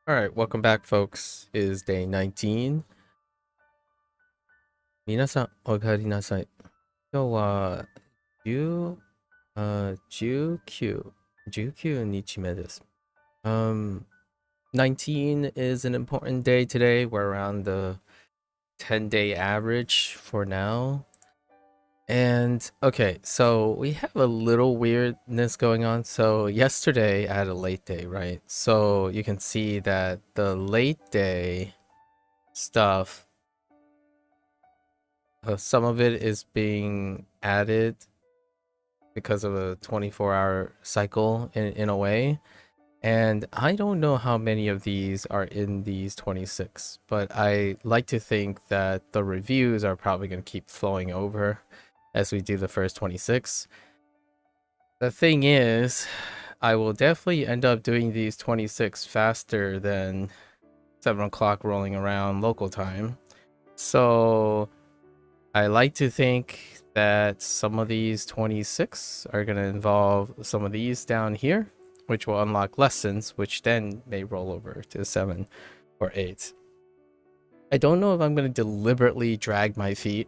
All right, welcome back, folks. It is day 19. 皆さん、お帰りなさい。今日は10、19、19日目です。19 is an important day today. We're around the 10-day average for now. And okay, so we have a little weirdness going on. So yesterday I had a late day, right? So you can see that the late day stuff, some of it is being added because of a 24-hour cycle in a way. And I don't know how many of these are in these 26, but I like to think that the reviews are probably going to keep flowing over as we do the first 26. The thing is, I will definitely end up doing these 26 faster than 7 o'clock rolling around local time. So I like to think that some of these 26 are going to involve some of these down here, which will unlock lessons, which then may roll over to 7 or 8. I don't know if I'm going to deliberately drag my feet,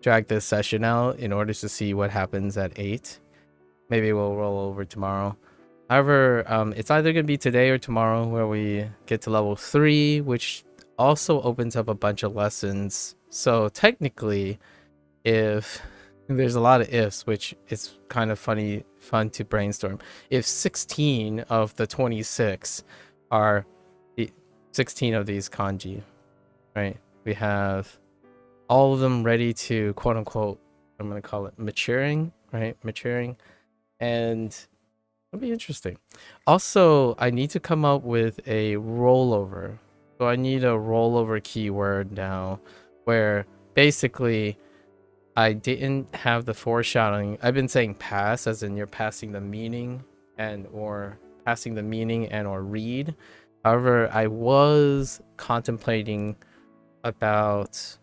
drag this session out in order to see what happens at 8. Maybe we'll roll over tomorrow. However, it's either going to be today or tomorrow where we get to level 3, which also opens up a bunch of lessons. So technically, if there's a lot of ifs, which is kind of fun to brainstorm. If 16 of the 26 are 16 of these kanji, right? We have all of them ready to quote unquote, I'm going to call it maturing, right? Maturing. And it'll be interesting. Also, I need to come up with a rollover. So I need a rollover keyword now where basically I didn't have the foreshadowing. I've been saying pass as in you're passing the meaning or read. However, I was contemplating about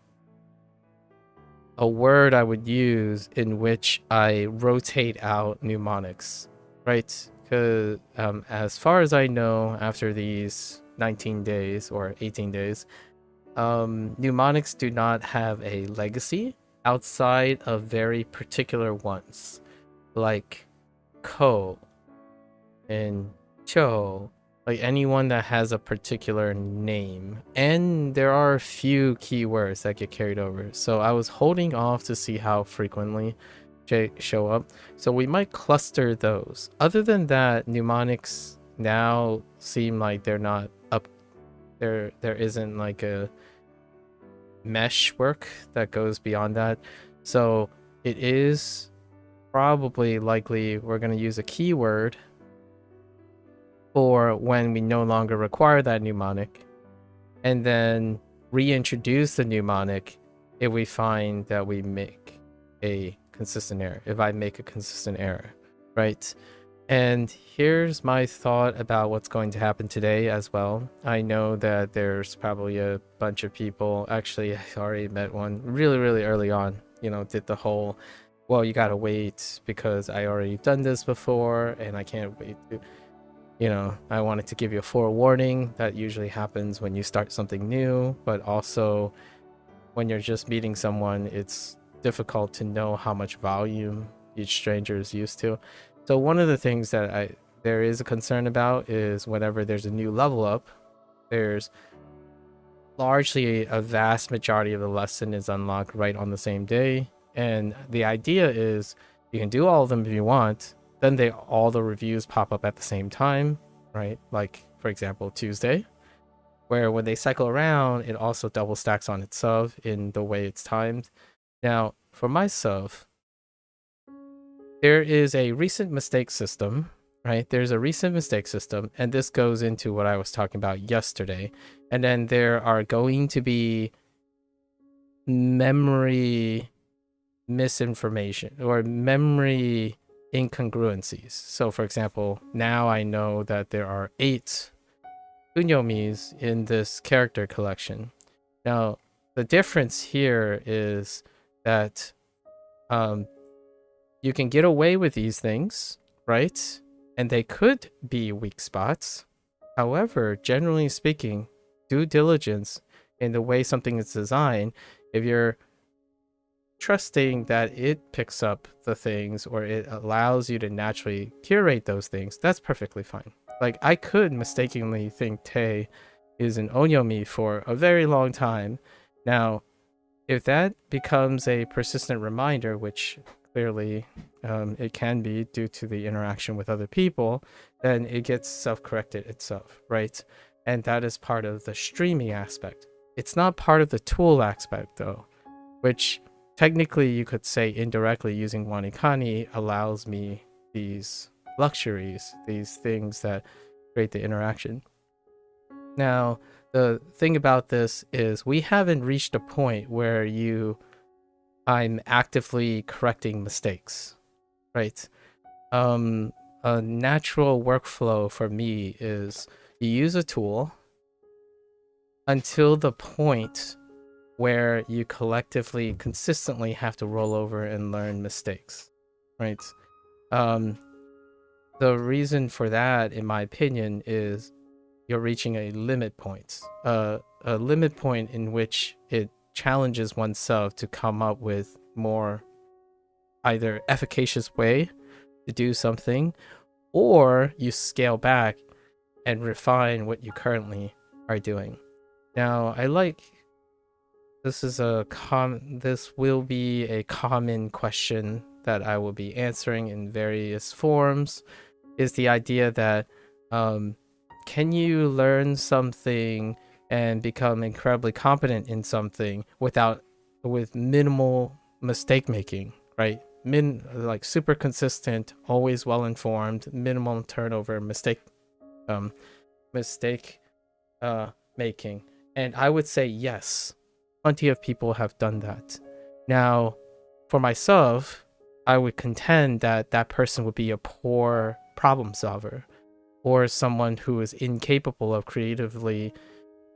a word I would use in which I rotate out mnemonics, right? Because as far as I know, after these 19 days or 18 days, mnemonics do not have a legacy outside of very particular ones, like ko and cho, like anyone that has a particular name. And there are a few keywords that get carried over. So I was holding off to see how frequently they show up. So we might cluster those. Other than that, mnemonics now seem like they're not up there. There isn't like a mesh work that goes beyond that. So it is probably likely we're going to use a keyword for when we no longer require that mnemonic, and then reintroduce the mnemonic if we find that we make a consistent error, if I make a consistent error, right? And here's my thought about what's going to happen today as well. I know that there's probably a bunch of people, actually I already met one really early on, did the whole, well, you gotta wait because I already done this before and I can't wait to, I wanted to give you a forewarning. That usually happens when you start something new, but also when you're just meeting someone, it's difficult to know how much volume each stranger is used to. So one of the things that there is a concern about is whenever there's a new level up, there's largely a vast majority of the lesson is unlocked right on the same day. And the idea is you can do all of them if you want, then all the reviews pop up at the same time, right? Like, for example, Tuesday, where when they cycle around, it also double stacks on itself in the way it's timed. Now, for myself, there is a recent mistake system, right? There's a recent mistake system, and this goes into what I was talking about yesterday. And then there are going to be memory misinformation or memory incongruencies. So for example, now I know that there are 8 kunyomis in this character collection. Now, the difference here is that you can get away with these things, right? And they could be weak spots, However, generally speaking, due diligence in the way something is designed, if you're trusting that it picks up the things or it allows you to naturally curate those things, that's perfectly fine. Like, I could mistakenly think Tay is an onyomi for a very long time. Now, if that becomes a persistent reminder, which clearly it can be due to the interaction with other people, then it gets self-corrected itself, right? And that is part of the streaming aspect. It's not part of the tool aspect, though, which technically you could say indirectly using WaniKani allows me these luxuries, these things that create the interaction. Now, the thing about this is we haven't reached a point where I'm actively correcting mistakes, right? A natural workflow for me is you use a tool until the point where you collectively, consistently have to roll over and learn mistakes, right? The reason for that, in my opinion, is you're reaching a limit point, a limit point in which it challenges oneself to come up with more either efficacious way to do something, or you scale back and refine what you currently are doing. Now, this will be a common question that I will be answering in various forms, is the idea that can you learn something and become incredibly competent in something with minimal mistake making, right? Like super consistent, always well informed, minimal turnover, mistake making. And I would say yes, plenty of people have done that. Now, for myself, I would contend that that person would be a poor problem solver, or someone who is incapable of creatively,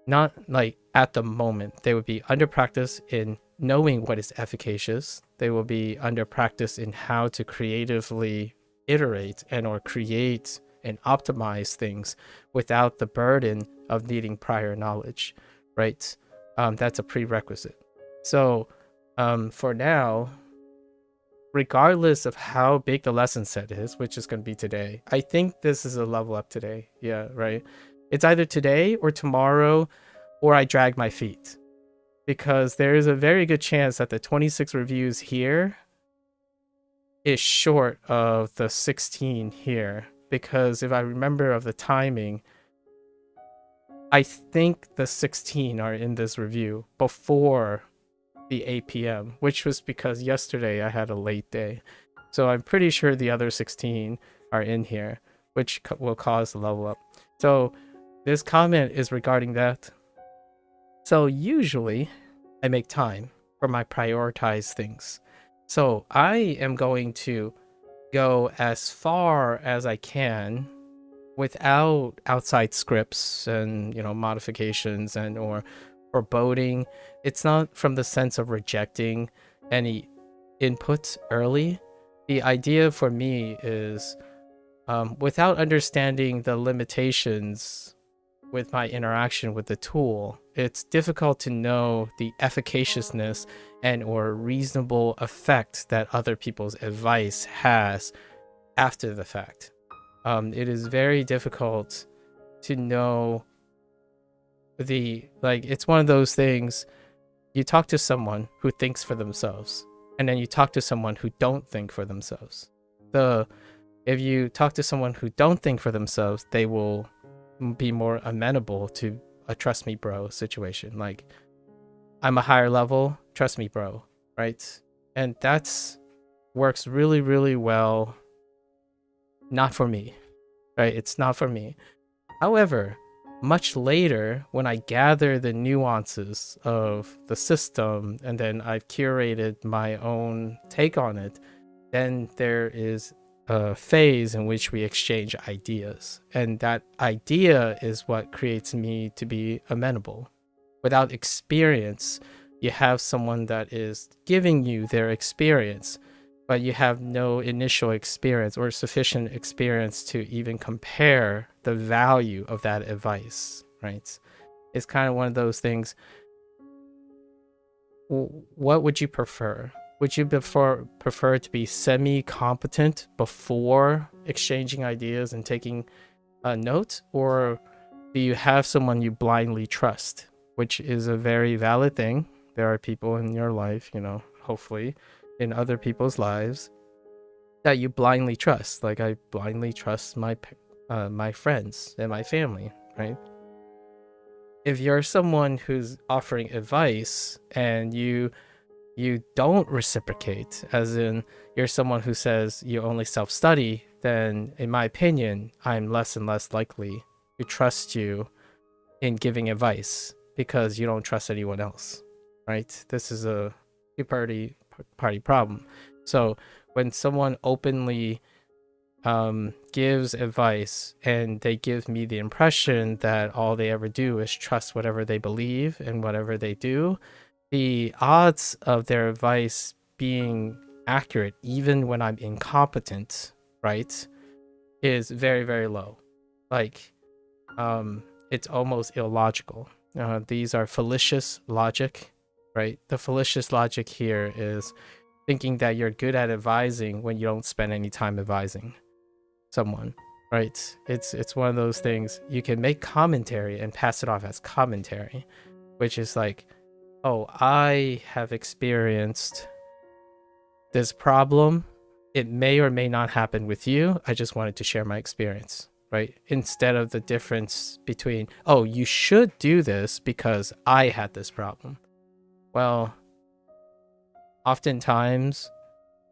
not like at the moment, they would be under practice in knowing what is efficacious. They will be under practice in how to creatively iterate and or create and optimize things without the burden of needing prior knowledge, right? That's a prerequisite. So for now, regardless of how big the lesson set is, which is going to be today, I think this is a level up today. Yeah, right. It's either today or tomorrow, or I drag my feet, because there is a very good chance that the 26 reviews here is short of the 16 here, because if I remember of the timing, I think the 16 are in this review before the 8 p.m., which was because yesterday I had a late day. So I'm pretty sure the other 16 are in here, which will cause the level up. So this comment is regarding that. So usually I make time for my prioritized things. So I am going to go as far as I can without outside scripts and, you know, modifications and or foreboding. It's not from the sense of rejecting any inputs early. The idea for me is without understanding the limitations with my interaction with the tool, it's difficult to know the efficaciousness and or reasonable effect that other people's advice has after the fact. It is very difficult to know it's one of those things. You talk to someone who thinks for themselves, and then you talk to someone who don't think for themselves. If you talk to someone who don't think for themselves, they will be more amenable to a trust me bro situation. Like, I'm a higher level, trust me bro, right? And that's works really, really well. Not for me, right? It's not for me. However, much later, when I gather the nuances of the system and then I've curated my own take on it, then there is a phase in which we exchange ideas. And that idea is what creates me to be amenable. Without experience, you have someone that is giving you their experience. but you have no initial experience or sufficient experience to even compare the value of that advice, right? It's kind of one of those things. What would you prefer? Would you prefer to be semi-competent before exchanging ideas and taking a note, or do you have someone you blindly trust, which is a very valid thing? There are people in your life, hopefully in other people's lives, that you blindly trust. Like I blindly trust my friends and my family, right? If you're someone who's offering advice and you don't reciprocate, as in you're someone who says you only self-study, then in my opinion, I'm less and less likely to trust you in giving advice because you don't trust anyone else, right? This is a two-party problem. So when someone openly gives advice and they give me the impression that all they ever do is trust whatever they believe and whatever they do, the odds of their advice being accurate, even when I'm incompetent, right, is very, very low. Like, it's almost illogical. These are fallacious logic, right? The fallacious logic here is thinking that you're good at advising when you don't spend any time advising someone, right? It's one of those things. You can make commentary and pass it off as commentary, which is like, oh, I have experienced this problem. It may or may not happen with you. I just wanted to share my experience, right? Instead of the difference between, oh, you should do this because I had this problem. Well, oftentimes,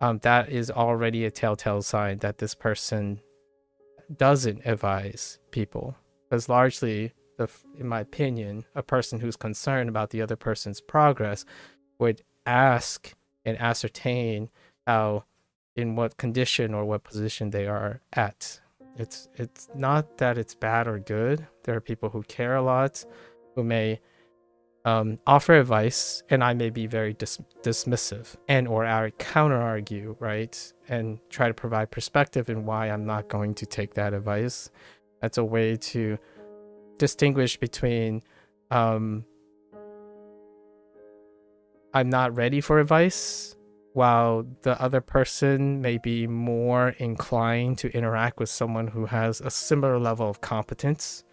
that is already a telltale sign that this person doesn't advise people, because largely, in my opinion, a person who's concerned about the other person's progress would ask and ascertain how, in what condition or what position they are at. It's not that it's bad or good. There are people who care a lot, who may offer advice, and I may be very dismissive and or counter argue, right, and try to provide perspective in why I'm not going to take that advice. That's a way to distinguish between I'm not ready for advice, while the other person may be more inclined to interact with someone who has a similar level of competence.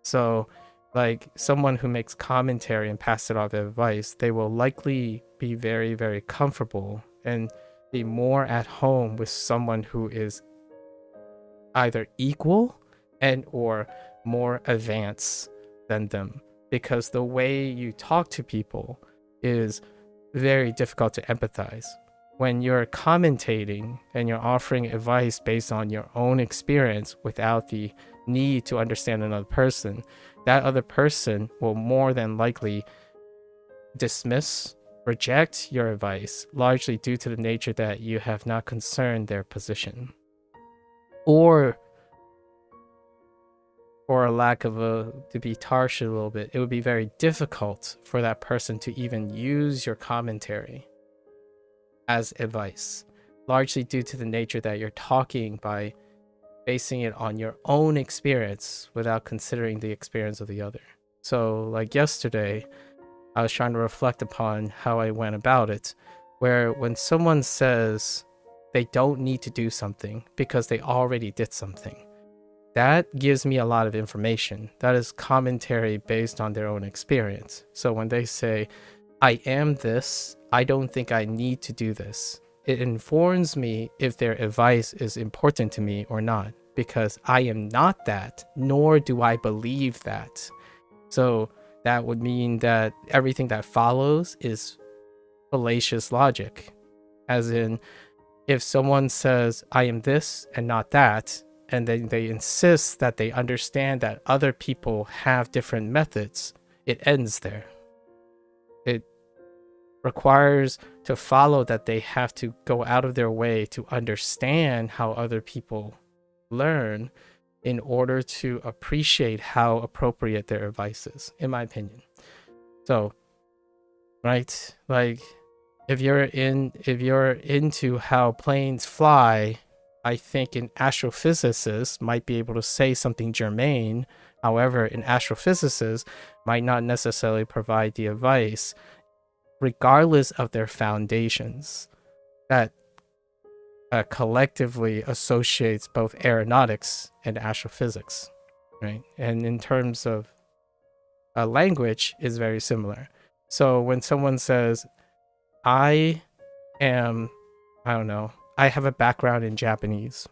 So like someone who makes commentary and pass it off as advice, they will likely be very, very comfortable and be more at home with someone who is either equal and or more advanced than them, because the way you talk to people is very difficult to empathize. When you're commentating and you're offering advice based on your own experience without the need to understand another person, that other person will more than likely dismiss, reject your advice, largely due to the nature that you have not concerned their position. Or a lack of to be harsh a little bit, it would be very difficult for that person to even use your commentary as advice, largely due to the nature that you're talking by basing it on your own experience without considering the experience of the other. So like yesterday, I was trying to reflect upon how I went about it, where when someone says they don't need to do something because they already did something, that gives me a lot of information. That is commentary based on their own experience. So when they say, I am this, I don't think I need to do this, it informs me if their advice is important to me or not, because I am not that, nor do I believe that. So that would mean that everything that follows is fallacious logic. As in, if someone says, I am this and not that, and then they insist that they understand that other people have different methods, it ends there. It requires to follow that they have to go out of their way to understand how other people learn in order to appreciate how appropriate their advice is, in my opinion. So, right, like, if you're into how planes fly, I think an astrophysicist might be able to say something germane. However, an astrophysicist might not necessarily provide the advice, regardless of their foundations, that collectively associates both aeronautics and astrophysics, right? And in terms of language, is very similar. So when someone says, I am, I don't know, I have a background in Japanese,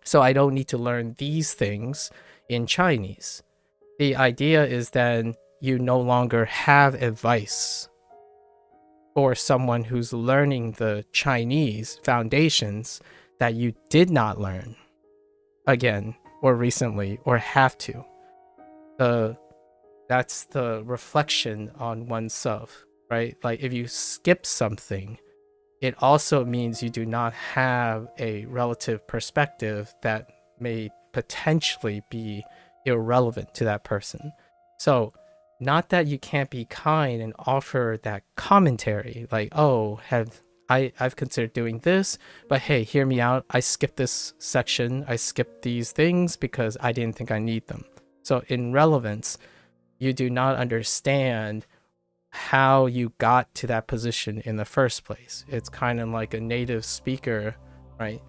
so I don't need to learn these things in Chinese. The idea is then you no longer have advice for someone who's learning the Chinese foundations that you did not learn again or recently or have to. That's the reflection on oneself, right? Like if you skip something, it also means you do not have a relative perspective that may potentially be irrelevant to that person. So not that you can't be kind and offer that commentary, like, oh, I've considered doing this, but hey, hear me out. I skipped this section. I skipped these things because I didn't think I need them. So in relevance, you do not understand how you got to that position in the first place. It's kind of like a native speaker, right?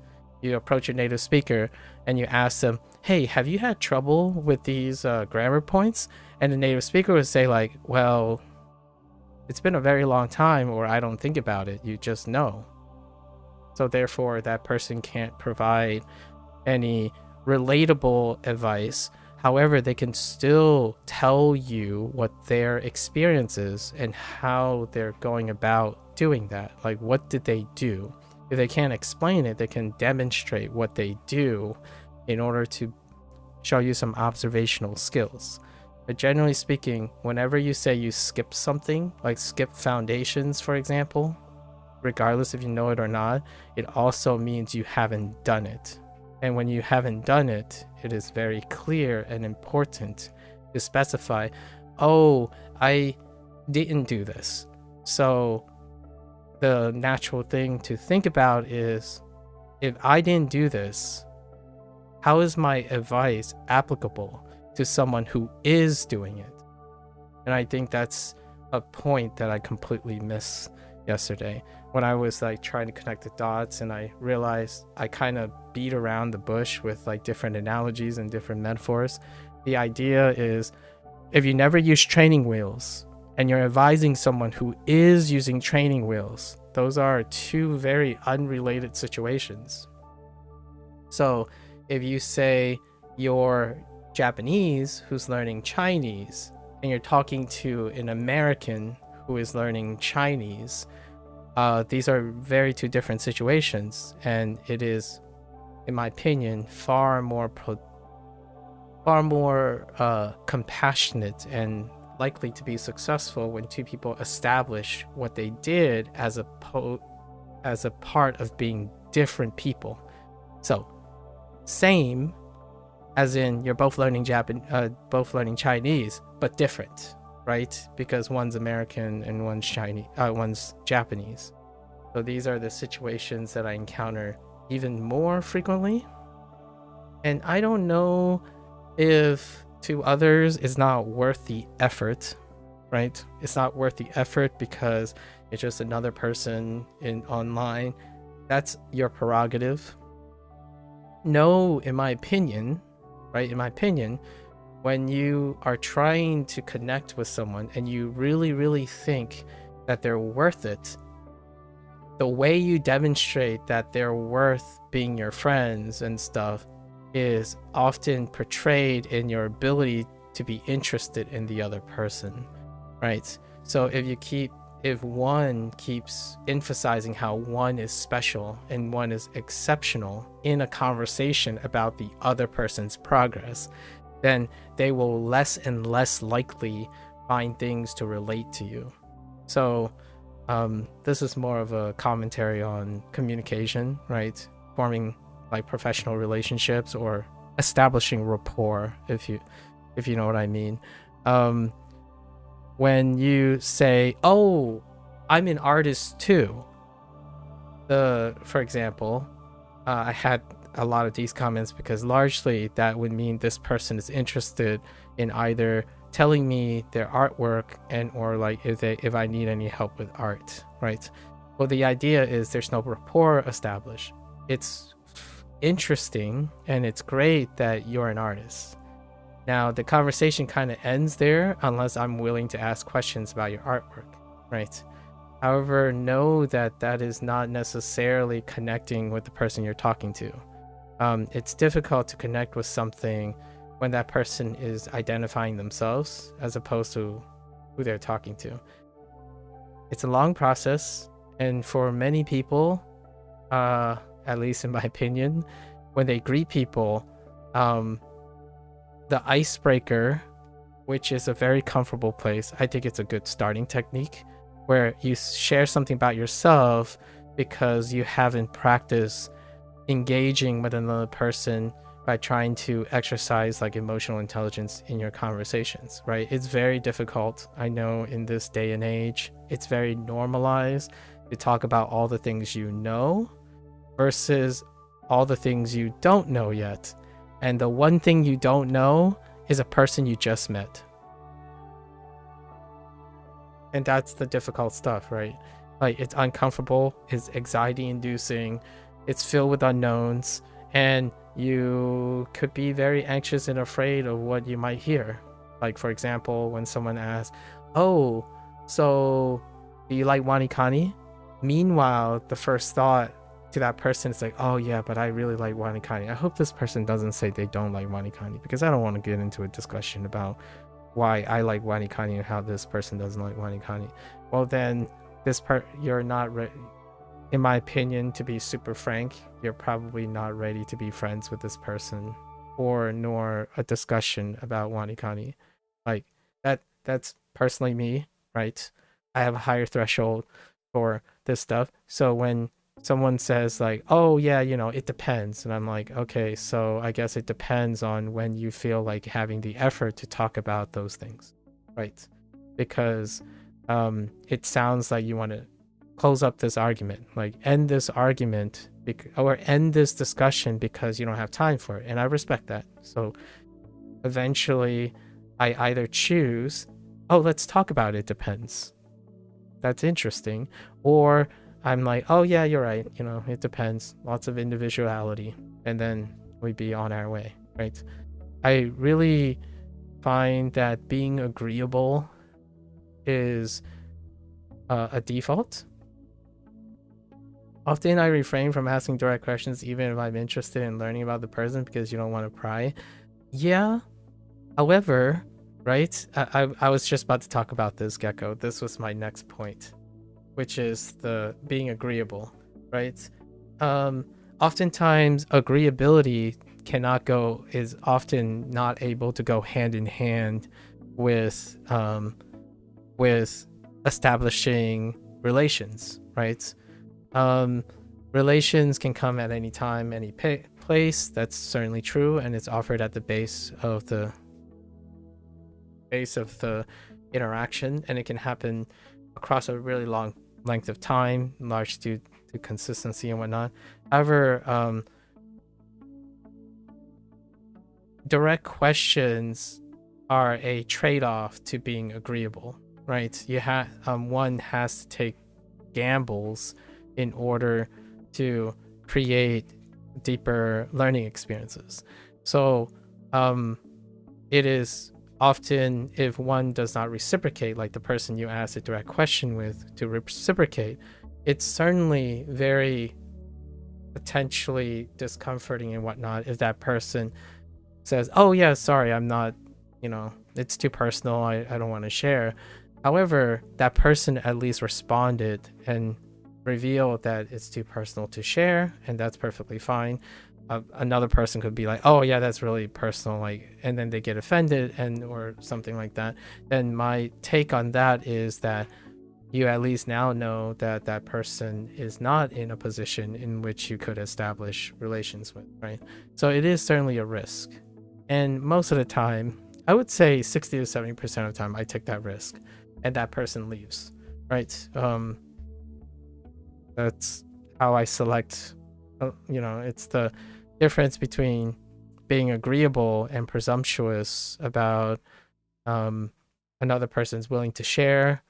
You approach a native speaker and you ask them, hey, have you had trouble with these grammar points? And the native speaker would say like, well, it's been a very long time, or I don't think about it. You just know. So therefore, that person can't provide any relatable advice. However, they can still tell you what their experience is and how they're going about doing that. Like, what did they do? If they can't explain it, they can demonstrate what they do in order to show you some observational skills. But generally speaking, whenever you say you skip something, like skip foundations, for example, regardless if you know it or not, it also means you haven't done it. And when you haven't done it, it is very clear and important to specify, oh, I didn't do this. So the natural thing to think about is, if I didn't do this, how is my advice applicable to someone who is doing it? And I think that's a point that I completely missed yesterday when I was like trying to connect the dots, and I realized I kind of beat around the bush with like different analogies and different metaphors. The idea is, if you never use training wheels and you're advising someone who is using training wheels, those are two very unrelated situations. So if you say you're Japanese who's learning Chinese and you're talking to an American who is learning Chinese, these are very two different situations, and it is, in my opinion, far more compassionate and likely to be successful when two people establish what they did as a part of being different people. So same as in you're both learning Chinese, but different, right? Because one's American and one's Japanese. So these are the situations that I encounter even more frequently. And I don't know if to others it's not worth the effort, right? It's not worth the effort because it's just another person online. That's your prerogative. No, in my opinion, right? In my opinion, when you are trying to connect with someone and you really, really think that they're worth it, the way you demonstrate that they're worth being your friends and stuff is often portrayed in your ability to be interested in the other person, right? So if one keeps emphasizing how one is special and one is exceptional in a conversation about the other person's progress, then they will less and less likely find things to relate to you. So this is more of a commentary on communication, right? Forming like professional relationships or establishing rapport, if you know what I mean. When you say, oh, I'm an artist too. For example, I had a lot of these comments because largely that would mean this person is interested in either telling me their artwork and or like if I need any help with art, right? Well, the idea is there's no rapport established. It's interesting and it's great that you're an artist. Now the conversation kind of ends there unless I'm willing to ask questions about your artwork, right? However, know that that is not necessarily connecting with the person you're talking to. It's difficult to connect with something when that person is identifying themselves as opposed to who they're talking to. It's a long process, and for many people, at least in my opinion, when they greet people, the icebreaker, which is a very comfortable place, I think it's a good starting technique, where you share something about yourself because you haven't practiced engaging with another person by trying to exercise like emotional intelligence in your conversations, right? It's very difficult. I know in this day and age, it's very normalized to talk about all the things you know versus all the things you don't know yet. And the one thing you don't know is a person you just met. And that's the difficult stuff, right? Like, it's uncomfortable, it's anxiety inducing, it's filled with unknowns, and you could be very anxious and afraid of what you might hear. Like, for example, when someone asks, oh, so do you like WaniKani? Meanwhile, the first thought to that person is like, oh yeah, but I really like WaniKani. I hope this person doesn't say they don't like WaniKani, because I don't want to get into a discussion about why I like WaniKani and how this person doesn't like WaniKani. Well, then you're not ready. In my opinion, to be super frank, you're probably not ready to be friends with this person or nor a discussion about WaniKani. Like, that's personally me, right? I have a higher threshold for this stuff. So when someone says like, oh yeah, you know, it depends, and I'm like, okay, so I guess it depends on when you feel like having the effort to talk about those things, right? Because it sounds like you want to close up this argument, like end this argument or end this discussion because you don't have time for it, and I respect that. So eventually I either choose, oh, let's talk about it, depends, that's interesting, or I'm like, oh yeah, you're right, you know, it depends, lots of individuality, and then we'd be on our way, right? I really find that being agreeable is a default. Often I refrain from asking direct questions even if I'm interested in learning about the person because you don't want to pry. Yeah, however, right, I was just about to talk about this, Gecko. This was my next point, which is the being agreeable, right? Oftentimes agreeability is often not able to go hand in hand with establishing relations, right? Relations can come at any time, any place. That's certainly true, and it's offered at the base of the interaction, and it can happen across a really long length of time, large due to consistency and whatnot. However, direct questions are a trade-off to being agreeable, right? One has to take gambles in order to create deeper learning experiences. So it is often, if one does not reciprocate, like the person you ask a direct question with to reciprocate, it's certainly very potentially discomforting and whatnot if that person says, oh yeah, sorry, I'm not, you know, it's too personal, I don't want to share. However, that person at least responded and revealed that it's too personal to share, and that's perfectly fine. Another person could be like, oh yeah, that's really personal, like, and then they get offended or something like that. Then my take on that is that you at least now know that that person is not in a position in which you could establish relations with, right? So it is certainly a risk, and most of the time, I would say 60 to 70% of the time, I take that risk and that person leaves, right? That's how I select. You know, it's the difference between being agreeable and presumptuous about another person's willing to share,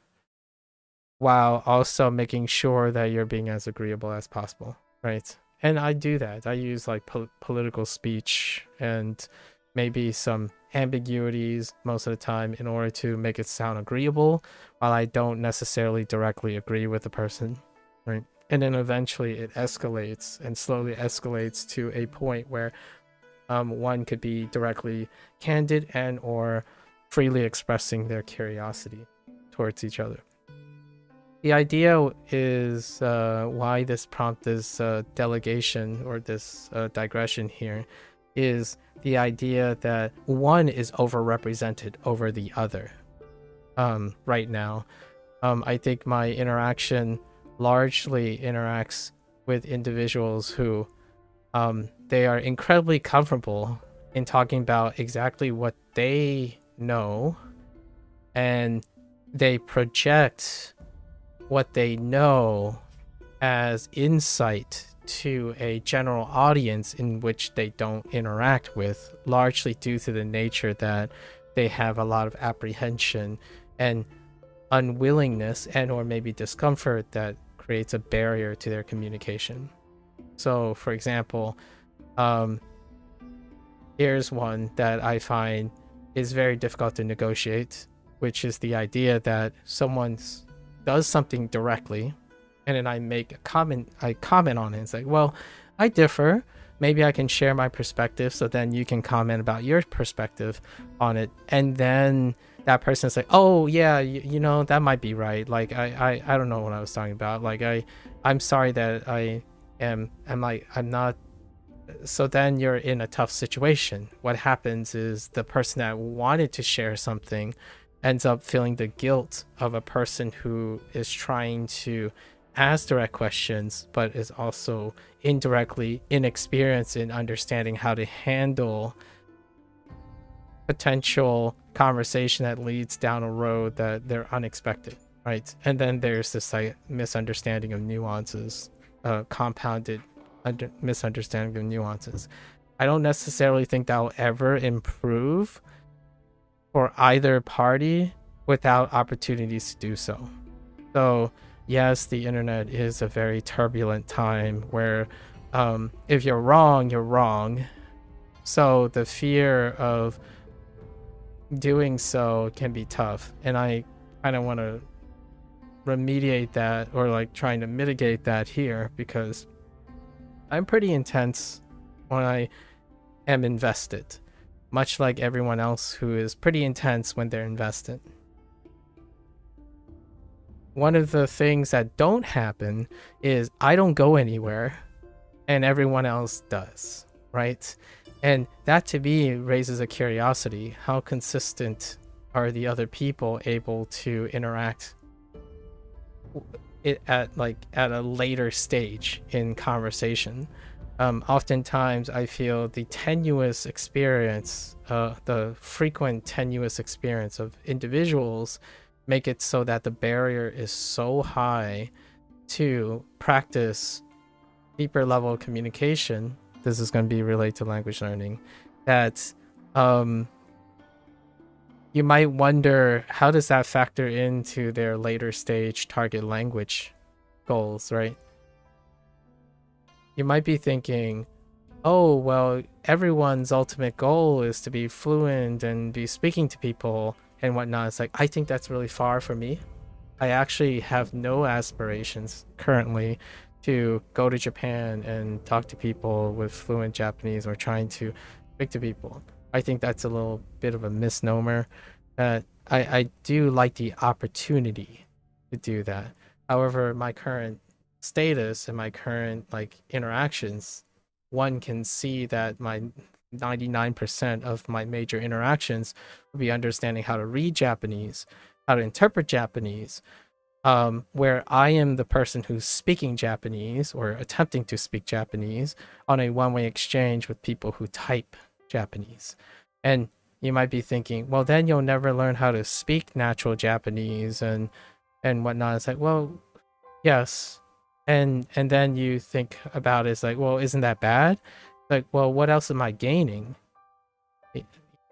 while also making sure that you're being as agreeable as possible, right? And I do that. I use like political speech and maybe some ambiguities most of the time in order to make it sound agreeable, while I don't necessarily directly agree with the person, right? And then eventually it escalates and slowly escalates to a point where one could be directly candid and or freely expressing their curiosity towards each other. The idea is why this prompt, this delegation or this digression here, is the idea that one is overrepresented over the other right now. I think my interaction largely interacts with individuals who they are incredibly comfortable in talking about exactly what they know, and they project what they know as insight to a general audience in which they don't interact with, largely due to the nature that they have a lot of apprehension and unwillingness and or maybe discomfort that creates a barrier to their communication. So for example, here's one that I find is very difficult to negotiate, which is the idea that someone does something directly and then I make a comment, I comment on it. It's like, well, I differ. Maybe I can share my perspective so then you can comment about your perspective on it. And then that person's like, oh yeah, you know, that might be right. Like I don't know what I was talking about. Like I'm sorry that I'm not. So then you're in a tough situation. What happens is the person that wanted to share something ends up feeling the guilt of a person who is trying to ask direct questions, but is also indirectly inexperienced in understanding how to handle potential conversation that leads down a road that they're unexpected, right? And then there's this like misunderstanding of nuances, compounded misunderstanding of nuances. I don't necessarily think that will ever improve for either party without opportunities to do so. So yes, the internet is a very turbulent time where if you're wrong, you're wrong. So the fear of doing so can be tough. And I kind of want to remediate that, or like trying to mitigate that here, because I'm pretty intense when I am invested, much like everyone else who is pretty intense when they're invested. One of the things that don't happen is I don't go anywhere and everyone else does, right? And that to me raises a curiosity. How consistent are the other people able to interact at a later stage in conversation? Oftentimes I feel the tenuous experience, the frequent tenuous experience of individuals make it so that the barrier is so high to practice deeper level of communication. This is going to be related to language learning, that you might wonder, how does that factor into their later stage target language goals, right? You might be thinking, oh, well, everyone's ultimate goal is to be fluent and be speaking to people and whatnot. It's like, I think that's really far for me. I actually have no aspirations currently to go to Japan and talk to people with fluent Japanese or trying to speak to people. I think that's a little bit of a misnomer. I do like the opportunity to do that. However, my current status and my current like interactions, one can see that my 99% of my major interactions would be understanding how to read Japanese, how to interpret Japanese, where I am the person who's speaking Japanese or attempting to speak Japanese on a one-way exchange with people who type Japanese. And you might be thinking, well, then you'll never learn how to speak natural Japanese and whatnot. It's like, well, yes, And then you think about it, it's like, well, isn't that bad? Like, well, what else am I gaining?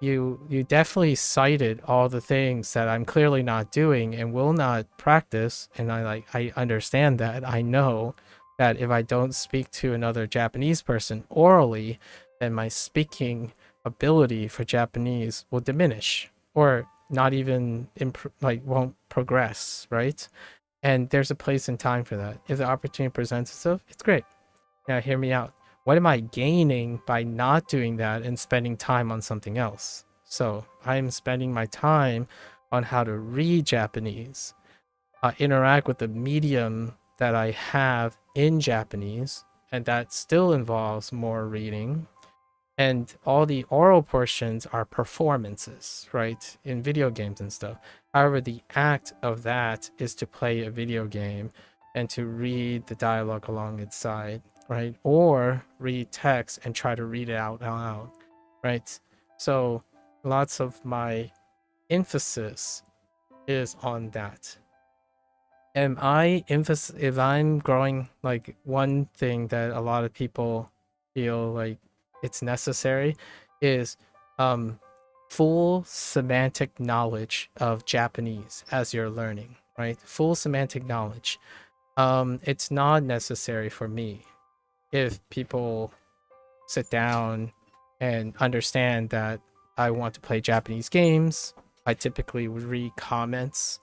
You definitely cited all the things that I'm clearly not doing and will not practice, and I understand that. I know that if I don't speak to another Japanese person orally, then my speaking ability for Japanese will diminish or not even won't progress, right? And there's a place and time for that. If the opportunity presents itself, it's great. Now, hear me out. What am I gaining by not doing that and spending time on something else? So I'm spending my time on how to read Japanese, interact with the medium that I have in Japanese, and that still involves more reading. And all the oral portions are performances, right? In video games and stuff. However, the act of that is to play a video game and to read the dialogue along its side, right? Or read text and try to read it out loud, right? So lots of my emphasis is on that. If I'm growing, like, one thing that a lot of people feel like it's necessary is full semantic knowledge of Japanese as you're learning, right? Full semantic knowledge. It's not necessary for me. If people sit down and understand that I want to play Japanese games, I typically would read comments,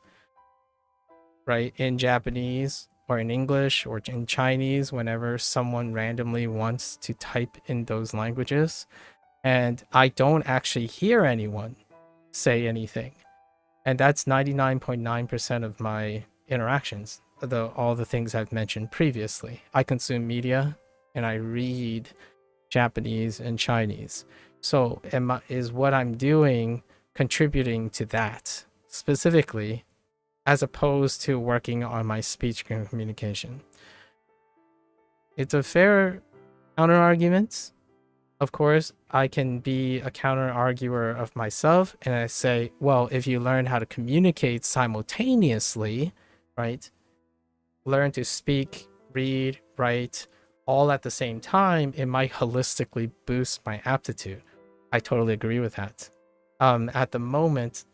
right, in Japanese or in English or in Chinese whenever someone randomly wants to type in those languages. And I don't actually hear anyone say anything. And that's 99.9% of my interactions, all the things I've mentioned previously. I consume media and I read Japanese and Chinese. So is what I'm doing contributing to that specifically, as opposed to working on my speech communication? It's a fair counter argument. Of course, I can be a counter arguer of myself, and I say, well, if you learn how to communicate simultaneously, right? Learn to speak, read, write, all at the same time, it might holistically boost my aptitude. I totally agree with that. At the moment,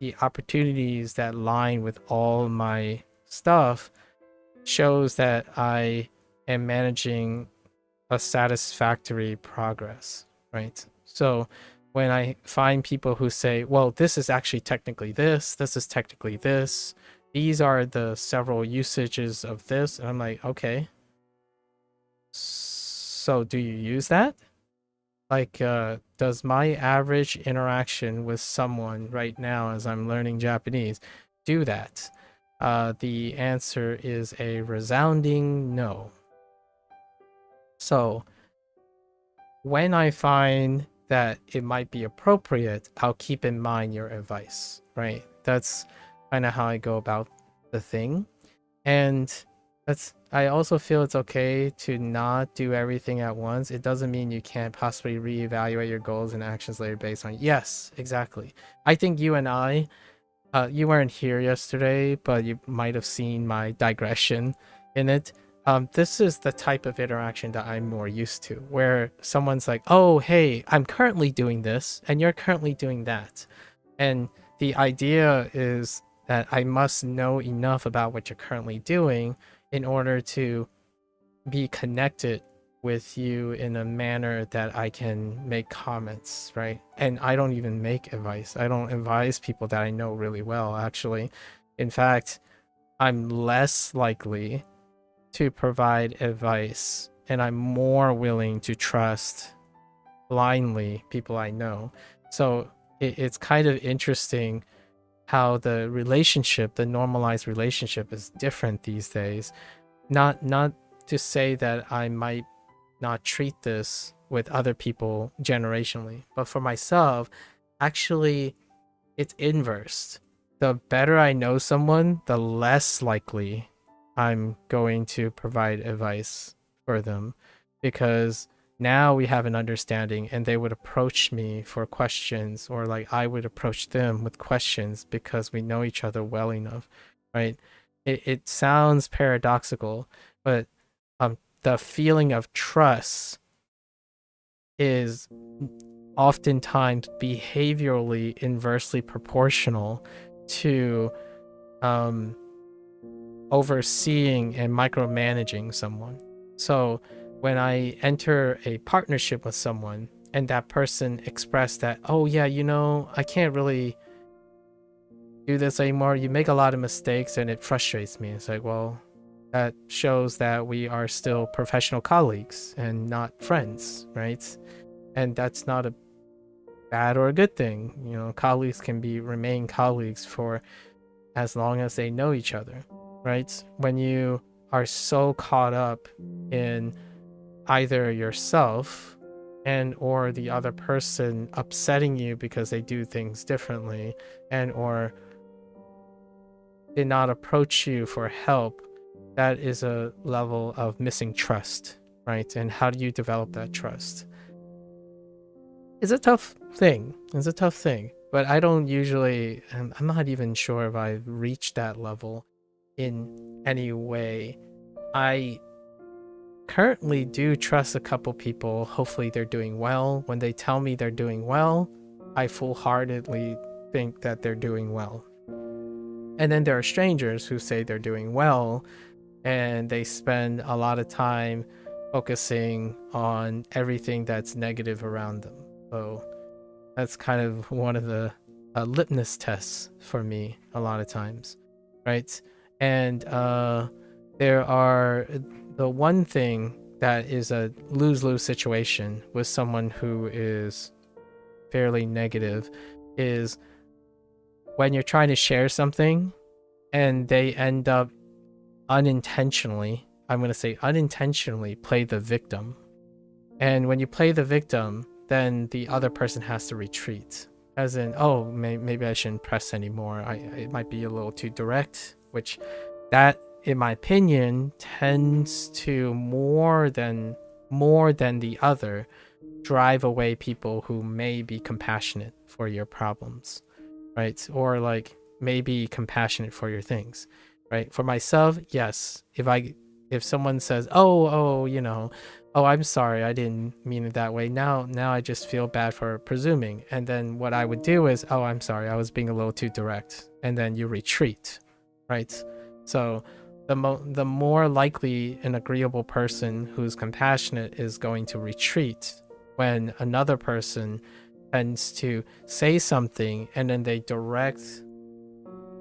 the opportunities that line with all my stuff shows that I am managing a satisfactory progress, right? So when I find people who say, well, this is actually technically this is technically this, these are the several usages of this, and I'm like, okay, so do you use that? Like, does my average interaction with someone right now as I'm learning Japanese do that? The answer is a resounding no. So when I find that it might be appropriate, I'll keep in mind your advice, right? That's kind of how I go about the thing. And I also feel it's okay to not do everything at once. It doesn't mean you can't possibly reevaluate your goals and actions later based on, yes, exactly. I think you and I, you weren't here yesterday, but you might have seen my digression in it. This is the type of interaction that I'm more used to, where someone's like, oh, hey, I'm currently doing this, and you're currently doing that. And the idea is that I must know enough about what you're currently doing in order to be connected with you in a manner that I can make comments, right? And I don't even make advice. I don't advise people that I know really well, actually. In fact, I'm less likely to provide advice, and I'm more willing to trust blindly people I know. So it's kind of interesting how the relationship, the normalized relationship, is different these days. Not to say that I might not treat this with other people generationally, but for myself, actually, it's inverse. The better I know someone, the less likely I'm going to provide advice for them, because now we have an understanding and they would approach me for questions, or like I would approach them with questions because we know each other well enough, right? It sounds paradoxical, but the feeling of trust is oftentimes behaviorally inversely proportional to overseeing and micromanaging someone. So when I enter a partnership with someone and that person expressed that, oh yeah, I can't really do this anymore, you make a lot of mistakes and it frustrates me. It's like, well, that shows that we are still professional colleagues and not friends, right? And that's not a bad or a good thing. Colleagues can remain colleagues for as long as they know each other, right? When you are so caught up in either yourself and or the other person upsetting you because they do things differently and or did not approach you for help, that is a level of missing trust, right? And how do you develop that trust? It's a tough thing. But I don't usually, I'm not even sure if I've reached that level in any way. I currently do trust a couple people. Hopefully they're doing well. When they tell me they're doing well, I full-heartedly think that they're doing well. And then there are strangers who say they're doing well, and they spend a lot of time focusing on everything that's negative around them. So that's kind of one of the litmus tests for me a lot of times, right? And there are the one thing that is a lose-lose situation with someone who is fairly negative is when you're trying to share something and they end up unintentionally, I'm going to say unintentionally, play the victim. And when you play the victim, then the other person has to retreat. As in, oh, maybe I shouldn't press anymore. It might be a little too direct, which that, in my opinion, tends to more than the other drive away people who may be compassionate for your problems, right? Or like maybe compassionate for your things, right? For myself, yes. If someone says, oh, I'm sorry, I didn't mean it that way. Now I just feel bad for presuming. And then what I would do is, oh, I'm sorry, I was being a little too direct. And then you retreat, right? So the more likely an agreeable person who's compassionate is going to retreat when another person tends to say something and then they direct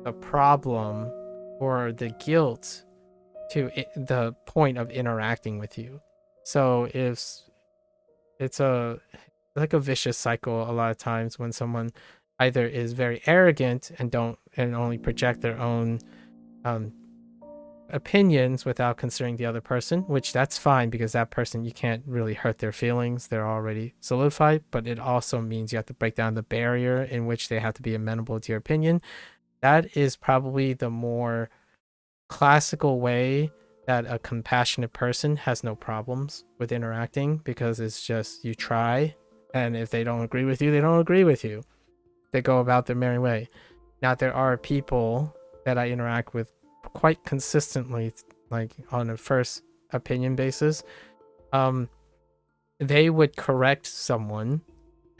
the problem or the guilt to the point of interacting with you. So if it's like a vicious cycle a lot of times when someone either is very arrogant and only project their own opinions without considering the other person, which that's fine because that person, you can't really hurt their feelings, they're already solidified, but it also means you have to break down the barrier in which they have to be amenable to your opinion. That is probably the more classical way that a compassionate person has no problems with interacting, because it's just you try, and if they don't agree with you, they don't agree with you. They go about their merry way. Now, there are people that I interact with quite consistently, like on a first opinion basis. They would correct someone,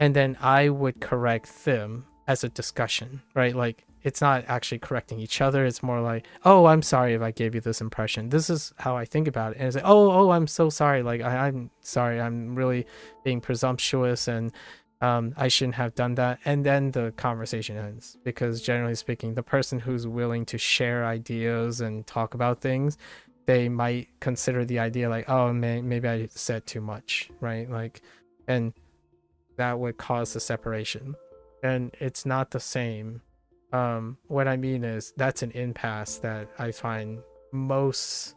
and then I would correct them as a discussion, right? Like, it's not actually correcting each other. It's more like, oh, I'm sorry if I gave you this impression. This is how I think about it. And it's like, oh, I'm so sorry. Like, I'm sorry. I'm really being presumptuous, and I shouldn't have done that. And then the conversation ends, because generally speaking, the person who's willing to share ideas and talk about things, they might consider the idea like, oh, maybe I said too much, right? Like, and that would cause the separation. And it's not the same. What I mean is that's an impasse that I find most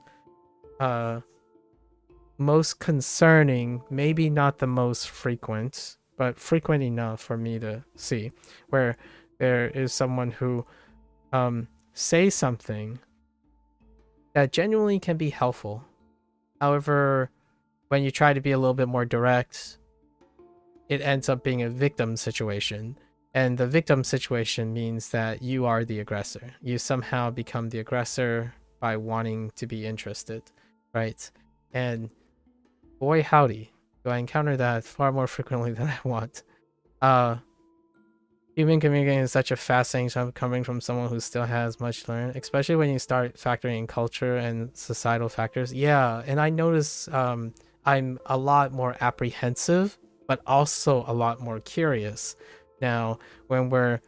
concerning, maybe not the most frequent, but frequent enough for me to see, where there is someone who say something that genuinely can be helpful. However, when you try to be a little bit more direct, it ends up being a victim situation. And the victim situation means that you are the aggressor. You somehow become the aggressor by wanting to be interested, right? And boy howdy, do I encounter that far more frequently than I want. Human communicating is such a fascinating stuff coming from someone who still has much to learn, especially when you start factoring in culture and societal factors. Yeah, and I notice I'm a lot more apprehensive, but also a lot more curious. Now, when we're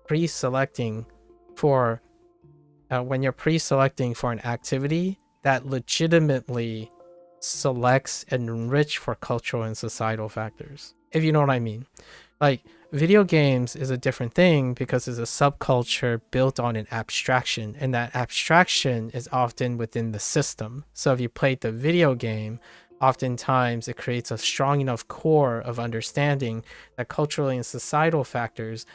pre-selecting for, when you're pre-selecting for an activity that legitimately selects and enrich for cultural and societal factors, if you know what I mean. Like, video games is a different thing because it's a subculture built on an abstraction, and that abstraction is often within the system. So if you played the video game, oftentimes it creates a strong enough core of understanding that culturally and societal factors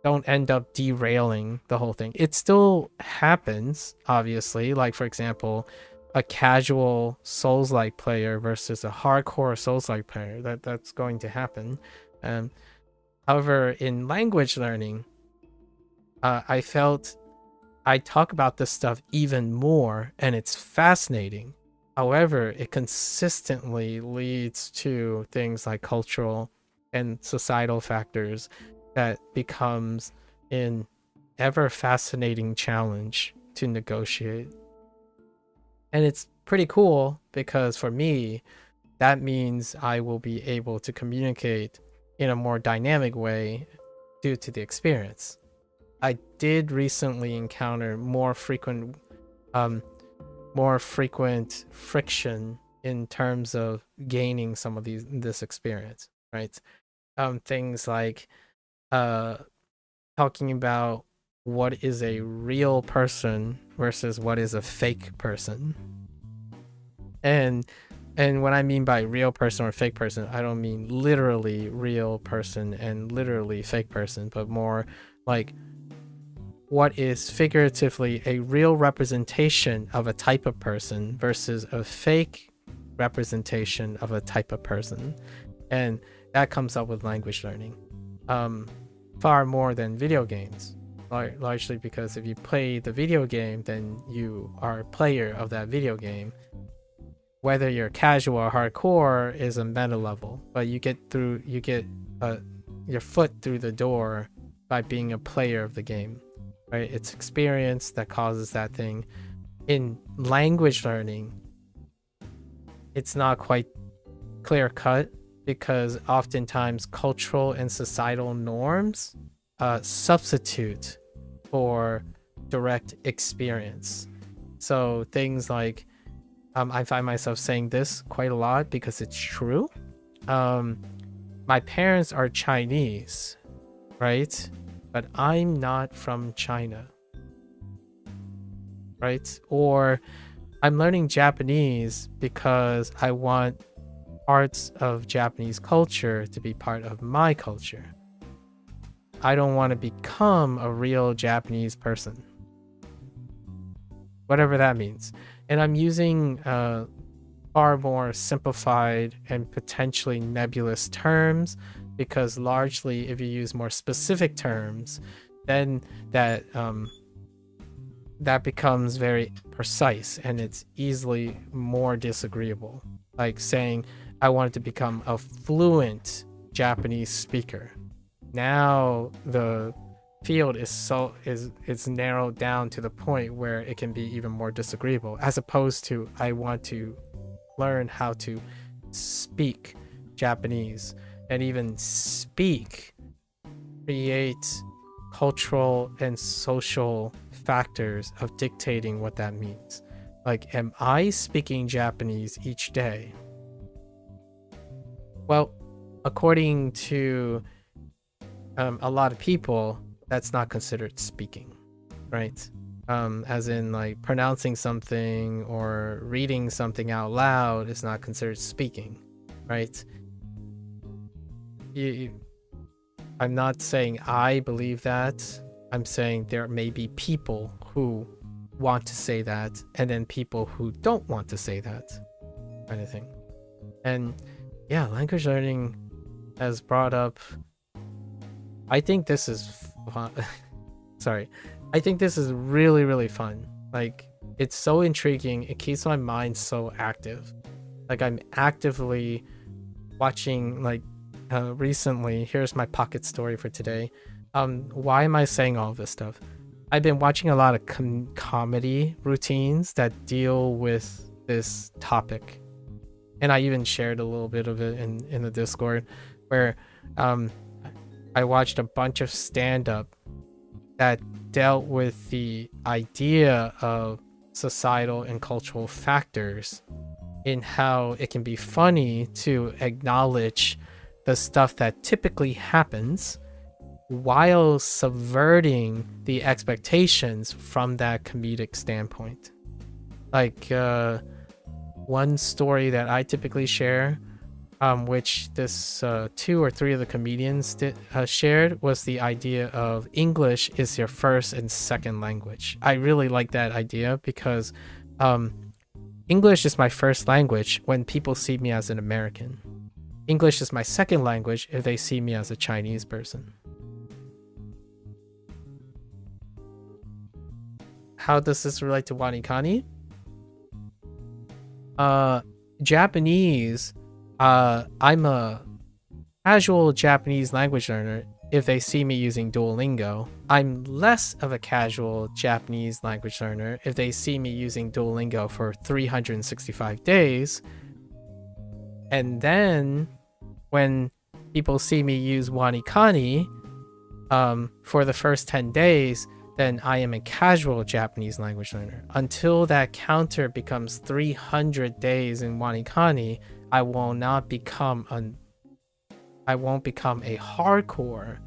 don't end up derailing the whole thing. It still happens, obviously. Like, for example, a casual Souls-like player versus a hardcore Souls-like player. That's going to happen. However, in language learning, I felt I talk about this stuff even more, and it's fascinating. However, it consistently leads to things like cultural and societal factors that becomes an ever fascinating challenge to negotiate. And it's pretty cool because for me, that means I will be able to communicate in a more dynamic way due to the experience. I did recently encounter more frequent friction in terms of gaining some of this experience, right? Things like talking about what is a real person versus what is a fake person. And what I mean by real person or fake person, I don't mean literally real person and literally fake person, but more like what is figuratively a real representation of a type of person versus a fake representation of a type of person. And that comes up with language learning. Far more than video games, largely because if you play the video game, then you are a player of that video game. Whether you're casual or hardcore is a meta level, but you get your foot through the door by being a player of the game, right? It's experience that causes that thing. In language learning, it's not quite clear cut, because oftentimes cultural and societal norms substitute for direct experience. So things like, I find myself saying this quite a lot because it's true. My parents are Chinese, right? But I'm not from China, right? Or I'm learning Japanese because I want parts of Japanese culture to be part of my culture. I don't want to become a real Japanese person, whatever that means. And I'm using far more simplified and potentially nebulous terms, because largely if you use more specific terms, then that becomes very precise and it's easily more disagreeable. Like saying, I wanted to become a fluent Japanese speaker. Now the field is narrowed down to the point where it can be even more disagreeable, as opposed to I want to learn how to speak Japanese, and even speak create cultural and social factors of dictating what that means. Like, am I speaking Japanese each day? Well, according to a lot of people, that's not considered speaking, right? As in, like, pronouncing something or reading something out loud is not considered speaking, right? I'm not saying I believe that. I'm saying there may be people who want to say that, and then people who don't want to say that, kind of thing. And yeah, language learning has brought up, I think this is fun. Sorry. I think this is really, really fun. Like, it's so intriguing. It keeps my mind so active. Like I'm actively watching, like recently, here's my pocket story for today. Why am I saying all this stuff? I've been watching a lot of comedy routines that deal with this topic, and I even shared a little bit of it in the Discord, where I watched a bunch of stand-up that dealt with the idea of societal and cultural factors in how it can be funny to acknowledge the stuff that typically happens while subverting the expectations from that comedic standpoint. Like one story that I typically share, which this 2 or 3 of the comedians shared, was the idea of English is your first and second language. I really like that idea because English is my first language when people see me as an American. English is my second language if they see me as a Chinese person. How does this relate to WaniKani? Japanese, I'm a casual Japanese language learner if they see me using Duolingo. I'm less of a casual Japanese language learner if they see me using Duolingo for 365 days. And then when people see me use WaniKani for the first 10 days, then I am a casual Japanese language learner. Until that counter becomes 300 days in WaniKani, I won't become a hardcore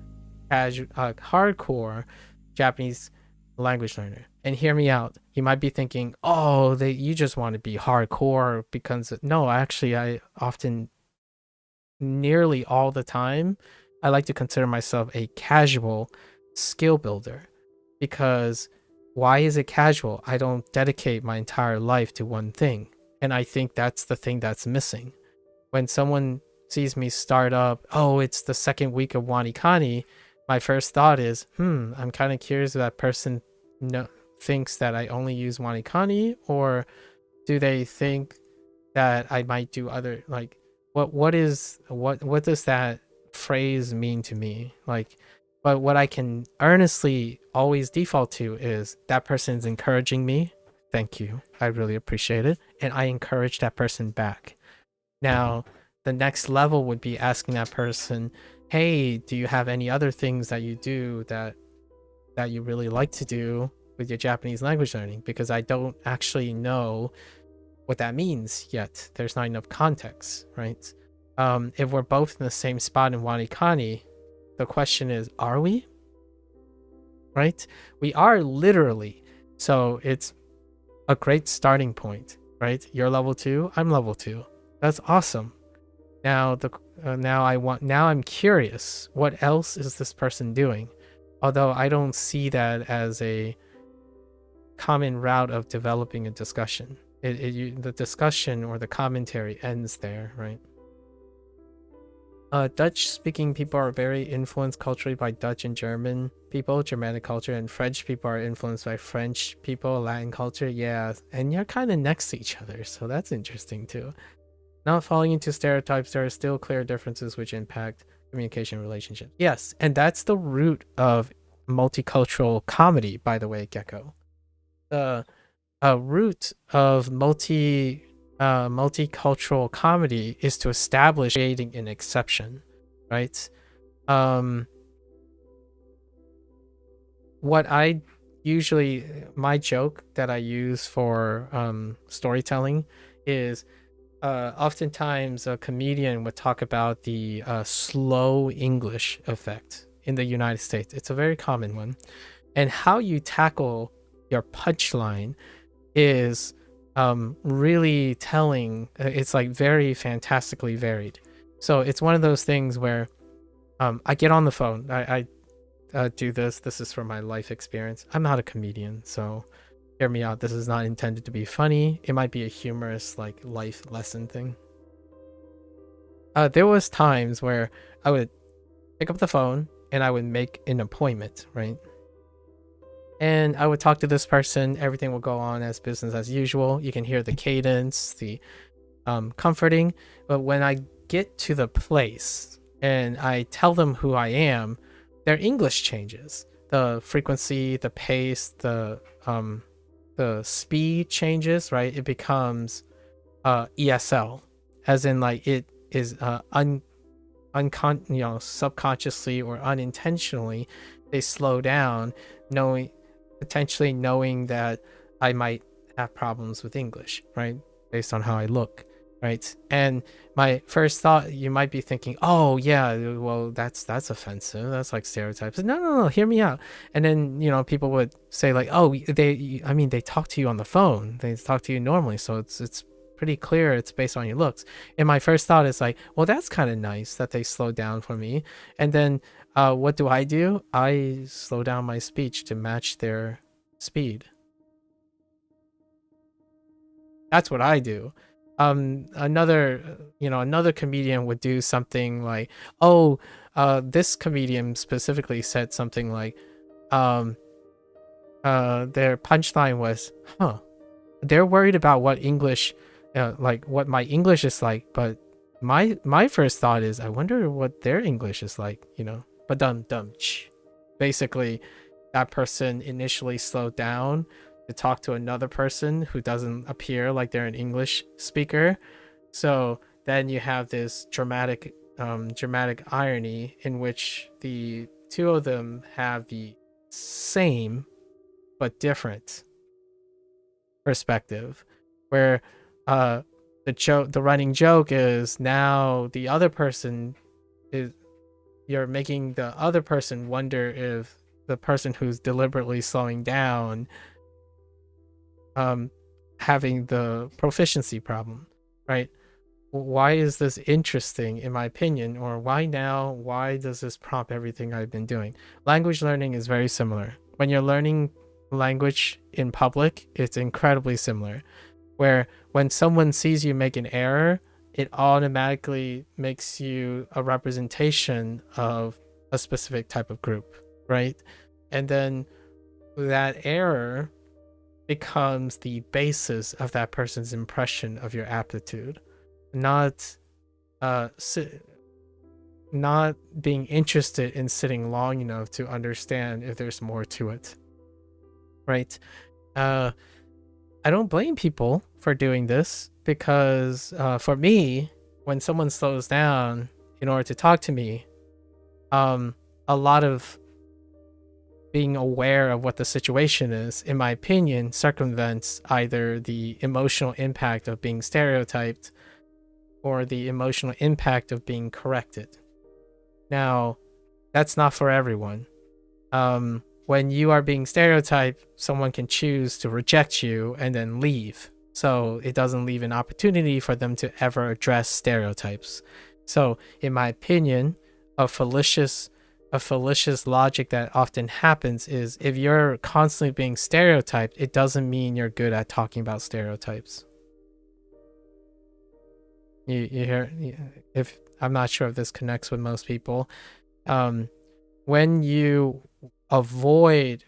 Japanese language learner. And hear me out. You might be thinking, oh, you just want to be hardcore because no, actually I often, nearly all the time, I like to consider myself a casual skill builder. Because why is it casual? I don't dedicate my entire life to one thing. And I think that's the thing that's missing. When someone sees me start up, oh, it's the second week of WaniKani, my first thought is, I'm kind of curious if that person thinks that I only use WaniKani, or do they think that I might do other, like, what does that phrase mean to me? Like, but what I can earnestly always default to is that person's encouraging me. Thank you. I really appreciate it. And I encourage that person back. Now, the next level would be asking that person, hey, do you have any other things that you do that you really like to do with your Japanese language learning? Because I don't actually know what that means yet. There's not enough context, right? If we're both in the same spot in WaniKani, the question is, are we? Right? We are literally. So it's a great starting point, right? You're level 2, I'm level 2. That's awesome. Now I'm curious, what else is this person doing? Although I don't see that as a common route of developing a discussion. The discussion or the commentary ends there, right? Dutch-speaking people are very influenced culturally by Dutch and German people, Germanic culture, and French people are influenced by French people, Latin culture. Yeah, and you're kind of next to each other, so that's interesting too. Not falling into stereotypes, there are still clear differences which impact communication relationships. Yes, and that's the root of multicultural comedy, by the way, Gecko. The root of multicultural comedy is to establish creating an exception, right? What I usually, my joke that I use for storytelling is oftentimes a comedian would talk about the slow English effect in the United States. It's a very common one. And how you tackle your punchline is really telling. It's like very fantastically varied. So it's one of those things where I get on the phone. I do this. This is from my life experience. I'm not a comedian, so hear me out. This is not intended to be funny. It might be a humorous, like, life lesson thing. There was times where I would pick up the phone and I would make an appointment, right? And I would talk to this person. Everything will go on as business as usual. You can hear the cadence, the comforting. But when I get to the place and I tell them who I am, their English changes. The frequency, the pace, the speed changes, right? It becomes ESL, as in like it is subconsciously or unintentionally, they slow down, potentially knowing that I might have problems with English, right? Based on how I look, right? And my first thought, you might be thinking, oh yeah, well that's offensive, that's like stereotypes. No, hear me out. And then people would say like, oh, they talk to you on the phone, they talk to you normally, so it's pretty clear it's based on your looks. And my first thought is like, well, that's kind of nice that they slow down for me. And then what do? I slow down my speech to match their speed. That's what I do. Another comedian would do something like, oh, this comedian specifically said something like, their punchline was, they're worried about what English, like what my English is like, but my first thought is, I wonder what their English is like, but dum. Basically, that person initially slowed down to talk to another person who doesn't appear like they're an English speaker. So then you have this dramatic irony in which the two of them have the same but different perspective, where the running joke is now the other person is, you're making the other person wonder if the person who's deliberately slowing down having the proficiency problem, right? Why is this interesting in my opinion? Or why does this prompt everything I've been doing? Language learning is very similar. When you're learning language in public, it's incredibly similar, where when someone sees you make an error, it automatically makes you a representation of a specific type of group, right? And then that error becomes the basis of that person's impression of your aptitude, not being interested in sitting long enough to understand if there's more to it, right? I don't blame people for doing this, because for me, when someone slows down in order to talk to me, a lot of being aware of what the situation is, in my opinion, circumvents either the emotional impact of being stereotyped or the emotional impact of being corrected. Now, that's not for everyone. When you are being stereotyped, someone can choose to reject you and then leave. So it doesn't leave an opportunity for them to ever address stereotypes. So in my opinion, a fallacious logic that often happens is, if you're constantly being stereotyped, it doesn't mean you're good at talking about stereotypes. You hear? If I'm not sure if this connects with most people, when you avoid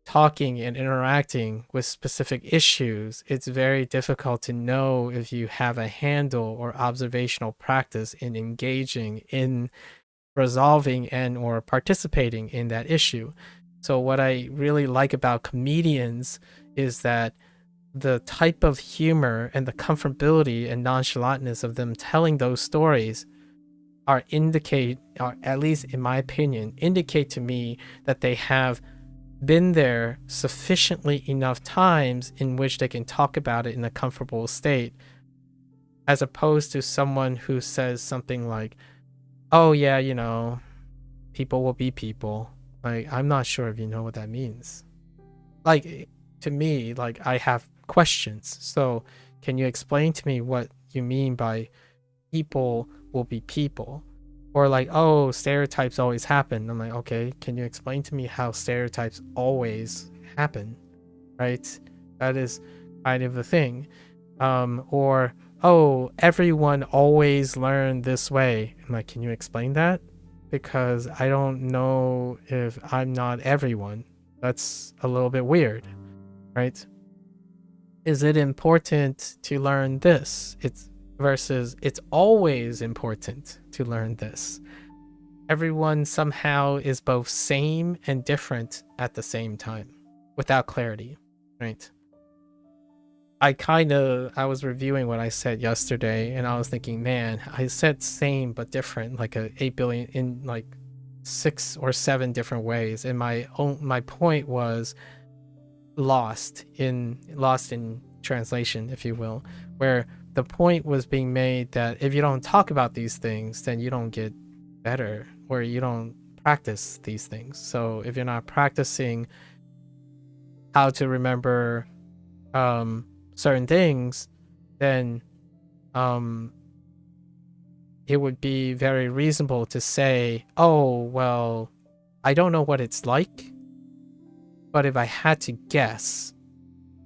talking and interacting with specific issues, it's very difficult to know if you have a handle or observational practice in engaging in resolving and or participating in that issue. So what I really like about comedians is that the type of humor and the comfortability and nonchalantness of them telling those stories are at least in my opinion, indicate to me that they have been there sufficiently enough times in which they can talk about it in a comfortable state, as opposed to someone who says something like, oh yeah, people will be people. Like, I'm not sure if you know what that means. Like, to me, like, I have questions. So can you explain to me what you mean by people will be people? Or like, oh, stereotypes always happen. I'm like, okay, can you explain to me how stereotypes always happen? Right? That is kind of the thing. Or, oh, everyone always learn this way. I'm like, can you explain that? Because I don't know if I'm not everyone. That's a little bit weird, right? Is it important to learn this? It's versus it's always important to learn this. Everyone somehow is both same and different at the same time without clarity, right? I was reviewing what I said yesterday and I was thinking, man, I said same but different, like a 8 billion in like 6 or 7 different ways. And my point was lost in translation, if you will, where the point was being made that if you don't talk about these things, then you don't get better, or you don't practice these things. So if you're not practicing how to remember certain things, then it would be very reasonable to say, oh, well, I don't know what it's like, but if I had to guess,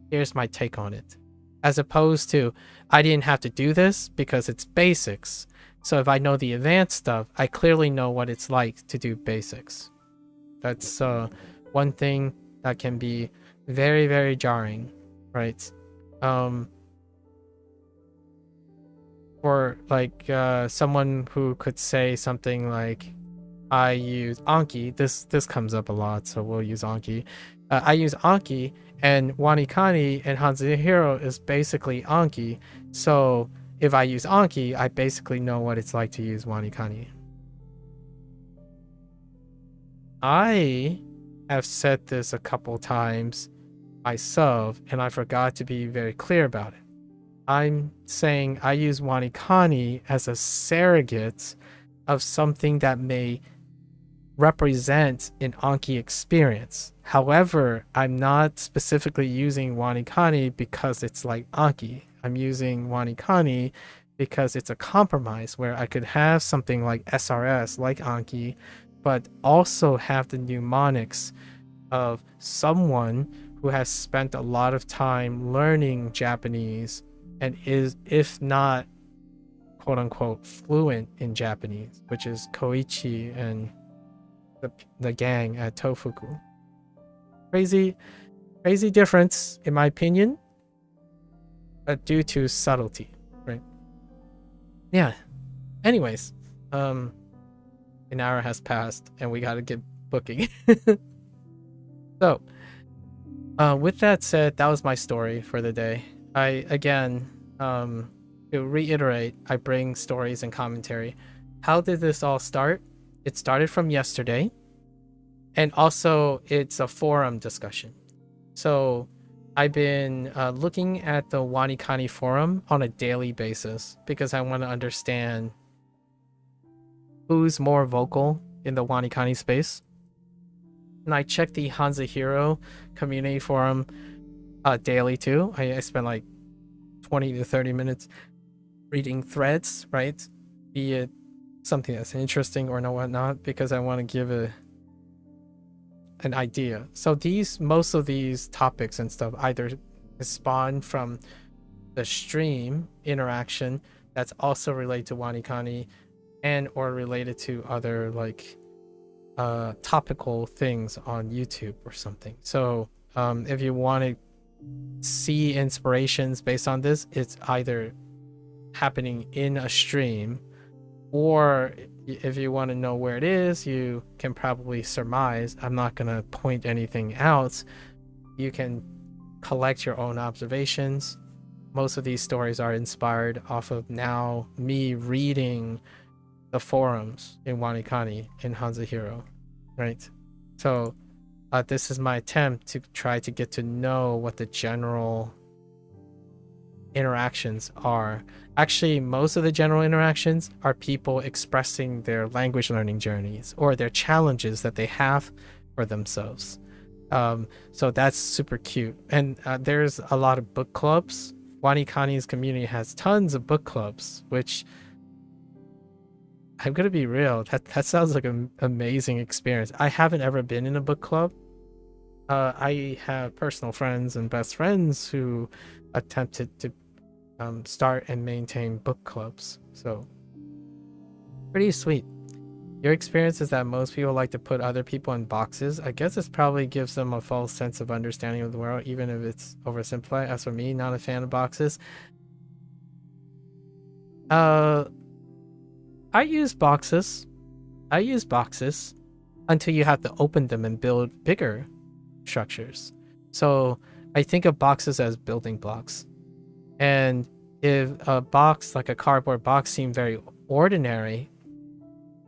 here's my take on it. As opposed to, I didn't have to do this because it's basics. So if I know the advanced stuff, I clearly know what it's like to do basics. That's one thing that can be very, very jarring, right? For like someone who could say something like, I use Anki. This comes up a lot, so we'll use Anki. I use Anki, and WaniKani and HanziHero is basically Anki. So if I use Anki, I basically know what it's like to use WaniKani. I have said this a couple times myself, and I forgot to be very clear about it. I'm saying I use WaniKani as a surrogate of something that may represent an Anki experience. However, I'm not specifically using WaniKani because it's like Anki. I'm using WaniKani because it's a compromise where I could have something like SRS, like Anki, but also have the mnemonics of someone who has spent a lot of time learning Japanese and is, if not quote unquote fluent in Japanese, which is Koichi and the gang at Tofugu. Crazy difference in my opinion, but due to subtlety, right? Yeah. Anyways, an hour has passed and we gotta get booking. So, with that said, that was my story for the day. I again, to reiterate, I bring stories and commentary. How did this all start? It started from yesterday, and also it's a forum discussion. So I've been looking at the WaniKani forum on a daily basis because I want to understand who's more vocal in the WaniKani space. And I check the HanziHero community forum daily too. I spend like 20 to 30 minutes reading threads, right? Be it something that's interesting or no whatnot, because I want to give an idea. So most of these topics and stuff either spawn from the stream interaction that's also related to WaniKani and or related to other like topical things on YouTube or something. So if you want to see inspirations based on this, it's either happening in a stream, or if you want to know where it is, you can probably surmise. I'm not going to point anything out. You can collect your own observations. Most of these stories are inspired off of now me reading the forums in WaniKani in HanziHero, right? So this is my attempt to try to get to know what the general interactions are. Actually, most of the general interactions are people expressing their language learning journeys or their challenges that they have for themselves. So that's super cute. And there's a lot of book clubs. WaniKani's community has tons of book clubs, which I'm gonna be real, that sounds like an amazing experience. I haven't ever been in a book club. I have personal friends and best friends who attempted to start and maintain book clubs, so pretty sweet. Your experience is that most people like to put other people in boxes. I guess it probably gives them a false sense of understanding of the world, even if it's oversimplified. As for me, not a fan of boxes. I use boxes. I use boxes until you have to open them and build bigger structures. So I think of boxes as building blocks. And if a box, like a cardboard box, seemed very ordinary,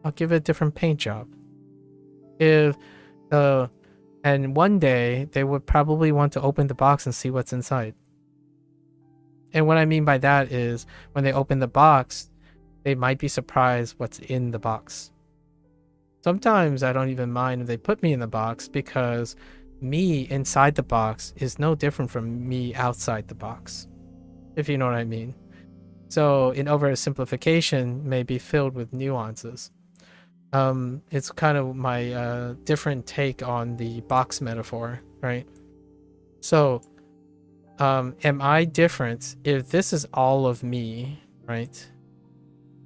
I'll give it a different paint job. And one day they would probably want to open the box and see what's inside. And what I mean by that is when they open the box, they might be surprised what's in the box. Sometimes I don't even mind if they put me in the box, because me inside the box is no different from me outside the box, if you know what I mean. So an oversimplification may be filled with nuances. It's kind of my different take on the box metaphor, right? So am I different if this is all of me, right?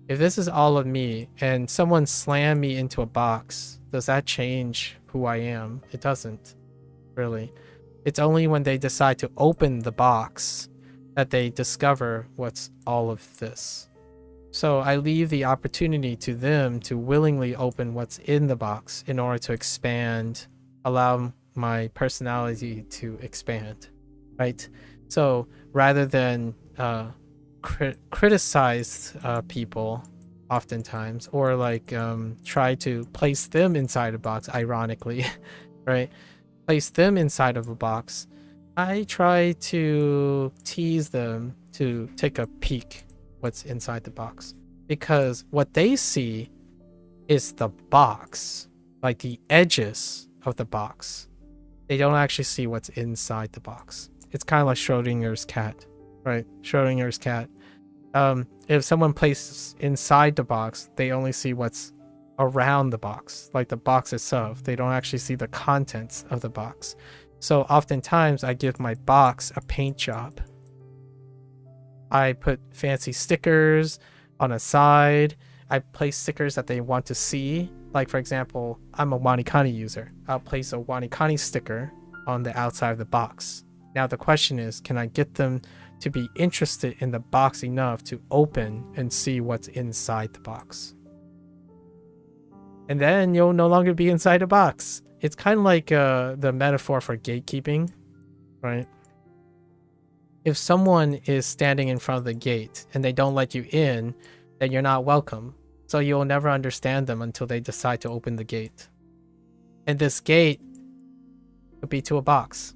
If this is all of me and someone slammed me into a box, does that change who I am? It doesn't, really. It's only when they decide to open the box that they discover what's all of this. So I leave the opportunity to them to willingly open what's in the box in order to expand, allow my personality to expand, right? So rather than criticize people oftentimes, or like try to place them inside a box, ironically, right? Place them inside of a box. I try to tease them to take a peek what's inside the box, because what they see is the box, like the edges of the box. They don't actually see what's inside the box. It's kind of like Schrodinger's cat, right? Schrodinger's cat. If someone places inside the box, they only see what's around the box, like the box itself. They don't actually see the contents of the box. So oftentimes I give my box a paint job. I put fancy stickers on a side. I place stickers that they want to see. Like, for example, I'm a WaniKani user. I'll place a WaniKani sticker on the outside of the box. Now the question is, can I get them to be interested in the box enough to open and see what's inside the box? And then you'll no longer be inside a box. It's kind of like the metaphor for gatekeeping, right? If someone is standing in front of the gate and they don't let you in, then you're not welcome. So you'll never understand them until they decide to open the gate. And this gate could be to a box.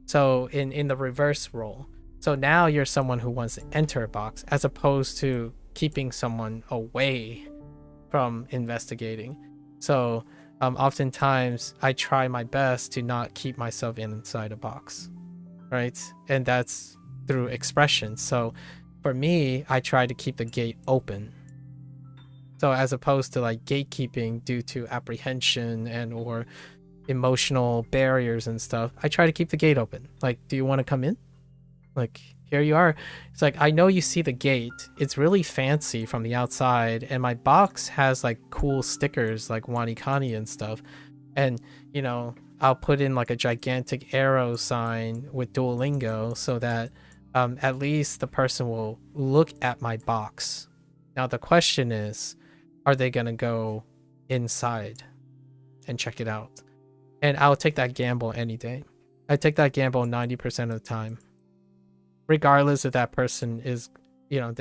So in the reverse role. So now you're someone who wants to enter a box, as opposed to keeping someone away from investigating. So oftentimes I try my best to not keep myself inside a box, right? And that's through expression. So for me, I try to keep the gate open. So as opposed to like gatekeeping due to apprehension and or emotional barriers and stuff, I try to keep the gate open. Like, do you want to come in? Like, here you are. It's like, I know you see the gate. It's really fancy from the outside, and my box has like cool stickers like WaniKani and stuff. And, you know, I'll put in like a gigantic arrow sign with Duolingo so that at least the person will look at my box. Now the question is, are they gonna go inside and check it out? And I'll take that gamble any day. I take that gamble 90% of the time. Regardless if that person is, you know,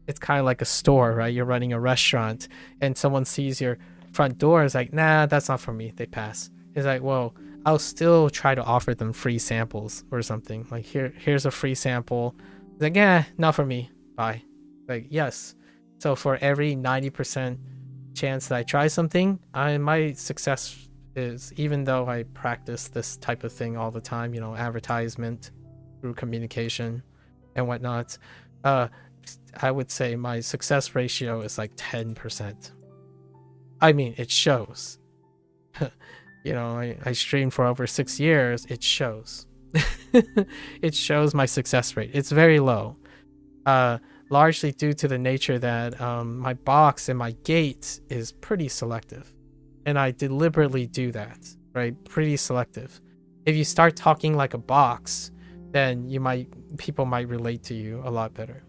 it's kind of like a store, right? You're running a restaurant and someone sees your front door, is like, nah, that's not for me. They pass. It's like, well, I'll still try to offer them free samples or something. Like, here's a free sample. It's like, yeah, not for me. Bye. Like, yes. So for every 90% chance that I try something, my success is, even though I practice this type of thing all the time, you know, advertisement through communication and whatnot, I would say my success ratio is like 10%. I mean, it shows. You know, I streamed for over 6 years. It shows. It shows my success rate. It's very low. largely due to the nature that my box and my gate is pretty selective. And I deliberately do that, right? Pretty selective. If you start talking like a box, then people might relate to you a lot better.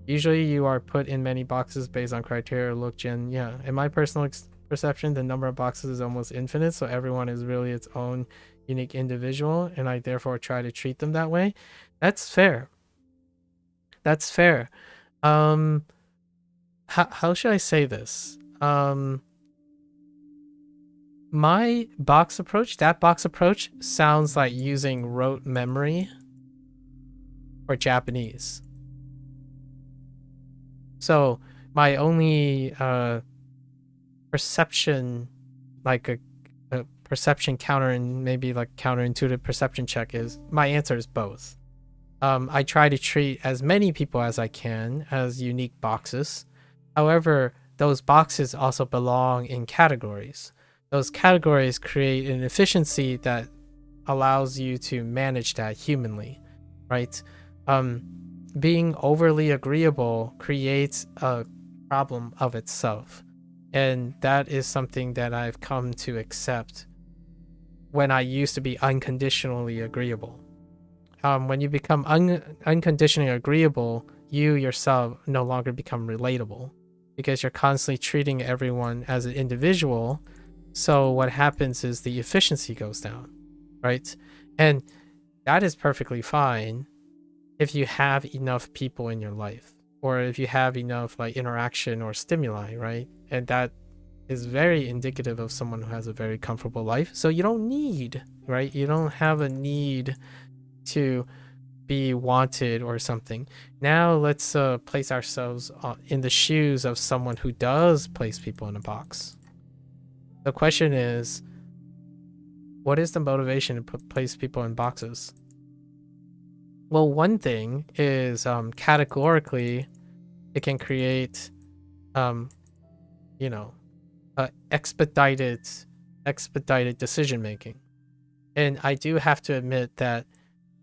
Usually you are put in many boxes based on criteria, look, gen. Yeah, in my personal perception, the number of boxes is almost infinite, so everyone is really its own unique individual, and I therefore try to treat them that way. That's fair. That's fair. How should I say this? My box approach, that box approach sounds like using rote memory for Japanese. So my only perception, like a perception counter and maybe like counterintuitive perception check is, my answer is both. I try to treat as many people as I can as unique boxes. However, those boxes also belong in categories. Those categories create an efficiency that allows you to manage that humanly, right? Being overly agreeable creates a problem of itself. And that is something that I've come to accept when I used to be unconditionally agreeable. When you become unconditionally agreeable, you yourself no longer become relatable because you're constantly treating everyone as an individual. So what happens is the efficiency goes down, right? And that is perfectly fine if you have enough people in your life, or if you have enough like interaction or stimuli, right? And that is very indicative of someone who has a very comfortable life. So you don't need, right? You don't have a need to be wanted or something. Now let's place ourselves in the shoes of someone who does place people in a box. The question is, what is the motivation to place people in boxes? Well, one thing is categorically, it can create, expedited decision making. And I do have to admit that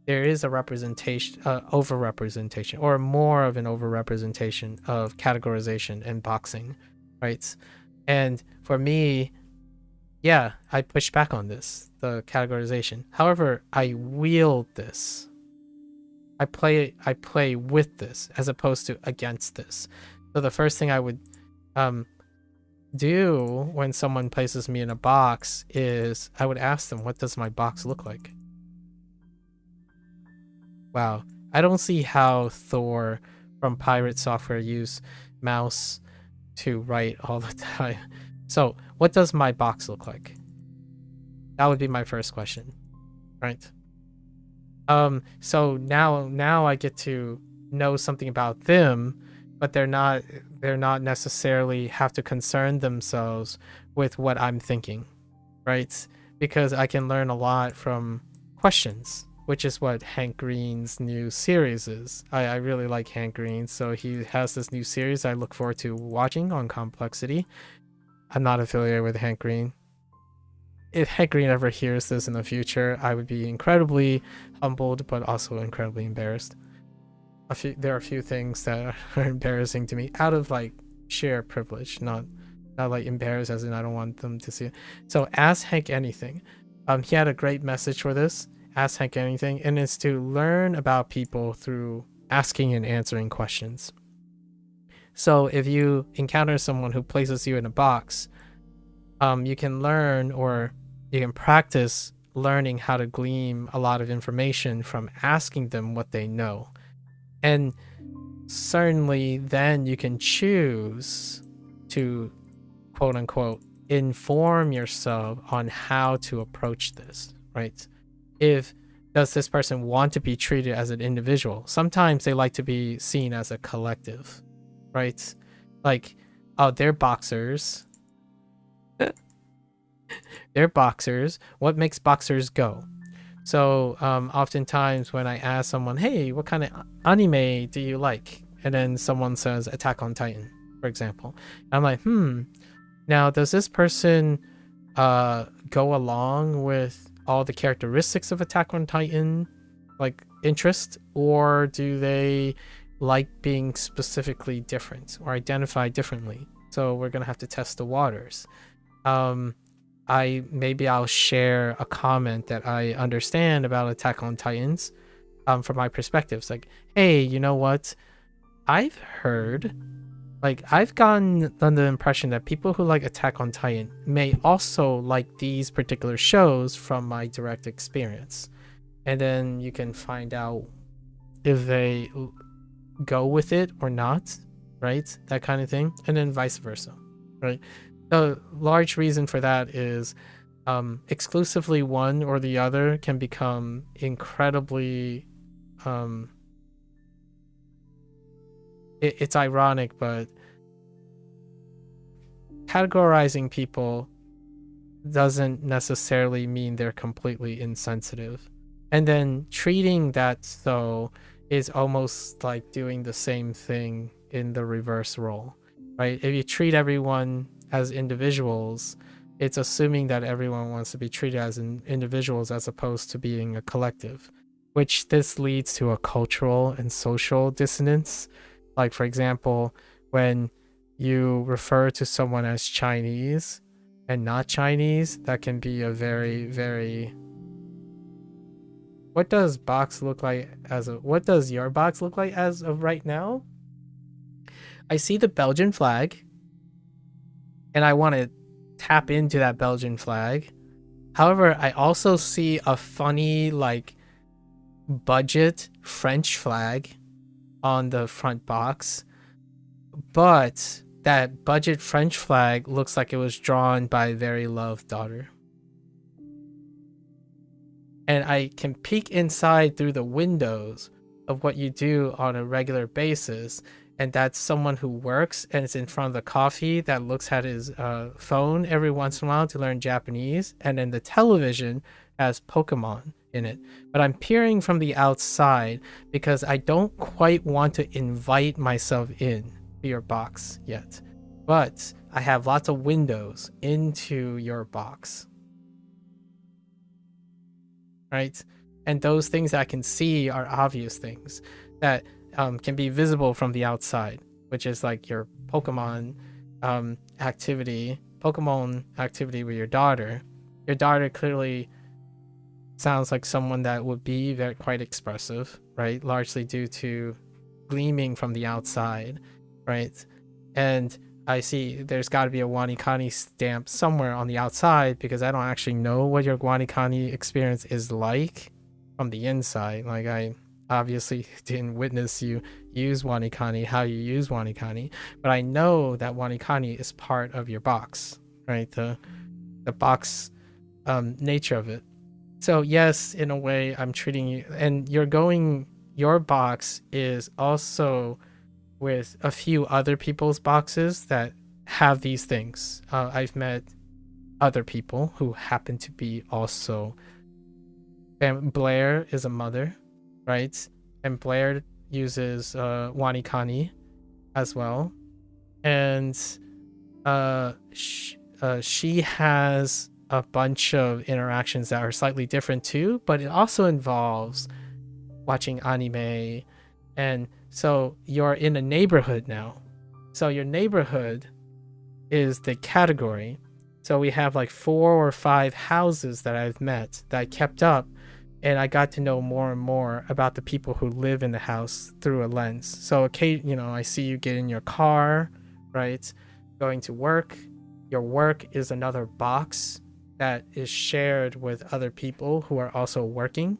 there is a representation, over-representation, or more of an over-representation of categorization and boxing, right? And for me, yeah, I push back on this, the categorization. However, I wield this. I play with this as opposed to against this. So the first thing I would do when someone places me in a box is I would ask them, what does my box look like? Wow, I don't see how Thor from Pirate Software used mouse to write all the time. So what does my box look like? That would be my first question, right? So now I get to know something about them, but they're not necessarily have to concern themselves with what I'm thinking, right? Because I can learn a lot from questions, which is what Hank Green's new series is. I really like Hank Green, so he has this new series I look forward to watching on Complexity. I'm not affiliated with Hank Green. If Hank Green ever hears this in the future, I would be incredibly humbled, but also incredibly embarrassed. There are a few things that are embarrassing to me out of like sheer privilege, not like embarrassed as in I don't want them to see it. So ask Hank anything. He had a great message for this. Ask Hank anything, and it's to learn about people through asking and answering questions. So if you encounter someone who places you in a box, you can learn, or you can practice learning how to glean a lot of information from asking them what they know. And certainly then you can choose to, quote unquote, inform yourself on how to approach this, right? Does this person want to be treated as an individual? Sometimes they like to be seen as a collective, right? Like, oh, they're boxers. They're boxers. What makes boxers go? So oftentimes when I ask someone, hey, what kind of anime do you like? And then someone says Attack on Titan, for example. I'm like, now does this person go along with all the characteristics of Attack on Titan, like interest? Or do they like being specifically different or identified differently. So we're gonna have to test the waters. I'll share a comment that I understand about Attack on Titans, from my perspectives. Like, hey, you know what? I've heard, like, I've gotten the impression that people who like Attack on Titan may also like these particular shows from my direct experience. And then you can find out if they go with it or not, right? That kind of thing. And then vice versa, right? The large reason for that is exclusively one or the other can become incredibly it's ironic, but categorizing people doesn't necessarily mean they're completely insensitive. And then treating that so is almost like doing the same thing in the reverse role, right? If you treat everyone as individuals, it's assuming that everyone wants to be treated as individuals as opposed to being a collective, which this leads to a cultural and social dissonance. Like, for example, when you refer to someone as Chinese and not Chinese, that can be a very, very... What does box look like what does your box look like as of right now? I see the Belgian flag, and I want to tap into that Belgian flag. However, I also see a funny, like, budget French flag on the front box, but that budget French flag looks like it was drawn by a very loved daughter. And I can peek inside through the windows of what you do on a regular basis, and that's someone who works and is in front of the coffee that looks at his phone every once in a while to learn Japanese, and then the television has Pokemon in it. But I'm peering from the outside because I don't quite want to invite myself in to your box yet. But I have lots of windows into your box. Right? And those things that I can see are obvious things that can be visible from the outside, which is like your Pokemon activity with your daughter. Your daughter clearly sounds like someone that would be very quite expressive, right? Largely due to gleaming from the outside, right? And I see there's got to be a WaniKani stamp somewhere on the outside because I don't actually know what your WaniKani experience is like from the inside. Like, I obviously didn't witness you use WaniKani, how you use WaniKani, but I know that WaniKani is part of your box, right? The box nature of it. So yes, in a way, I'm treating you, and your box is also with a few other people's boxes that have these things. I've met other people who happen to be also... Blair is a mother, right? And Blair uses WaniKani as well. And she has a bunch of interactions that are slightly different too, but it also involves watching anime. And so you're in a neighborhood now. So your neighborhood is the category. So we have like 4 or 5 houses that I've met that I kept up, and I got to know more and more about the people who live in the house through a lens. So, okay, you know, I see you get in your car, right? Going to work. Your work is another box that is shared with other people who are also working.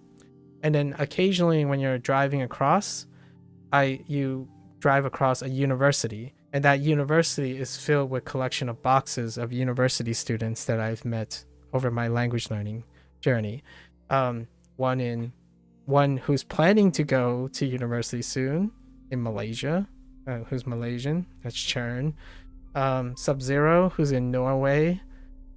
And then occasionally when you're driving across, you drive across a university, and that university is filled with collection of boxes of university students that I've met over my language learning journey. One who's planning to go to university soon in Malaysia, who's Malaysian, that's Chern. Sub-Zero, who's in Norway,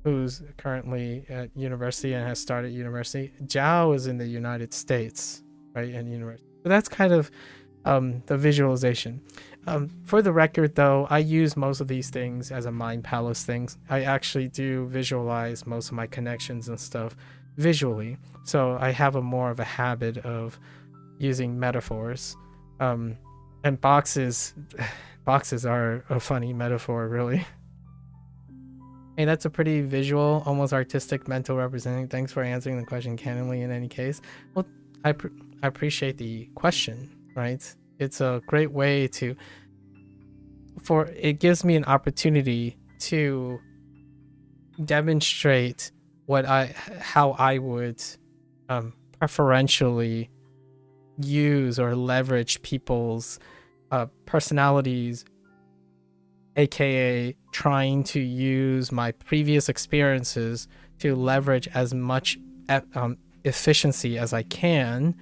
who's currently at university and has started university. Zhao is in the United States, right, and university. So that's kind of the visualization. For the record, though, I use most of these things as a mind palace thing. I actually do visualize most of my connections and stuff visually, so I have more of a habit of using metaphors. And boxes boxes are a funny metaphor, really. Hey, that's a pretty visual, almost artistic mental representing. Thanks for answering the question candidly in any case. Well, I appreciate the question, right? It's a great way to, it gives me an opportunity to demonstrate how I would preferentially use or leverage people's personalities, aka trying to use my previous experiences to leverage as much efficiency as I can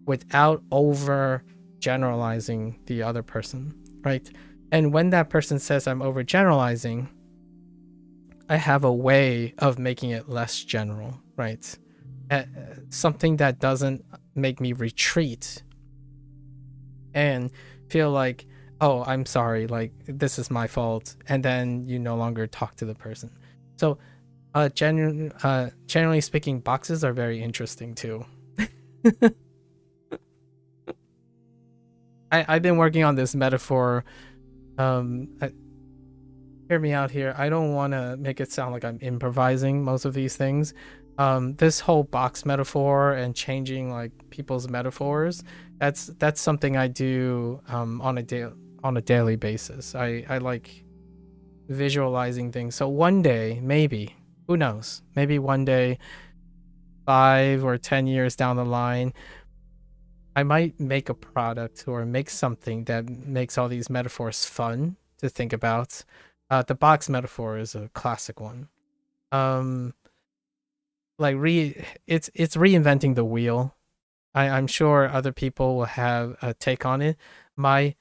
without over generalizing the other person, right? And when that person says I'm over generalizing, I have a way of making it less general, right? Something that doesn't make me retreat and feel like, oh, I'm sorry, like this is my fault, and then you no longer talk to the person. So generally speaking, boxes are very interesting too. I've been working on this metaphor. Hear me out here. I don't want to make it sound like I'm improvising most of these things. This whole box metaphor and changing like people's metaphors, that's something I do on a daily basis. I like visualizing things. So one day, maybe, who knows, maybe one day, 5 or 10 years down the line, I might make a product or make something that makes all these metaphors fun to think about. The box metaphor is a classic one. Like it's reinventing the wheel. I'm sure other people will have a take on it. My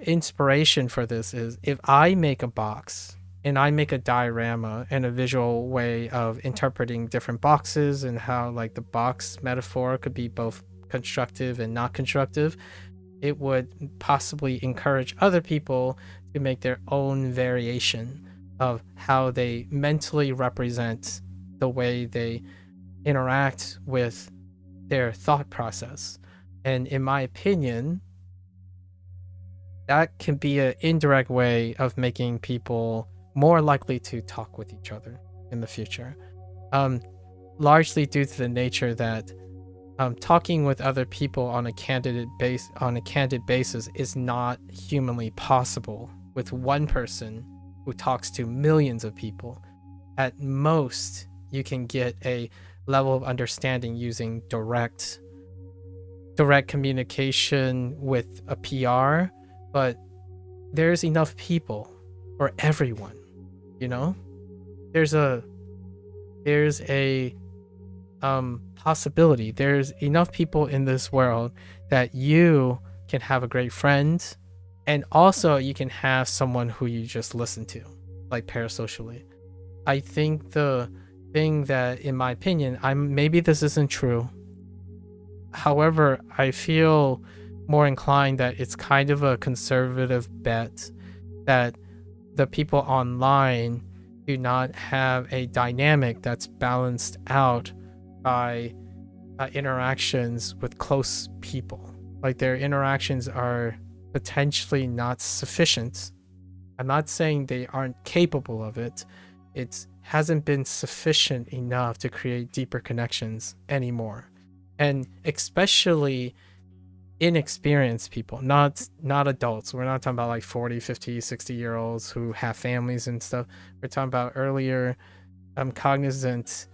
inspiration for this is if I make a box and I make a diorama and a visual way of interpreting different boxes and how like the box metaphor could be both constructive and not constructive, it would possibly encourage other people to make their own variation of how they mentally represent the way they interact with their thought process. And in my opinion, that can be an indirect way of making people more likely to talk with each other in the future. Largely due to the nature that talking with other people on a candid basis is not humanly possible with one person who talks to millions of people. At most, you can get a level of understanding using direct communication with a PR, but there's enough people for everyone, you know? There's a possibility. There's enough people in this world that you can have a great friend, and also you can have someone who you just listen to, like parasocially. I think the thing that, in my opinion, maybe this isn't true. However, I feel more inclined that it's kind of a conservative bet that the people online do not have a dynamic that's balanced out by interactions with close people. Like their interactions are potentially not sufficient. I'm not saying they aren't capable of it. It hasn't been sufficient enough to create deeper connections anymore. And especially inexperienced people, not adults. We're not talking about like 40, 50, 60-year-olds who have families and stuff. We're talking about earlier, cognizant,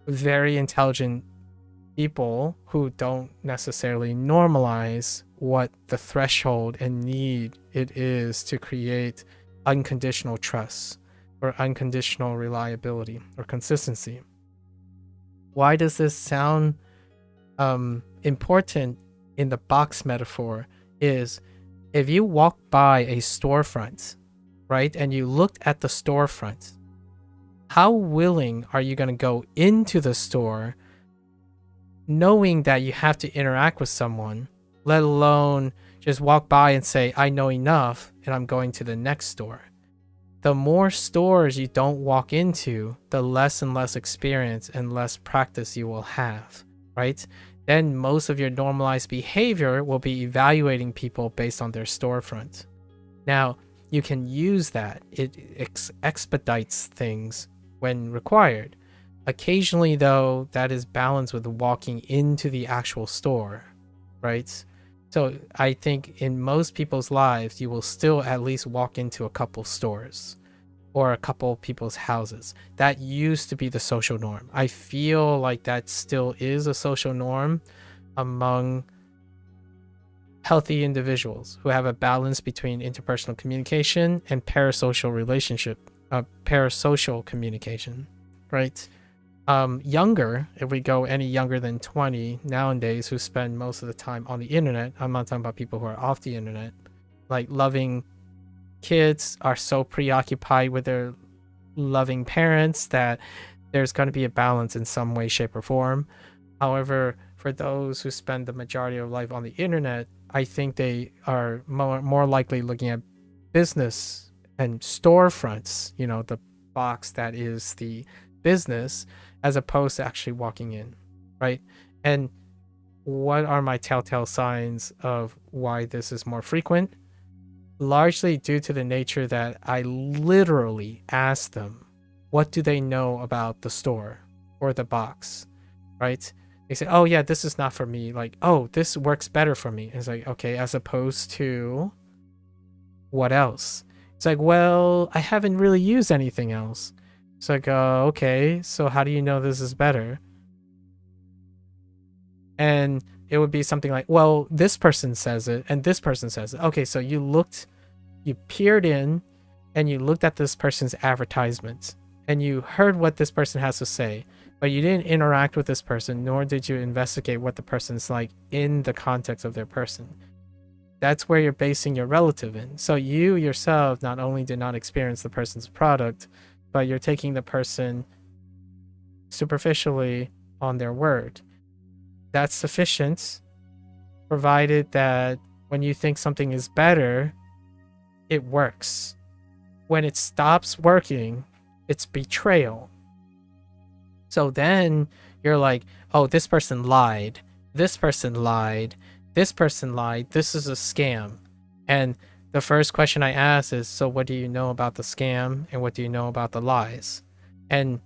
very intelligent people who don't necessarily normalize what the threshold and need it is to create unconditional trust or unconditional reliability or consistency. Why does this sound important in the box metaphor? Is if you walk by a storefront, right, and you looked at the storefront, how willing are you going to go into the store knowing that you have to interact with someone, let alone just walk by and say, I know enough and I'm going to the next store? The more stores you don't walk into, the less and less experience and less practice you will have, right? then most of your normalized behavior will be evaluating people based on their storefront. Now, you can use that. It expedites things when required. Occasionally, though, that is balanced with walking into the actual store, right? So I think in most people's lives, you will still at least walk into a couple stores or a couple people's houses. That used to be the social norm. I feel like that still is a social norm among healthy individuals who have a balance between interpersonal communication and parasocial communication, right? Younger, if we go any younger than 20 nowadays, who spend most of the time on the internet, I'm not talking about people who are off the internet, like loving kids are so preoccupied with their loving parents that there's going to be a balance in some way, shape, or form. However, for those who spend the majority of life on the internet, I think they are more likely looking at business and storefronts, you know, the box that is the business, as opposed to actually walking in, right? And what are my telltale signs of why this is more frequent? Largely due to the nature that I literally ask them, what do they know about the store or the box, right? They say, oh yeah, this is not for me. Like, oh, this works better for me. It's like, okay, as opposed to what else? It's like, well, I haven't really used anything else. It's like, okay, so how do you know this is better? And it would be something like, well, this person says it and this person says it. Okay, so you peered in and you looked at this person's advertisements and you heard what this person has to say, but you didn't interact with this person, nor did you investigate what the person's like in the context of their person. That's where you're basing your relative in. So you yourself not only did not experience the person's product, but you're taking the person superficially on their word. That's sufficient, provided that when you think something is better, it works. When it stops working, it's betrayal. So then you're like, oh, this person lied. This person lied. This person lied. This is a scam. And the first question I ask is, so what do you know about the scam and what do you know about the lies? And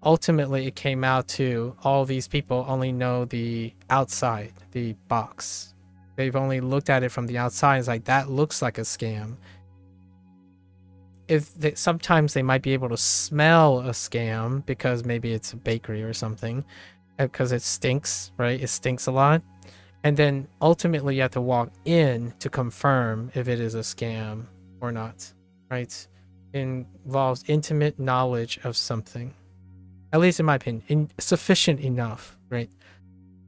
ultimately it came out to all these people only know the outside, the box. They've only looked at it from the outside. It's like, that looks like a scam. Sometimes they might be able to smell a scam because maybe it's a bakery or something, because it stinks, right? It stinks a lot. And then ultimately you have to walk in to confirm if it is a scam or not, right? It involves intimate knowledge of something, at least in my opinion, sufficient enough, right?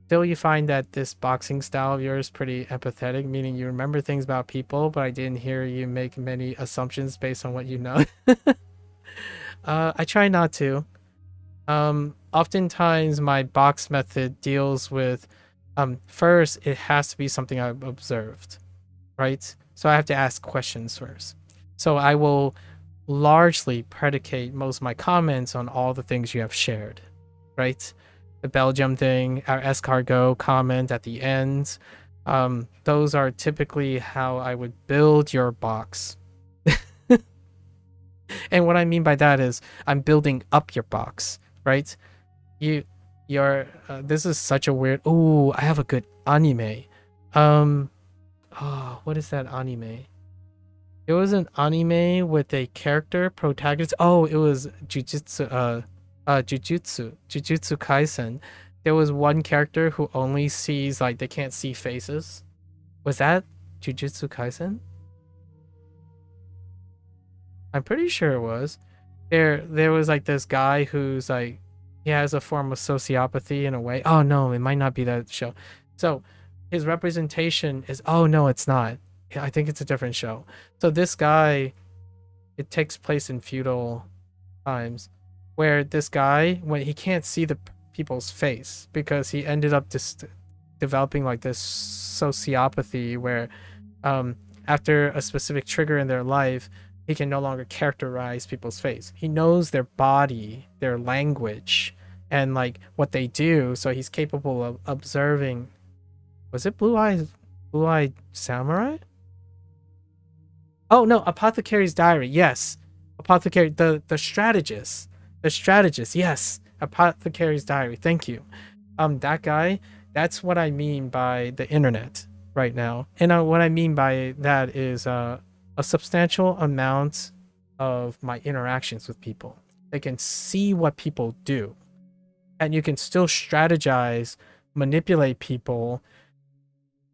Still, you find that this boxing style of yours is pretty empathetic, meaning you remember things about people, but I didn't hear you make many assumptions based on what you know. I try not to. Oftentimes my box method deals with, first, it has to be something I've observed, right? So I have to ask questions first. So I will largely predicate most of my comments on all the things you have shared, right? The Belgium thing, our escargot comment at the end. Those are typically how I would build your box. And what I mean by that is I'm building up your box, right? This is such a weird. Oh, I have a good anime. What is that anime? It was an anime with a character protagonist. Oh, it was Jujutsu Kaisen. There was one character who only sees, like, they can't see faces. Was that Jujutsu Kaisen? I'm pretty sure it was. There was like this guy who's like, he has a form of sociopathy in a way. Oh no, it might not be that show. So his representation is, oh no, it's not. I think it's a different show. So this guy, it takes place in feudal times, where this guy, when he can't see the people's face because he ended up just developing like this sociopathy where after a specific trigger in their life, he can no longer characterize people's face. He knows their body, their language, and like what they do. So he's capable of observing. Was it Blue-Eyed Samurai? Oh no, Apothecary's Diary. Yes, Apothecary, the strategist, Yes, Apothecary's Diary. Thank you. That guy. That's what I mean by the internet right now, and what I mean by that is a substantial amount of my interactions with people. They can see what people do, and you can still strategize, manipulate people,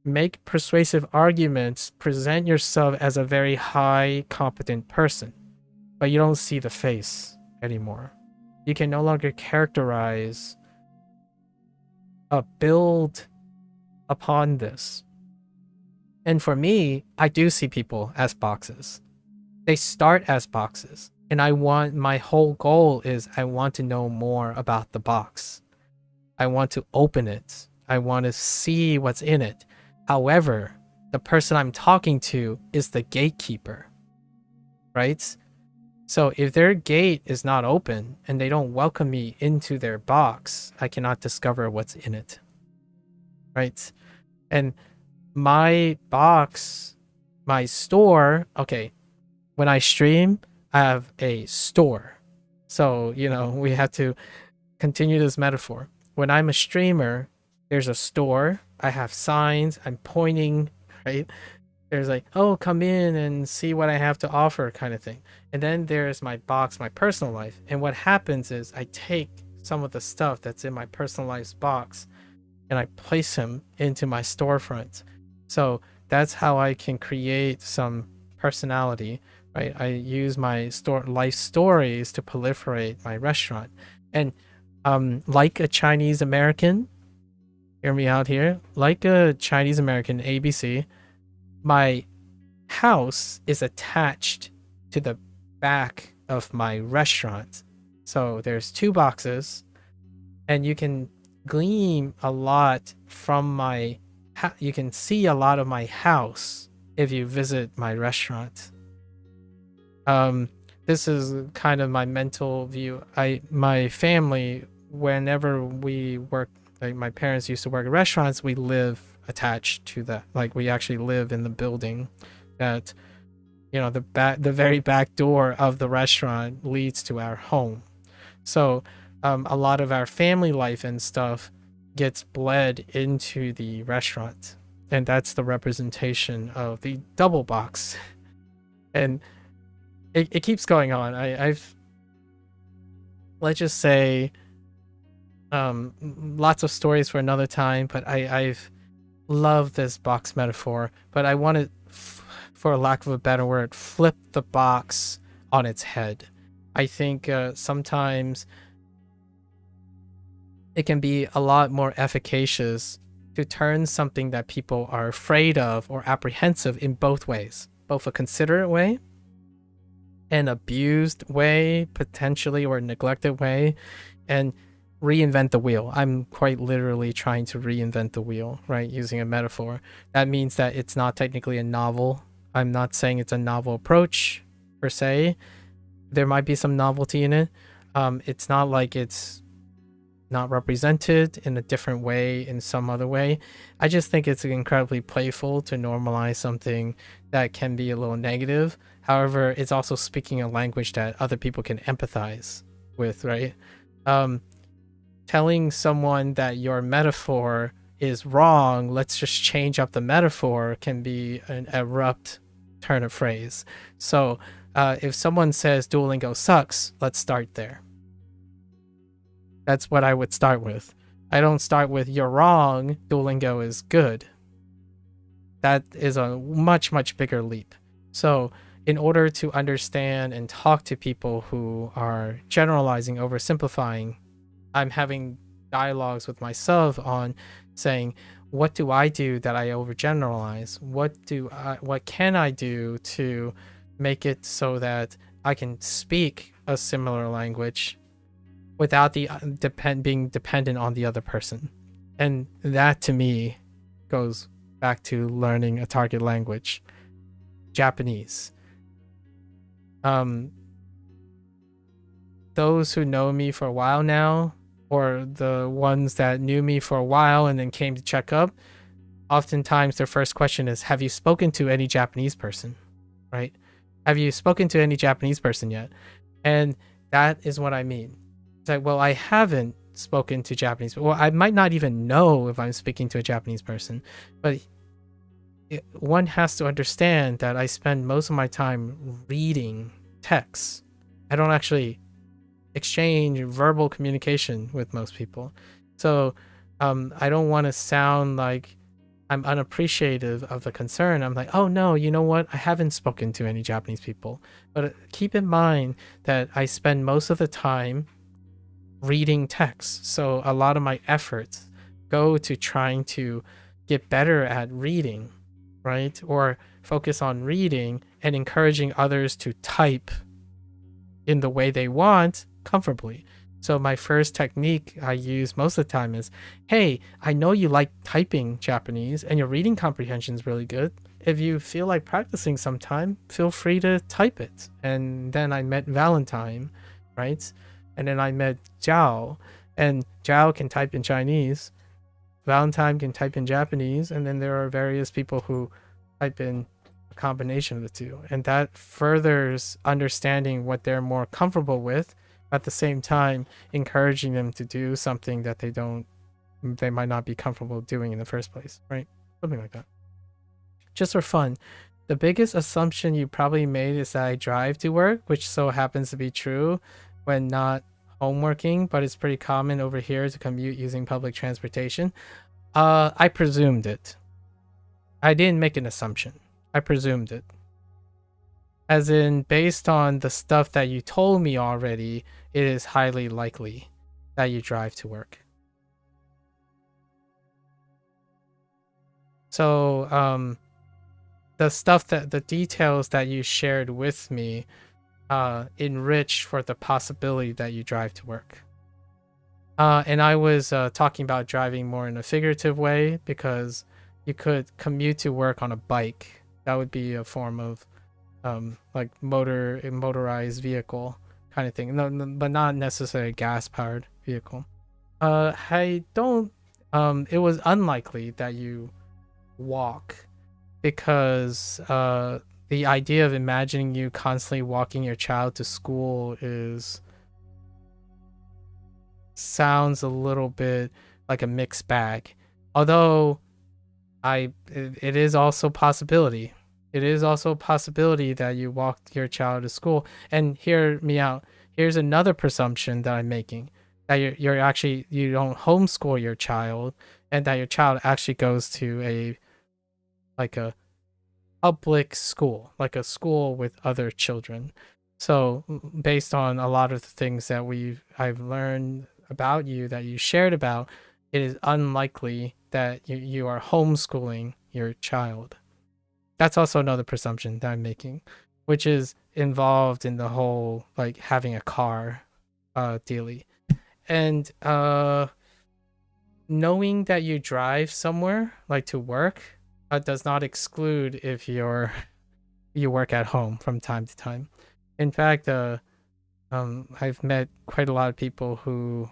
make persuasive arguments, present yourself as a very high competent person, but you don't see the face anymore. You can no longer characterize a build upon this. And for me, I do see people as boxes. They start as boxes. And my whole goal is I want to know more about the box. I want to open it. I want to see what's in it. However, the person I'm talking to is the gatekeeper, right? So if their gate is not open and they don't welcome me into their box, I cannot discover what's in it, right? And my box, my store, okay, when I stream, I have a store. So, we have to continue this metaphor. When I'm a streamer, there's a store. I have signs. I'm pointing, right? There's like, oh, come in and see what I have to offer kind of thing. And then there's my box, my personal life. And what happens is I take some of the stuff that's in my personalized box and I place them into my storefront. So that's how I can create some personality, right? I use my life stories to proliferate my restaurant. And like a Chinese American, hear me out here, like a Chinese American ABC, my house is attached to the back of my restaurant. So there's two boxes, and you can glean a lot from you can see a lot of my house if you visit my restaurant. This is kind of my mental view. My family, whenever we work, like my parents used to work at restaurants, we live attached to that. Like we actually live in the building that, the very back door of the restaurant leads to our home. So a lot of our family life and stuff gets bled into the restaurant, and that's the representation of the double box. And it keeps going on. I've let's just say lots of stories for another time, but I've loved this box metaphor, but I want to, for lack of a better word, flip the box on its head. I think sometimes it can be a lot more efficacious to turn something that people are afraid of or apprehensive in both ways, both a considerate way, an abused way, potentially, or neglected way, and reinvent the wheel. I'm quite literally trying to reinvent the wheel, right? Using a metaphor. That means that it's not technically a novel. I'm not saying it's a novel approach per se. There might be some novelty in it. It's not like it's not represented in a different way in some other way. I just think it's incredibly playful to normalize something that can be a little negative. However, it's also speaking a language that other people can empathize with, right? Telling someone that your metaphor is wrong, let's just change up the metaphor, can be an abrupt turn of phrase. So if someone says Duolingo sucks, let's start there. That's what I would start with. I don't start with you're wrong, Duolingo is good. That is a much, much bigger leap. So in order to understand and talk to people who are generalizing, oversimplifying, I'm having dialogues with myself on saying, what do I do that I overgeneralize? What can I do to make it so that I can speak a similar language without being dependent on the other person? And that to me goes back to learning a target language, Japanese. Those who know me for a while now, or the ones that knew me for a while and then came to check up, oftentimes their first question is, have you spoken to any Japanese person? Right? Have you spoken to any Japanese person yet? And that is what I mean. It's like, well, I haven't spoken to Japanese. Well, I might not even know if I'm speaking to a Japanese person, but one has to understand that I spend most of my time reading texts. I don't actually exchange verbal communication with most people. So I don't want to sound like I'm unappreciative of the concern. I'm like, oh no, you know what? I haven't spoken to any Japanese people. But keep in mind that I spend most of the time reading texts. So a lot of my efforts go to trying to get better at reading, right? Or focus on reading and encouraging others to type in the way they want comfortably. So my first technique I use most of the time is, hey, I know you like typing Japanese and your reading comprehension is really good. If you feel like practicing sometime, feel free to type it. And then I met Valentine, right? And then I met Zhao, and Zhao can type in Chinese. Valentine can type in Japanese, and then there are various people who type in a combination of the two. And that furthers understanding what they're more comfortable with, at the same time encouraging them to do something that they might not be comfortable doing in the first place, right? Something like that. Just for fun. The biggest assumption you probably made is that I drive to work, which so happens to be true when not homeworking, but it's pretty common over here to commute using public transportation. I presumed it. I didn't make an assumption. I presumed it. As in, based on the stuff that you told me already, it is highly likely that you drive to work. So, the details that you shared with me enrich for the possibility that you drive to work. And I was talking about driving more in a figurative way, because you could commute to work on a bike. That would be a form of like motorized vehicle kind of thing. No, but not necessarily a gas powered vehicle. I don't. It was unlikely that you walk, because the idea of imagining you constantly walking your child to school sounds a little bit like a mixed bag. Although it is also possibility. It is also a possibility that you walk your child to school. And hear me out. Here's another presumption that I'm making, that you're actually, you don't homeschool your child, and that your child actually goes to a public school, like a school with other children. So based on a lot of the things that I've learned about you, that you shared about, it is unlikely that you are homeschooling your child. That's also another presumption that I'm making, which is involved in the whole like having a car dealy. And knowing that you drive somewhere like to work does not exclude if you work at home from time to time. In fact, I've met quite a lot of people who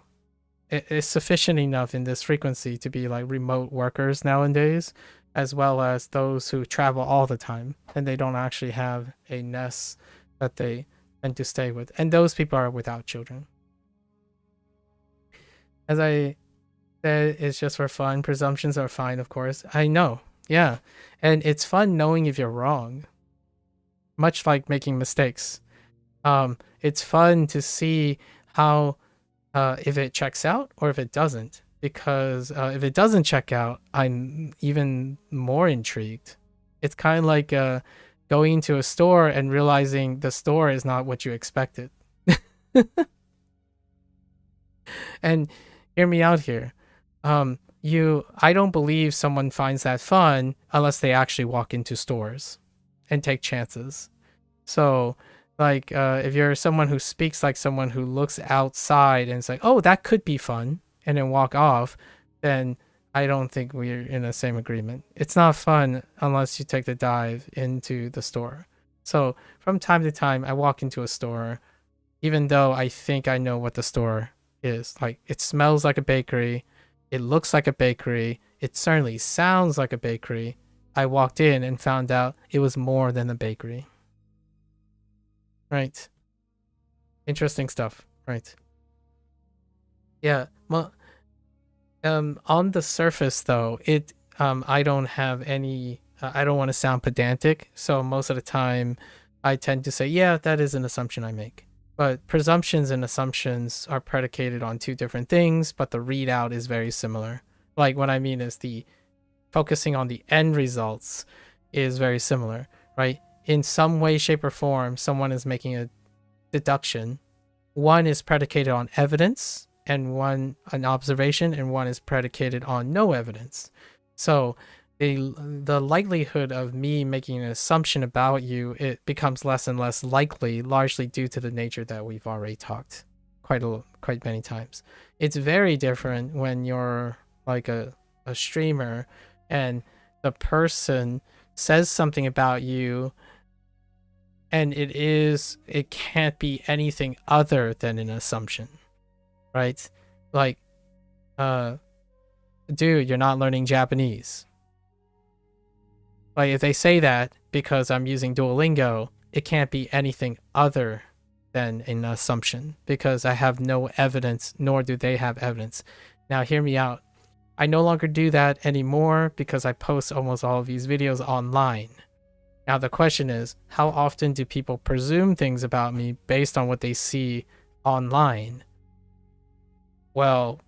it's sufficient enough in this frequency to be like remote workers nowadays, as well as those who travel all the time and they don't actually have a nest that they tend to stay with. And those people are without children. As I said, it's just for fun. Presumptions are fine, of course. I know. Yeah. And it's fun knowing if you're wrong. Much like making mistakes. It's fun to see how if it checks out or if it doesn't. Because if it doesn't check out, I'm even more intrigued. It's kind of like going into a store and realizing the store is not what you expected. And hear me out here. I don't believe someone finds that fun unless they actually walk into stores and take chances. So like if you're someone who speaks like someone who looks outside and it's like, oh, that could be fun, and then walk off, then I don't think we're in the same agreement. It's not fun unless you take the dive into the store. So from time to time, I walk into a store, even though I think I know what the store is. Like, it smells like a bakery, it looks like a bakery, it certainly sounds like a bakery. I walked in and found out it was more than a bakery. Right. Interesting stuff. Right. Yeah. Well, on the surface though, I don't have any, I don't want to sound pedantic, so most of the time I tend to say, yeah, that is an assumption I make. But presumptions and assumptions are predicated on two different things, but the readout is very similar. Like, what I mean is the focusing on the end results is very similar, right? In some way, shape, or form, someone is making a deduction. One is predicated on evidence, and one an observation, and one is predicated on no evidence. So the likelihood of me making an assumption about you, it becomes less and less likely, largely due to the nature that we've already talked quite many times. It's very different when you're like a streamer and the person says something about you and it can't be anything other than an assumption, right? Like, dude, you're not learning Japanese. Like, if they say that because I'm using Duolingo, it can't be anything other than an assumption because I have no evidence, nor do they have evidence. Now, hear me out. I no longer do that anymore because I post almost all of these videos online. Now, the question is, how often do people presume things about me based on what they see online? Well,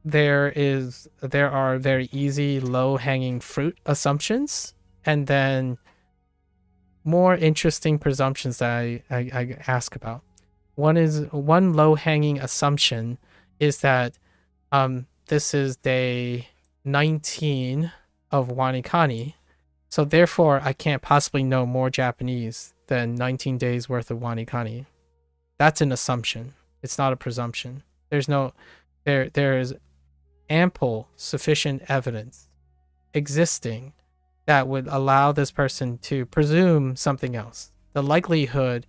there are very easy, low-hanging fruit assumptions, and then more interesting presumptions that I ask about. One low-hanging assumption is that this is day 19 of WaniKani, so therefore I can't possibly know more Japanese than 19 days worth of WaniKani. That's an assumption. It's not a presumption. There is ample sufficient evidence existing that would allow this person to presume something else. The likelihood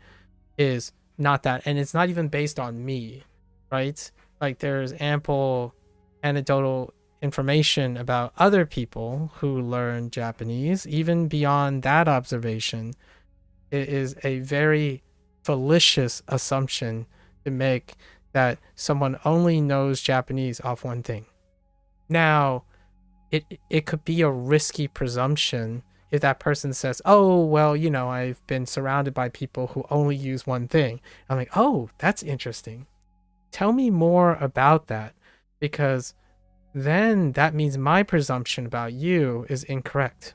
is not that, and it's not even based on me, right? Like, there's ample anecdotal information about other people who learn Japanese. Even beyond that observation, it is a very fallacious assumption to make that someone only knows Japanese off one thing. Now, it could be a risky presumption if that person says, oh, well, you know, I've been surrounded by people who only use one thing. I'm like, oh, that's interesting. Tell me more about that, because then that means my presumption about you is incorrect,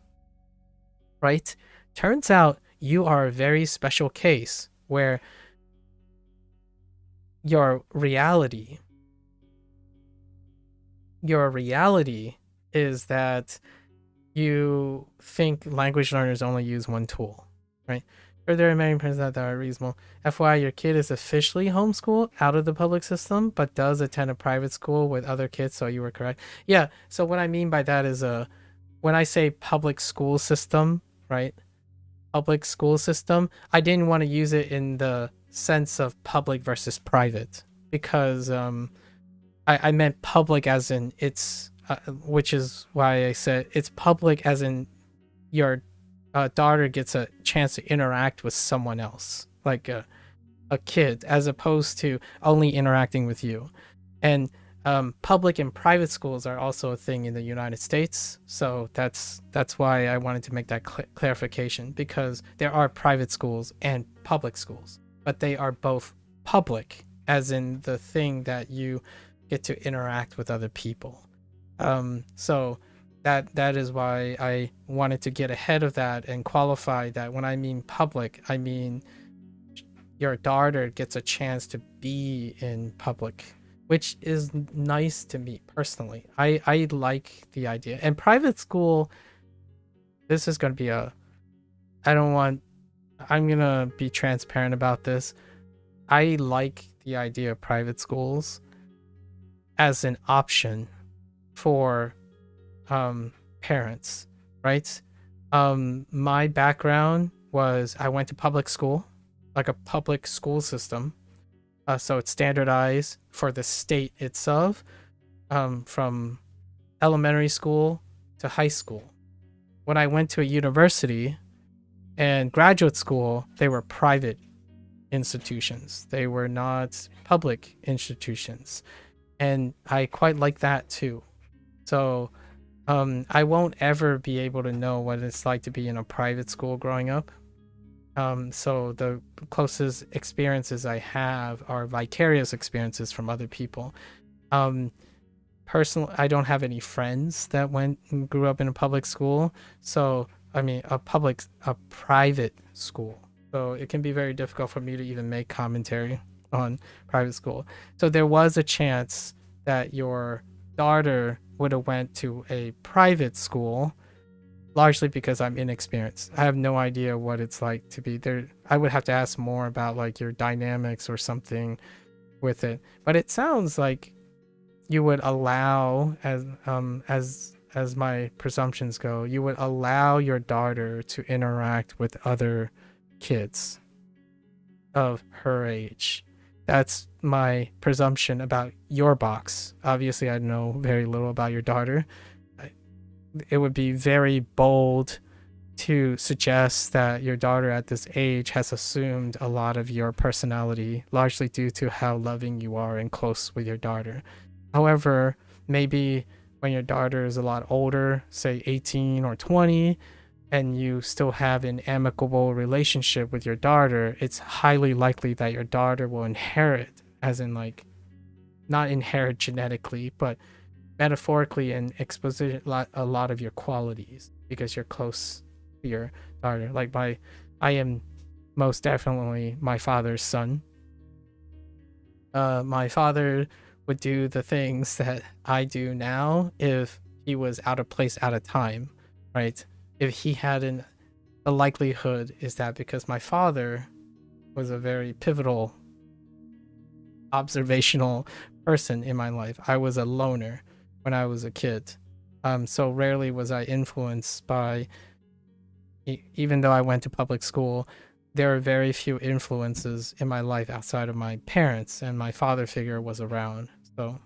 right? Turns out you are a very special case where your reality is that you think language learners only use one tool, right? Or there are many parents that are reasonable. FYI, your kid is officially homeschooled out of the public system, but does attend a private school with other kids, so you were correct. Yeah, so what I mean by that is when I say public school system, right? Public school system, I didn't want to use it in the sense of public versus private, because I meant public as in it's, which is why I said it's public as in your daughter gets a chance to interact with someone else, like a kid, as opposed to only interacting with you. And public and private schools are also a thing in the United States, so that's why I wanted to make that clarification, because there are private schools and public schools, but they are both public as in the thing that you get to interact with other people. So that is why I wanted to get ahead of that and qualify that when I mean public, I mean your daughter gets a chance to be in public, which is nice to me personally. I like the idea. And private school, this is going to be I'm going to be transparent about this. I like the idea of private schools as an option for parents, right? My background was I went to public school, like a public school system, So it's standardized for the state itself, from elementary school to high school. When I went to a university and graduate school, they were private institutions. They were not public institutions. And I quite like that too. So I won't ever be able to know what it's like to be in a private school growing up. So the closest experiences I have are vicarious experiences from other people. Personally, I don't have any friends that went and grew up in a public school. So, I mean, a private school. So it can be very difficult for me to even make commentary on private school. So there was a chance that your daughter would have went to a private school, largely because I'm inexperienced. I have no idea what it's like to be there. I would have to ask more about like your dynamics or something with it. But it sounds like you would allow, as my presumptions go, you would allow your daughter to interact with other kids of her age. That's my presumption about your box. Obviously, I know very little about your daughter. It would be very bold to suggest that your daughter at this age has assumed a lot of your personality, largely due to how loving you are and close with your daughter. However, maybe when your daughter is a lot older, say 18 or 20, and you still have an amicable relationship with your daughter, it's highly likely that your daughter will inherit, as in like, not inherit genetically, but metaphorically and exposit a lot of your qualities because you're close to your daughter. Like I am most definitely my father's son. My father would do the things that I do now if he was out of place at a time, right? If he hadn't, the likelihood is that because my father was a very pivotal observational person in my life, I was a loner when I was a kid. So rarely was I influenced by, even though I went to public school, there are very few influences in my life outside of my parents, and my father figure was around. So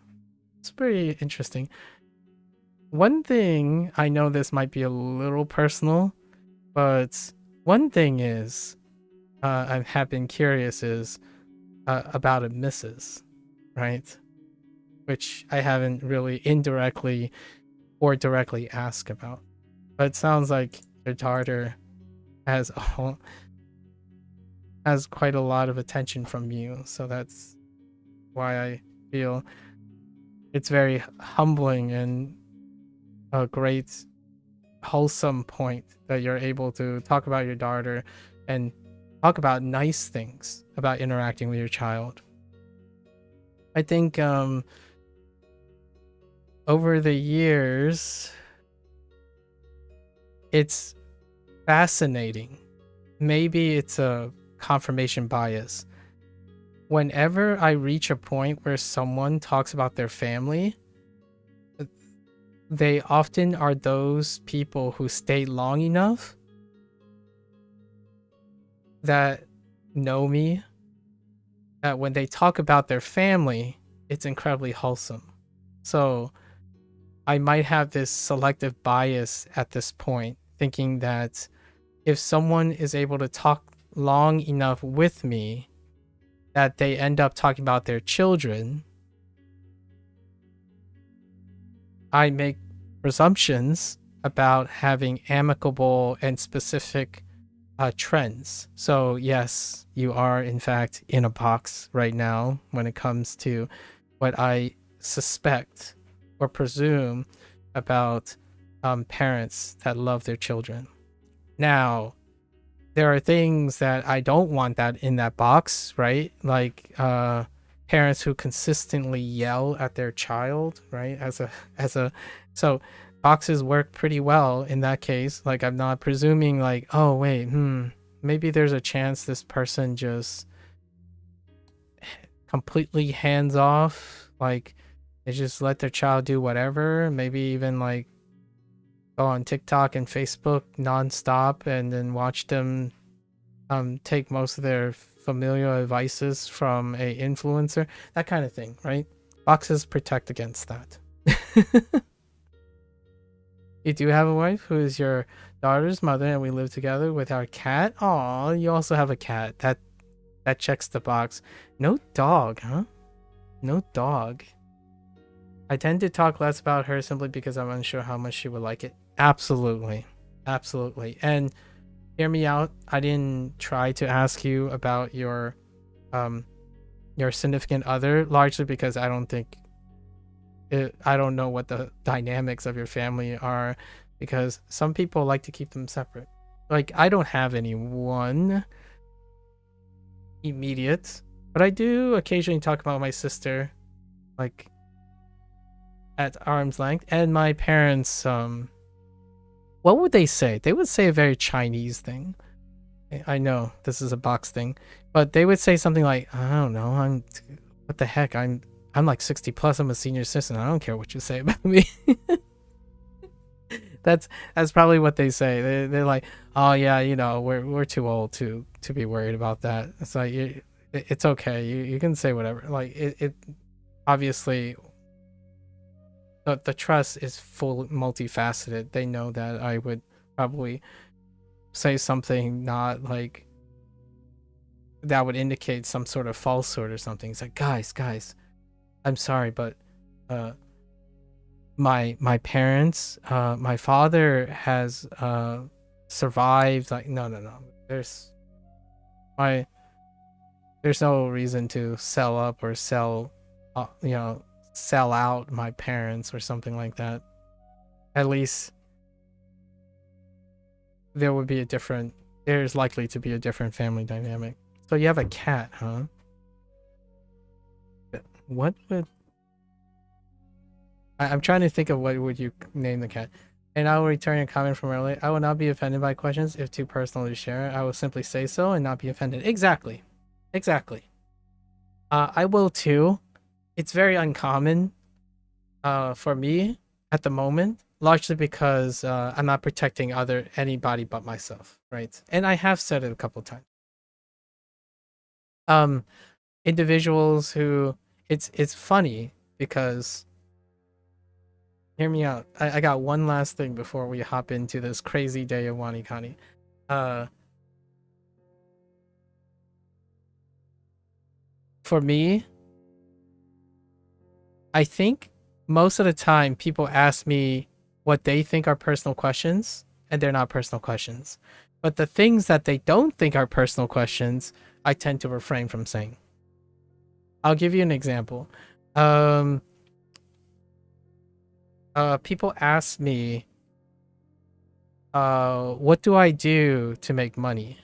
it's pretty interesting. One thing, I know this might be a little personal, but one thing is, I have been curious is about a missus, right? Which I haven't really indirectly or directly asked about. But it sounds like your daughter has quite a lot of attention from you, so that's why I feel it's very humbling and a great wholesome point that you're able to talk about your daughter and talk about nice things about interacting with your child. I think over the years, it's fascinating. Maybe it's a confirmation bias. Whenever I reach a point where someone talks about their family, they often are those people who stay long enough that know me, that when they talk about their family, it's incredibly wholesome. So I might have this selective bias at this point, thinking that if someone is able to talk long enough with me that they end up talking about their children, I make presumptions about having amicable and specific trends. So yes, you are in fact in a box right now when it comes to what I suspect or presume about parents that love their children. Now, there are things that I don't want that in that box, right? Like parents who consistently yell at their child, right? So boxes work pretty well in that case. Like I'm not presuming like, oh wait, maybe there's a chance this person just completely hands off, like they just let their child do whatever, maybe even like go on TikTok and Facebook nonstop and then watch them take most of their familial advices from a influencer, that kind of thing, right? Boxes protect against that. You do have a wife who is your daughter's mother, and we live together with our cat. Aw, you also have a cat. That checks the box. No dog, huh? No dog. I tend to talk less about her simply because I'm unsure how much she would like it. Absolutely. Absolutely. And hear me out. I didn't try to ask you about your significant other, largely because I don't know what the dynamics of your family are, because some people like to keep them separate. Like, I don't have anyone immediate, but I do occasionally talk about my sister, like, at arm's length. And my parents, what would they say? They would say a very Chinese thing. I know this is a box thing, but they would say something like, I don't know, what the heck, I'm like 60 plus, I'm a senior citizen, I don't care what you say about me. That's probably what they say. They're like, oh yeah, you know, we're too old to be worried about that. It's like, it's okay, you can say whatever. Like, it obviously, the trust is full multifaceted. They know that I would probably say something not like that would indicate some sort of falsehood or something. It's like, guys, I'm sorry, but my parents, my father has survived. Like, no, there's no reason to sell up or sell out my parents or something like that. At least there's likely to be a different family dynamic. So you have a cat, huh? What would I'm trying to think of what would you name the cat. And I will return your comment from earlier. I will not be offended by questions if too personal to share. I will simply say so and not be offended. Exactly. I will too. It's very uncommon for me at the moment, largely because I'm not protecting anybody but myself, right? And I have said it a couple times. Individuals who it's funny because, hear me out. I got one last thing before we hop into this crazy day of WaniKani. For me, I think most of the time people ask me what they think are personal questions, and they're not personal questions. But the things that they don't think are personal questions, I tend to refrain from saying. I'll give you an example. People ask me, what do I do to make money?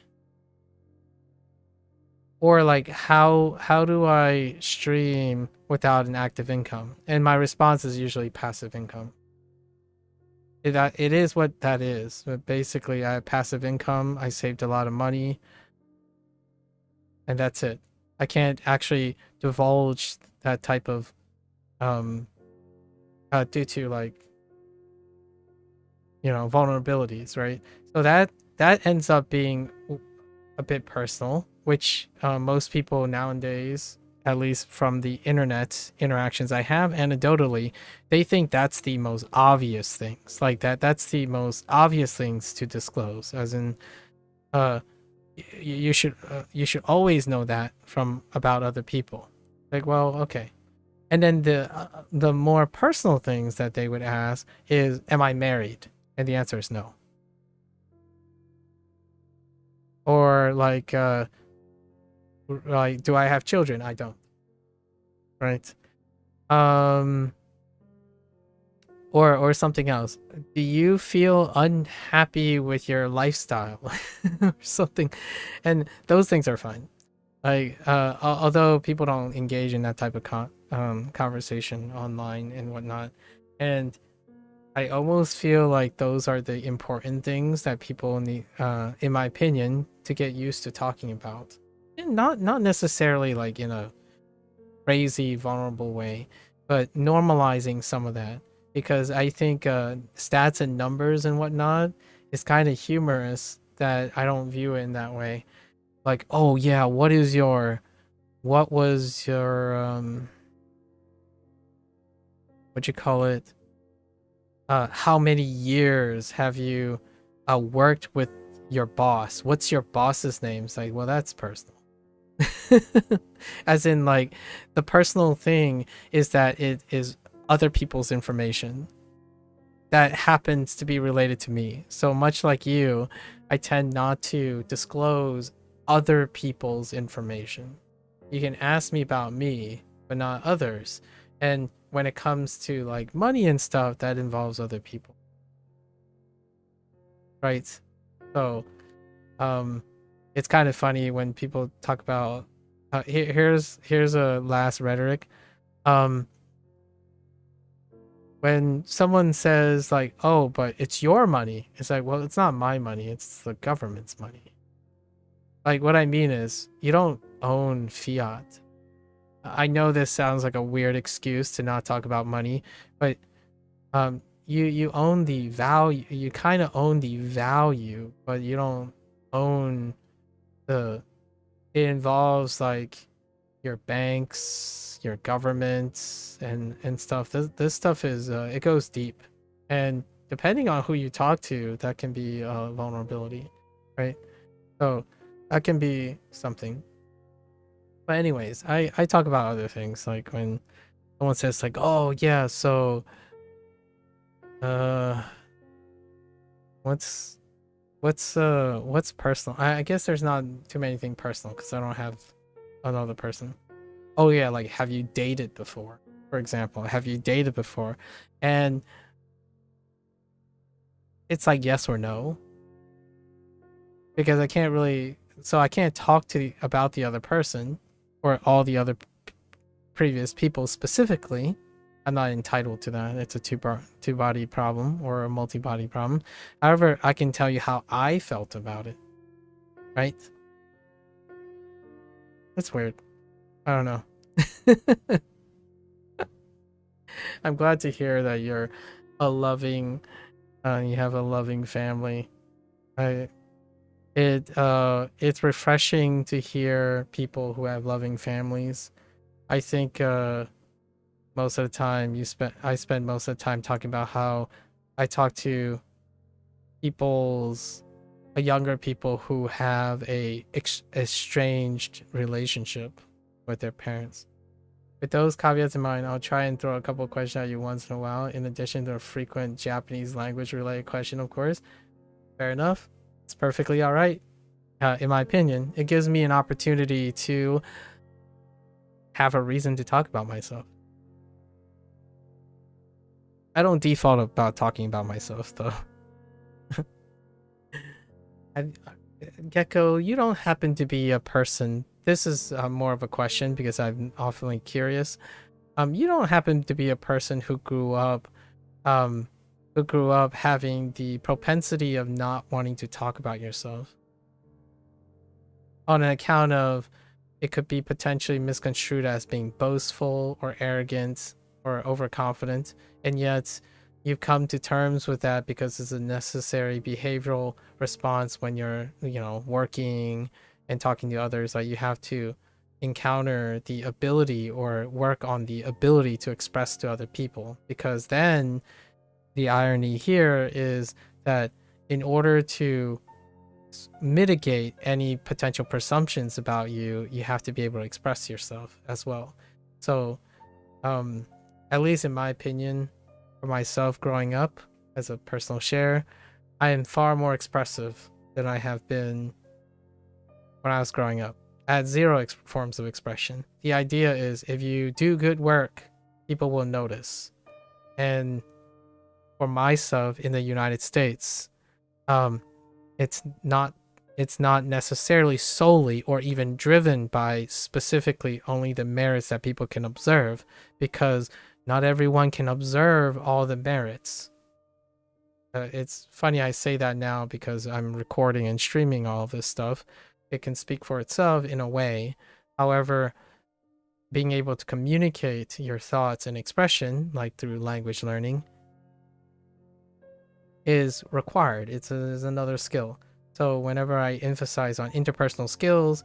Or like, how do I stream without an active income? And my response is usually passive income. It is what that is. But basically, I have passive income. I saved a lot of money, and that's it. I can't actually divulge that type of due to, like, vulnerabilities, right? So that ends up being a bit personal, which most people nowadays, at least from the internet interactions I have anecdotally, they think that's the most obvious things. Like that's the most obvious things to disclose, as in you should always know that from about other people. Like, well, okay. And then the more personal things that they would ask is, am I married? And the answer is no. Or like do I have children? I don't. Right? Or something else. Do you feel unhappy with your lifestyle? Or something. And those things are fine. Like, although people don't engage in that type of conversation online and whatnot. And I almost feel like those are the important things that people need, in my opinion, to get used to talking about. And not necessarily like in a crazy, vulnerable way, but normalizing some of that. Because I think stats and numbers and whatnot is kind of humorous that I don't view it in that way. like, oh yeah, what was your what you call it? How many years have you worked with your boss? What's your boss's name? It's like, well, that's personal. As in, like, the personal thing is that it is other people's information that happens to be related to me. So much like you, I tend not to disclose other people's information. You can ask me about me, but not others. And when it comes to like money and stuff, that involves other people. Right? So, it's kind of funny when people talk about here's a last rhetoric. When someone says like, oh, but it's your money, it's like, well, it's not my money, it's the government's money. Like, what I mean is, you don't own fiat. I know this sounds like a weird excuse to not talk about money, but you own the value. You kind of own the value, but you don't own the. It involves like your banks, your governments, and stuff. This stuff is it goes deep, and depending on who you talk to, that can be a vulnerability, right? So that can be something. But anyways, I talk about other things, like when someone says like, oh yeah, so uh what's what's personal? I guess there's not too many things personal because I don't have another person. Oh yeah, like, have you dated before? For example, have you dated before? And it's like yes or no, because I can't really, so I can't talk to about the other person or all the other previous people specifically. I'm not entitled to that. It's a two body problem or a multi body problem. However, I can tell you how I felt about it. Right? That's weird. I don't know. I'm glad to hear that you're a loving, you have a loving family. It's refreshing to hear people who have loving families. I think most of the time I spend most of the time talking about how I talk to younger people who have a estranged relationship with their parents. With those caveats in mind, I'll try and throw a couple questions at you once in a while, in addition to a frequent Japanese language related question, of course. Fair enough. It's perfectly all right. In my opinion, it gives me an opportunity to have a reason to talk about myself. I don't default about talking about myself, though. Gecko, you don't happen to be a person. This is more of a question because I'm awfully curious. You don't happen to be a person who grew up having the propensity of not wanting to talk about yourself on an account of it could be potentially misconstrued as being boastful or arrogant or overconfident, and yet you've come to terms with that because it's a necessary behavioral response when you're, working and talking to others. Like, you have to encounter the ability or work on the ability to express to other people, because then the irony here is that in order to mitigate any potential presumptions about you, you have to be able to express yourself as well. So at least in my opinion, for myself growing up, as a personal share, I am far more expressive than I have been when I was growing up. I had zero forms of expression. The idea is if you do good work, people will notice. And for myself in the United States, it's not necessarily solely or even driven by specifically only the merits that people can observe, because not everyone can observe all the merits. It's funny I say that now because I'm recording and streaming all of this stuff. It can speak for itself in a way. However, being able to communicate your thoughts and expression, like through language learning, is required. It's another skill. So whenever I emphasize on interpersonal skills,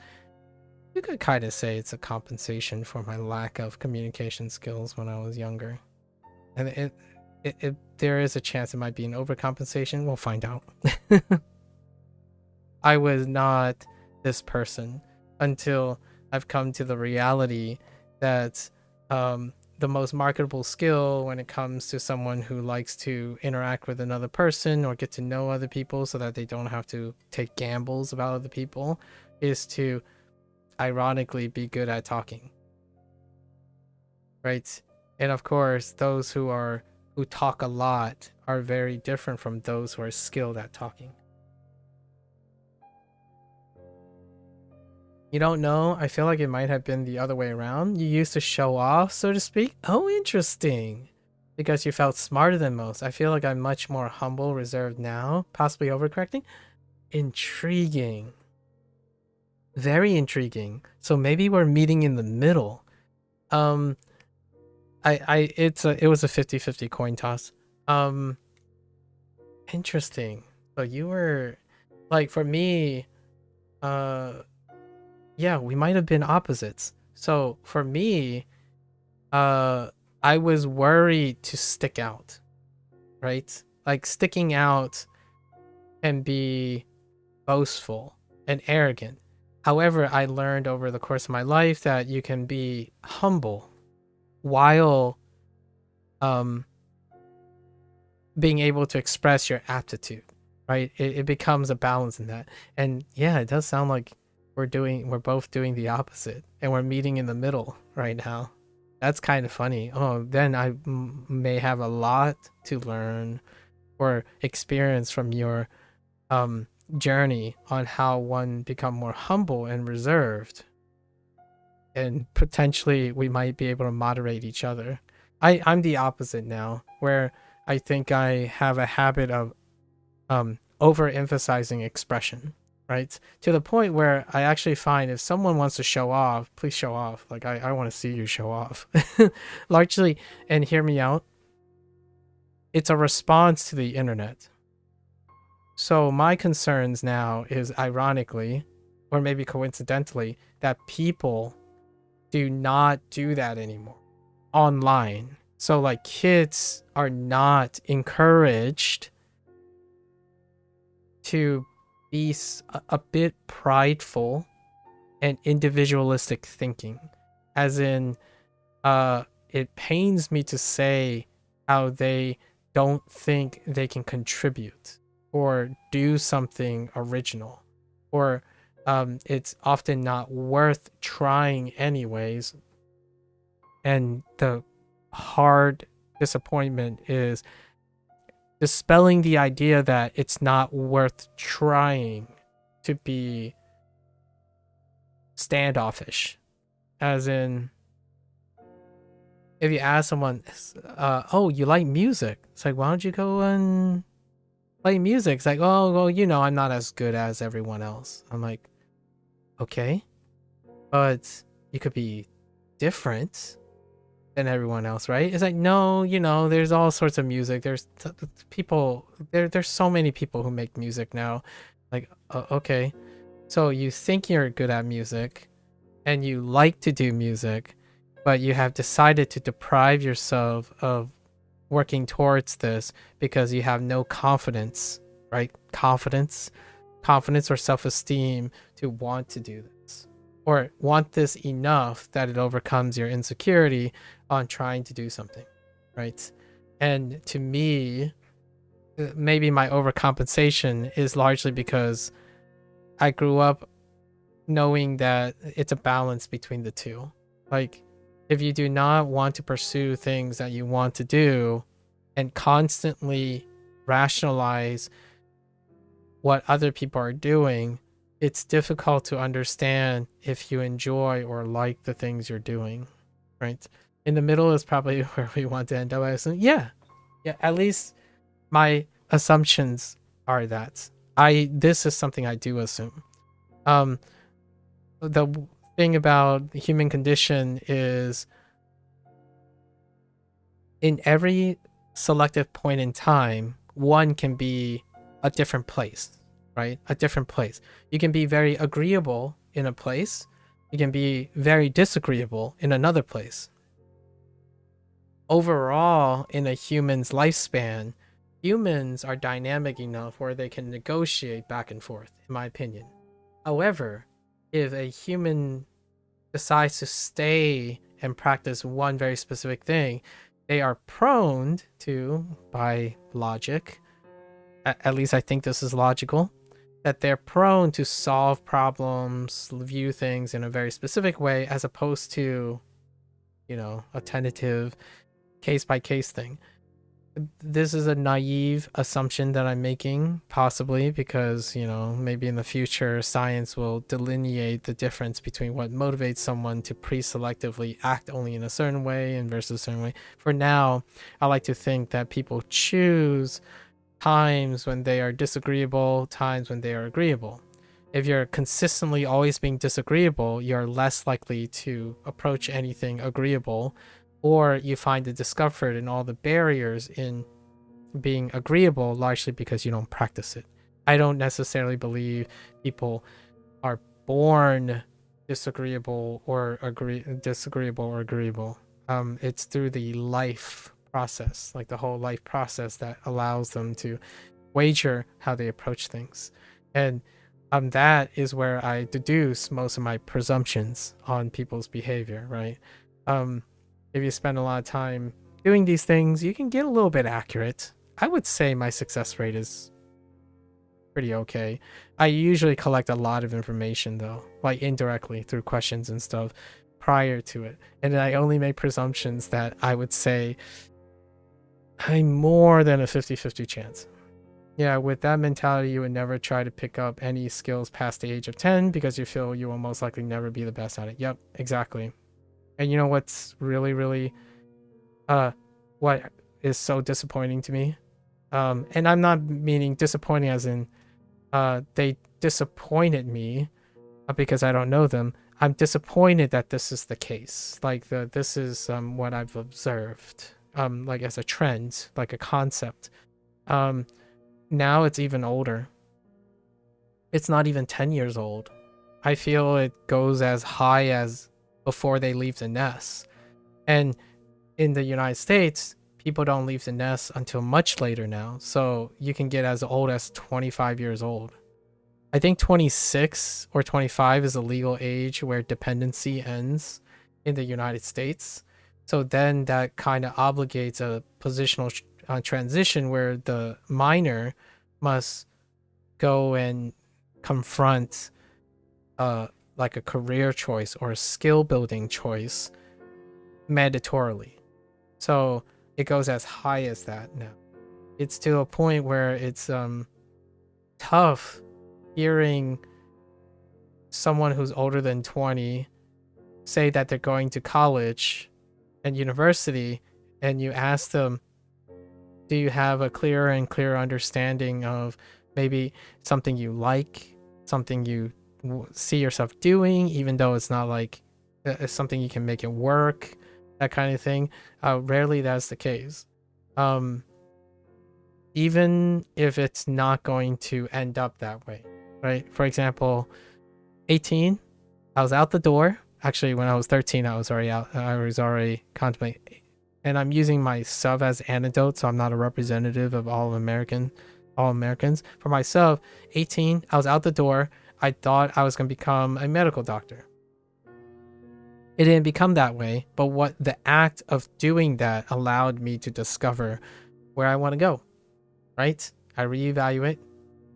you could kind of say it's a compensation for my lack of communication skills when I was younger. And there is a chance it might be an overcompensation. We'll find out. I was not this person until I've come to the reality that the most marketable skill when it comes to someone who likes to interact with another person or get to know other people so that they don't have to take gambles about other people is to ironically be good at talking. Right? And of course, those who talk a lot are very different from those who are skilled at talking. You don't know? I feel like it might have been the other way around. You used to show off, so to speak. Oh, interesting. Because you felt smarter than most. I feel like I'm much more humble, reserved now. Possibly overcorrecting. Intriguing. Very intriguing. So maybe we're meeting in the middle. It was a 50-50 coin toss. Interesting. So you were like, for me, yeah, we might have been opposites. So for me, I was worried to stick out, right? Like sticking out can be boastful and arrogant. However, I learned over the course of my life that you can be humble while being able to express your aptitude, right? It becomes a balance in that. And yeah, it does sound like we're both doing the opposite and we're meeting in the middle right now. That's kind of funny. Oh, then I may have a lot to learn or experience from your journey on how one become more humble and reserved, and potentially we might be able to moderate each other. I'm the opposite now, where I think I have a habit of overemphasizing expression, right? To the point where I actually find if someone wants to show off, please show off. Like I want to see you show off. Largely, and hear me out, it's a response to the internet. So my concerns now is ironically, or maybe coincidentally, that people do not do that anymore online. So like kids are not encouraged to be a bit prideful and individualistic thinking, as in it pains me to say how they don't think they can contribute or do something original, or it's often not worth trying anyways. And the hard disappointment is dispelling the idea that it's not worth trying to be standoffish. As in, if you ask someone, oh, you like music? It's like, why don't you go and play music? It's like, oh, well, you know, I'm not as good as everyone else. I'm like, okay, but you could be different than everyone else, right? It's like, no, you know, there's all sorts of music. There's people, there's so many people who make music now. Like, okay, so you think you're good at music and you like to do music, but you have decided to deprive yourself of working towards this because you have no confidence, right? Confidence or self-esteem to want to do this, or want this enough that it overcomes your insecurity on trying to do something, right? And to me, maybe my overcompensation is largely because I grew up knowing that it's a balance between the two. Like, if you do not want to pursue things that you want to do and constantly rationalize what other people are doing, it's difficult to understand if you enjoy or like the things you're doing, right? In the middle is probably where we want to end up. I assume. Yeah, at least my assumptions are that this is something I do assume. The thing about the human condition is, in every selective point in time, one can be a different place, right? A different place. You can be very agreeable in a place. You can be very disagreeable in another place. Overall, in a human's lifespan, humans are dynamic enough where they can negotiate back and forth, in my opinion. However, if a human decides to stay and practice one very specific thing, they are prone to, by logic, at least I think this is logical, that they're prone to solve problems, view things in a very specific way, as opposed to, a tentative case by case thing. This is a naive assumption that I'm making, possibly because, maybe in the future science will delineate the difference between what motivates someone to pre-selectively act only in a certain way and versus a certain way. For now, I like to think that people choose times when they are disagreeable, times when they are agreeable. If you're consistently always being disagreeable, you're less likely to approach anything agreeable, or you find the discomfort in all the barriers in being agreeable, largely because you don't practice it. I don't necessarily believe people are born disagreeable or agreeable. It's through the life process, like the whole life process, that allows them to wager how they approach things. And that is where I deduce most of my presumptions on people's behavior, right? If you spend a lot of time doing these things, you can get a little bit accurate. I would say my success rate is pretty okay. I usually collect a lot of information though, like indirectly through questions and stuff prior to it. And I only make presumptions that I would say I'm more than a 50-50 chance. Yeah, with that mentality, you would never try to pick up any skills past the age of 10 because you feel you will most likely never be the best at it. Yep, exactly. And you know what's really, really, what is so disappointing to me? And I'm not meaning disappointing as in, they disappointed me because I don't know them. I'm disappointed that this is the case. Like this is what I've observed, like as a trend, like a concept. Now it's even older. It's not even 10 years old. I feel it goes as high as before they leave the nest. And in the United States, people don't leave the nest until much later now. So you can get as old as 25 years old. I think 26 or 25 is a legal age where dependency ends in the United States. So then that kind of obligates a positional transition where the minor must go and confront like a career choice or a skill building choice mandatorily. So it goes as high as that now. It's to a point where it's tough hearing someone who's older than 20 say that they're going to college and university, and you ask them, do you have a clearer and clearer understanding of maybe something you like, something you see yourself doing, even though it's not like it's something you can make it work, that kind of thing? Rarely that's the case. Even if it's not going to end up that way, right? For example, 18, I was out the door. Actually, when I was 13, I was already out. I was already contemplating. And I'm using myself as anecdote, so I'm not a representative of all Americans. For myself, 18, I was out the door. I thought I was going to become a medical doctor. It didn't become that way, but what the act of doing that allowed me to discover where I want to go, right? I reevaluate,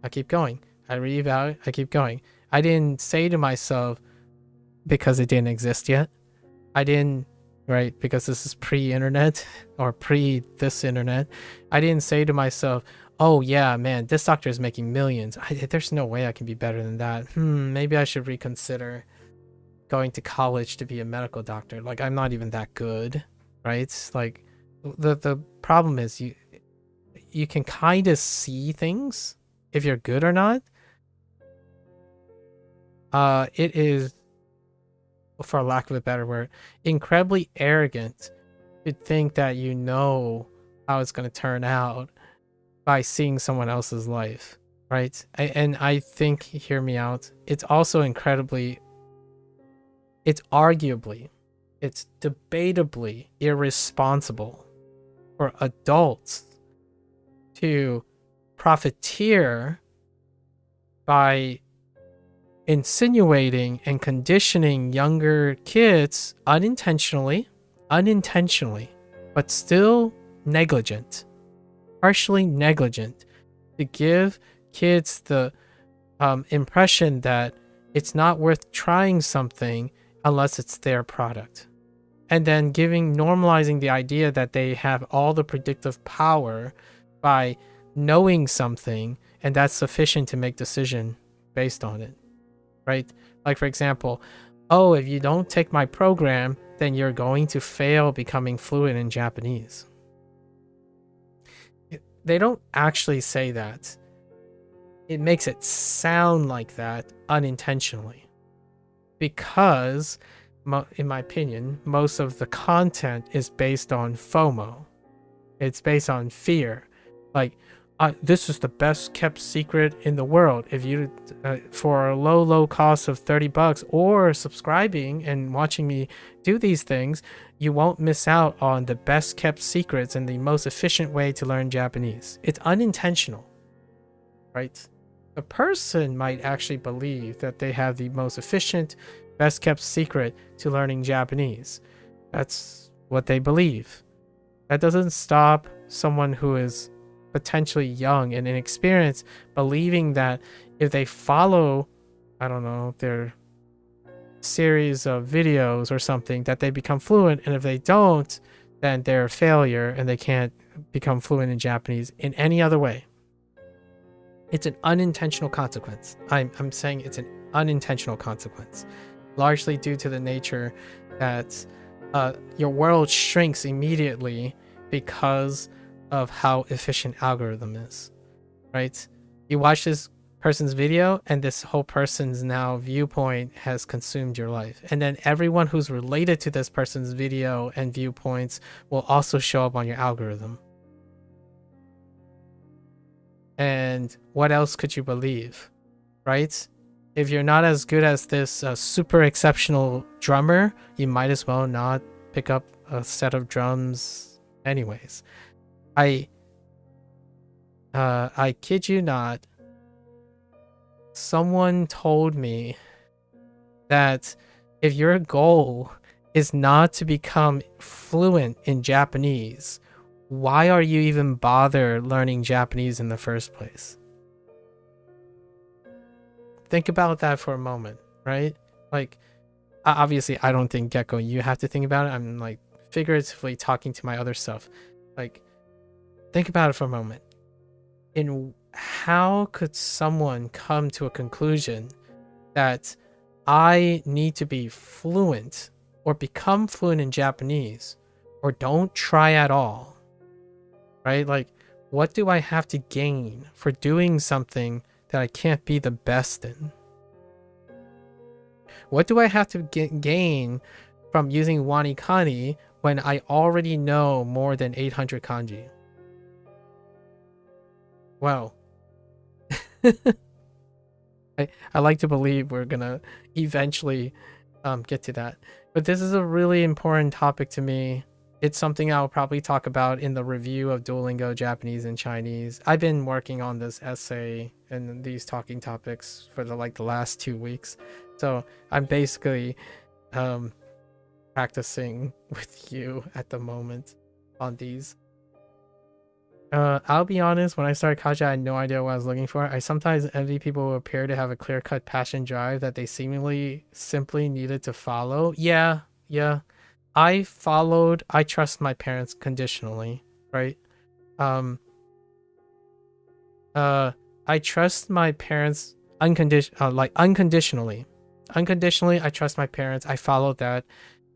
I keep going. I reevaluate, I keep going. I didn't say to myself, because it didn't exist yet. I didn't, right? Because this is pre-internet or pre-this internet. I didn't say to myself, oh yeah, man, this doctor is making millions. There's no way I can be better than that. Maybe I should reconsider going to college to be a medical doctor. Like, I'm not even that good, right? Like, the problem is you can kind of see things if you're good or not. It is, for lack of a better word, incredibly arrogant to think that you know how it's going to turn out by seeing someone else's life, right? And I think, hear me out, it's also incredibly, it's arguably, it's debatably irresponsible for adults to profiteer by insinuating and conditioning younger kids unintentionally, but still negligent, partially negligent, to give kids the impression that it's not worth trying something unless it's their product. And then normalizing the idea that they have all the predictive power by knowing something, and that's sufficient to make decision based on it, right? Like, for example, oh, if you don't take my program, then you're going to fail becoming fluent in Japanese. They don't actually say that. It makes it sound like that unintentionally, because in my opinion, most of the content is based on FOMO. It's based on fear. Like, this is the best kept secret in the world. If you, for a low cost of $30 or subscribing and watching me do these things, you won't miss out on the best kept secrets and the most efficient way to learn Japanese. It's unintentional, right? A person might actually believe that they have the most efficient, best kept secret to learning Japanese. That's what they believe. That doesn't stop someone who is potentially young and inexperienced believing that if they follow, I don't know, their series of videos or something, that they become fluent, and if they don't, then they're a failure and they can't become fluent in Japanese in any other way. It's an unintentional consequence. I'm saying it's an unintentional consequence, largely due to the nature that your world shrinks immediately because of how efficient algorithm is, right? You watch this person's video and this whole person's now viewpoint has consumed your life. And then everyone who's related to this person's video and viewpoints will also show up on your algorithm. And what else could you believe, right? If you're not as good as this super exceptional drummer, you might as well not pick up a set of drums anyways. I kid you not, someone told me that if your goal is not to become fluent in Japanese, why are you even bother learning Japanese in the first place? Think about that for a moment, right? Like, obviously, I don't think Gecko, you have to think about it. I'm like figuratively talking to my other self. Like, think about it for a moment. In how could someone come to a conclusion that I need to be fluent or become fluent in Japanese, or don't try at all? Right? Like, what do I have to gain for doing something that I can't be the best in? What do I have to gain from using WaniKani when I already know more than 800 kanji? Well, I like to believe we're gonna eventually get to that. But this is a really important topic to me. It's something I'll probably talk about in the review of Duolingo Japanese and Chinese. I've been working on this essay and these talking topics for the last 2 weeks. So I'm basically practicing with you at the moment on these. I'll be honest, when I started Kaja, I had no idea what I was looking for. I sometimes envy people who appear to have a clear-cut passion drive that they seemingly simply needed to follow. Yeah. I trust my parents conditionally, right? I trust my parents unconditionally. Unconditionally, I trust my parents. I followed that.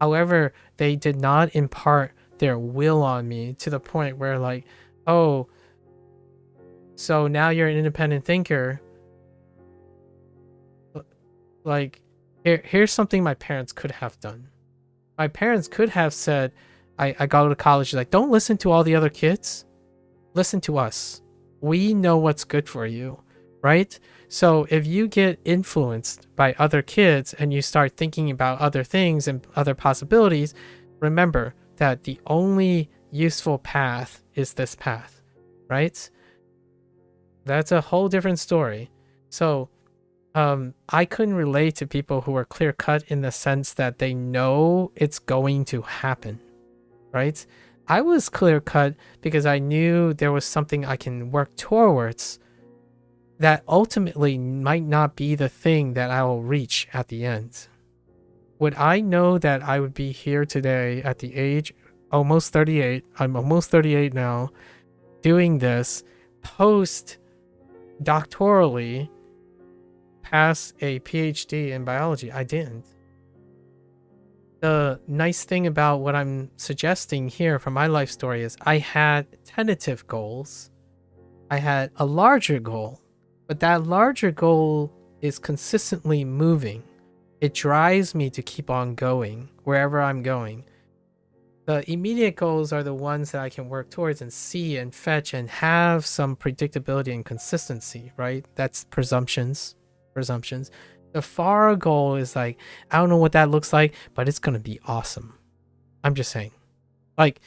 However, they did not impart their will on me to the point where, like, oh, so now you're an independent thinker. Like, here's something my parents could have done. My parents could have said, I go to college, like, don't listen to all the other kids. Listen to us. We know what's good for you. right? So if you get influenced by other kids and you start thinking about other things and other possibilities, remember that the only useful path is this path, right? That's a whole different story. So I couldn't relate to people who are clear cut in the sense that they know it's going to happen, right? I was clear cut because I knew there was something I can work towards that ultimately might not be the thing that I will reach at the end. Would I know that I would be here today at the age almost 38? I'm almost 38 now, doing this post doctorally, past a PhD in biology. I didn't. The nice thing about what I'm suggesting here from my life story is I had tentative goals. I had a larger goal, but that larger goal is consistently moving. It drives me to keep on going wherever I'm going. The immediate goals are the ones that I can work towards and see and fetch and have some predictability and consistency, right? That's presumptions. The far goal is like, I don't know what that looks like, but it's going to be awesome. I'm just saying. Like,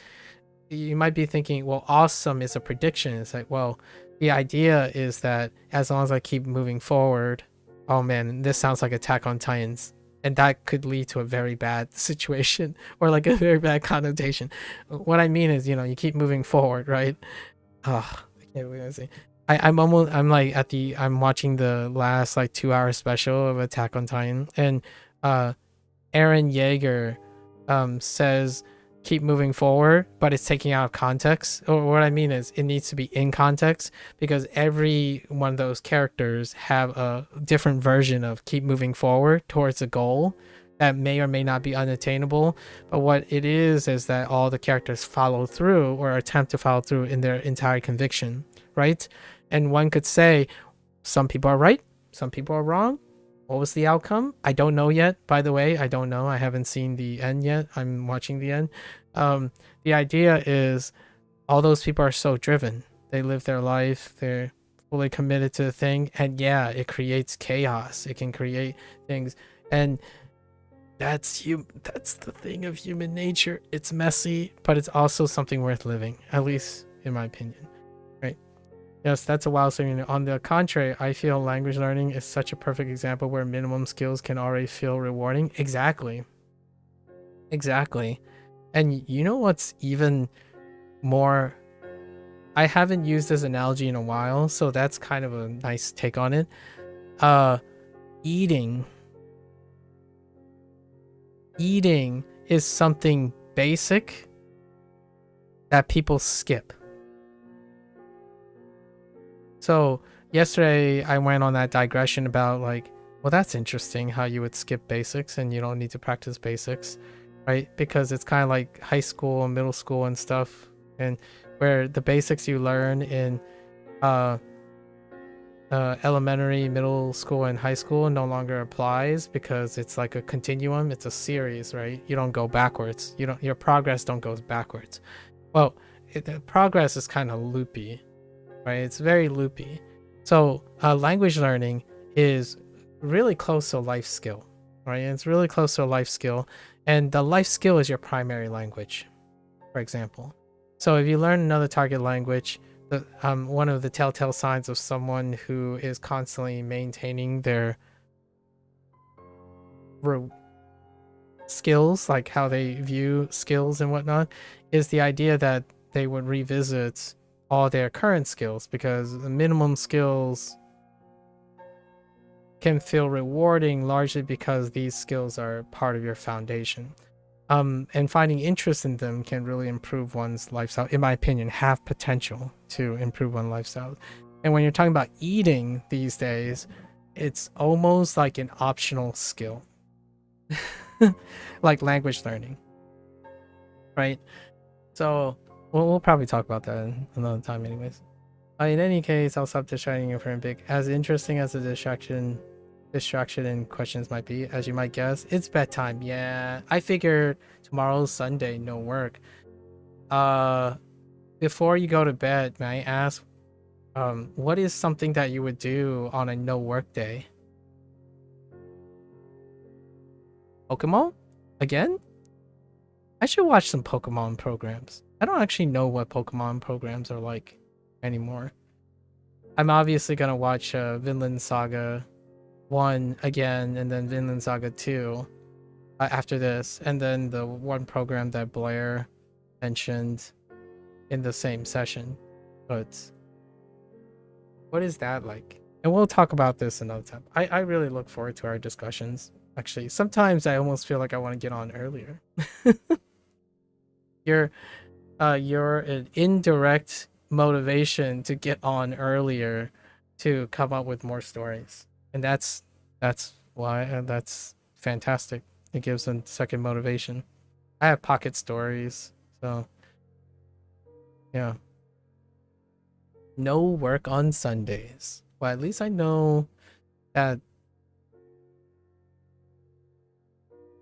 you might be thinking, well, awesome is a prediction. It's like, well, the idea is that as long as I keep moving forward, oh man, this sounds like Attack on Titans. And that could lead to a very bad situation or like a very bad connotation. What I mean is, you keep moving forward, right? I can't believe I say. I'm watching the last like 2 hour special of Attack on Titan, and Aaron Yeager says keep moving forward, but it's taking out of context. Or what I mean is it needs to be in context, because every one of those characters have a different version of keep moving forward towards a goal that may or may not be unattainable. But what it is that all the characters follow through or attempt to follow through in their entire conviction, right? And one could say some people are right, some people are wrong. What was the outcome? I don't know yet. By the way, I don't know. I haven't seen the end yet. I'm watching the end. The idea is all those people are so driven. They live their life. They're fully committed to the thing. And yeah, it creates chaos. It can create things. And that's the thing of human nature. It's messy, but it's also something worth living, at least in my opinion. Right? Yes, that's a wild thing. On the contrary, I feel language learning is such a perfect example where minimum skills can already feel rewarding. Exactly. And you know what's even more? I haven't used this analogy in a while, so that's kind of a nice take on it. Eating is something basic that people skip. So yesterday I went on that digression about like, well, that's interesting how you would skip basics and you don't need to practice basics, right? Because it's kind of like high school and middle school and stuff, and where the basics you learn in elementary, middle school, and high school no longer applies because it's like a continuum. It's a series, right? You don't go backwards. Your progress don't go backwards. Well, the progress is kind of loopy, right? It's very loopy. So language learning is really close to a life skill, right? It's really close to a life skill, and the life skill is your primary language, for example. So if you learn another target language, one of the telltale signs of someone who is constantly maintaining their skills, like how they view skills and whatnot, is the idea that they would revisit all their current skills, because the minimum skills can feel rewarding largely because these skills are part of your foundation. And finding interest in them can really improve one's lifestyle, in my opinion, have potential to improve one's lifestyle. And when you're talking about eating these days, it's almost like an optional skill, like language learning, right? So we'll probably talk about that another time anyways. In any case, I'll stop distracting you from big. As interesting as the distraction and questions might be, as you might guess, it's bedtime. Yeah, I figured tomorrow's Sunday, no work. Before you go to bed, may I ask, What is something that you would do on a no work day? Pokemon? Again? I should watch some Pokemon programs. I don't actually know what Pokemon programs are like anymore. I'm obviously gonna watch Vinland Saga 1 again, and then Vinland Saga 2 after this, and then the one program that Blair mentioned in the same session. But what is that like? And we'll talk about this another time. I really look forward to our discussions. Actually, sometimes I almost feel like I want to get on earlier. you're you're an indirect motivation to get on earlier to come up with more stories, and that's why that's fantastic. It gives a second motivation. I have pocket stories, so yeah. No work on Sundays. Well, at least I know that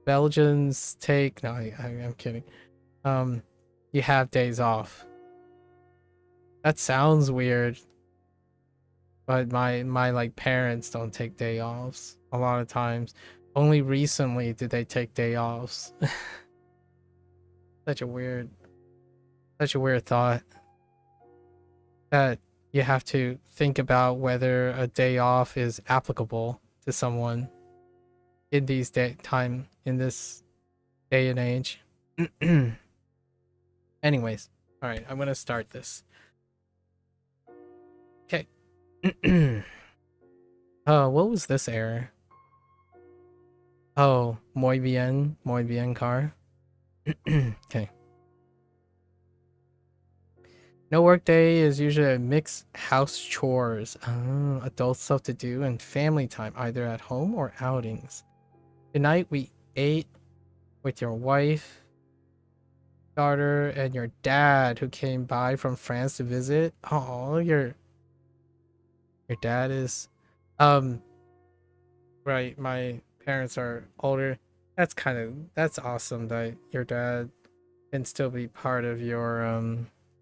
Belgians take. No, I'm kidding. You have days off. That sounds weird, but my like parents don't take day offs a lot of times. Only recently did they take day offs. Such a weird thought that you have to think about whether a day off is applicable to someone in these in this day and age. Anyways, all right, I'm gonna start this. Okay. What was this error? Oh, muy bien, car. Okay. No work day is usually a mixed house chores, adult stuff to do, and family time, either at home or outings. Tonight we ate with your wife, daughter, and your dad, who came by from France to visit. Oh, your dad is, right. My parents are older. That's awesome that your dad can still be part of your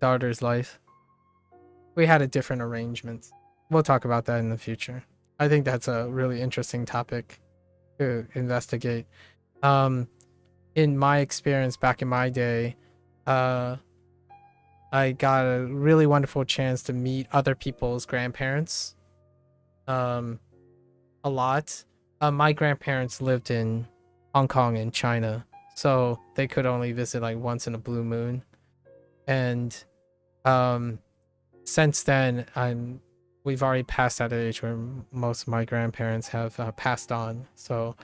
daughter's life. We had a different arrangement. We'll talk about that in the future. I think that's a really interesting topic to investigate. In my experience back in my day, I got a really wonderful chance to meet other people's grandparents. A lot. My grandparents lived in Hong Kong and China, so they could only visit like once in a blue moon. And since then, we've already passed that age where most of my grandparents have passed on. So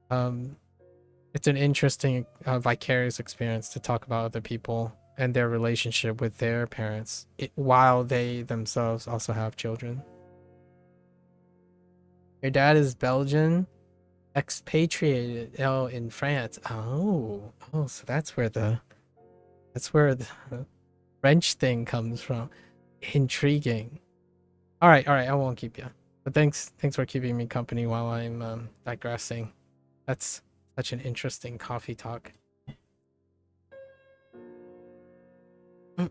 it's an interesting vicarious experience to talk about other people and their relationship with their parents while they themselves also have children. Your dad is Belgian, expatriated in France. Oh, so that's where the French thing comes from. Intriguing. All right, I won't keep you. But thanks for keeping me company while I'm digressing. That's such an interesting coffee talk. Yeah,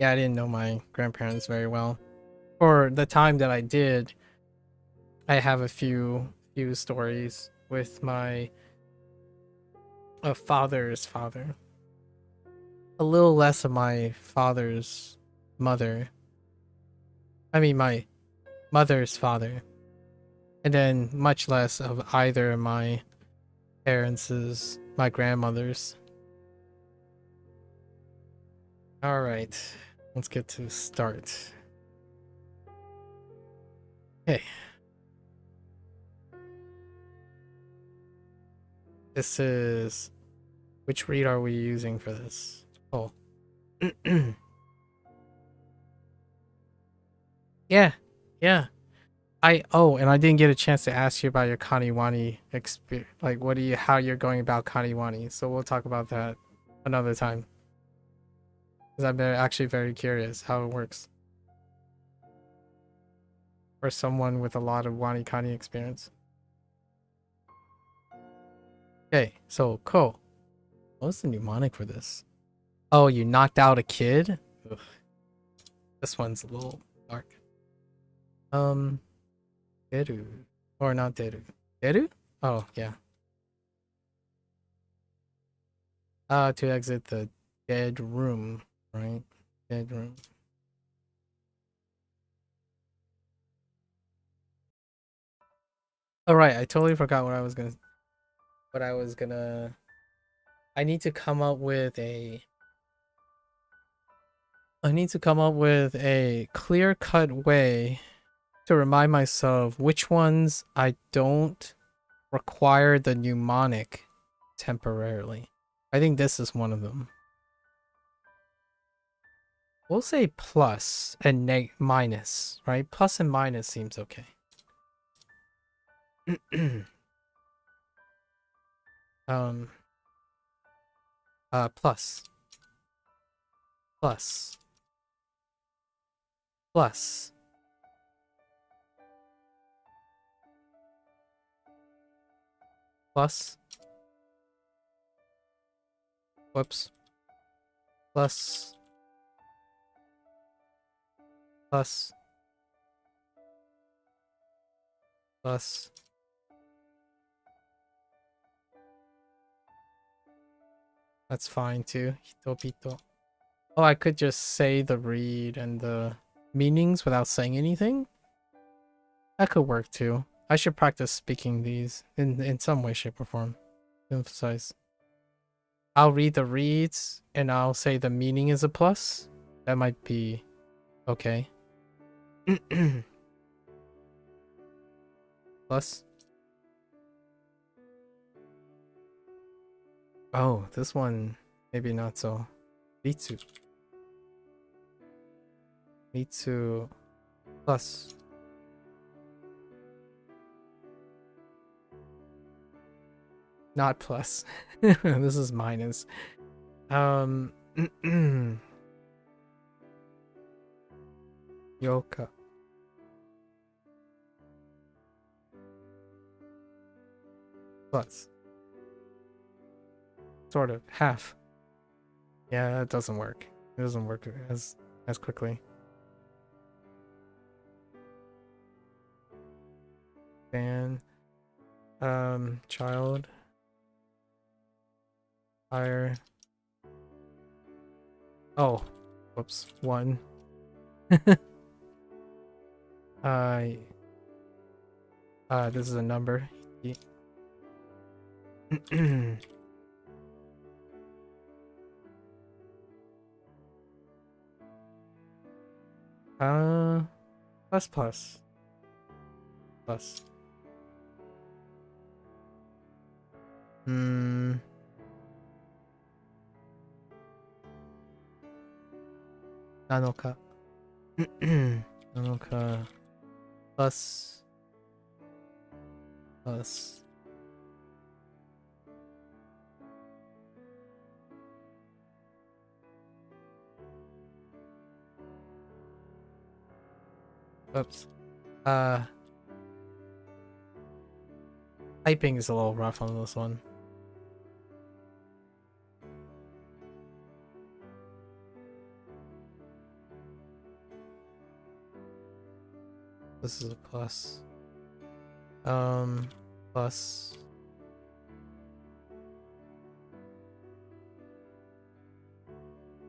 I didn't know my grandparents very well. For the time that I did, I have a few stories with my father's father. A little less of my father's mother. I mean, my mother's father. And then much less of either of my parents' my grandmother's. All right, let's get to start. Okay. This is... Which read are we using for this? Oh. Yeah. And I didn't get a chance to ask you about your Kaniwani experience. Like, how you're going about Kaniwani. So we'll talk about that another time. Because I'm actually very curious how it works. For someone with a lot of WaniKani experience. Okay, so Ko. What's the mnemonic for this? Oh, you knocked out a kid? Ugh. This one's a little dark. Deru. Or not Deru. Deru? Oh, yeah. To exit the dead room, right? Dead room. All right, I totally forgot what I was gonna. I need to come up with a. I need to come up with a clear-cut way to remind myself which ones I don't require the mnemonic temporarily. I think this is one of them. We'll say plus and minus, right? Plus and minus seems okay. Plus, plus, plus, plus, whoops, plus, plus, plus. That's fine too. Hitobito. Oh, I could just say the read and the meanings without saying anything? That could work too. I should practice speaking these in some way, shape, or form. Emphasize. I'll read the reads and I'll say the meaning is a plus. That might be okay. Plus. Oh, this one maybe not so. Ritsu. Ritsu plus. Not plus. This is minus. Yoka. Plus. Sort of. Half. Yeah, that doesn't work. It doesn't work as quickly. Fan. Child. Fire. Oh. Whoops. One. This is a number. Plus plus. Plus. Nanoka. Nanoka. Plus. Plus. Oops. Typing is a little rough on this one. This is a plus. Plus.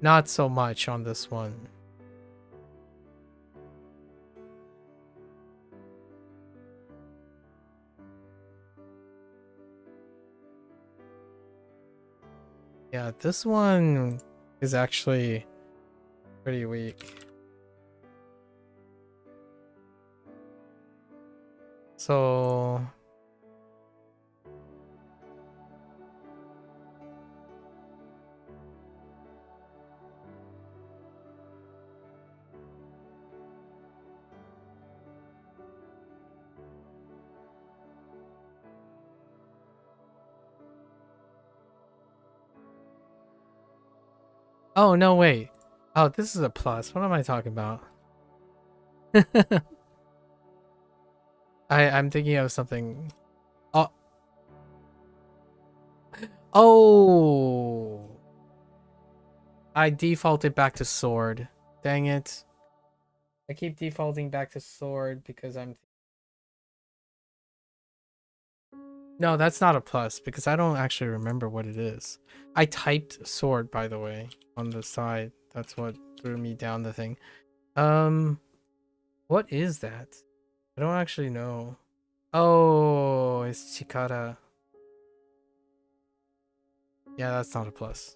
Not so much on this one. Yeah, this one is actually pretty weak. So oh no, wait. Oh, this is a plus. What am I talking about? I'm thinking of something. Oh. Oh. I defaulted back to sword. Dang it. I keep defaulting back to sword because I'm... No, that's not a plus because I don't actually remember what it is. I typed sword, by the way, on the side. That's what threw me down the thing. What is that? I don't actually know. Oh, it's Chikara. Yeah, that's not a plus.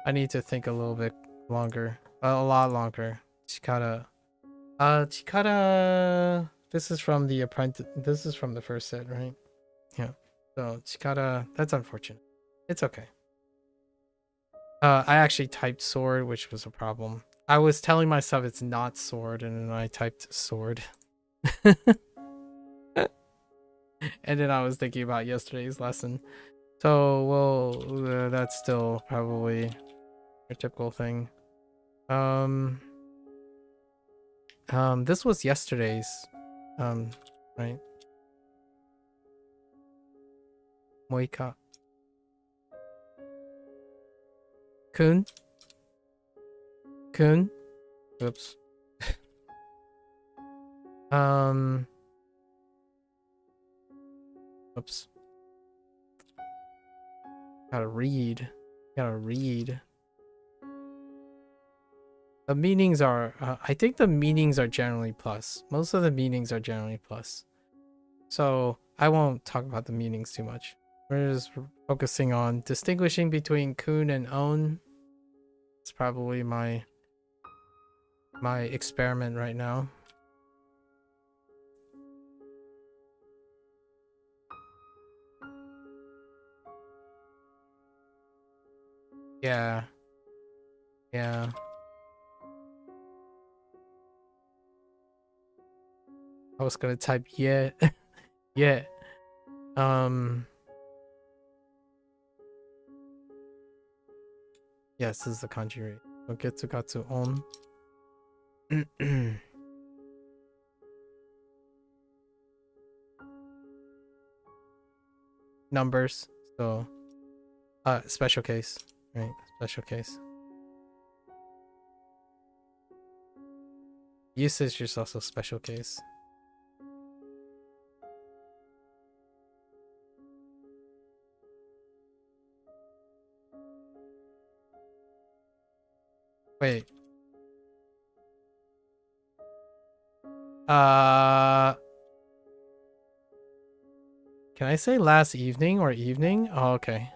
I need to think a little bit longer. A lot longer. Chikara. Chikara. This is from the apprentice. This is from the first set, right? Yeah. So Chikara. That's unfortunate. It's okay. I actually typed sword, which was a problem. I was telling myself it's not sword, and then I typed sword. And then I was thinking about yesterday's lesson. So, well, that's still probably a typical thing. This was yesterday's, right? Moika. Kun? Kun? Oops. Oops. Gotta read. Gotta read. The meanings are, I think the meanings are generally plus. Most of the meanings are generally plus. So I won't talk about the meanings too much. We're just focusing on distinguishing between kun and on. It's probably my experiment right now. Yeah. Yeah. I was gonna type yeah. Yeah. Yes, this is the kanji rate. So Getsugatsu on. Numbers. So special case. Right, special case. Usage is also special case. Wait. Can I say last evening or evening? Oh, okay.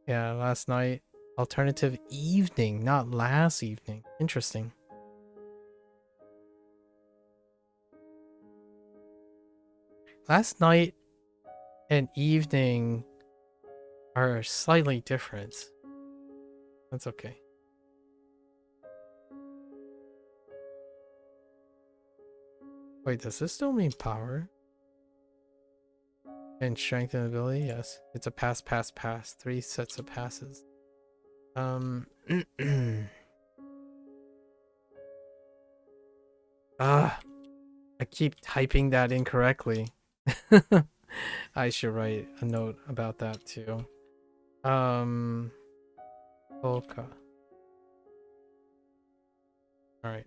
Yeah, last night. Alternative evening, not last evening. Interesting. Last night and evening are slightly different. That's okay. Wait, does this still mean power? And strength and ability? Yes. It's a pass, pass, pass. 3 sets of passes. I keep typing that incorrectly. I should write a note about that too. Polka. Alright.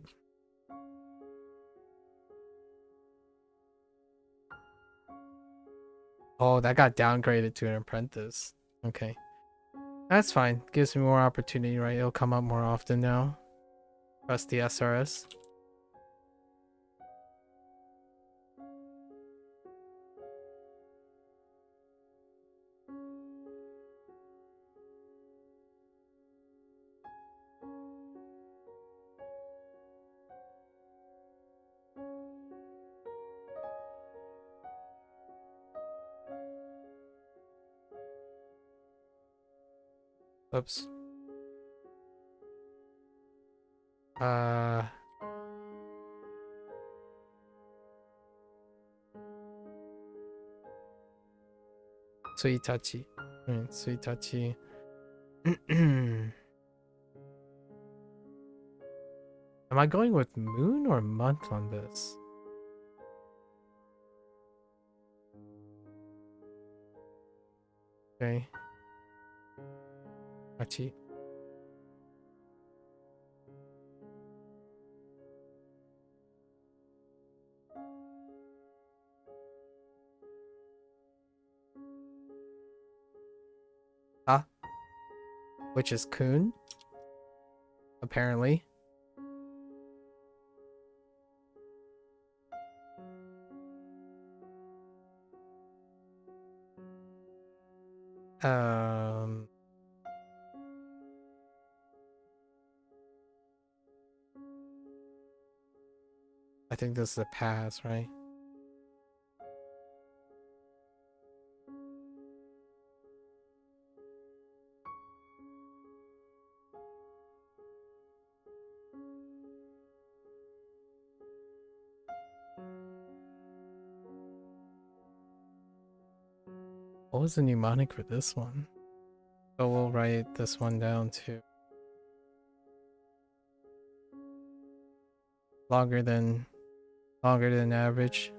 Oh, that got downgraded to an apprentice. Okay. That's fine. Gives me more opportunity, right? It'll come up more often now. Trust the SRS. Oops. Suitachi. Right, Suitachi. Am I going with moon or month on this? Okay. Hachi. which is kun, apparently. I think this is a pass, right? What was the mnemonic for this one? So we'll write this one down too. Longer than average.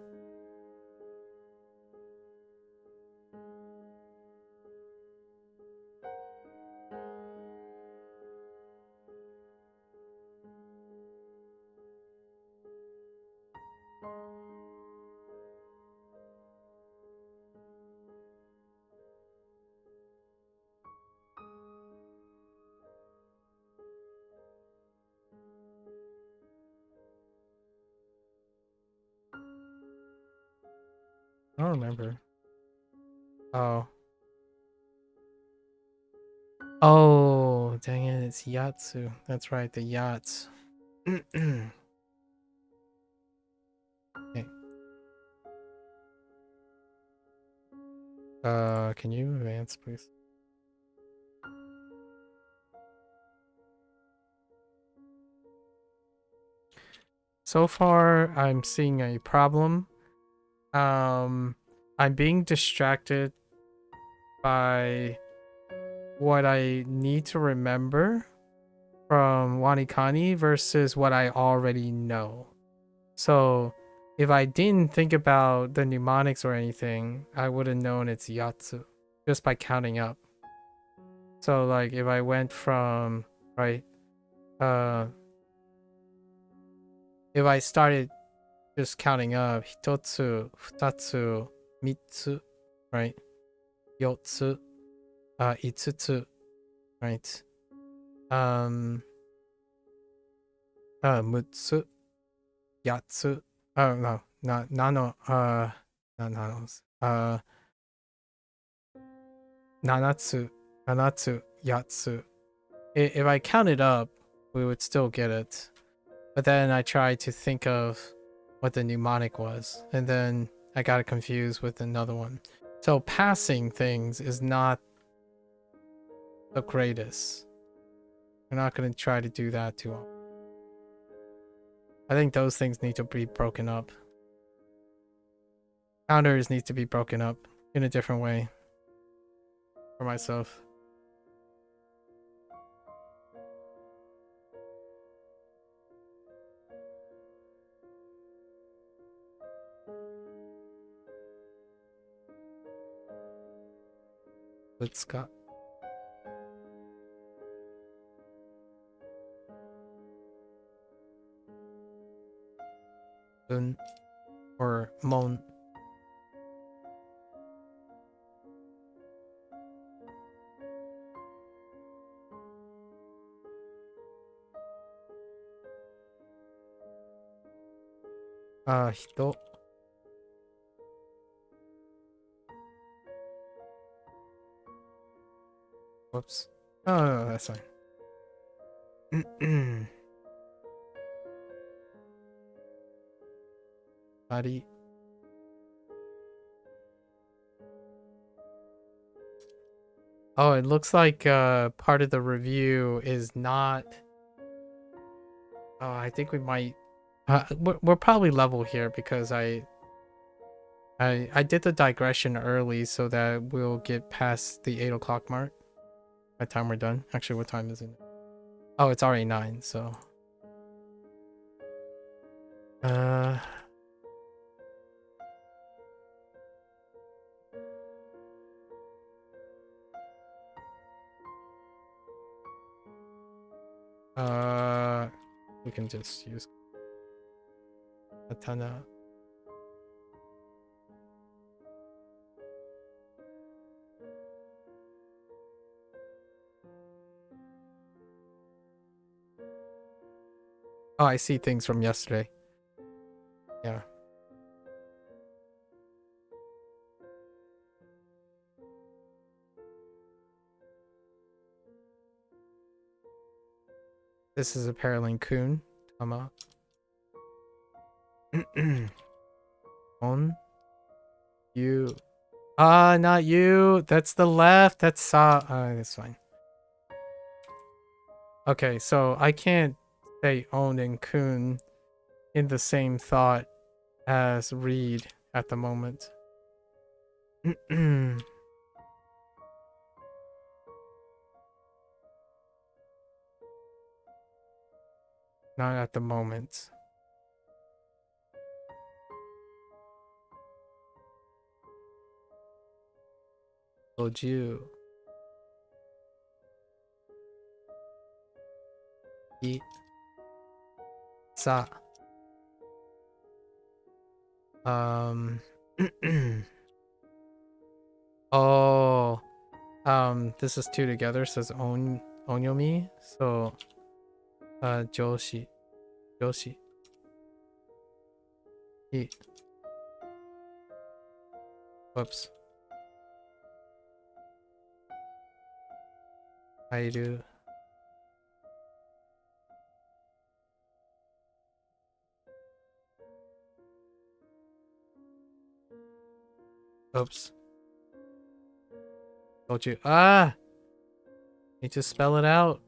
I don't remember. Oh. Oh, dang it, it's Yatsu. That's right, the yachts. Okay. Can you advance, please? So far, I'm seeing a problem. I'm being distracted by what I need to remember from WaniKani versus what I already know. So if I didn't think about the mnemonics or anything, I would have known it's Yatsu just by counting up. So like if I went from, right, if I started just counting up, hitotsu, futatsu, mitsu, right, yotsu, itsutsu, right, mutsu, yatsu, no, not nano, not nanos, nanatsu, yatsu. If I counted up, we would still get it. But then I tried to think of what the mnemonic was, and then I got confused with another one. So passing things is not the greatest. We're not going to try to do that too often. I think those things need to be broken up. Counters need to be broken up in a different way for myself. Fluidscape. Or Mon. Hito. Whoops. Oh, no, that's fine. Body. Oh, it looks like part of the review is not. Oh, I think we might. We're probably level here because I did the digression early so that we'll get past the 8 o'clock mark by the time we're done. Actually, what time is it? Oh, it's already 9. So. We can just use katana. Oh, I see things from yesterday. Yeah. This is apparently Kun. Tama. On. You. Ah, not you. That's the left. That's that's fine. Okay, so I can't say own and Kun in the same thought as read at the moment. Not at the moment. Told you. Eat. Sa. Oh. This is two together, says onyomi. So joshi. Joshi. Eat. Whoops. Airu. Oops. Told you. Ah! Need to spell it out.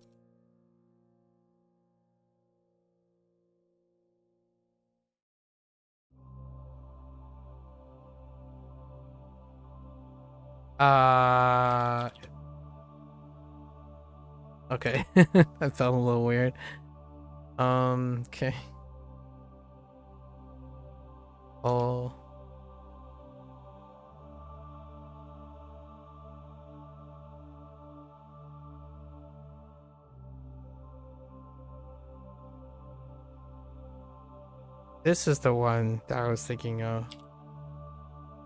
Okay. That felt a little weird. Okay. Oh. This is the one that I was thinking of.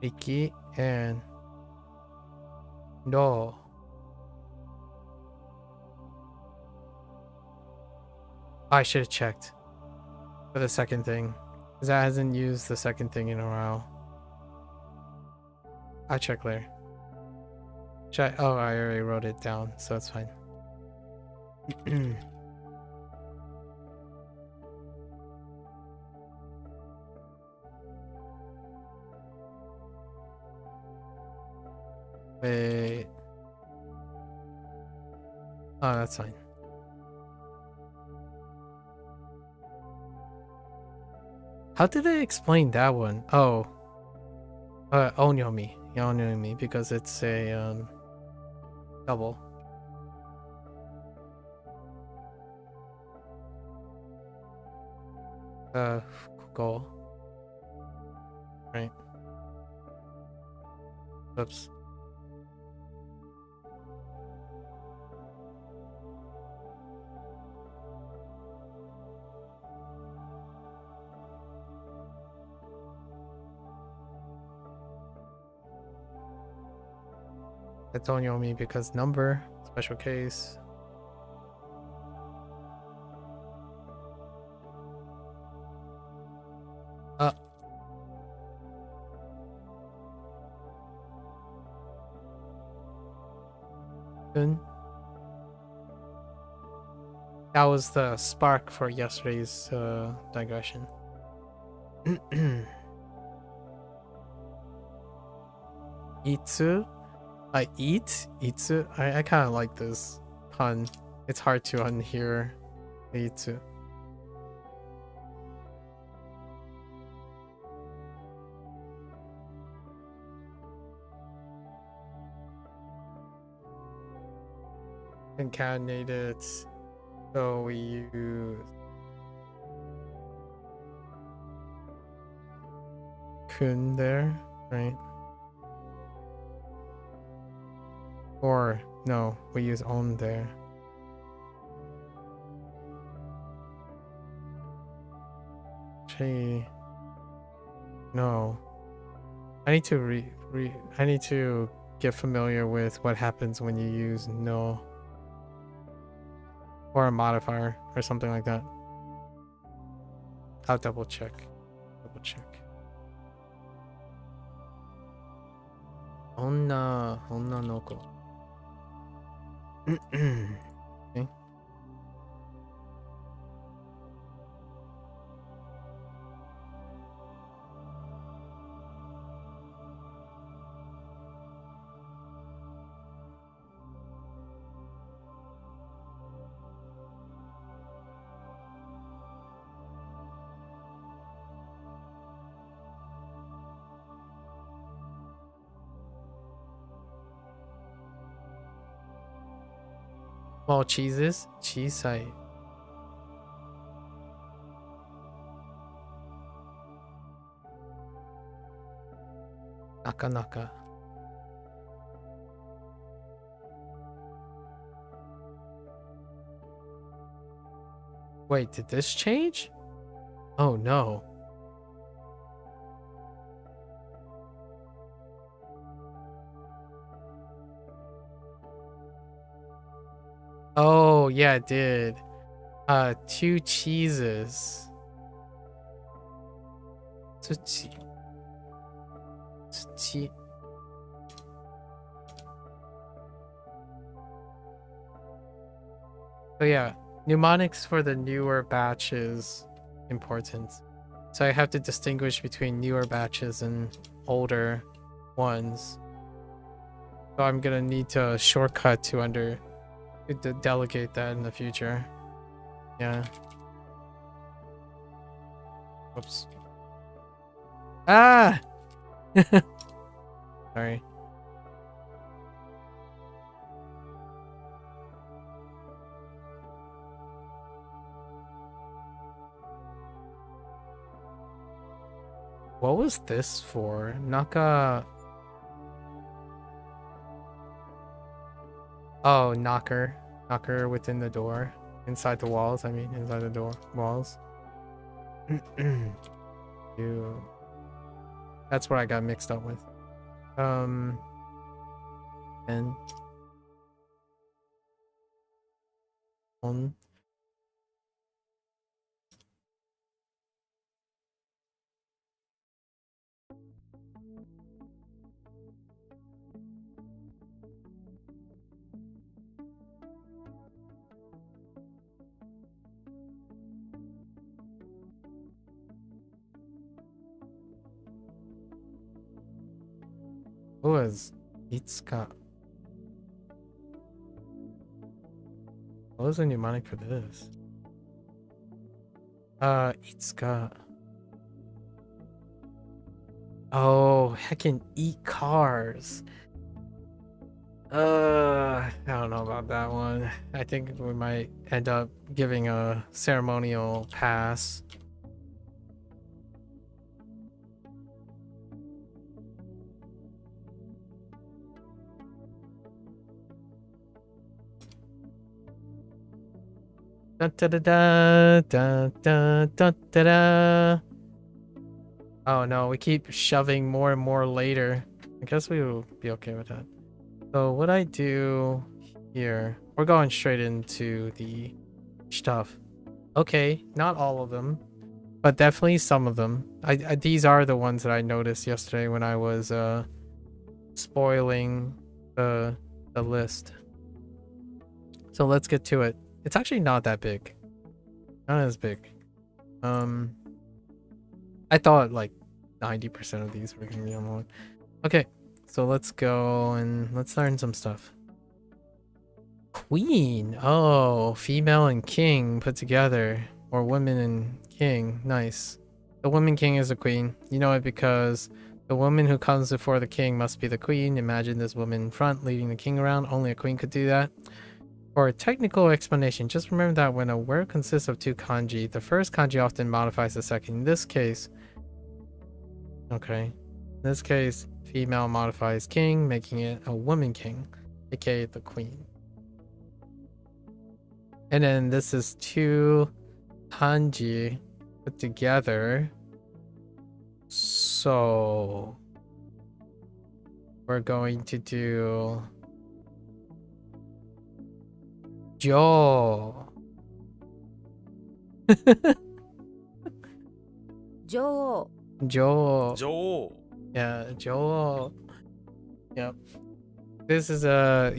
Iki and no. I should have checked for the second thing, because I hasn't used the second thing in a while. I'll check later. Oh, I already wrote it down, so it's fine. Wait. Oh, that's fine. How did I explain that one? Oh. Onyomi. Onyomi, because it's a double. Go. Right. Oops. It's onyomi because number, special case. That was the spark for yesterday's digression. Itsu? I eat? Itsu? I kind of like this pun. It's hard to unhear Itsu. Concatenated. So we use kun there, right? Or no, we use on there. Gee, no. I need to I need to get familiar with what happens when you use no. Or a modifier or something like that. I'll double check. Double check. Onna no ko. Okay. Small cheeses, chisai. Naka. Wait, did this change? Oh no. Oh yeah, it did. 2 cheeses. Tsuchi. So yeah, mnemonics for the newer batches important. So I have to distinguish between newer batches and older ones. So I'm gonna need to shortcut to delegate that in the future. Yeah. Oops. Ah! Sorry. What was this for? Naka... Oh, knocker. Knocker within the door. Inside the walls, I mean. Inside the door. Walls. Ew. That's what I got mixed up with. And... On... What was Itsuka? What was the mnemonic for this? Itsuka. Oh, heckin' eat cars. I don't know about that one. I think we might end up giving a ceremonial pass. Da da da da da da da da da. Oh no, we keep shoving more and more later. I guess we will be okay with that. So what I do here, we're going straight into the stuff. Okay, not all of them, but definitely some of them. These are the ones that I noticed yesterday when I was spoiling the list. So let's get to it. It's actually not that big. Not as big. I thought like 90% of these were gonna be on one. Okay, so let's go and let's learn some stuff. Queen. Oh, female and king put together. Or woman and king. Nice. The woman king is a queen. You know it because the woman who comes before the king must be the queen. Imagine this woman in front leading the king around. Only a queen could do that. For a technical explanation, just remember that when a word consists of 2 kanji, the first kanji often modifies the second. In this case, female modifies king, making it a woman king, aka the queen. And then this is 2 kanji put together. So we're going to do Jo. Jo. Jo. Yeah, Jo. Yep. This is a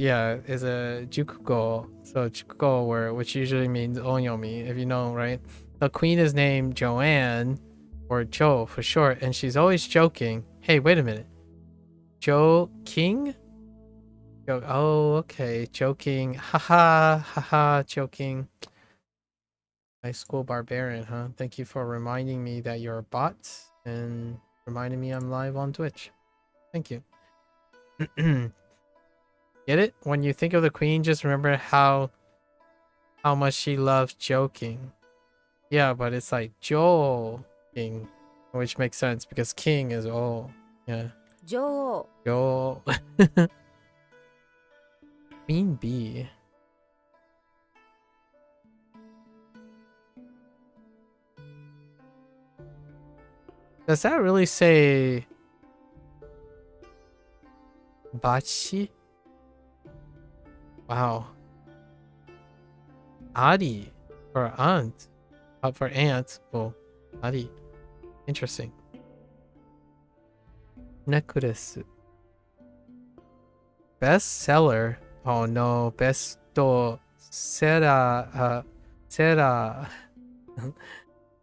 jukugo. So jukugo word, which usually means onyomi, if you know, right? The queen is named Joanne, or Jo for short, and she's always joking. Hey, wait a minute. Jo King? Oh, okay. Joking. Haha, joking. High school barbarian, huh? Thank you for reminding me that you're a bot and reminding me I'm live on Twitch. Thank you. Get it? When you think of the queen, just remember how much she loves joking. Yeah, but it's like joking, which makes sense because king is all. Yeah. Jo. Queen bee. Does that really say bachi? Wow. Adi for aunt. For aunt. Oh, Adi. Interesting. Necklace. Bestseller. Oh no, besto sera. Sera.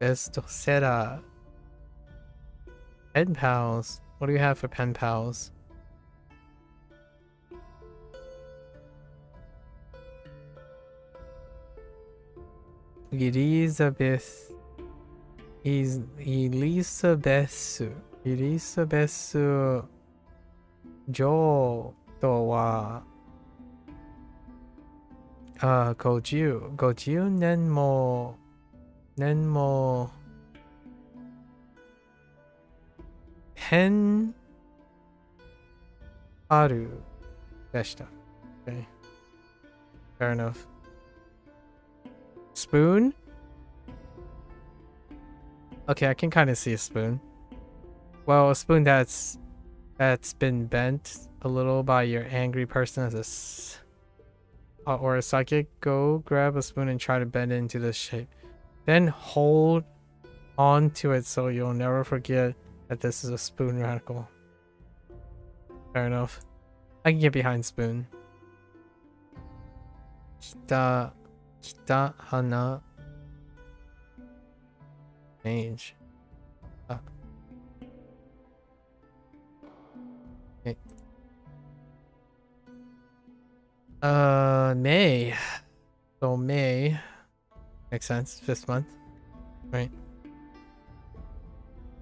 Besto sera. Pen pals. What do you have for pen pals? Elizabeth. Elizabeth Joとは50年もペンあるでした。Okay. Fair enough. Spoon? Okay, I can kind of see a spoon. Well, a spoon that's been bent a little by your angry person as or a psychic. Go grab a spoon and try to bend it into this shape. Then hold on to it so you'll never forget that this is a spoon radical. Fair enough. I can get behind spoon. Kita hana. Change. Okay. May. So May makes sense. 5th month, right?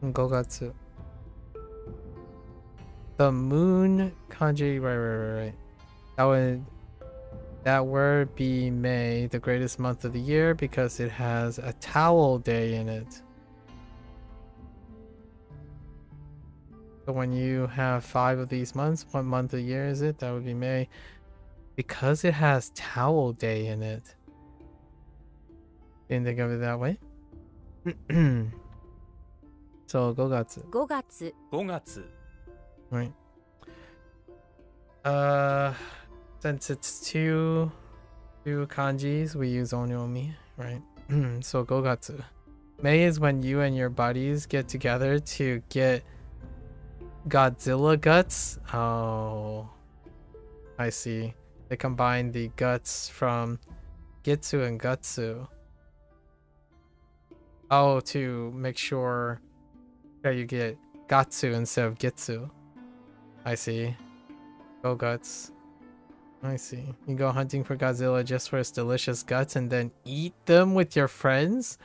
5月. The moon kanji. Right. That word be May, the greatest month of the year, because it has a towel day in it. So when you have 5 of these months, what month of the year is it? That would be May. Because it has towel day in it. Didn't think of it that way. So 5月. 5月. Right. Since it's two kanjis, we use onyomi, right? So 5月. May is when you and your buddies get together to get Godzilla guts. Oh, I see. They combine the guts from Gitsu and Gutsu. Oh, to make sure that you get Gatsu instead of Gitsu. I see. Go guts. I see. You go hunting for Godzilla just for its delicious guts and then eat them with your friends?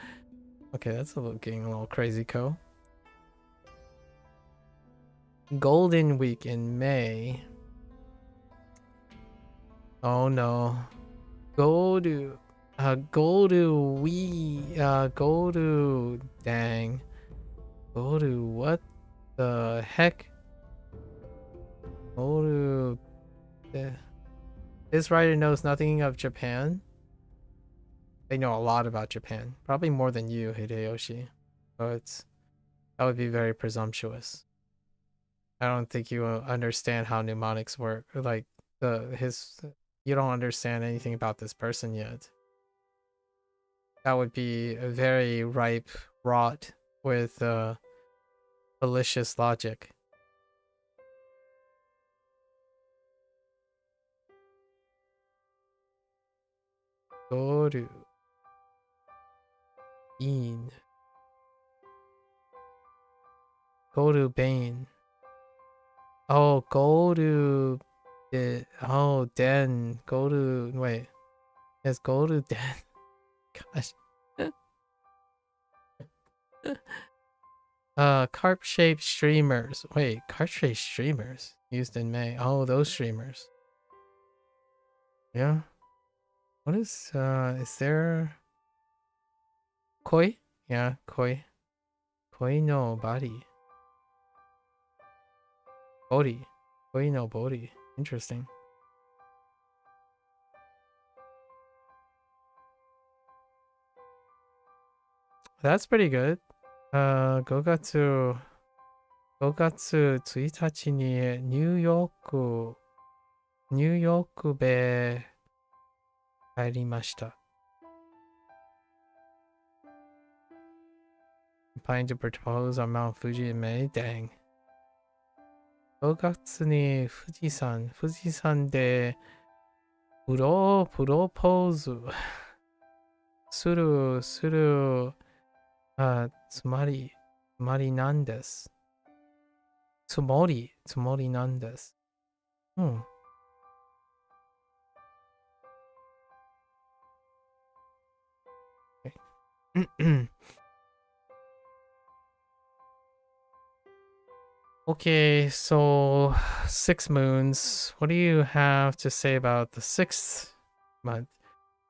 Okay, that's getting a little crazy, Ko. Golden Week in May. Oh no. Go to dang. Go to what the heck? Go to this writer knows nothing of Japan. They know a lot about Japan. Probably more than you, Hideyoshi. So that would be very presumptuous. I don't think you understand how mnemonics work. Like you don't understand anything about this person yet. That would be a very ripe rot with malicious logic. Goru. Bean. Goru Bane. Oh, Goru. Oh, Den. Goru. Wait. Yes, Goru Den. Gosh. Carp-shaped streamers. Wait, carp-shaped streamers used in May. Oh, those streamers. Yeah. What is there koi? Yeah, koi. Koi no bari. Bori. Koi no bori. Interesting. That's pretty good. 5月1日にニューヨーク米入りました。Planning to propose on Mount Fuji in May? Dang. 5月に富士山でプロポーズするつまりなんです。つもりなんです。うん。Okay, so 6 moons. What do you have to say about the 6th month?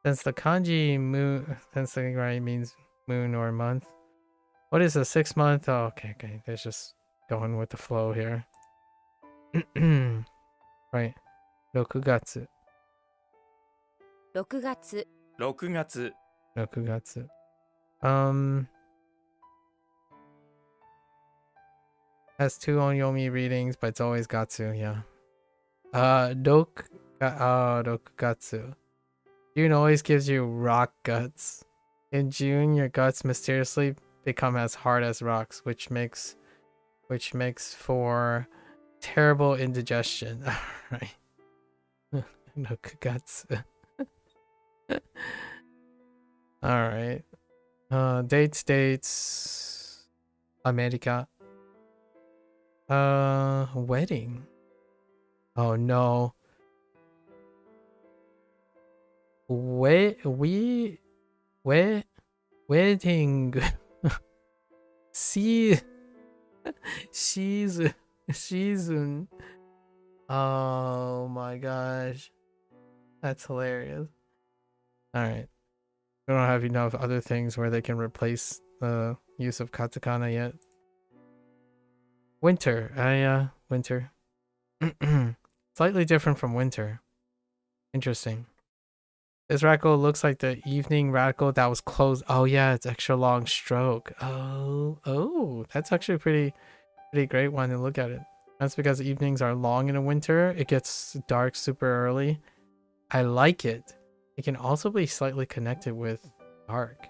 Since the kanji moon, since the right means moon or month. What is the 6th month? Oh, okay. There's just going with the flow here. Right. 6月. 6月。6月。6月. Has 2 onyomi readings, but it's always gatsu, yeah. 6gatsu. June always gives you rock guts. In June, your guts mysteriously become as hard as rocks, which makes for terrible indigestion. Alright. 6gatsu. Alright. Dates. America. Wedding. Oh no. Wedding. Season. Oh my gosh. That's hilarious. Alright. We don't have enough other things where they can replace the use of katakana yet. Winter. Winter. Slightly different from winter. Interesting. This radical looks like the evening radical that was closed. Oh yeah, it's extra long stroke. Oh, that's actually a pretty great one to look at it. That's because evenings are long in the winter. It gets dark super early. I like it. It can also be slightly connected with dark.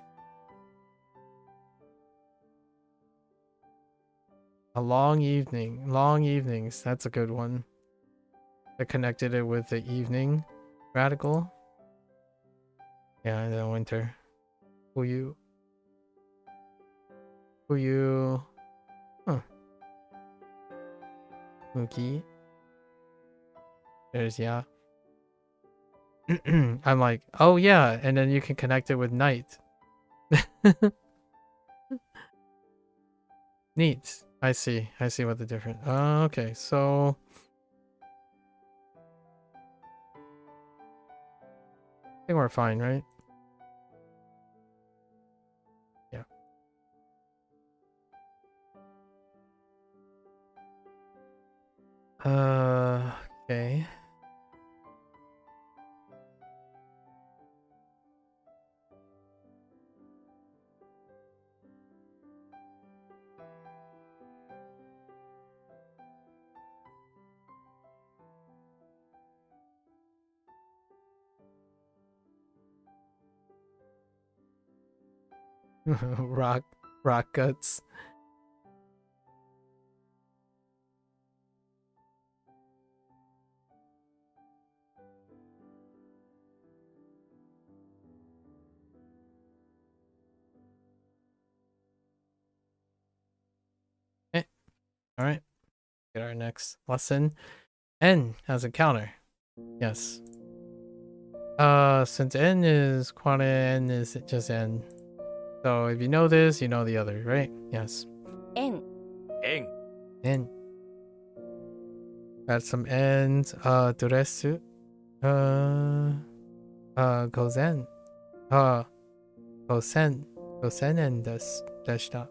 A long evening. Long evenings. That's a good one. I connected it with the evening radical. Yeah, in the winter. Fuyu. Huh. Muki. There's yeah. I'm like, oh yeah, and then you can connect it with night. Neat. I see what the difference. Okay, so I think we're fine, right? Yeah. Okay. Rock Rock guts. Okay. All right. Get our next lesson. N as a counter. Yes. Since N is quantity, N is just N. So if you know this, you know the other, right? Yes. N. N. N. Got some N's. Duresu. Gozen. Gosen. Gosenen deshita.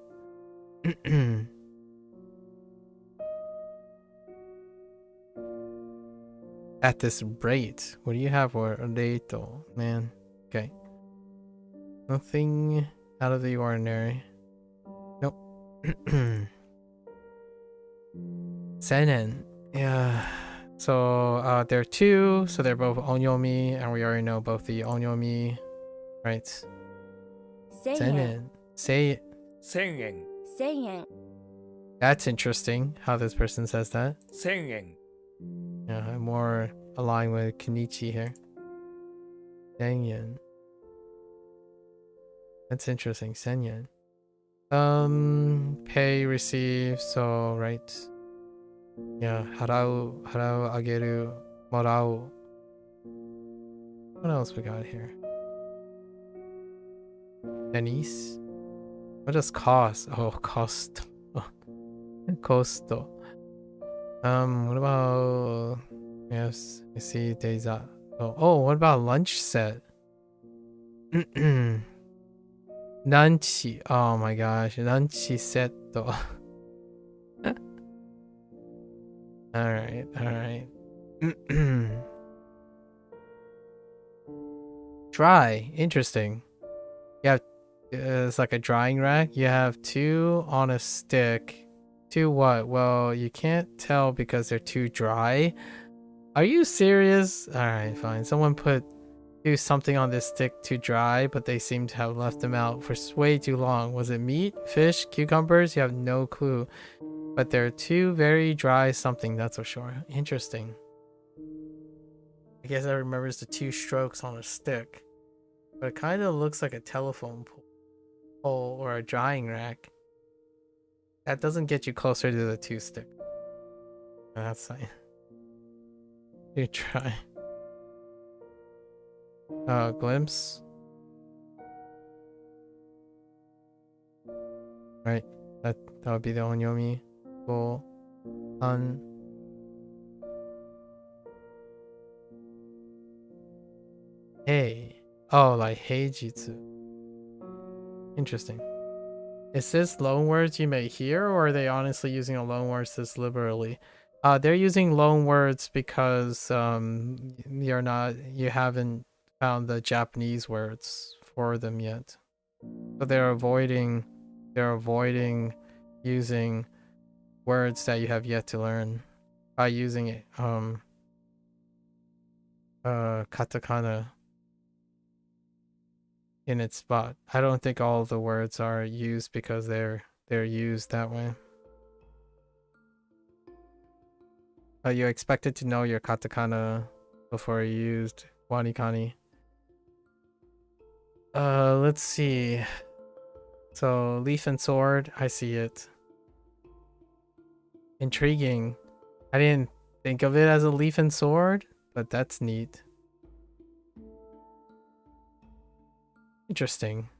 At this rate. What do you have for rate, man? Okay. Nothing out of the ordinary. Nope. Senen. Yeah. So there are two, so they're both onyomi, and we already know both the onyomi, right? Senen. Say 1000円 1000円 that's interesting how this person says that. 1000円 Yeah, I'm more aligned with Kenichi here. Senyen. That's interesting. Senyen. Pay, receive, so right. Yeah, harau, ageru, morau. What else we got here? Pennies. What does cost? Oh, cost. Costo. What about, yes, I see deza. Oh, what about lunch set? Nanchi. Oh my gosh, Nanchi set though. Alright. Dry. Interesting. You have, it's like a drying rack. You have two on a stick. Two what? Well, you can't tell because they're too dry. Are you serious? Alright, fine. Someone do something on this stick too dry, but they seem to have left them out for way too long. Was it meat, fish, cucumbers? You have no clue. But they're two very dry something, that's for sure. Interesting. I guess I remembers the two strokes on a stick. But it kind of looks like a telephone pole or a drying rack. That doesn't get you closer to the two stick. That's fine. You try. Glimpse. Right. That would be the onyomi. Go. Un. Hey. Oh, like heijitsu. Interesting. Is this loanwords you may hear, or are they honestly using a loanwords this liberally? They're using loanwords because you haven't found the Japanese words for them yet. So they're avoiding using words that you have yet to learn by using it katakana in its spot. I don't think all the words are used because they're used that way. You expected to know your katakana before you used WaniKani. Let's see. So leaf and sword, I see it. Intriguing. I didn't think of it as a leaf and sword, but that's neat. Interesting.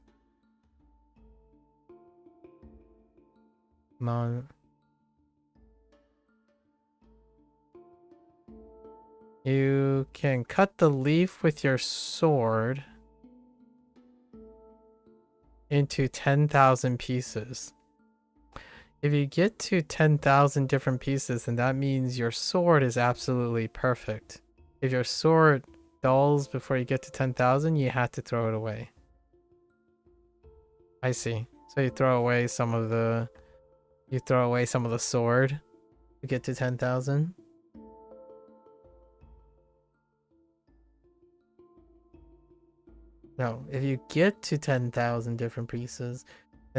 Come on. You can cut the leaf with your sword into 10,000 pieces. If you get to 10,000 different pieces, then that means your sword is absolutely perfect. If your sword dulls before you get to 10,000, you have to throw it away. I see. So you throw away some of the sword to get to 10,000. No, if you get to 10,000 different pieces,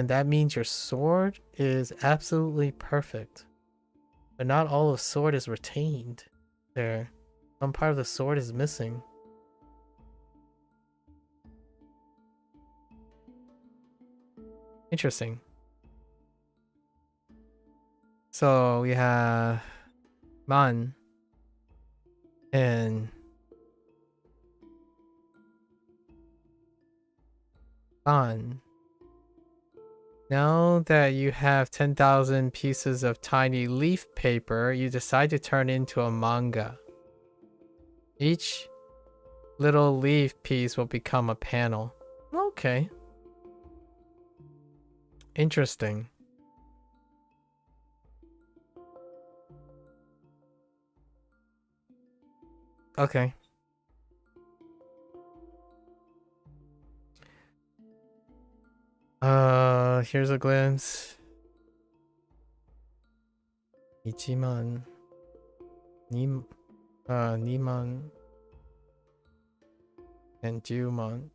then that means your sword is absolutely perfect. But not all of sword is retained there. Some part of the sword is missing. Interesting. So we have man and ban. Now that you have 10,000 pieces of tiny leaf paper, you decide to turn into a manga. Each little leaf piece will become a panel. Okay. Interesting. Okay. Here's a glimpse. Ichiman. Niman. And Juman.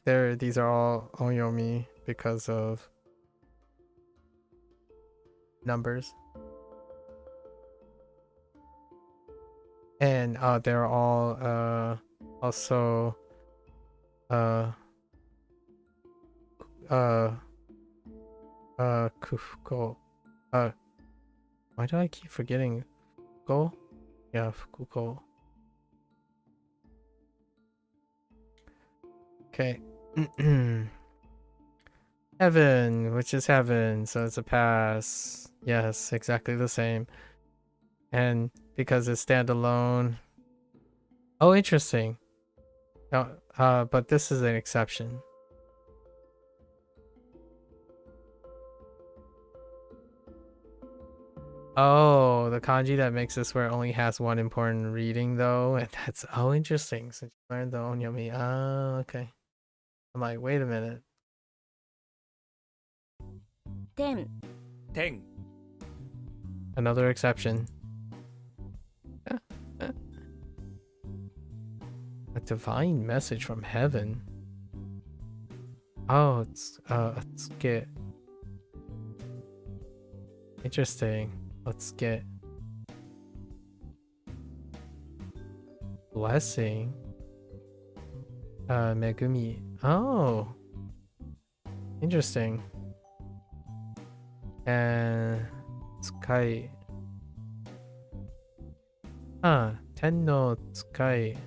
These are all onyomi because of numbers. And they're all also Kufuko. Why do I keep forgetting Fukuko? Yeah, Fukuko. Okay. Heaven, which is heaven, so it's a pass. Yes, exactly the same. And because it's standalone. Oh, interesting. No, but this is an exception. Oh, the kanji that makes this where it only has one important reading though, and that's interesting. Since you learned the onyomi. Oh, okay. I'm like, wait a minute. Ten. Teng. Another exception. A divine message from heaven. Oh, it's get interesting. Let's get blessing. Megumi. Oh, interesting. And Tsukai. Ten no Tsukai.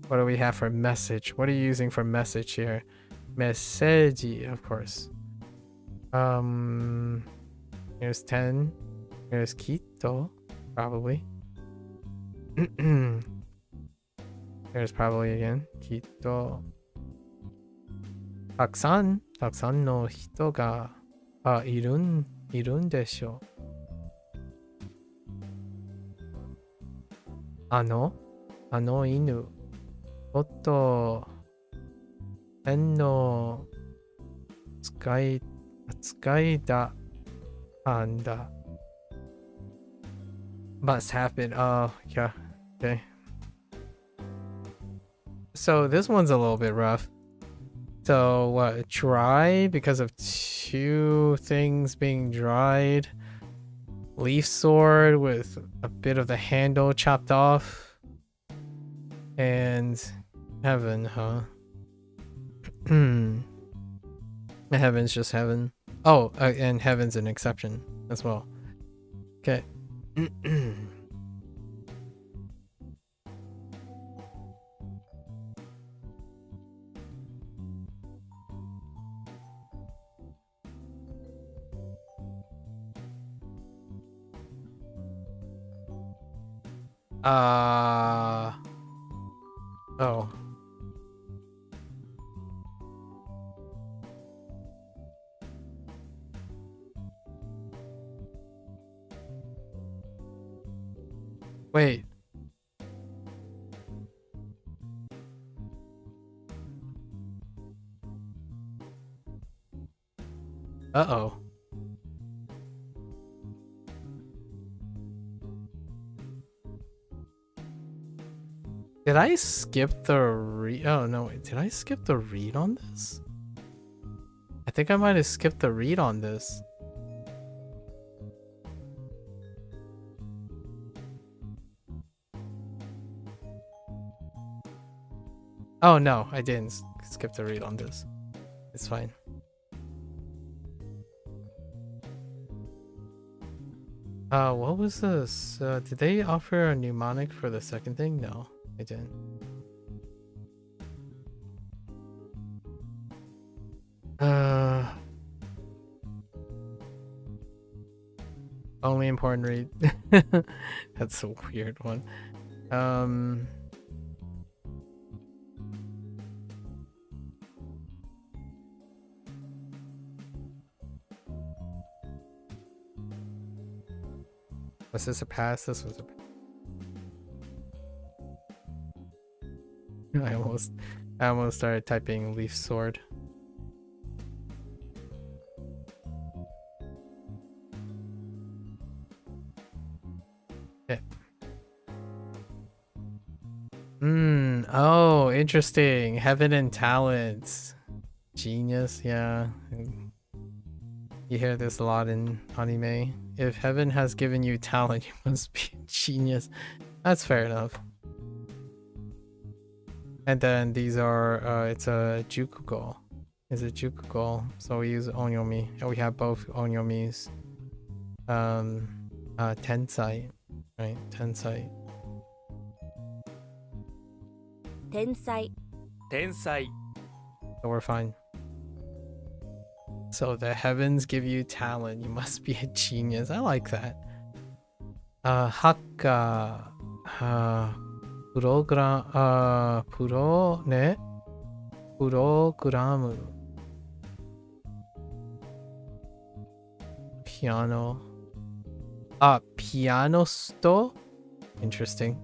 What do we have for message? What are you using for message here? Messagey, of course. Here's 10. Here's Kito, probably. Here's probably again Kito. Taksan no hito ga irun desho. Ano inu. Otto. En no tsukai da anda. Must happen. Oh, yeah. Okay. So this one's a little bit rough. So what? Dry because of two things being dried. Leaf sword with a bit of the handle chopped off. And heaven, huh? Heaven's just heaven. Oh, and heaven's an exception as well. Okay. Oh. Wait. Uh-oh. Did I skip the read? Oh no, wait, did I skip the read on this? I think I might have skipped the read on this. Oh no, I didn't skip the read on this. It's fine. What was this? Did they offer a mnemonic for the second thing? No, they didn't. Only important read. That's a weird one. Was this a pass? This was a pass. I almost started typing leaf sword. Oh, interesting. Heaven and talents. Genius, yeah. You hear this a lot in anime. If heaven has given you talent, you must be a genius. That's fair enough. And then these are, it's a jukugo. It's a jukugo. So we use onyomi. And we have both onyomis. Tensai. Right, tensai. Tensai. Tensai. So we're fine. So the heavens give you talent. You must be a genius. I like that. Hakka. Program. Piano. Pianosto? Interesting.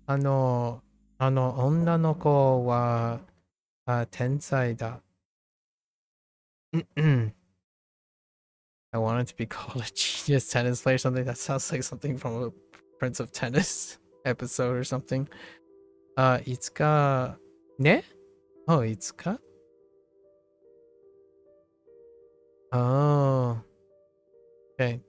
女の子は、天才だ。I wanted to be called a genius tennis player or something. That sounds like something from a Prince of Tennis episode or something. いつかね? Oh, いつか? Oh. Okay.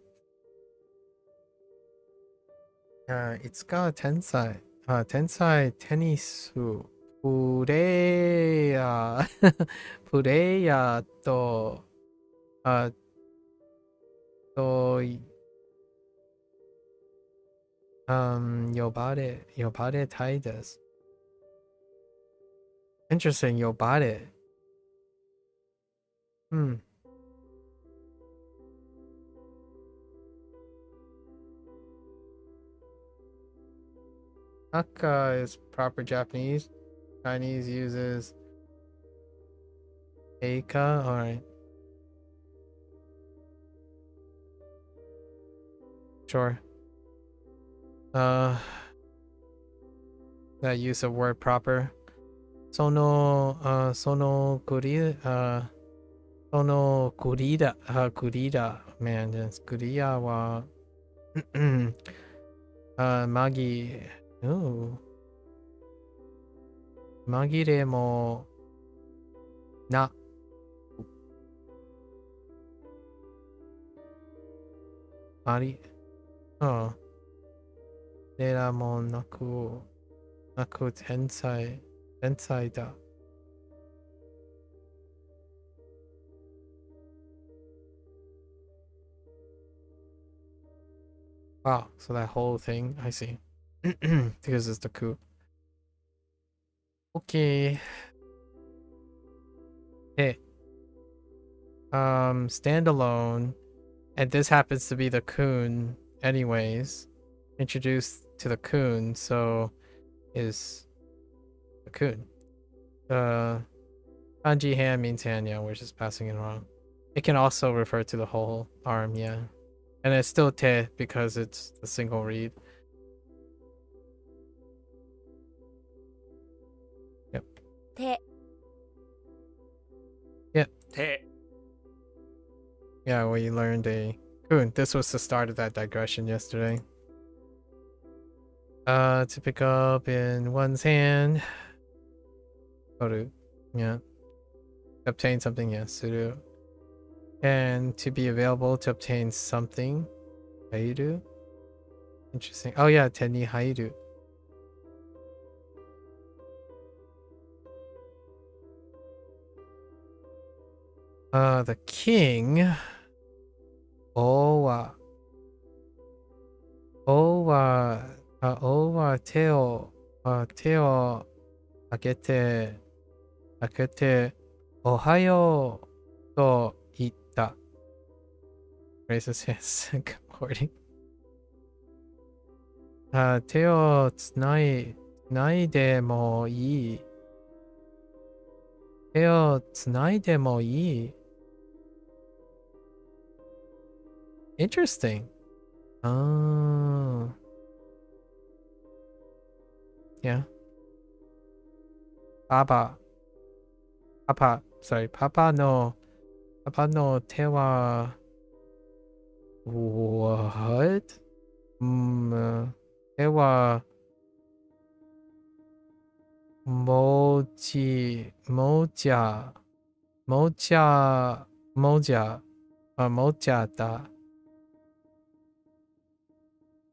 いつか天才。天才テニスプレイヤープレイヤーと呼ばれたいです。Interesting, 呼ばれ。Hakka is proper Japanese. Chinese uses Eika. Alright. Sure. That use of word proper. Sono kurida. Man, it's kuriya wa magi. Ooh. Magire mo na. Mari. Oh. Nera mo naku tensai da. Wow, so that whole thing, I see. Because it's the coup. Okay. Hey. Standalone. And this happens to be the coon anyways. Introduced to the coon, so is the coon. Kanji hand means hand, yeah, we're just passing it around. It can also refer to the whole arm, yeah. And it's still te because it's a single read. Yep. Te. Yep. Te. Yeah, we learned a Cool. This was the start of that digression yesterday. To pick up in one's hand. Koru. Yeah. Obtain something, yes. Suru. And to be available to obtain something. Hairu. Interesting. Oh yeah, Teni Hairu. The king. Owa. Owa 手を開けて、おはようと言った. Raises hands. Good morning. 手をつないでもいい. 手をつないでもいい. Interesting. Oh. Yeah. Papa. Sorry. Papa no tewa. What? Tewa. Moja da.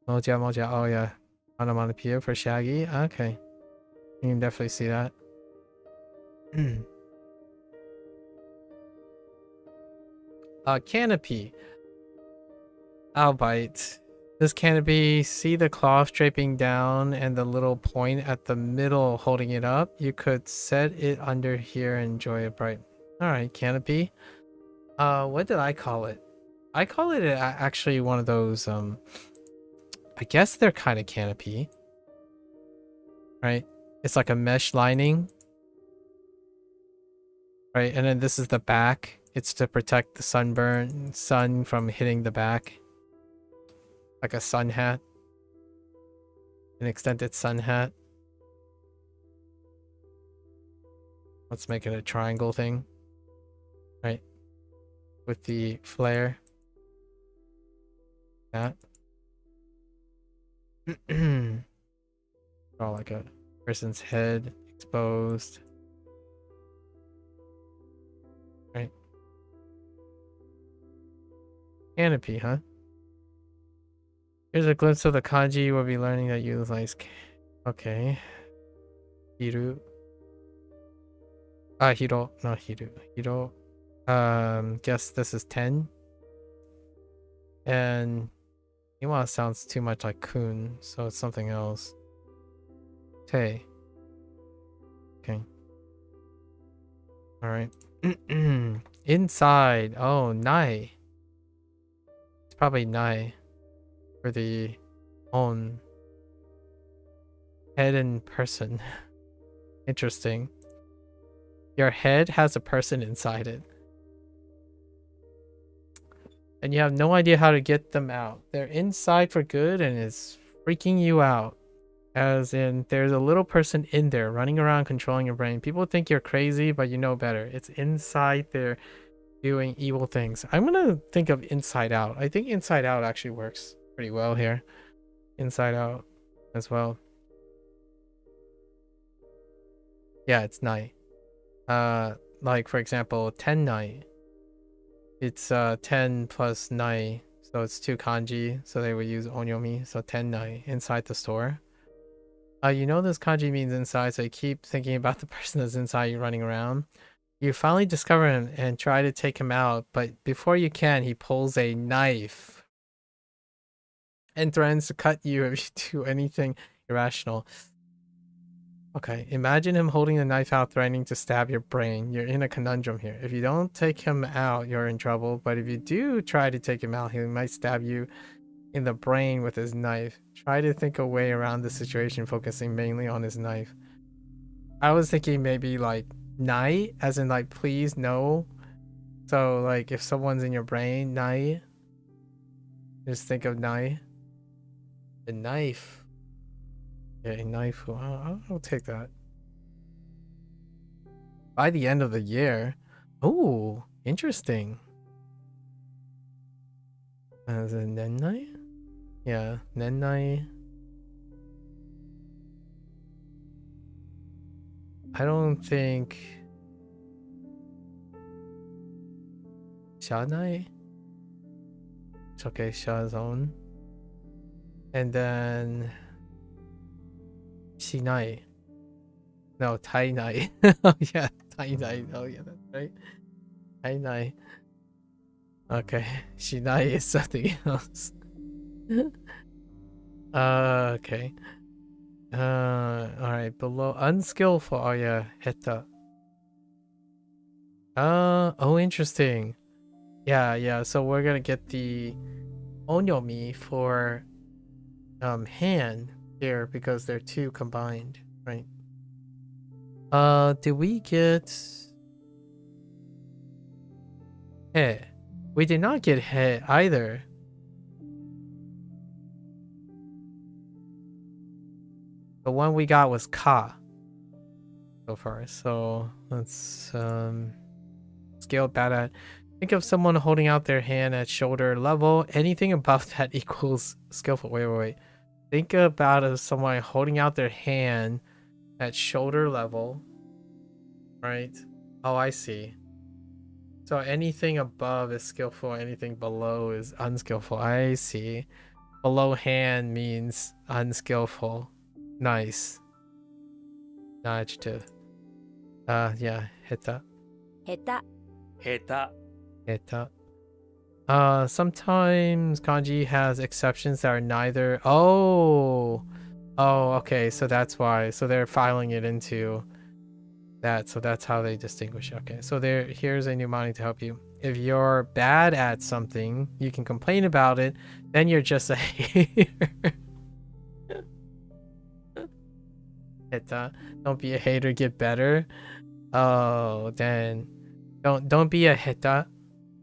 Moja. Oh yeah. Onomatopoeia for Shaggy. Okay. You can definitely see that. Canopy. I'll bite. This canopy, see the cloth draping down and the little point at the middle holding it up? You could set it under here and enjoy it bright. Alright, canopy. What did I call it? I call it actually one of those, I guess they're kind of canopy. Right? It's like a mesh lining. Right, and then this is the back. It's to protect the sun from hitting the back. Like a sun hat. An extended sun hat. Let's make it a triangle thing. Right? With the flare. That. Draw like a person's head exposed. Right? Canopy, huh? Here's a glimpse of the kanji you will be learning that utilize. Okay. Hiru. Hiro. Not Hiru. Hiro. Guess this is 10. And Iwa sounds too much like kun, so it's something else. Te. Okay. Alright. Inside. Oh, nai. It's probably nai. For the own head and person. Interesting. Your head has a person inside it. And you have no idea how to get them out. They're inside for good and it's freaking you out. As in, there's a little person in there running around controlling your brain. People think you're crazy, but you know better. It's inside there doing evil things. I'm gonna think of Inside Out. I think Inside Out actually works pretty well here. Inside Out as well. Yeah, it's night. Like for example, 10 night. It's 10 plus nai, so it's 2 kanji, so they would use onyomi, so 10 nai inside the store. You know this kanji means inside, so you keep thinking about the person that's inside you running around. You finally discover him and try to take him out, but before you can, he pulls a knife and threatens to cut you if you do anything irrational. Okay, imagine him holding a knife out, threatening to stab your brain. You're in a conundrum here. If you don't take him out, you're in trouble. But if you do try to take him out, he might stab you in the brain with his knife. Try to think a way around the situation, focusing mainly on his knife. I was thinking maybe like nai, as in like please no. So like if someone's in your brain, nai. Just think of nai. The knife. Yeah, a knife. I'll take that. By the end of the year. Oh, interesting. Is it Nennai? Yeah, Nennai. I don't think Shanai. It's okay, Shazone. And then Shinai. No, Tainai. Oh yeah, Tainai. Oh yeah, that's right. Tainai. Okay, Shinai is something else. Okay. Alright, below unskillful. Oh yeah, Heta. Oh interesting. Yeah, so we're gonna get the Onyomi for hand here because they're two combined, right? Did we get He? We did not get He either. The one we got was Ka so far. So let's scale back at. Think of someone holding out their hand at shoulder level. Anything above that equals skillful. Wait. Think about someone holding out their hand at shoulder level. Right? Oh, I see. So anything above is skillful, anything below is unskillful. I see. Below hand means unskillful. Nice. Adjective. Yeah, Heta. 下手 Heta. Heta. Sometimes kanji has exceptions that are neither. Oh, okay. So that's why. So they're filing it into that. So that's how they distinguish. Okay. So here's a mnemonic to help you. If you're bad at something, you can complain about it. Then you're just a hater. Heta. Don't be a hater. Get better. Oh, then don't be a heta.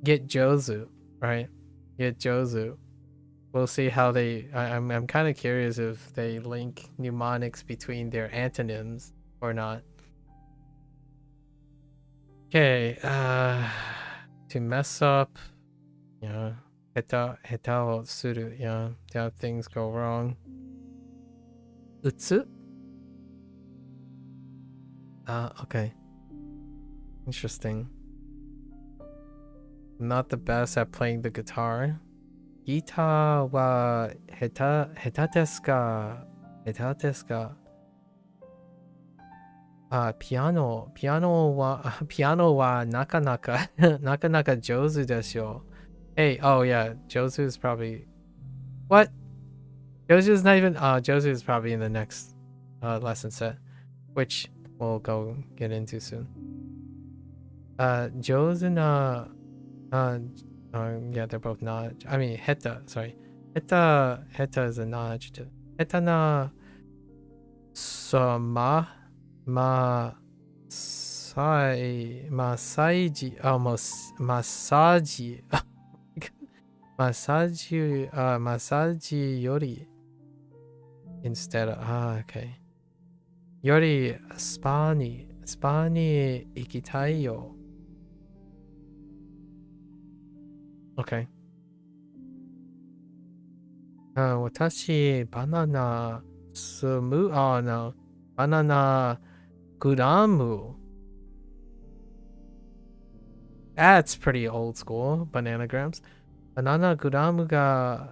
Get Jozu, right? Get Jozu. We'll see how they. I'm kind of curious if they link mnemonics between their antonyms or not. Okay. To mess up, yeah. Heta wo suru, yeah. To have things go wrong. Utsu. Okay. Interesting. Not the best at playing the guitar. Guitar wa heta desu ka? Heta desu ka? Piano wa nakanaka nakanaka jozu desu yo. Hey, oh yeah, Jozu is probably what? Jozu is not even Jozu is probably in the next lesson set, which we'll go get into soon. Jozu na yeah, they're both not. I mean, Heta, sorry. Heta is a non adjective. Heta na masaji almost masaji masaji yori instead of okay. Yori spa ni ikitai yo. Okay. Watashi banana sumu. Oh no. Banana guramu. That's pretty old school. Bananagrams. Banana guramu ga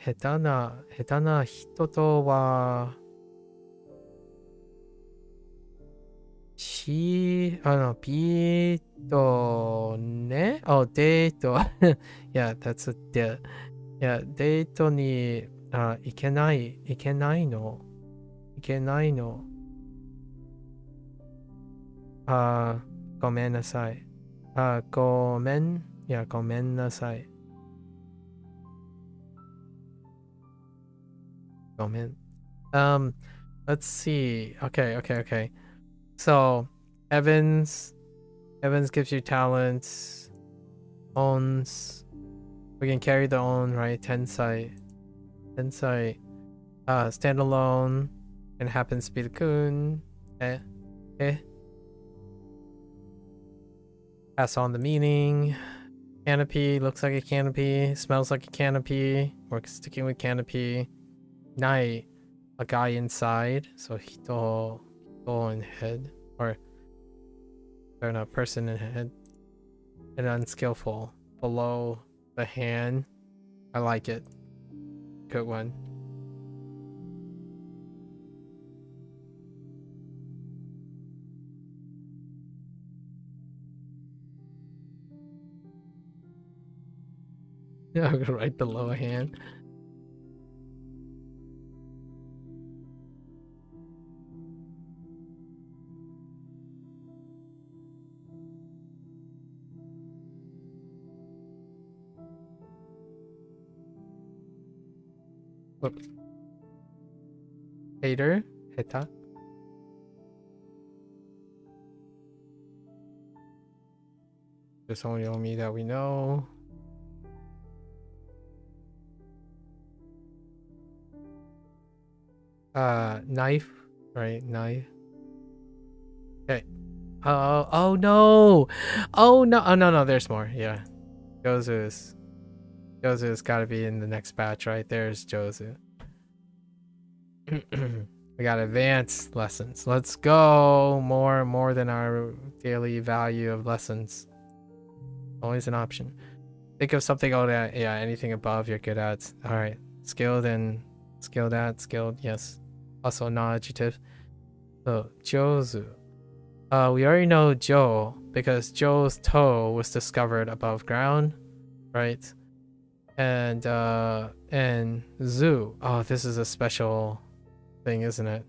hetana hito to wa Bito ne? Oh, deito. Yeah, that's a de. Yeah, deito ni ikenai no. Gomen nasai. Gomen nasai. Gomen. Let's see. Okay. So, Evans gives you talents, owns. We can carry the own, right? Tensai, standalone, and happens to be the kun. Pass on the meaning. Canopy looks like a canopy, smells like a canopy. We're sticking with canopy. Night, a guy inside. So hito and head, or not person and head. And unskillful below the hand. I like it. Good one. Yeah, I'm gonna write below a hand. Whoops. Hater, heta. There's only on me that we know. Knife, right? Knife. Okay. Oh no! Oh no! Oh no! There's more. Yeah, Josu's gotta be in the next batch, right? There's Josu. We got advanced lessons. Let's go. More than our daily value of lessons. Always an option. Think of something. Oh, yeah. Anything above you're good at. All right. Skilled and skilled at. Skilled. Yes. Also non-adjective. So Josu. We already know Joe because Joe's toe was discovered above ground, right? And Zoo. Oh, this is a special thing, isn't it?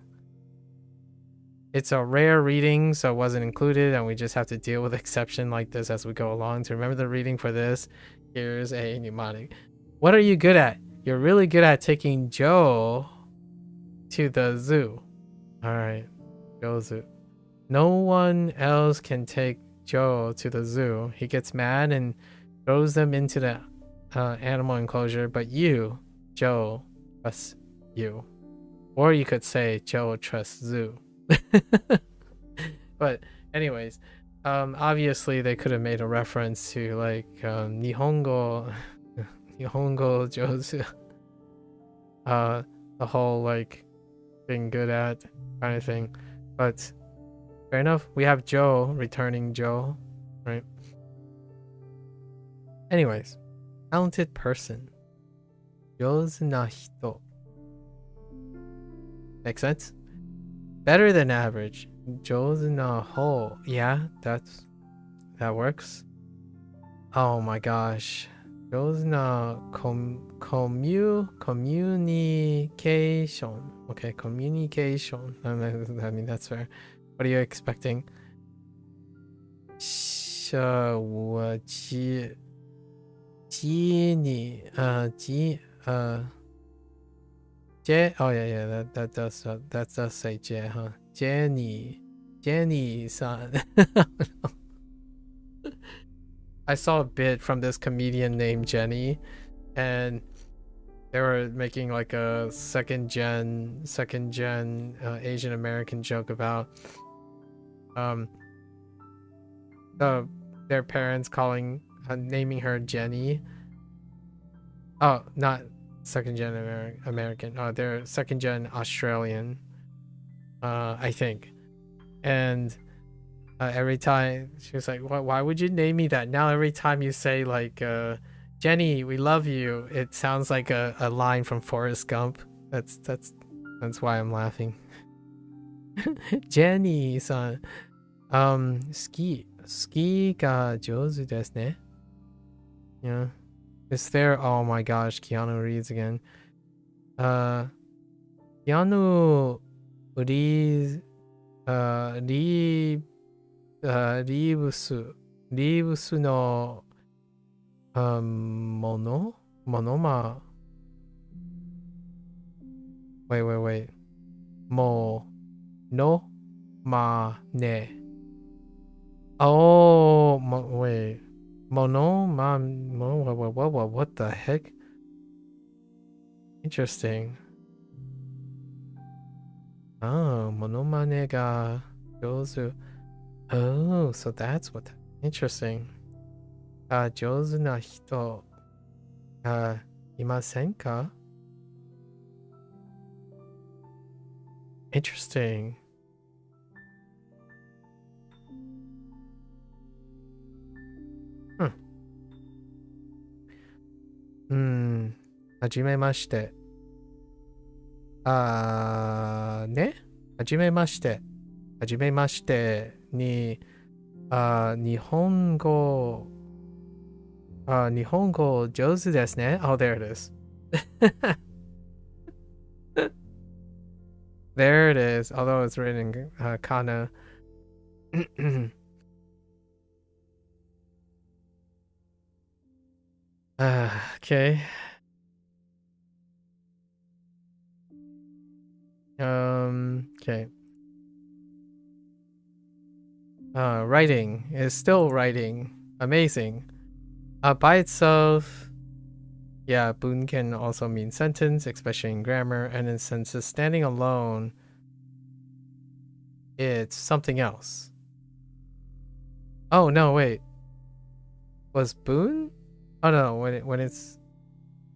It's a rare reading, so it wasn't included, and we just have to deal with exception like this as we go along. To remember the reading for this, here's a mnemonic. What are you good at? You're really good at taking Joe to the zoo. All right, go zoo. No one else can take Joe to the zoo. He gets mad and throws them into the animal enclosure, but you, Joe, trusts you. Or you could say Joe trusts zoo. But anyways, obviously they could have made a reference to like Nihongo Jozu. The whole like being good at kind of thing. But fair enough. We have Joe returning Joe, right? Anyways, talented person. Yozu na hito. Make sense? Better than average. Jozu na ho. Yeah, that works. Oh my gosh. Jozu na communication. Okay, communication. I mean, that's fair. What are you expecting? Oh yeah, that does say J, huh? Jenny-san. I saw a bit from this comedian named Jenny, and they were making like a second gen Asian American joke about their parents naming her Jenny. Oh, not second gen American. They're second gen Australian, I think. And every time she was like, why would you name me that? Now every time you say like Jenny, we love you, it sounds like a line from Forrest Gump. That's why I'm laughing. Jenny-san. Ski ga jozu desu ne. Yeah. Is there? Oh my gosh, Keanu Reeves again. Keanu Reeves, Reeves no monoma. Wait. No ma ne. Oh, wait. What the heck? Interesting. Oh, monomane ga jozu. Oh, so that's what. Interesting. 上手な人いませんか? Interesting. Hmm. はじめまして。ねはじめまして。はじめましてに、日本語、日本語上手ですね。Oh, there it is. There it is, although it's written in kana. Okay. Okay. Writing is still writing. Amazing. By itself, yeah, boon can also mean sentence, especially in grammar, and in senses standing alone, it's something else. Oh no, wait. Was boon? Oh no, when it's,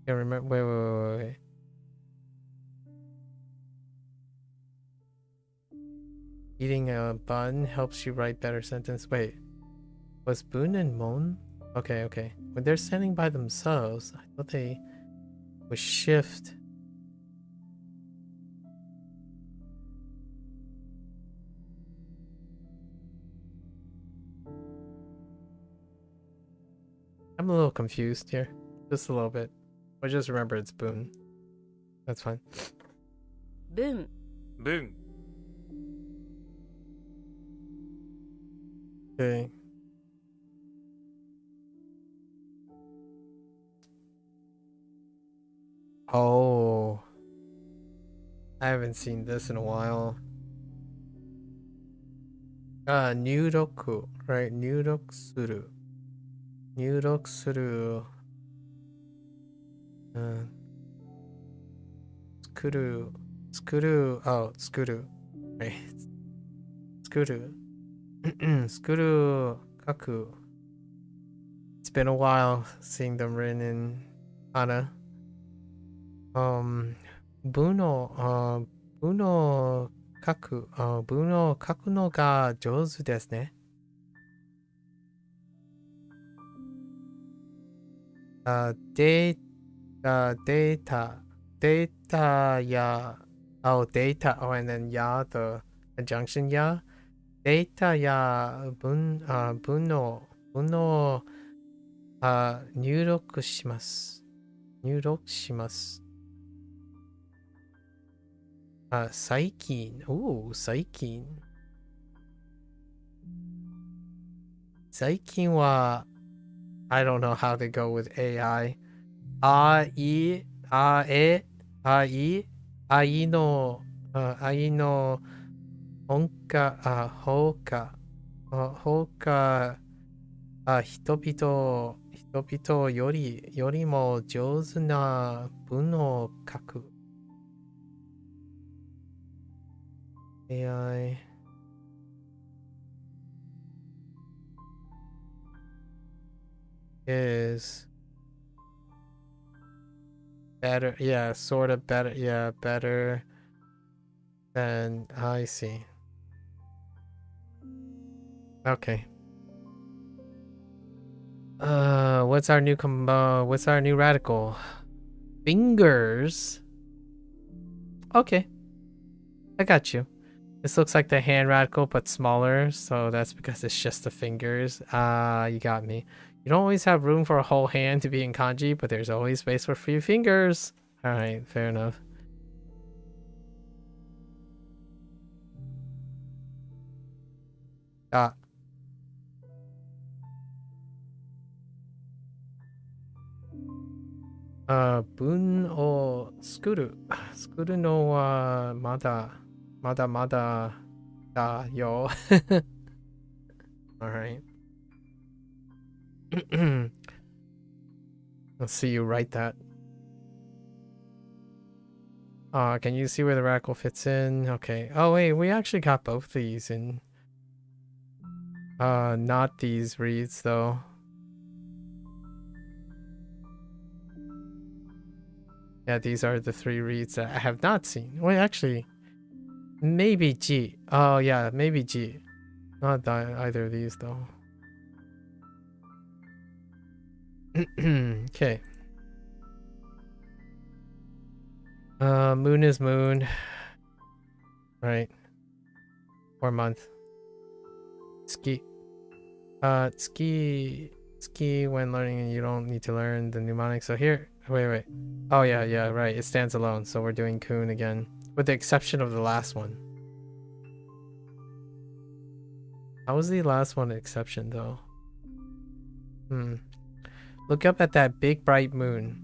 I remember. Wait. Eating a bun helps you write better sentence. Wait, was boon and mon? Okay. When they're standing by themselves, I thought they would shift. I'm a little confused here. Just a little bit. I just remember it's boon. That's fine. 文 文 Okay. Oh. I haven't seen this in a while. Nyuroku, right? Nyuroku suru. Nyuroku suru. Skuru. Skuru. Oh, skuru. Right. Skuru. Skuru kaku. It's been a while seeing them written in kana. Buno kaku. Buno kaku no ga jouzu desu ne. Data ya. Oh, data. Oh, and then ya, the conjunction ya. Data ya buno入力します。入力します。最近。Ooh, 最近。最近は I don't know how to go with AI. 愛の本家、人々よりも上手な文を書く。AI is better, yeah, sort of better, yeah, better than I see. Okay. What's our new radical? Fingers. Okay. I got you. This looks like the hand radical, but smaller, so that's because it's just the fingers. You got me. You don't always have room for a whole hand to be in kanji, but there's always space for a few fingers. Alright, fair enough. Bun o skuru. Skuru no wa mada da yo. Alright. Let's see you write that. Can you see where the radical fits in? Okay. Oh wait, we actually got both these in not these reads though. Yeah, these are the 3 reads that I have not seen. Wait, actually, maybe G. Oh yeah, maybe G. Not either of these though. Okay. Moon is moon. Right. Or month. Ski. Ski when learning, and you don't need to learn the mnemonic. So here, wait. Oh yeah, right. It stands alone. So we're doing kun again, with the exception of the last one. How was the last one an exception though? Look up at that big bright moon.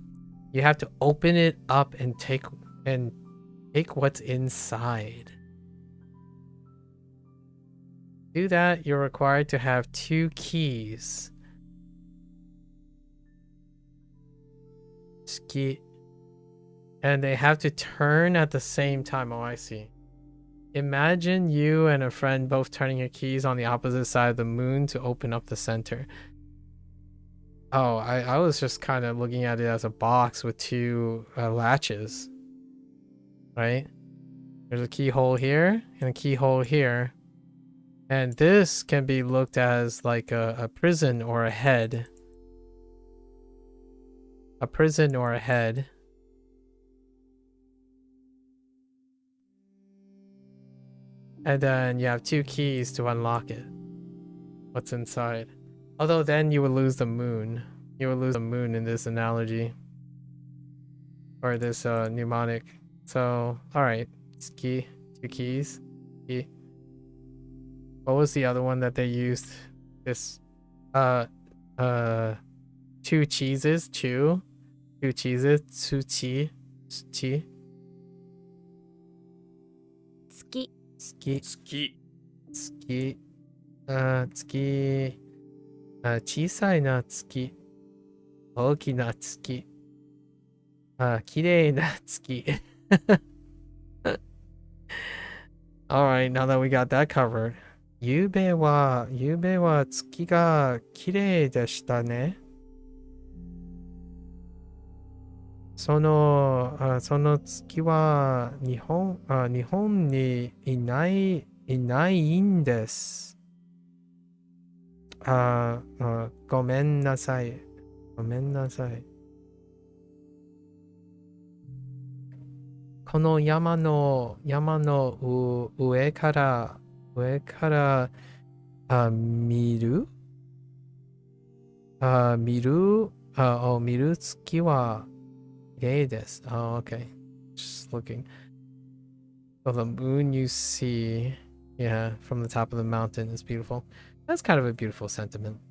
You have to open it up and take what's inside. To do that, you're required to have 2 keys. Ski. And they have to turn at the same time. Oh, I see. Imagine you and a friend both turning your keys on the opposite side of the moon to open up the center. Oh, I was just kind of looking at it as a box with 2 latches. Right? There's a keyhole here and a keyhole here. And this can be looked as like a prison or a head. A prison or a head. And then you have 2 keys to unlock it. What's inside? Although then you would lose the moon. You would lose the moon in this analogy. Or this mnemonic. So, alright. Ski. 2 keys. Key. What was the other one that they used? This 2 cheeses. 2 cheeses. 2 chi. Chi. 月 Ski. 月 月。月。小さいな月。大きな月。綺麗な月。Alright, now that we got that covered. ゆうべは月が綺麗でしたね。その月は日本にいないんです。ごめんなさい。ごめんなさい。この山の上から見る月は綺麗です。Oh, okay. Just looking. So the moon you see, yeah, from the top of the mountain is beautiful. That's kind of a beautiful sentiment.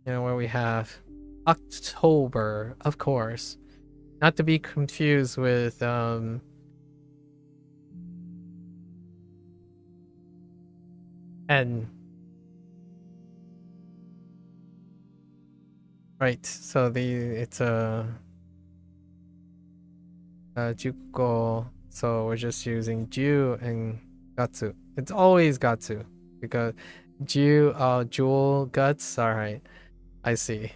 You know, where we have October, of course. Not to be confused with N. Right, so it's a Juko, so we're just using Ju and Gatsu. It's always Gatsu because Jewel, Guts, alright. I see.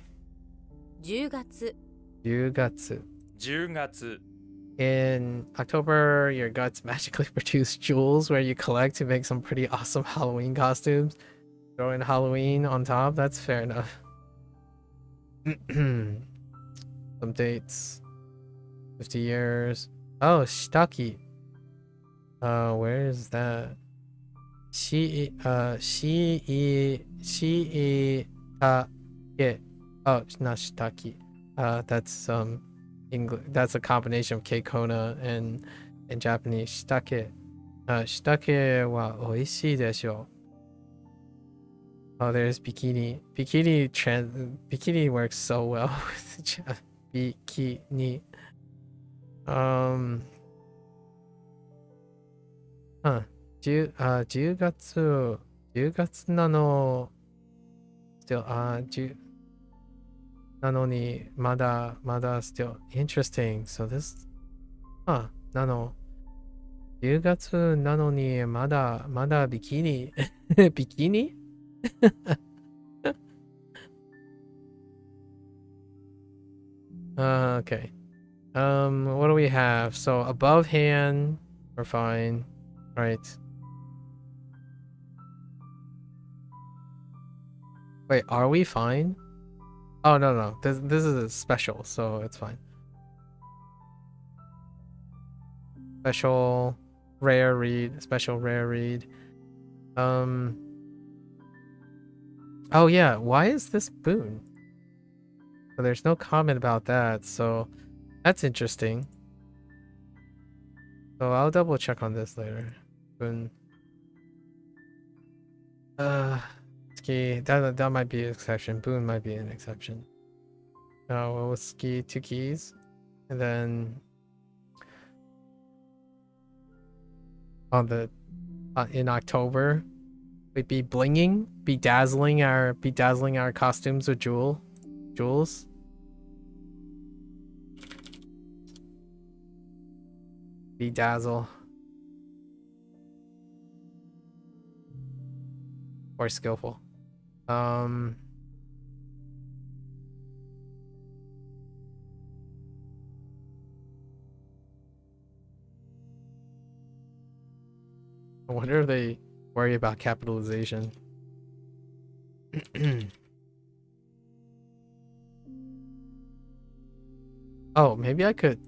10月 10月. 10月 In October, your guts magically produce jewels where you collect to make some pretty awesome Halloween costumes. Throw in Halloween on top, that's fair enough. Some dates. 50 years. Oh, Shitaki. Where is that? She Oh, not Shitaki. That's English. That's a combination of Keikona and Japanese. Shitake. Shitake wa oishii desho. Oh, there's bikini. Bikini works so well with bikini. 10月なの still 10なのにまだ still interesting. So this なの10月なのにまだビキニビキニOkay. What do we have? So above hand, we're fine. Right. Wait, are we fine? Oh, no. This is a special, so it's fine. Special rare read. Special rare read. Oh yeah, why is this boon? So there's no comment about that, so that's interesting. So I'll double check on this later. Boon. Ski, that might be an exception. Boon might be an exception. We'll ski 2 keys. And then on the in October, we'd be blinging, be dazzling our costumes with jewels. Bedazzle. Or skillful. I wonder if they worry about capitalization. Oh, maybe I could.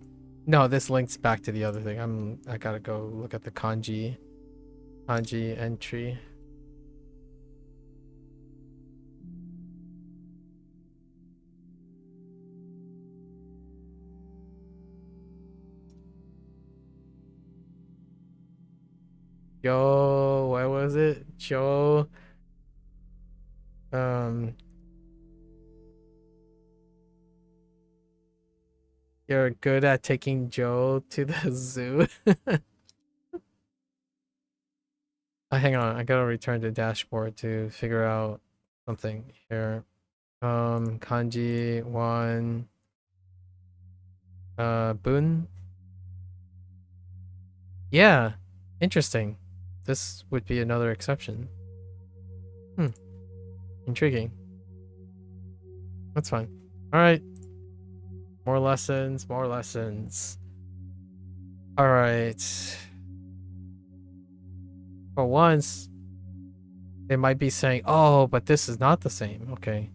No, this links back to the other thing. I gotta go look at the kanji entry. Yo, what was it? Joe. You're good at taking Joe to the zoo. Hang on, I gotta return to dashboard to figure out something here. Kanji 1. Bun. Yeah, interesting. This would be another exception. Intriguing. That's fine. Alright. More lessons. Alright. For once, they might be saying, oh, but this is not the same. Okay.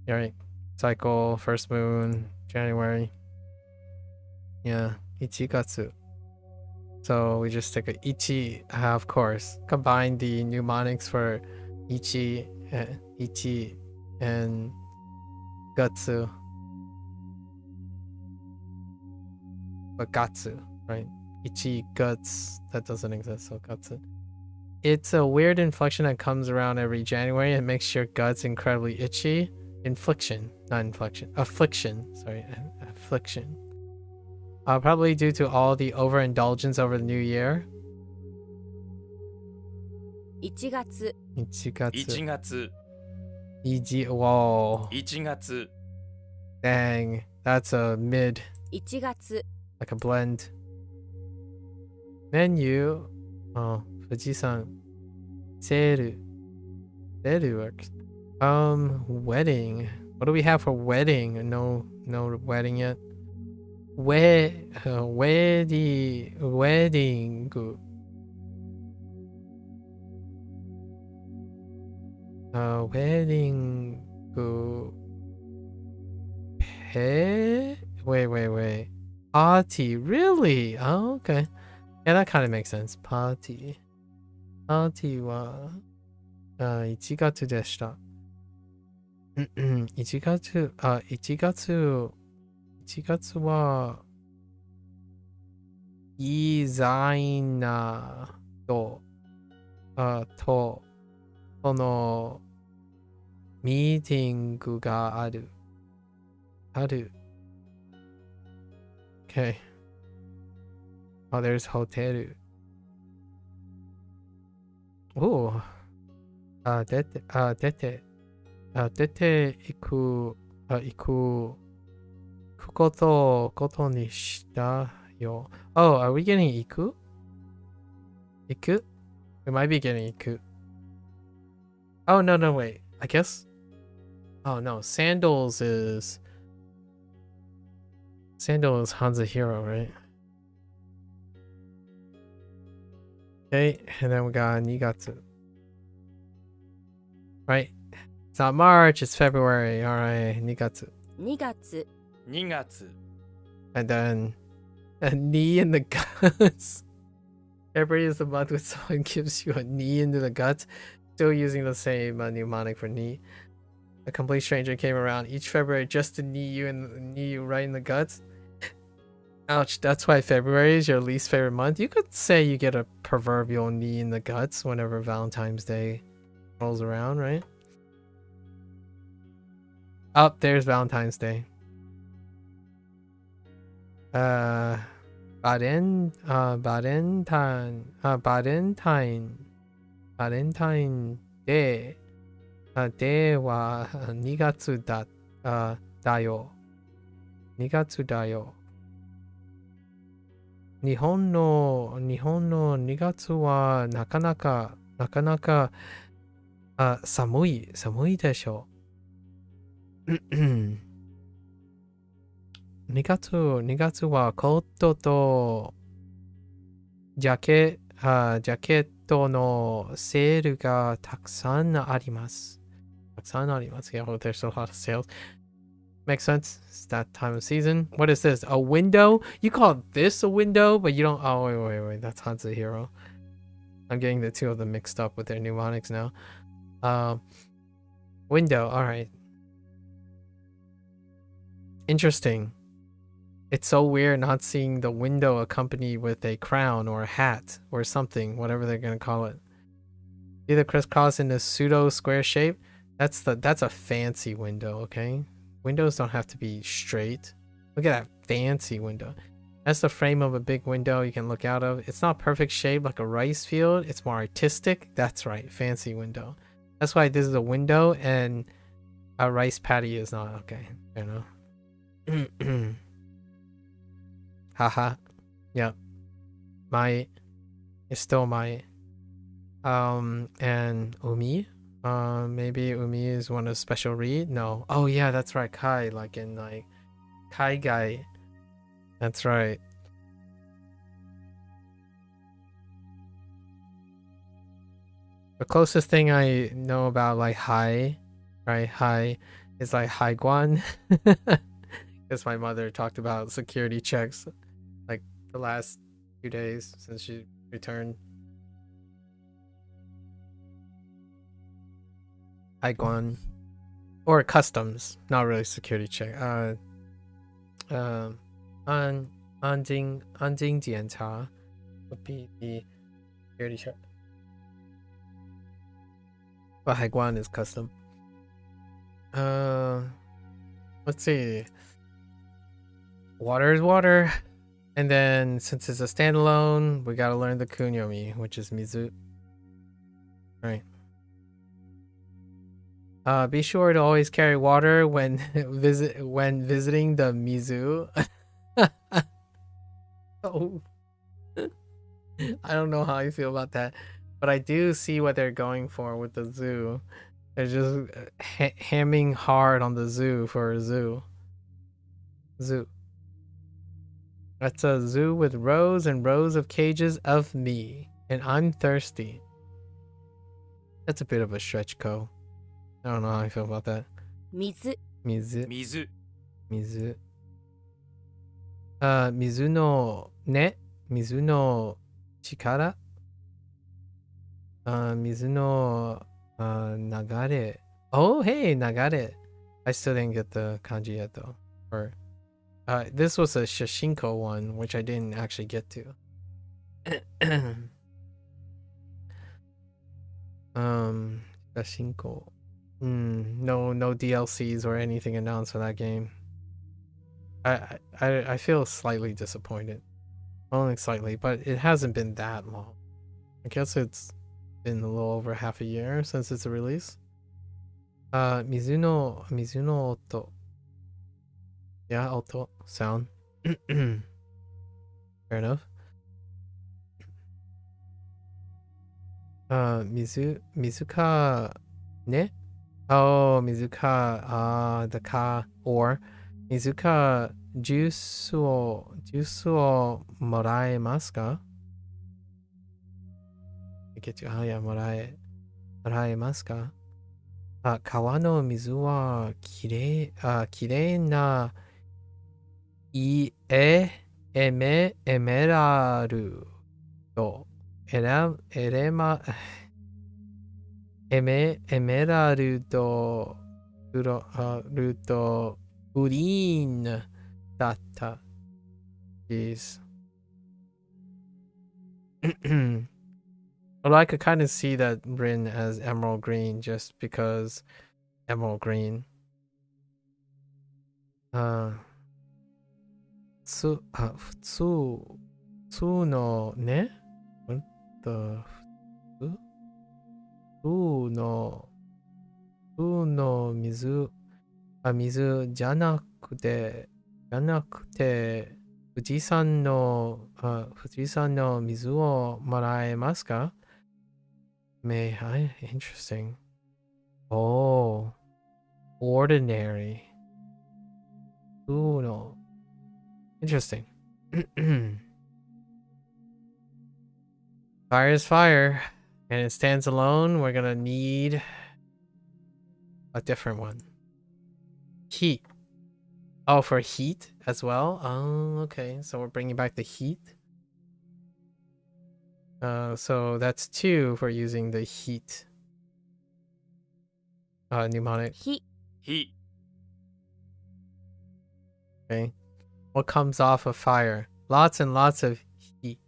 Alright. Cycle, first moon, January. Yeah. Ichigatsu. So we just take a ichi, of course. Combine the mnemonics for ichi and gatsu. But gatsu, right? Ichi, guts, that doesn't exist, so gatsu. It's a weird inflection that comes around every January and makes your guts incredibly itchy. Infliction, not inflection. Affliction, sorry, affliction. Probably due to all the overindulgence over the new year. 1月 1月 Whoa. 1月 Dang. That's a mid. 1月 Like a blend. Menu. Oh, Fuji-san. Seru. Seru works. Wedding. What do we have for wedding? No wedding yet. Wedding. Wedding. Wait. Party. Really? Oh, okay. Yeah, that kind of makes sense. Party. Party wa 1月でした。1月はデザイナーとそのミーティングがある。Okay. Oh, there's hotel. Oh. 出て行くことにしたよ。Oh, are we getting 行く? We might be getting 行く. Oh, no, wait. I guess. Oh, no. Sandals is. Sandal is HanziHero, right? Okay, and then we got Nigatsu. Right? It's not March, it's February. Alright, Nigatsu. 2月 2月 And then a knee in the guts. February is the month when someone gives you a knee into the guts. Still using the same mnemonic for knee. A complete stranger came around each February just to knee you right in the guts. Ouch, that's why February is your least favorite month. You could say you get a proverbial knee in the guts whenever Valentine's Day rolls around, right? Oh, there's Valentine's Day. Valentine Day. Day wa 2月だよ。2月だよ。日本の2月はなかなか寒いでしょう。2月はコートとジャケットのセールがたくさんあります。Yeah, well, there's a lot of sales. Makes sense. It's that time of season. What is this? A window? You call this a window, but you don't. Oh, wait. That's HanziHero. I'm getting the two of them mixed up with their mnemonics now. Window. All right. Interesting. It's so weird not seeing the window accompanied with a crown or a hat or something, whatever they're gonna call it. See the crisscross in the pseudo square shape? That's a fancy window, okay? Windows don't have to be straight. Look at that fancy window. That's the frame of a big window you can look out of. It's not perfect shape like a rice field. It's more artistic. That's right, fancy window. That's why this is a window and a rice paddy is not. Okay, fair enough. Haha. Yep. Mai is still Mai. And Umi. Maybe Umi is one of special read. No. Oh yeah, that's right. Kai, like in like Kai Guy. That's right. The closest thing I know about like Hai, right? Hai is like Haiguan. Because my mother talked about security checks like the last few days since she returned. Haiguan. Or customs, not really security check. Anjing Jiancha would be the security check. But Haiguan is custom. Let's see. Water is water. And then since it's a standalone, we gotta learn the kunyomi, which is Mizu. Right. Be sure to always carry water when visiting the Mizu. Oh. I don't know how I feel about that, but I do see what they're going for with the zoo. They're just hamming hard on the zoo for a zoo. Zoo. That's a zoo with rows and rows of cages of me, and I'm thirsty. That's a bit of a stretch, Ko. I don't know how I feel about that. 水 水 水のね、水の力、水の流れ。Oh, hey, 流れ. I still didn't get the kanji yet though. Or this was a Shashinko one, which I didn't actually get to. Shashinko. No DLCs or anything announced for that game. I feel slightly disappointed. Only slightly, but it hasn't been that long. I guess it's been a little over half a year since its release. Mizuno Oto. Yeah, Oto. Sound. Fair enough. Mizuka ne? Oh, Mizuka, the ka, or Mizuka ジュースをもらえますか？もらえますか？川の水はきれいな、エメラルド、エラ、エレマ、エメラルド、ルド、グリーンだった。Jeez. Although I could kind of see that written as emerald green just because emerald green. 普通のね What the 普通の水じゃなくて、富士山の水をもらえますか？ May I? Interesting. Oh, ordinary. No. Interesting. Fire is fire, and it stands alone. We're gonna need a different one. Heat. Oh, for heat as well? Oh, okay. So we're bringing back the heat. So that's 2 for using the heat. Mnemonic. 火、火、 Okay. What comes off of fire? Lots and lots of heat.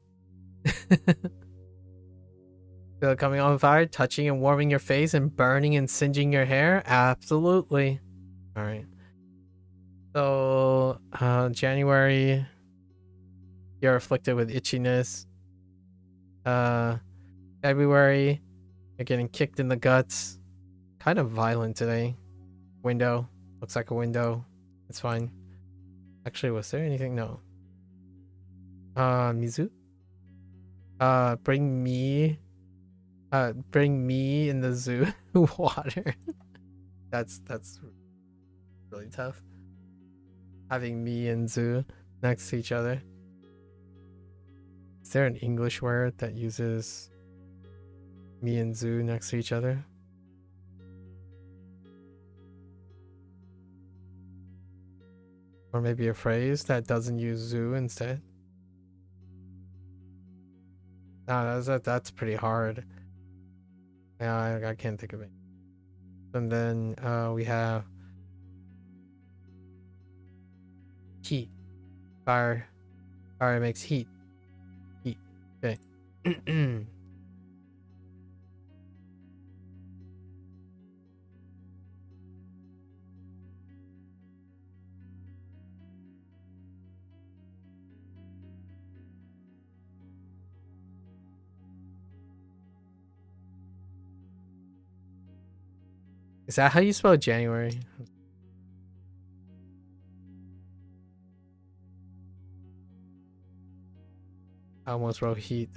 Feel it coming off of fire, touching and warming your face and burning and singeing your hair? Absolutely. All right. So, January, you're afflicted with itchiness. February, you're getting kicked in the guts. Kind of violent today. Window. Looks like a window. It's fine. Actually, was there anything? No. Mizu? Bring me in the zoo water. That's really tough. Having me and zoo next to each other. Is there an English word that uses me and zoo next to each other? Or maybe a phrase that doesn't use zoo instead? No, that's pretty hard. Yeah, I can't think of it. And then we have heat. Fire makes heat. Okay. Is that how you spell January? I almost wrote heat.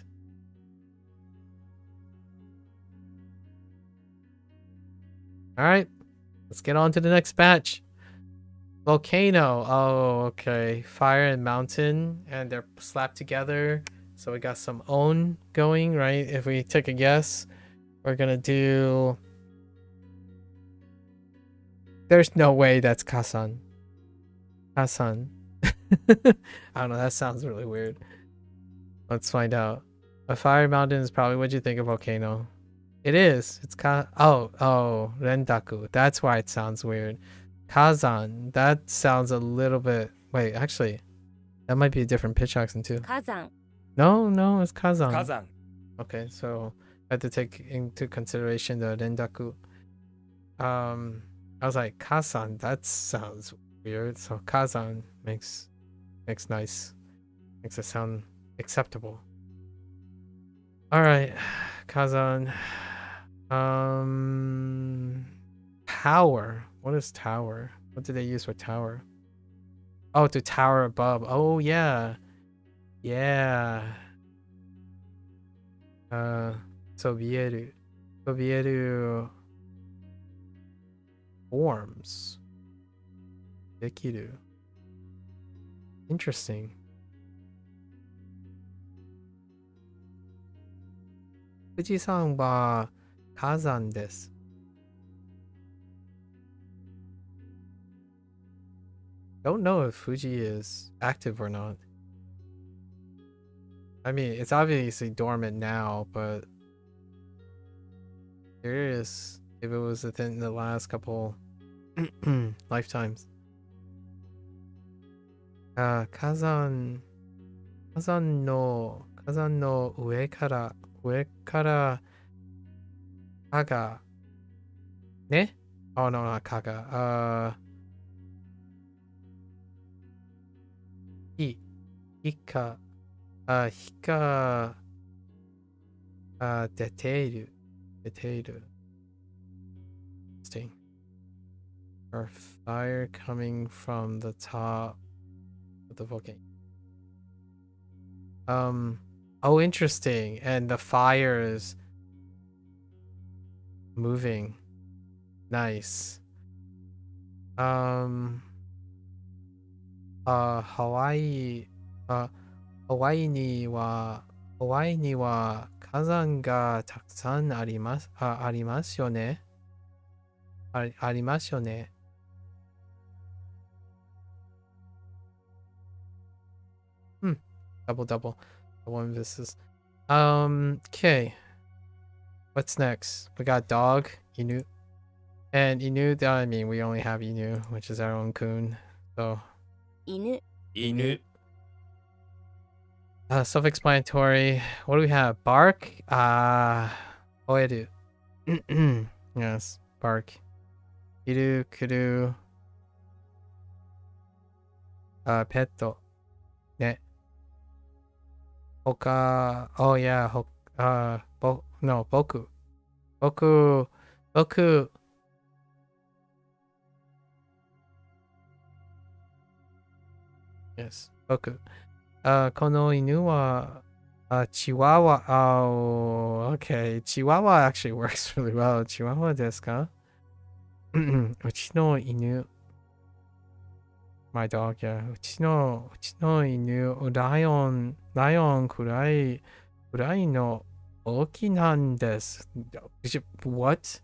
All right, let's get on to the next batch. Volcano. Oh, okay. Fire and mountain, and they're slapped together. So we got some on going, right? If we take a guess, we're gonna do. There's no way that's Kasan. Kasan. I don't know. That sounds really weird. Let's find out. A fire mountain is probably what you think of volcano. It is. It's Rendaku. That's why it sounds weird. Kazan. That sounds a little bit. Wait, actually, that might be a different pitch accent too. 火山、 No, it's Kazan. 火山、 Okay, so I had to take into consideration the Rendaku. I was like, Kazan. That sounds weird. So Kazan makes nice. Makes it sound acceptable. All right, Kazan. Tower. What is tower? What do they use for tower? Oh, to tower above. Oh yeah. Yeah. Sobieru. Forms. Dekiru. Interesting. Fujisan wa kazan desu. Don't know if Fuji is active or not. I mean, it's obviously dormant now, but curious if it was within the last couple lifetimes. Kazan no ue kara kaga ne? Oh no, not kaga. Hika deteiru. Interesting. Or fire coming from the top of the volcano. Oh, interesting. And the fire is moving. Nice. Hawaii. Hawaii ni wa kazan ga takusan arimasu yo ne. Arimasu yo ne. Double emphasis. Okay. What's next? We got dog, Inu. And Inu, I mean, we only have Inu, which is our own coon. So, 犬 犬 self-explanatory. What do we have? Bark? Oeru. Yes, bark. Iru, kuru. Petto. Ne. Hoka. Oh, yeah. No, boku. Boku. Yes, boku. Kono inu wa Chihuahua. Oh, okay. Chihuahua actually works really well. Chihuahua desu ka? Uchi no inu. My dog, yeah. Uchi no inu. Lion kurai no oki nan desu. What?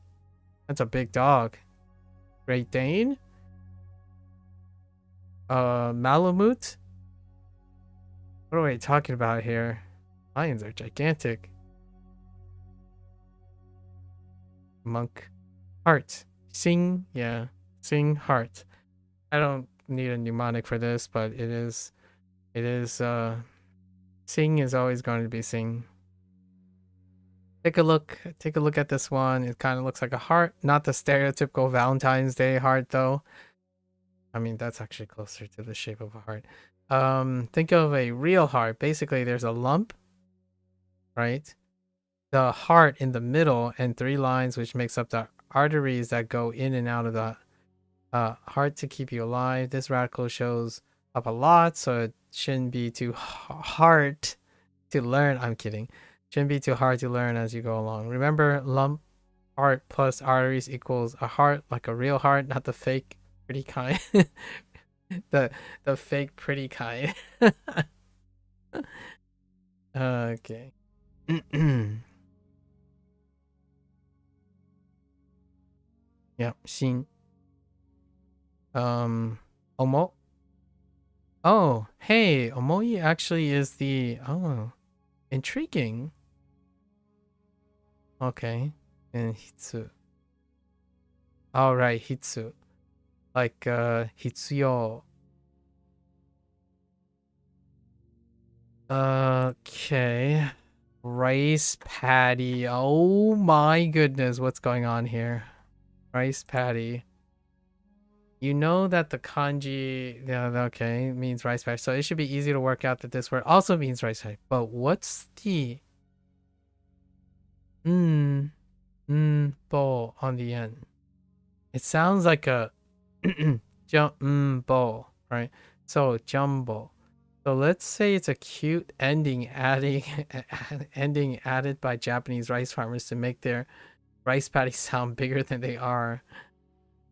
That's a big dog. Great Dane? Malamute? What are we talking about here? Lions are gigantic. Monk. Heart. Sing, yeah. Sing heart. I don't need a mnemonic for this, but it is sing is always going to be sing. Take a look at this one. It kind of looks like a heart, not the stereotypical Valentine's Day heart though. I mean, that's actually closer to the shape of a heart. Think of a real heart. Basically, there's a lump, right? The heart in the middle and 3 lines, which makes up the arteries that go in and out of the heart to keep you alive. This radical shows up a lot, so it shouldn't be too hard to learn. I'm kidding. Shouldn't be too hard to learn as you go along. Remember, lump, heart plus arteries equals a heart, like a real heart, not the fake pretty kind. the fake pretty kind. Okay. Yeah, shin. Omo. Oh, hey, Omoi actually is the intriguing. Okay. And Hitsu. All right, Hitsu. Like Hitsuyo. Okay. Rice patty. Oh my goodness, what's going on here? Rice patty. You know that the kanji, yeah, okay, means rice patty. So it should be easy to work out that this word also means rice patty. But what's the bo on the end? It sounds like a jumbo, right? So jumbo. So let's say it's a cute ending added by Japanese rice farmers to make their rice patties sound bigger than they are.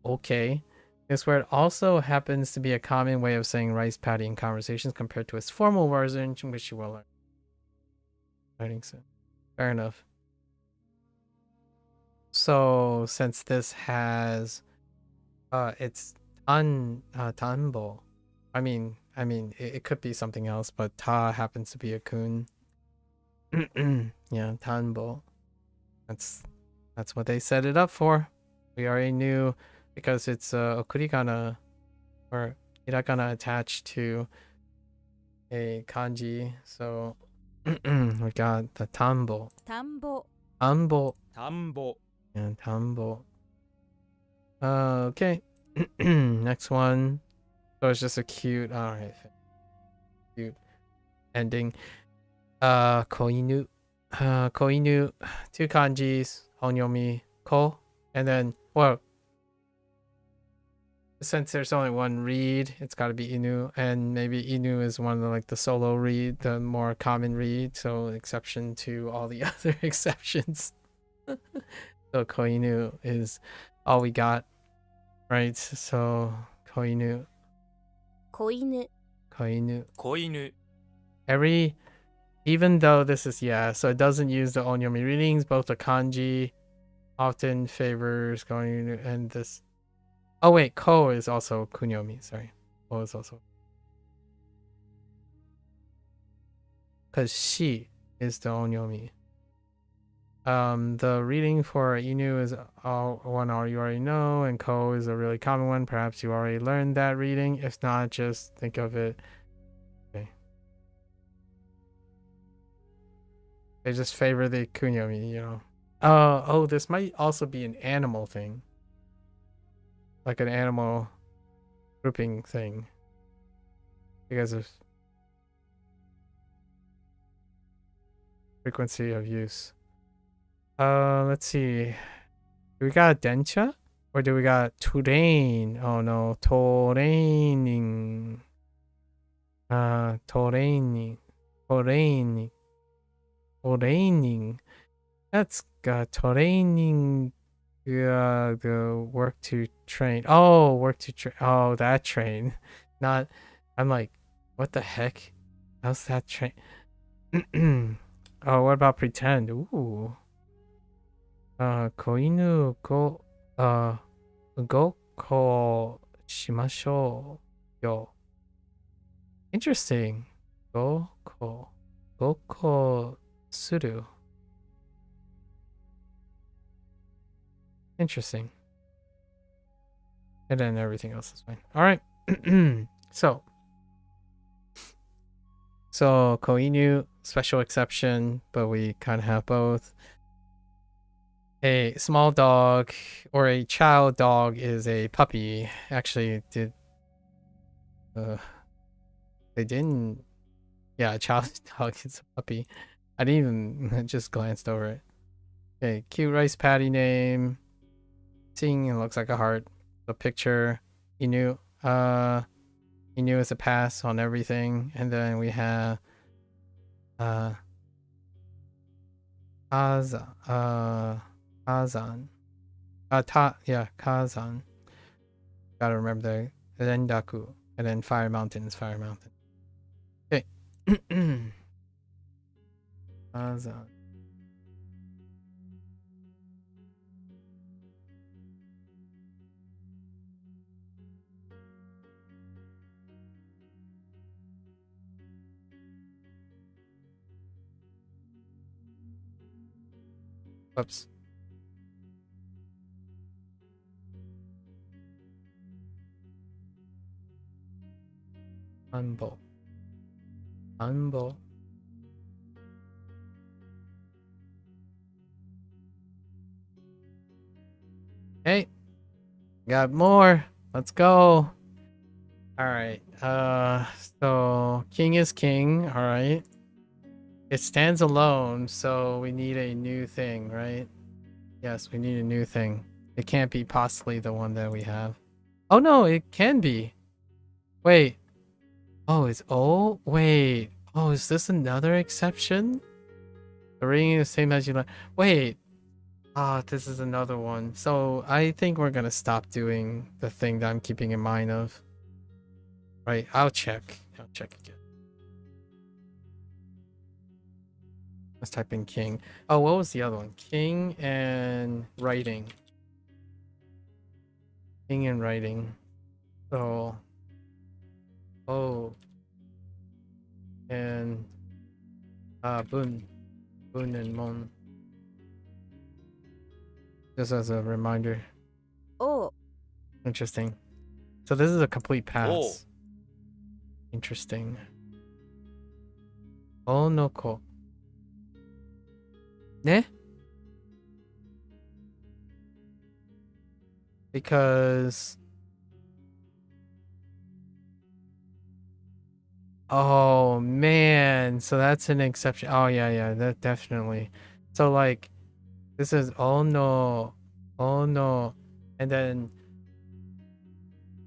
Okay. This word also happens to be a common way of saying rice paddy in conversations compared to its formal version, which you will learn. Learning soon. Fair enough. So since this has it's tanbo. I mean it could be something else, but ta happens to be a kun. Yeah, tanbo. That's what they set it up for. We already knew because it's okurigana or hiragana attached to a kanji. So we got the tanbo. 田んぼ Tanbo. 田んぼ And tambo. Okay. Next one. So it's just a cute, alright. Cute ending. Koinu. Koinu. 2 kanjis. Honyomi. Ko. And then, well, since there's only one read, it's got to be inu. And maybe inu is one of like the solo read, the more common read. So exception to all the other exceptions. So koinu is all we got, right? So koinu, 子犬 koinu. 子犬 Even though this is so it doesn't use the onyomi readings. Both the kanji often favors koinu and this. Oh wait, ko is also kunyomi. Sorry, ko is also because she is the onyomi. The reading for Inu is one you already know, and Ko is a really common one. Perhaps you already learned that reading. If not, just think of it. Okay. They just favor the kunyomi, you know. Oh, this might also be an animal thing. Like an animal grouping thing. Because of frequency of use. Let's see. Do we got dencha? Or do we got terrain? Oh no, terraining. Terraining. That's got terraining. The work to train. Oh, work to train. Oh, that train. Not. I'm like, what the heck? How's that train? Oh, what about pretend? Ooh. Koinu go goko shimashou yo. Interesting. Goko suru. Interesting. And then everything else is fine. All right. So koinu, special exception, but we kind of have both. A small dog or a child dog is a puppy. Actually, they didn't. Yeah, a child dog is a puppy. I didn't even just glanced over it. Okay, cute rice paddy name. Seeing it looks like a heart. The picture. Inu. Inu is a pass on everything, and then we have Kazan. Kazan. Gotta remember the Rendaku. And then Fire Mountain is Fire Mountain. Okay. Kazan. Whoops. Anbo. Hey, got more. Let's go. All right. So king is king. All right. It stands alone, so we need a new thing, right? Yes, we need a new thing. It can't be possibly the one that we have. Oh no, it can be. Wait. Oh, wait. Oh, is this another exception? The ring is the same as you like. Wait. Ah, this is another one. So I think we're gonna stop doing the thing that I'm keeping in mind of. Right, I'll check. I'll check again. Let's type in king. Oh, what was the other one? King and writing. King and writing. So, oh, and Bun and Mon. Just as a reminder. O. Interesting. So this is a complete Oh. pass. Interesting. Onoko. Ne? Because oh man, so that's an exception. Oh yeah, that definitely. So like this is oh no, and then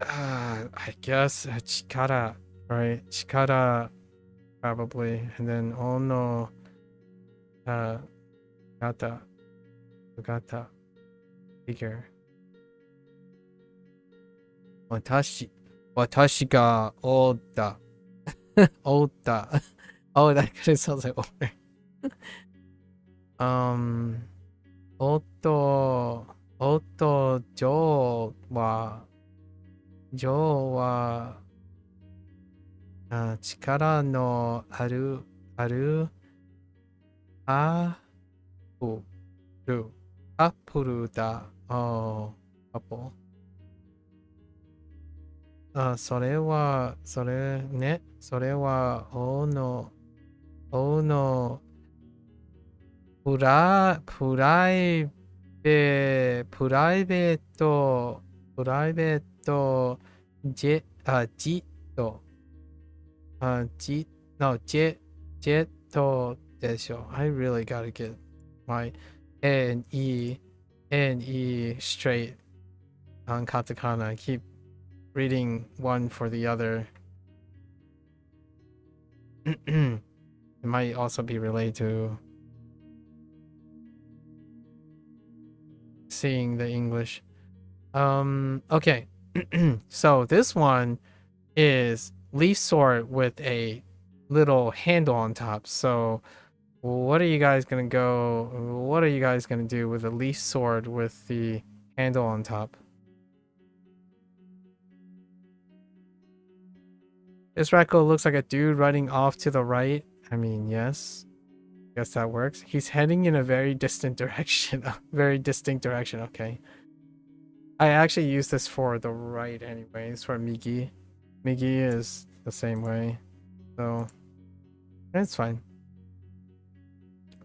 I guess chikara, right? Chikara probably, and then oh no, gata, figure. Watashi ga oda. Oda. Oh, that kind of sounds like older. Jo wa chikara no aru apuru da. Oh, apple. それは、それは、プライベート、ジェット、ジェットでしょ。I really gotta get my A and E straight on katakana. I keep reading one for the other. It might also be related to seeing the English. Okay. So this one is leaf sword with a little handle on top. So what are you guys gonna do with a leaf sword with the handle on top? This raccoon looks like a dude running off to the right. I mean, yes. Guess that works. He's heading in a very distant direction. Very distinct direction, okay. I actually use this for the right anyways, for Migi. Migi is the same way. So, it's fine.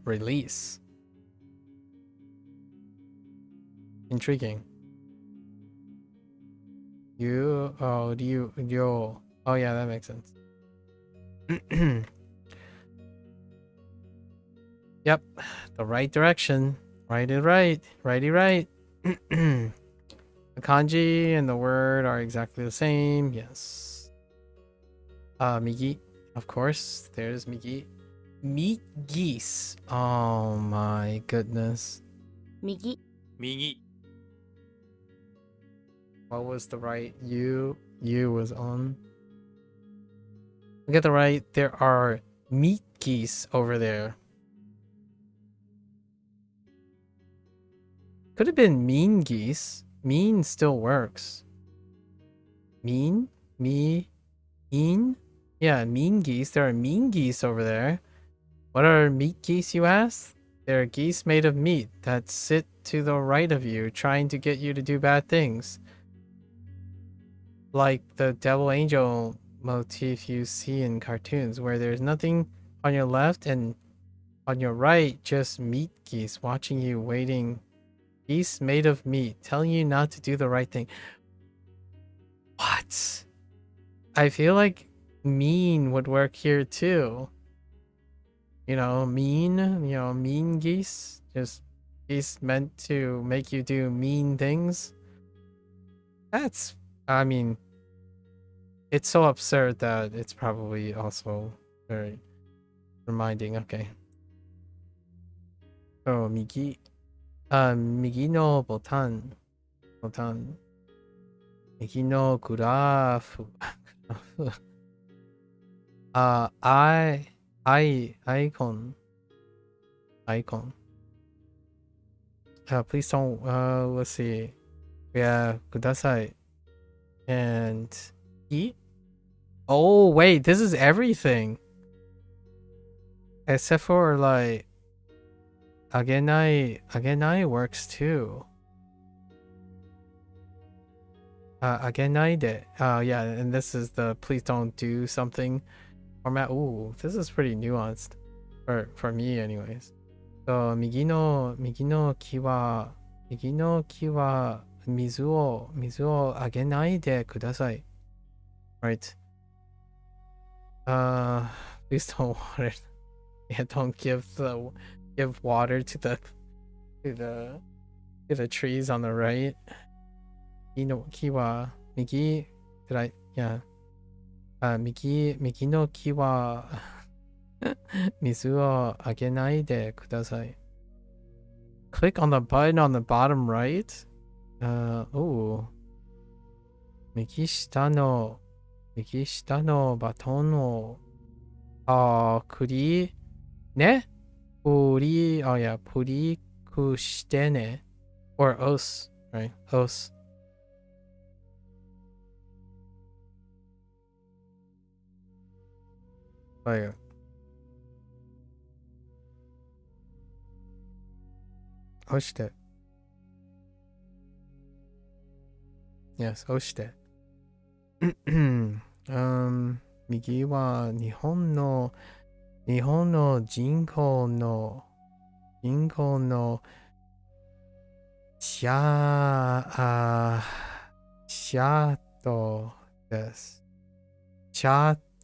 Release. Intriguing. Yo. Oh yeah, that makes sense. Yep, the right direction. Righty right. The kanji and the word are exactly the same. Yes. Migi, of course. There's Migi. Meat geese. Oh my goodness. 右 右 What was the right? U was on. Look at the right. There are meat geese over there. Could have been mean geese. Mean still works. Mean? Mean? Yeah, mean geese. There are mean geese over there. What are meat geese, you ask? They're geese made of meat that sit to the right of you, trying to get you to do bad things. Like the devil angel motif you see in cartoons, where there's nothing on your left and on your right, just meat geese watching you, waiting. Geese made of meat, telling you not to do the right thing. What? I feel like mean would work here too. Mean geese. Just geese meant to make you do mean things. It's so absurd that it's probably also very reminding. Okay. Oh, Migi. 右のボタン、右のグラフ、icon. Please don't, let's see. Yeah, ください. And eat? Oh, wait, this is everything. Except for, like, agenai works too. Agenai de. Yeah, and this is the please don't do something format. Ooh, this is pretty nuanced. For me, anyways. So, 右の木は水をあげないでください. Right. Please don't water. Yeah, don't give water to the trees on the right. 右の木は右 did I yeah. 右の木は水をあげないでください. Click on the button on the bottom right. Ooh. 右下のバトンをoh yeah, プリクしてね. Or os, right? Os. Like, oshite. Yes, oshite. 右は日本の人口のシャートです。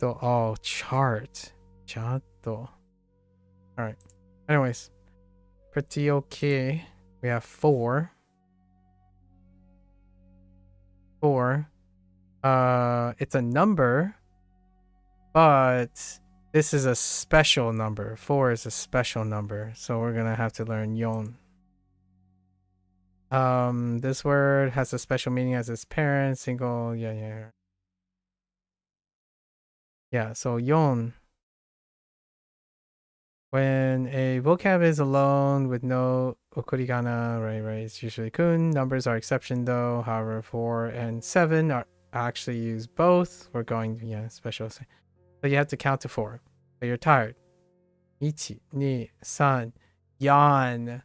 Oh, chart. Alright. Anyways, pretty okay. We have 4. It's a number, but this is a special number. 4 is a special number, so we're gonna have to learn yon. This word has a special meaning as its parent, single, yeah, so yon. When a vocab is alone with no okurigana, right, it's usually kun. Numbers are exception though. However, 4 and 7 are actually use both. We're going, special. So you have to count to 4. So you're tired. 1, 2, 3, yawn.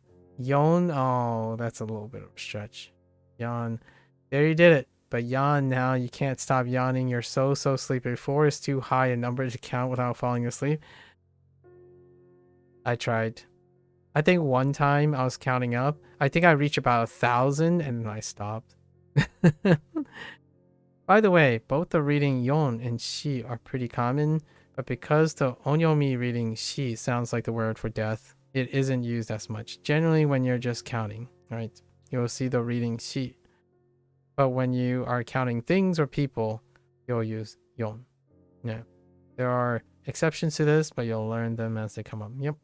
Oh, that's a little bit of a stretch. Yawn. There, you did it. But yawn now. You can't stop yawning. You're so sleepy. 4 is too high a number to count without falling asleep. I tried. I think one time I was counting up. I think I reached about 1,000 and then I stopped. By the way, both the reading yon and shi are pretty common, but because the onyomi reading shi sounds like the word for death, it isn't used as much. Generally, when you're just counting, right, you'll see the reading shi. But when you are counting things or people, you'll use yon. Yeah. There are exceptions to this, but you'll learn them as they come up. Yep.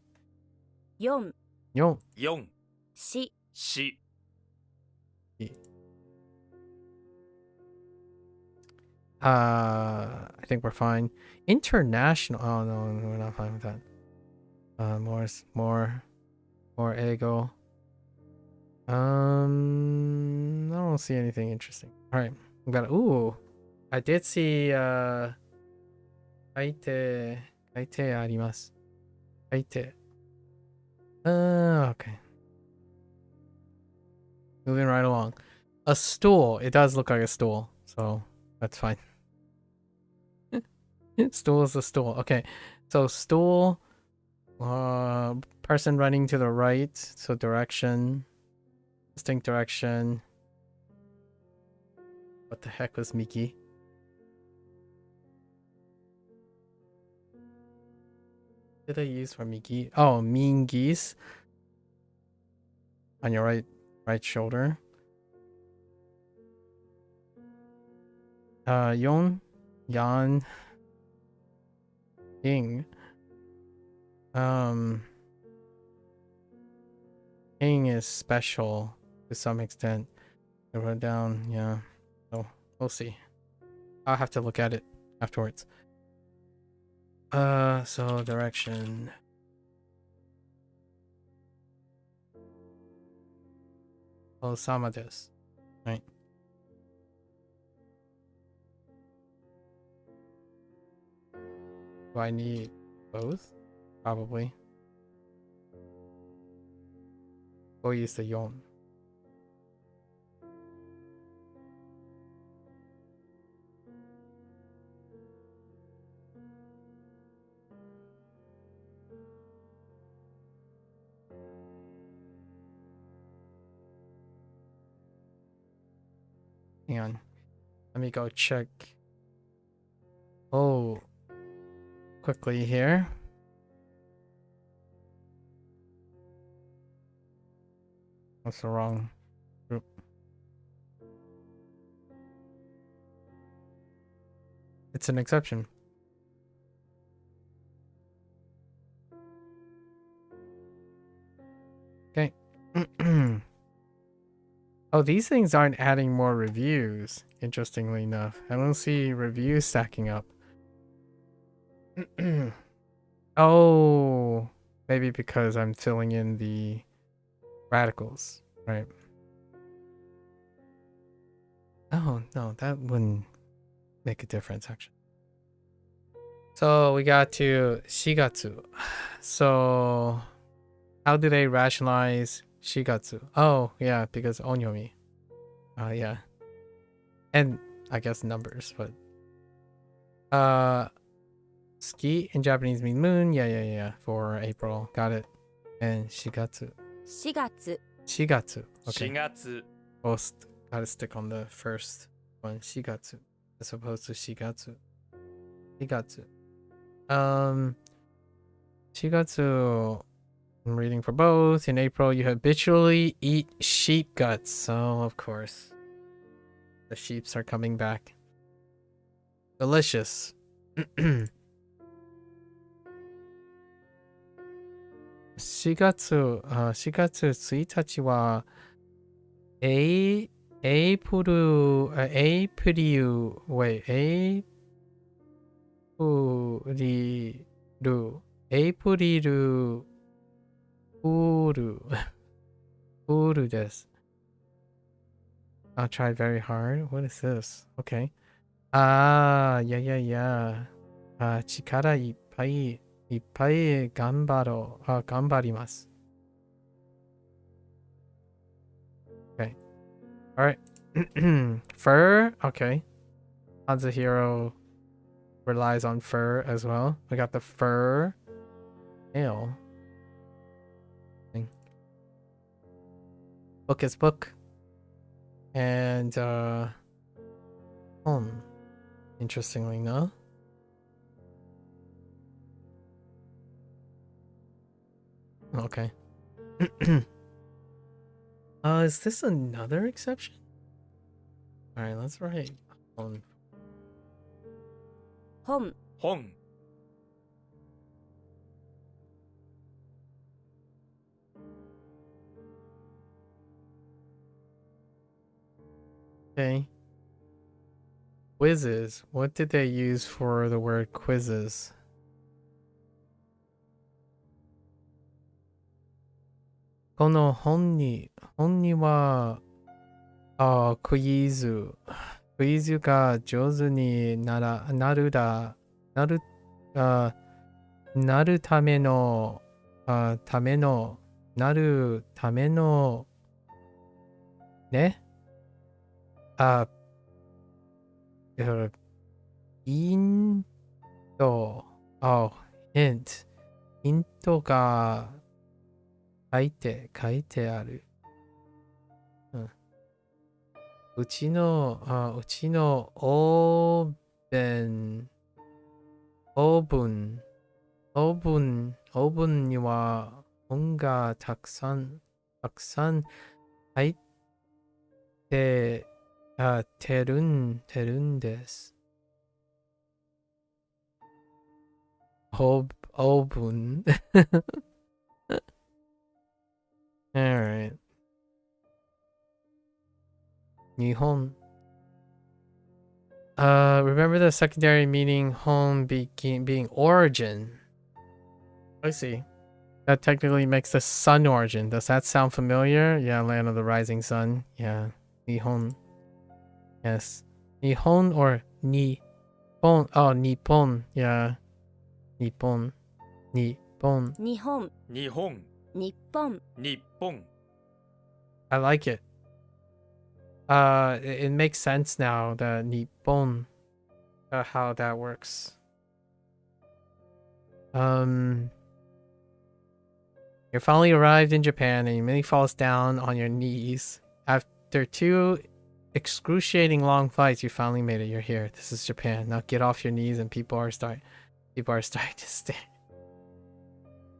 4、Yon. 4、4、4。I think we're fine. International. Oh no, we're not fine with that. More ego. I don't see anything interesting. All right, we got. Ooh, I did see. Kaite あります. Kaite. Okay. Moving right along. A stool. It does look like a stool, so that's fine. Stool is a stool. Okay, so stool. Person running to the right. So direction. Distinct direction. What the heck was Miki? What did I use for Miki? Oh, mean geese. On your right shoulder. Yon. Yan. King. King is special to some extent. I wrote down, yeah. So we'll see. I'll have to look at it afterwards. So direction. Osama desu. Right. Do I need both? Probably. Koi is the yon. Hang on. Let me go check. Oh, quickly here. That's the wrong group. It's an exception. Okay. Oh, these things aren't adding more reviews, interestingly enough. I don't see reviews stacking up. Oh, maybe because I'm filling in the radicals, right? Oh, no, that wouldn't make a difference, actually. So we got to Shigatsu. So how do they rationalize Shigatsu? Oh, yeah, because onyomi. Yeah. And I guess numbers, but ski in Japanese means moon. Yeah. For April. Got it. And Shigatsu. 4月 Shigatsu. 4 Okay. 月 Both gotta stick on the first one. Shigatsu. As opposed to Shigatsu. Shigatsu. Shigatsu. I'm reading for both. In April, you habitually eat sheep guts. So, of course, the sheeps are coming back. Delicious. 4月1日はエイプリル、エイプリル、フールです。I'll try very hard. What is this? Okay. Yeah. 力いっぱい頑張ります。Okay. Alright. Fur? Okay. HanziHero relies on fur as well. We got the fur ale. Book is book. And interestingly, no. Okay. Is this another exception? All right, let's write on. 本 本 Okay. Quizzes. What did they use for the word quizzes? Kono hon ni wa quiz ga jouzu ni naru tame no ne? Hint. ヒントが書いてある。うちのオーブンには本がたくさん入ってるんです。オーブン Alright. Nihon. Remember the secondary meaning home being origin. I see. That technically makes the sun origin. Does that sound familiar? Yeah, land of the rising sun. Yeah. Nihon. Yes. Nihon or Nippon. Oh, Nippon. Yeah. Nippon. Nippon. 日本、日本日本、日本 I like it. It makes sense now, the Nippon, how that works. You finally arrived in Japan and you immediately falls down on your knees. After 2 excruciating long flights, you finally made it. You're here. This is Japan. Now get off your knees and people are starting to stare.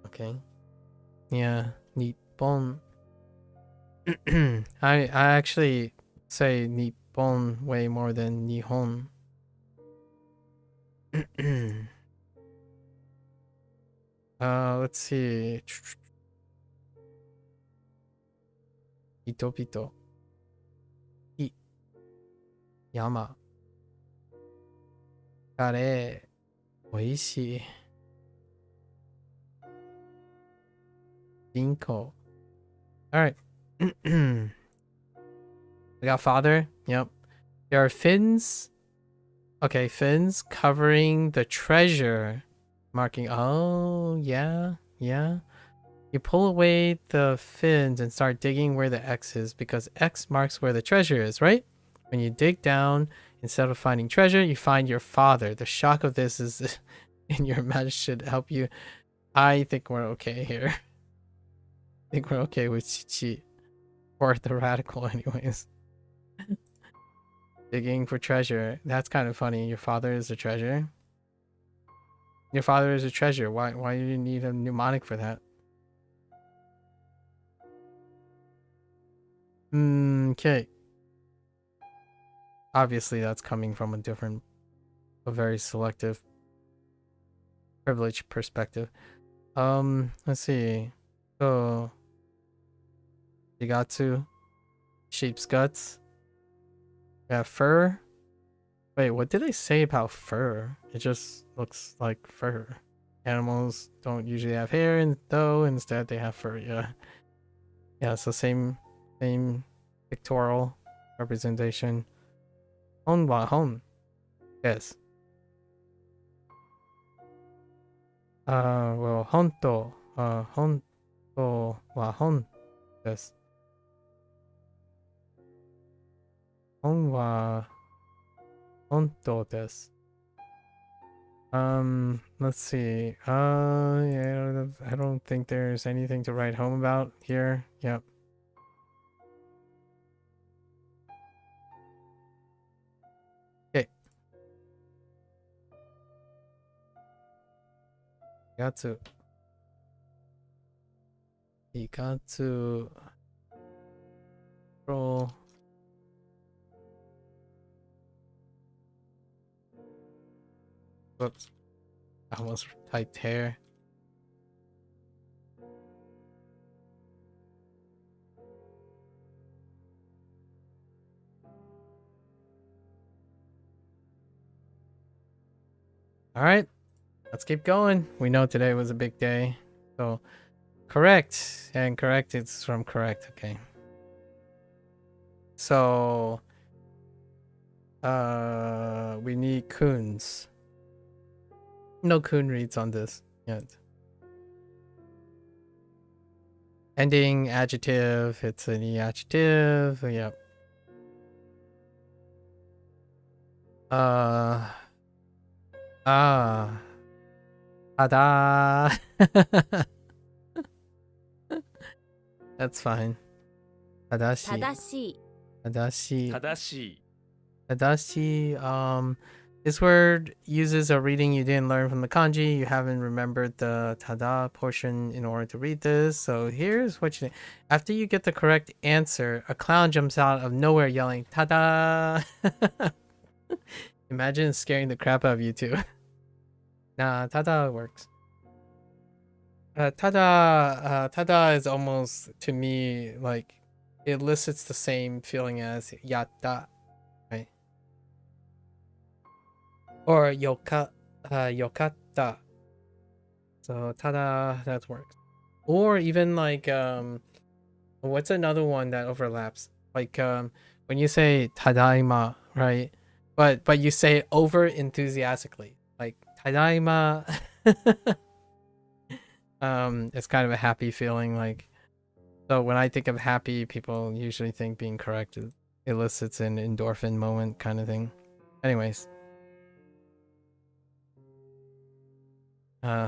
Okay. Yeah, Nippon. I actually say Nippon way more than Nihon. Let's see. Pito pito. I. Yama. Kare. Koichi. Binko. Alright. We got father. Yep. There are fins. Okay, fins covering the treasure. Marking. Oh, yeah. Yeah. You pull away the fins and start digging where the X is because X marks where the treasure is, right? When you dig down, instead of finding treasure, you find your father. The shock of this is in your match should help you. I think we're okay here. I think we're okay with Chichi. Or the radical anyways. Digging for treasure. That's kind of funny. Your father is a treasure. Your father is a treasure. Why do you need a mnemonic for that? Okay. Obviously that's coming from a very selective privileged perspective. Let's see. So Shigatsu, sheep's guts. We have fur. Wait, what did I say about fur? It just looks like fur. Animals don't usually have hair, and though instead they have fur. Yeah, yeah. So same pictorial representation. Hon wa hon. Yes. Well, honto. Honto wa hon. Yes. Hon wa honto desu. Let's see. Yeah, I don't think there's anything to write home about here. Yep. Okay. Ikatsu. Ikatsu. Roll. Whoops. I almost typed hair. All right, let's keep going. We know today was a big day. So correct and correct. It's from correct. Okay. So we need coons. No coon reads on this yet. Ending adjective. It's an E adjective. Yep. Tada. That's fine. Tadashi. 正しい、 Tadashi. 正しい Tadashi. This word uses a reading you didn't learn from the kanji. You haven't remembered the tada portion in order to read this. So here's what you do. After you get the correct answer, a clown jumps out of nowhere yelling, tada! Imagine scaring the crap out of you too. Nah, tada works. Tada is almost, to me, like, it elicits the same feeling as yatta, right? Or yokatta. So tada, that works. Or even like, what's another one that overlaps? Like, when you say tadaima, right? But you say it over enthusiastically, like tadaima. It's kind of a happy feeling. Like, so when I think of happy, people usually think being correct elicits an endorphin moment kind of thing. Anyways,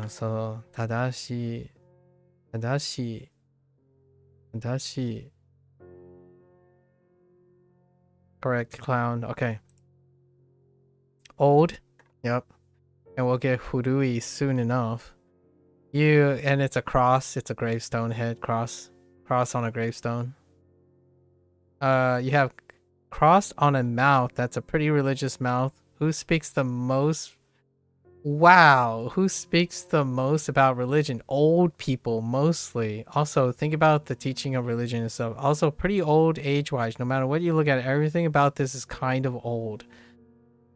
so tadashi, tadashi, tadashi. Correct, clown. Okay. Old. Yep. And we'll get Hurui soon enough. And it's a cross. It's a gravestone head cross. Cross on a gravestone. You have cross on a mouth. That's a pretty religious mouth. Who speaks the most? Wow. Who speaks the most about religion? Old people, mostly. Also, think about the teaching of religion and stuff. Also, pretty old age-wise. No matter what you look at, everything about this is kind of old.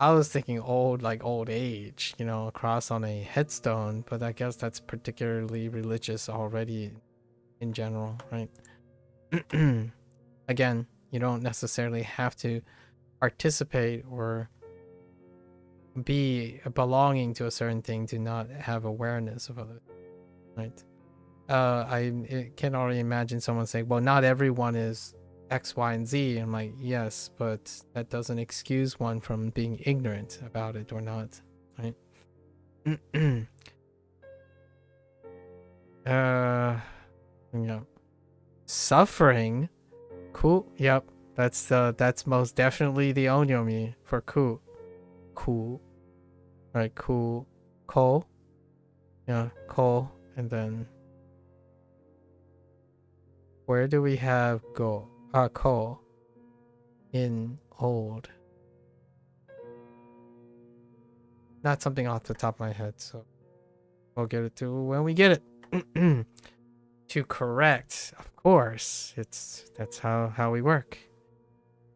I was thinking old, like old age, you know, a cross on a headstone, but I guess that's particularly religious already in general, right? Again, you don't necessarily have to participate or be belonging to a certain thing to not have awareness of other, right? I can already imagine someone saying, well, not everyone is X, Y, and Z. I'm like, yes, but that doesn't excuse one from being ignorant about it or not, right? Yeah. Suffering. Cool. Yep. That's most definitely the onyomi for cool. Cool. Right, cool. Coal. Yeah, coal. And then where do we have go? Coal in old. Not something off the top of my head, so we'll get it to when we get it. To correct, of course. That's how we work.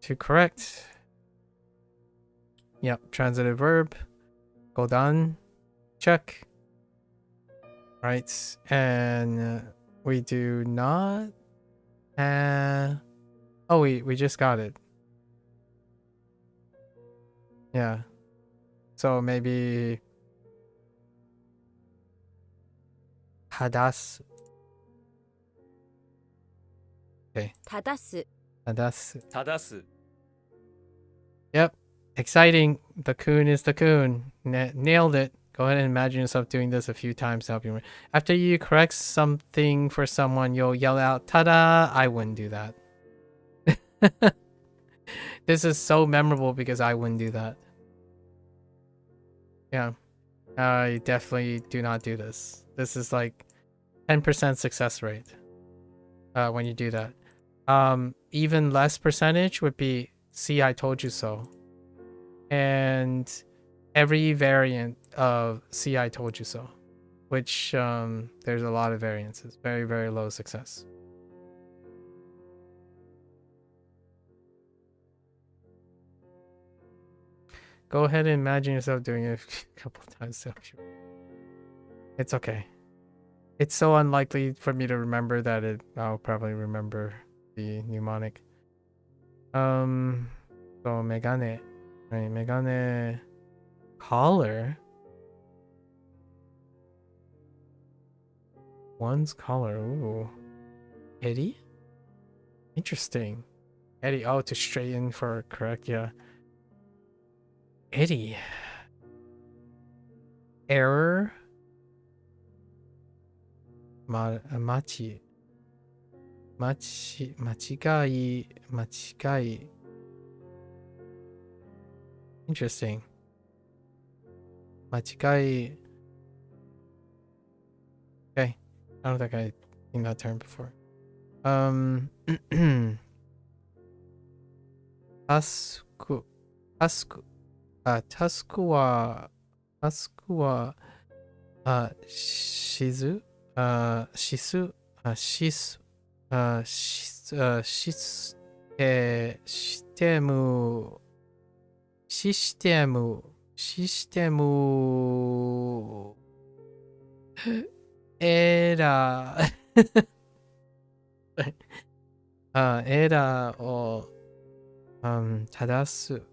To correct. Yep, transitive verb. Godan. Check. Right, and we do not oh, we just got it. Yeah. So maybe hadasu. Okay. 正す Hadasu. 正す Yep. Exciting. The coon is the coon. Nailed it. Go ahead and imagine yourself doing this a few times to help you. After you correct something for someone, you'll yell out, "Tada!" I wouldn't do that. This is so memorable because I wouldn't do that. Yeah. I definitely do not do this. This is like 10% success rate when you do that. Even less percentage would be, "See, I told you so." And every variant of "See, I told you so," which there's a lot of variances. Very, very low success. Go ahead and imagine yourself doing it a couple of times. It's okay. It's so unlikely for me to remember that I'll probably remember the mnemonic. So megane. Right, megane collar. One's collar. Ooh. Eddie? Interesting. Eddie. Oh, to straighten for correct, yeah. Eddie. Error. Machi. Machigai. Interesting. Machigai. Okay. I don't think I've seen that term before. Tasku. Tasku wa shizu? シス、シス、シス、シテム、システム、システム、エラー、エラーを、正す、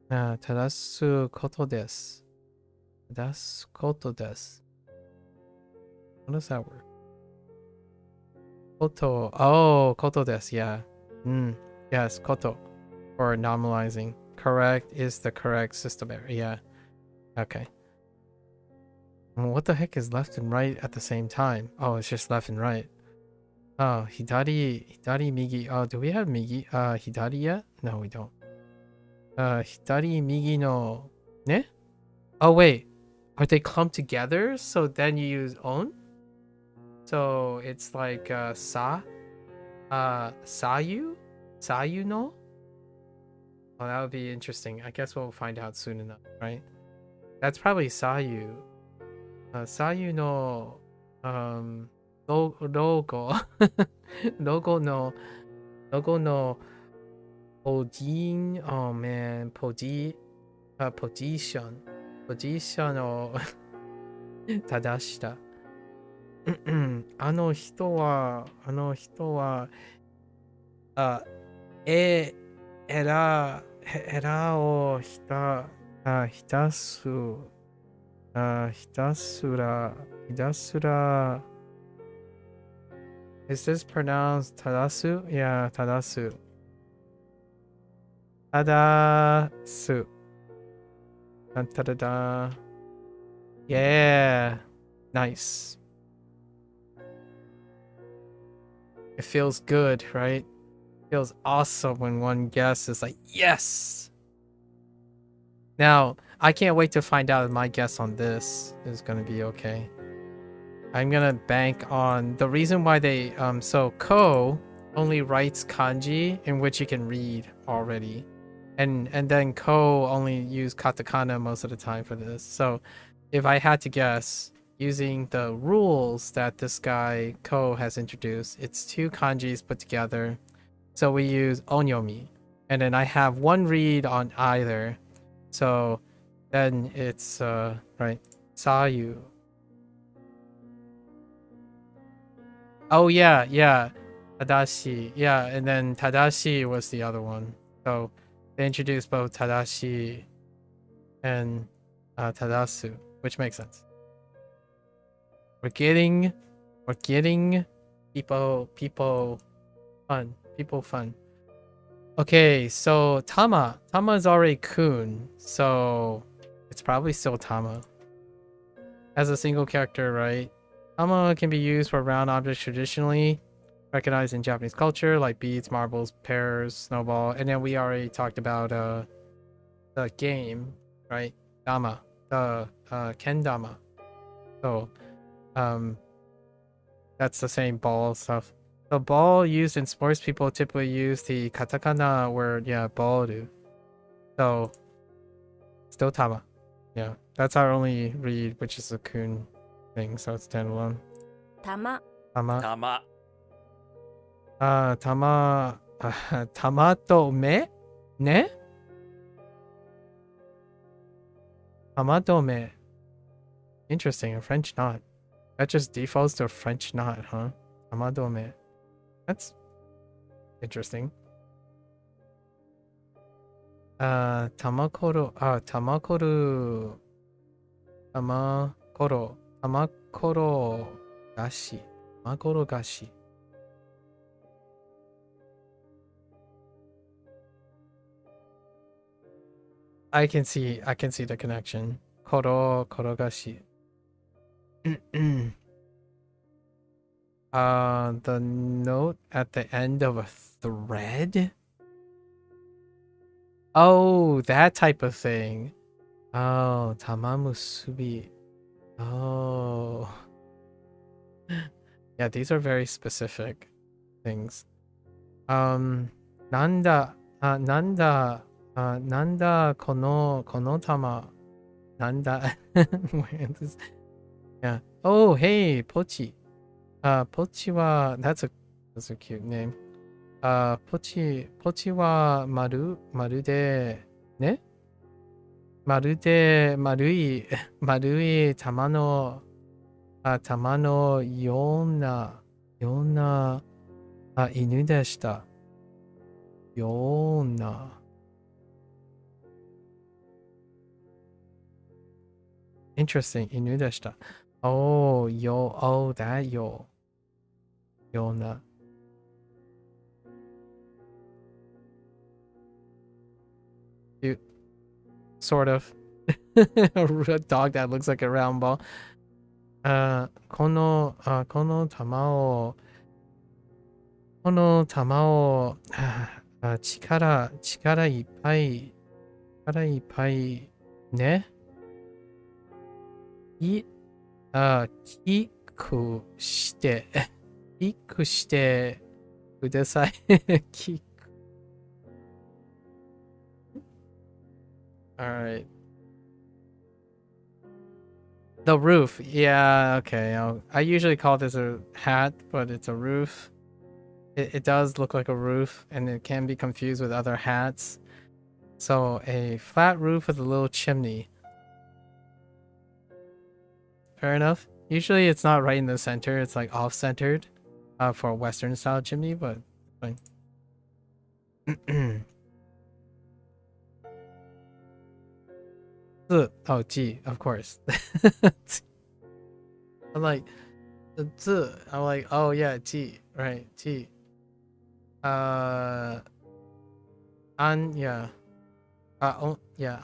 正すことです。正すことです。What does that word? Koto. Oh, koto desu. Yeah. Yes, koto. For nominalizing. Correct is the correct system error. Yeah. Okay. What the heck is left and right at the same time? Oh, it's just left and right. Oh, hidari, migi. Oh, do we have migi? Hidari yet? No, we don't. Hidari, migi no. Ne? Oh, wait. Are they clumped together? So then you use on? So it's like sayu? Sayu no? Oh, that would be interesting. I guess we'll find out soon enough, right? That's probably sayu. Sayu no logo. logo no podin. Oh man, position. Position o tadashita. あの人は、エラをひたすら、Is this pronounced tadasu? Yeah, tadasu. Tadasu. Da-da-da-da. Yeah. Nice. It feels good, right? It feels awesome when one guess is like, yes! Now, I can't wait to find out if my guess on this is going to be okay. I'm going to bank on the reason why they... So, Ko only writes kanji in which you can read already. And then Ko only use katakana most of the time for this. So, if I had to guess... using the rules that this guy Ko has introduced, it's two kanjis put together. So we use onyomi, and then I have one read on either. So then it's right, sayu. Oh yeah, tadashi. Yeah, and then tadashi was the other one. So they introduced both tadashi and tadasu, which makes sense. We're getting people fun. Okay, so Tama is already kun, so it's probably still Tama. As a single character, right? Tama can be used for round objects traditionally recognized in Japanese culture, like beads, marbles, pears, snowball, and then we already talked about the game, right? Dama, the kendama. So that's the same ball stuff. The ball used in sports, people typically use the katakana word, yeah, ballu. So still Tama. Yeah, that's our only read, which is a kun thing, so it's standalone. Tama. Tama. Tamato me? Ne? Tamato me. Interesting, a French knot. That just defaults to a French knot, huh? Tamadome. That's interesting. Tamakoro. Gashi. Tamakoro gashi. I can see the connection. Korogashi. The note at the end of a thread? Oh, that type of thing. Oh, tamamusubi. Oh. Yeah, these are very specific things. Nanda kono tama. Nanda. Yeah. Oh, hey, Pochi. Pochi that's a cute name. Pochi wa maru de ne? Maru de marui tamano yona inu deshita. Yona. Interesting. Inu deshita. Oh, that Yona. Cute. Sort of. A dog that looks like a round ball. Kono tama o chikara ippai ne? Kiku shite kudasai. Kiku. All right. The roof. Yeah, okay. I usually call this a hat, but it's a roof. It does look like a roof, and it can be confused with other hats. So a flat roof with a little chimney. Fair enough. Usually it's not right in the center. It's like off-centered for a Western style chimney, but fine. Oh, G, of course. I'm like, oh yeah, G, right, G. An, yeah. Oh, yeah,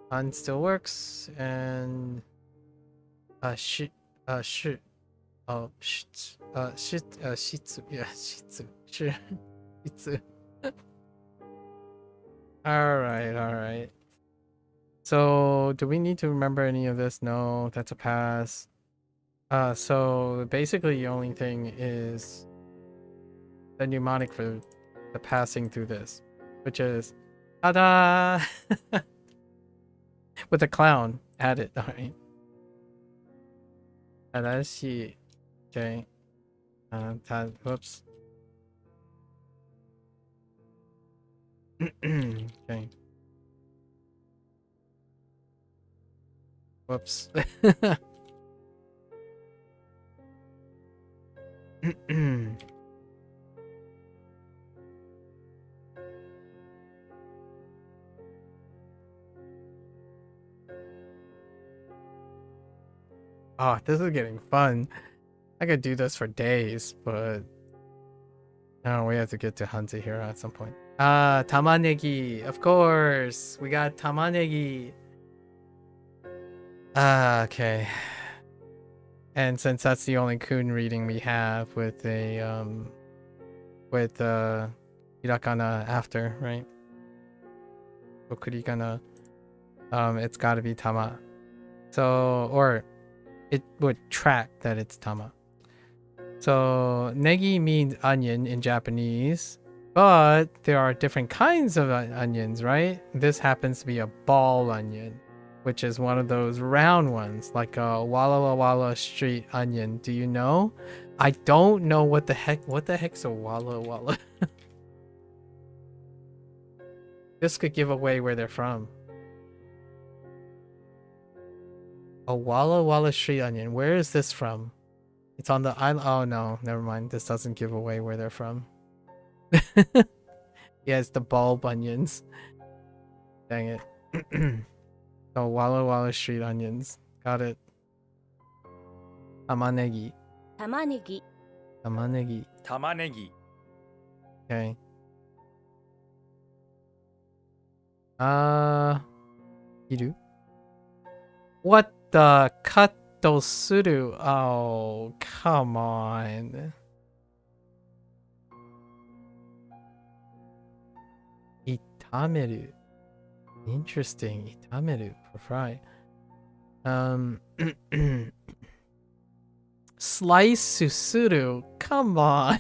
an still works, and shitsu, yeah, shitsu, sure, shitsu. All right. So, do we need to remember any of this? No, that's a pass. So basically the only thing is the mnemonic for the passing through this, which is ta-da! With a clown added, alright. Tadashi. Okay. Whoops. Okay. Whoops. Oh, this is getting fun. I could do this for days, but no, we have to get to HanziHero at some point. Tamanegi, of course. We got tamanegi. Okay. And since that's the only kun reading we have with a hiragana after, right? Okurigana, it's got to be tama. So, or it would track that it's tama. So negi means onion in Japanese, but there are different kinds of onions, right? This happens to be a ball onion, which is one of those round ones, like a Walla Walla Street onion. Do you know? I don't know what the heck's a Walla Walla. This could give away where they're from. A Walla Walla Street onion. Where is this from? It's on the island. Oh no, never mind. This doesn't give away where they're from. Yeah, it's the bulb onions. Dang it. Oh, Walla Walla Street onions. Got it. Tamanegi. Tamanegi. Tamanegi. 玉ねぎ Okay. Hiru? What the katto suru? Oh, come on. Itameru. Interesting. Itameru for fry. Slice susuru. Come on.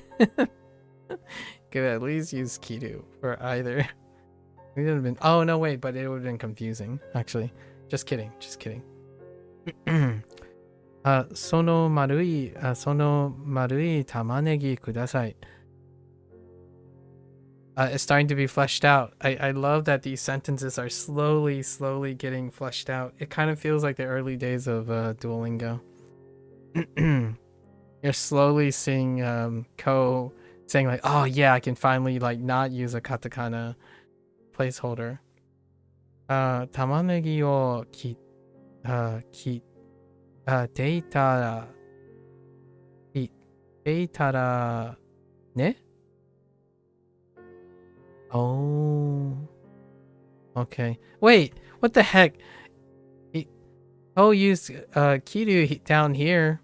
Could at least use kiru for either. It would have been. Oh no, wait, but it would have been confusing. Actually, just kidding. Just kidding. Sono marui tamanegi kudasai. It's starting to be fleshed out. I love that these sentences are slowly getting fleshed out. It kind of feels like the early days of Duolingo. You're slowly seeing Ko saying like, oh yeah, I can finally like not use a katakana placeholder. Tamanegi o deitara ne? Oh. Okay. Wait, what the heck? Oh, use Kiru down here.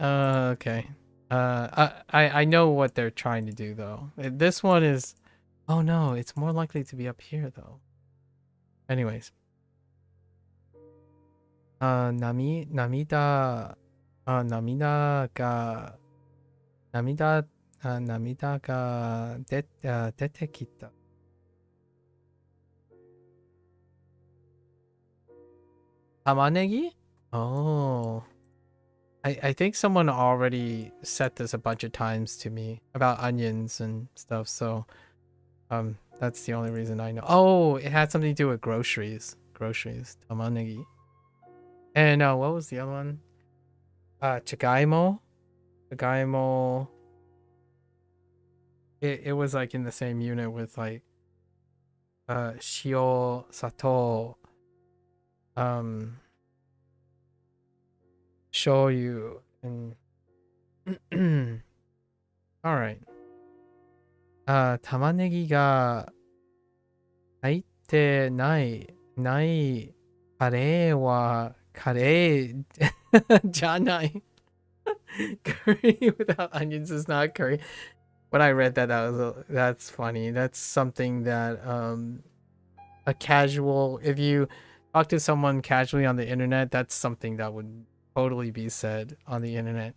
Okay. I know what they're trying to do though. This one is, oh no, it's more likely to be up here though. Anyways. Namida ga dete kita. Tamanegi? Oh. I think someone already said this a bunch of times to me about onions and stuff, so that's the only reason I know. Oh, it had something to do with groceries. Tamanegi. And what was the other one? Chagaimo. It was like in the same unit with like shio, sato, shoyu, and all right. Tamanegi ga haite nai kare wa kare janai. Curry without onions is not curry. When I read that, that's funny. That's something that a casual, if you talk to someone casually on the internet, that's something that would totally be said on the internet.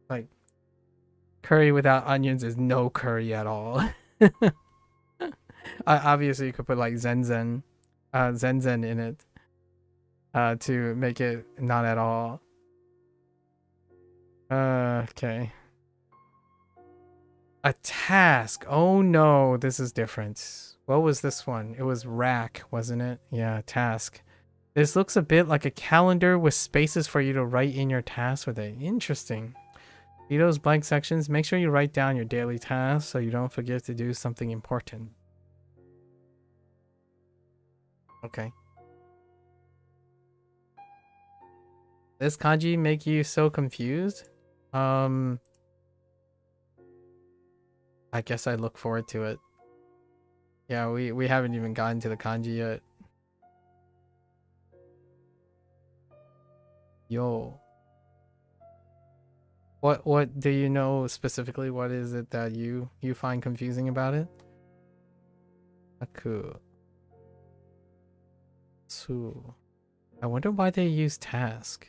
Like, curry without onions is no curry at all. Obviously, you could put like zenzen in it to make it not at all. Okay. A task. Oh no, this is different. What was this one? It was rack, wasn't it? Yeah, task. This looks a bit like a calendar with spaces for you to write in your tasks with it. Interesting. See those blank sections? Make sure you write down your daily tasks so you don't forget to do something important. Okay. This kanji make you so confused? I guess I look forward to it. Yeah, we haven't even gotten to the kanji yet. Yo. What do you know specifically? What is it that you find confusing about it? Aku. Su. I wonder why they use task.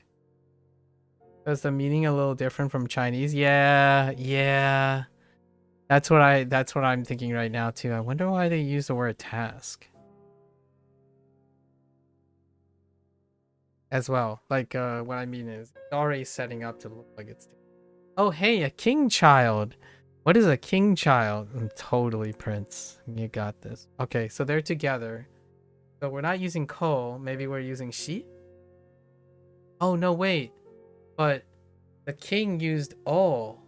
Is the meaning a little different from Chinese? Yeah. That's what I'm thinking right now too. I wonder why they use the word task. As well. Like what I mean is it's already setting up to look like it's. Oh hey, a king child. What is a king child? Totally, Prince. You got this. Okay, so they're together. So we're not using ko, maybe we're using shi? Oh no, wait. But the king used all.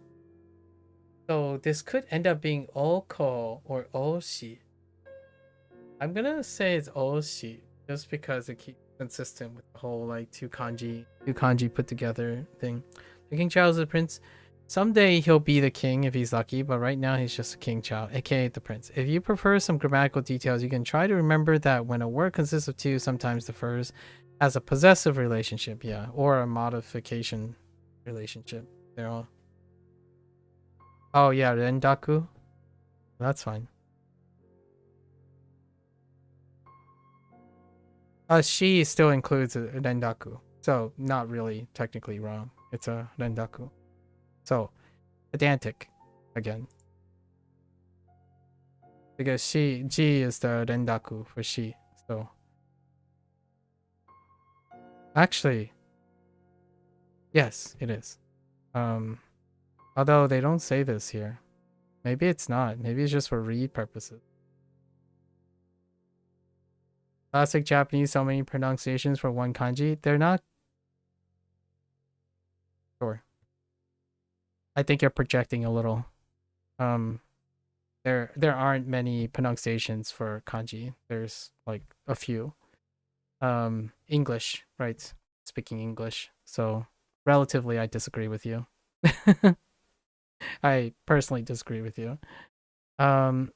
So this could end up being all ko or all shi. I'm gonna say it's all shi just because it keeps consistent with the whole like two kanji put together thing. The king child is the prince. Someday he'll be the king if he's lucky, but right now he's just a king child, aka the prince. If you prefer some grammatical details, you can try to remember that when a word consists of two, sometimes the first has a possessive relationship, yeah, or a modification relationship. They're all. Oh yeah, rendaku. That's fine. She still includes a rendaku, so not really technically wrong. It's a rendaku. So, pedantic again. Because ji is the rendaku for she. So, Actually, yes, it is. Although they don't say this here. Maybe it's not. Maybe it's just for read purposes. Classic Japanese, so many pronunciations for one kanji. They're not. Sure. I think you're projecting a little. There aren't many pronunciations for kanji. There's like a few. English, right? Speaking English. So relatively, I disagree with you. I personally disagree with you. So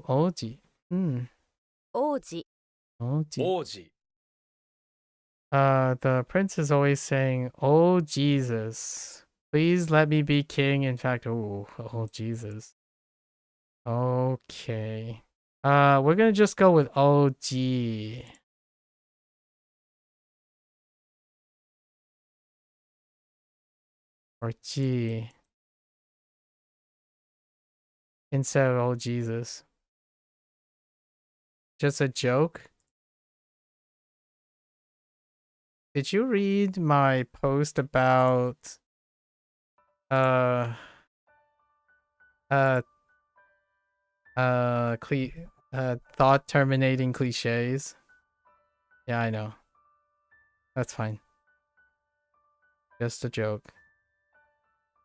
oji. 王子 Oji. 王子 The prince is always saying, "Oh Jesus, please let me be king." In fact, oh Jesus. Okay. We're gonna just go with OG. Or G. Instead of oh Jesus. Just a joke? Did you read my post about thought terminating cliches? Yeah, I know. That's fine. Just a joke.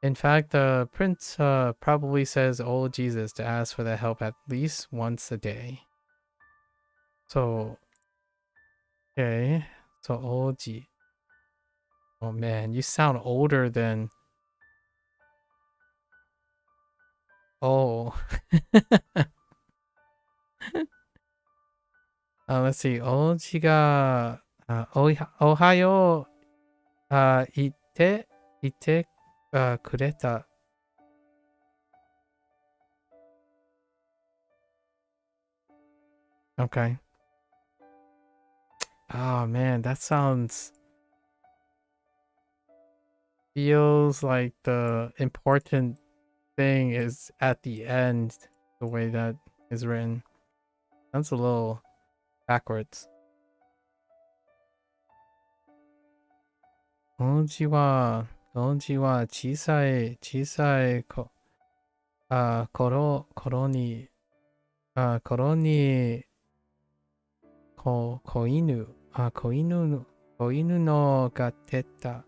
In fact, the prince probably says oh Jesus to ask for the help at least once a day. So okay. So Oji. Oh man, you sound older than oh. Let's see. Oji ga ohayo ite kureta. Okay. Oh man, that feels like the important thing is at the end, the way that is written. Sounds a little backwards. Oji wa chisai koro ni koinu no katteta.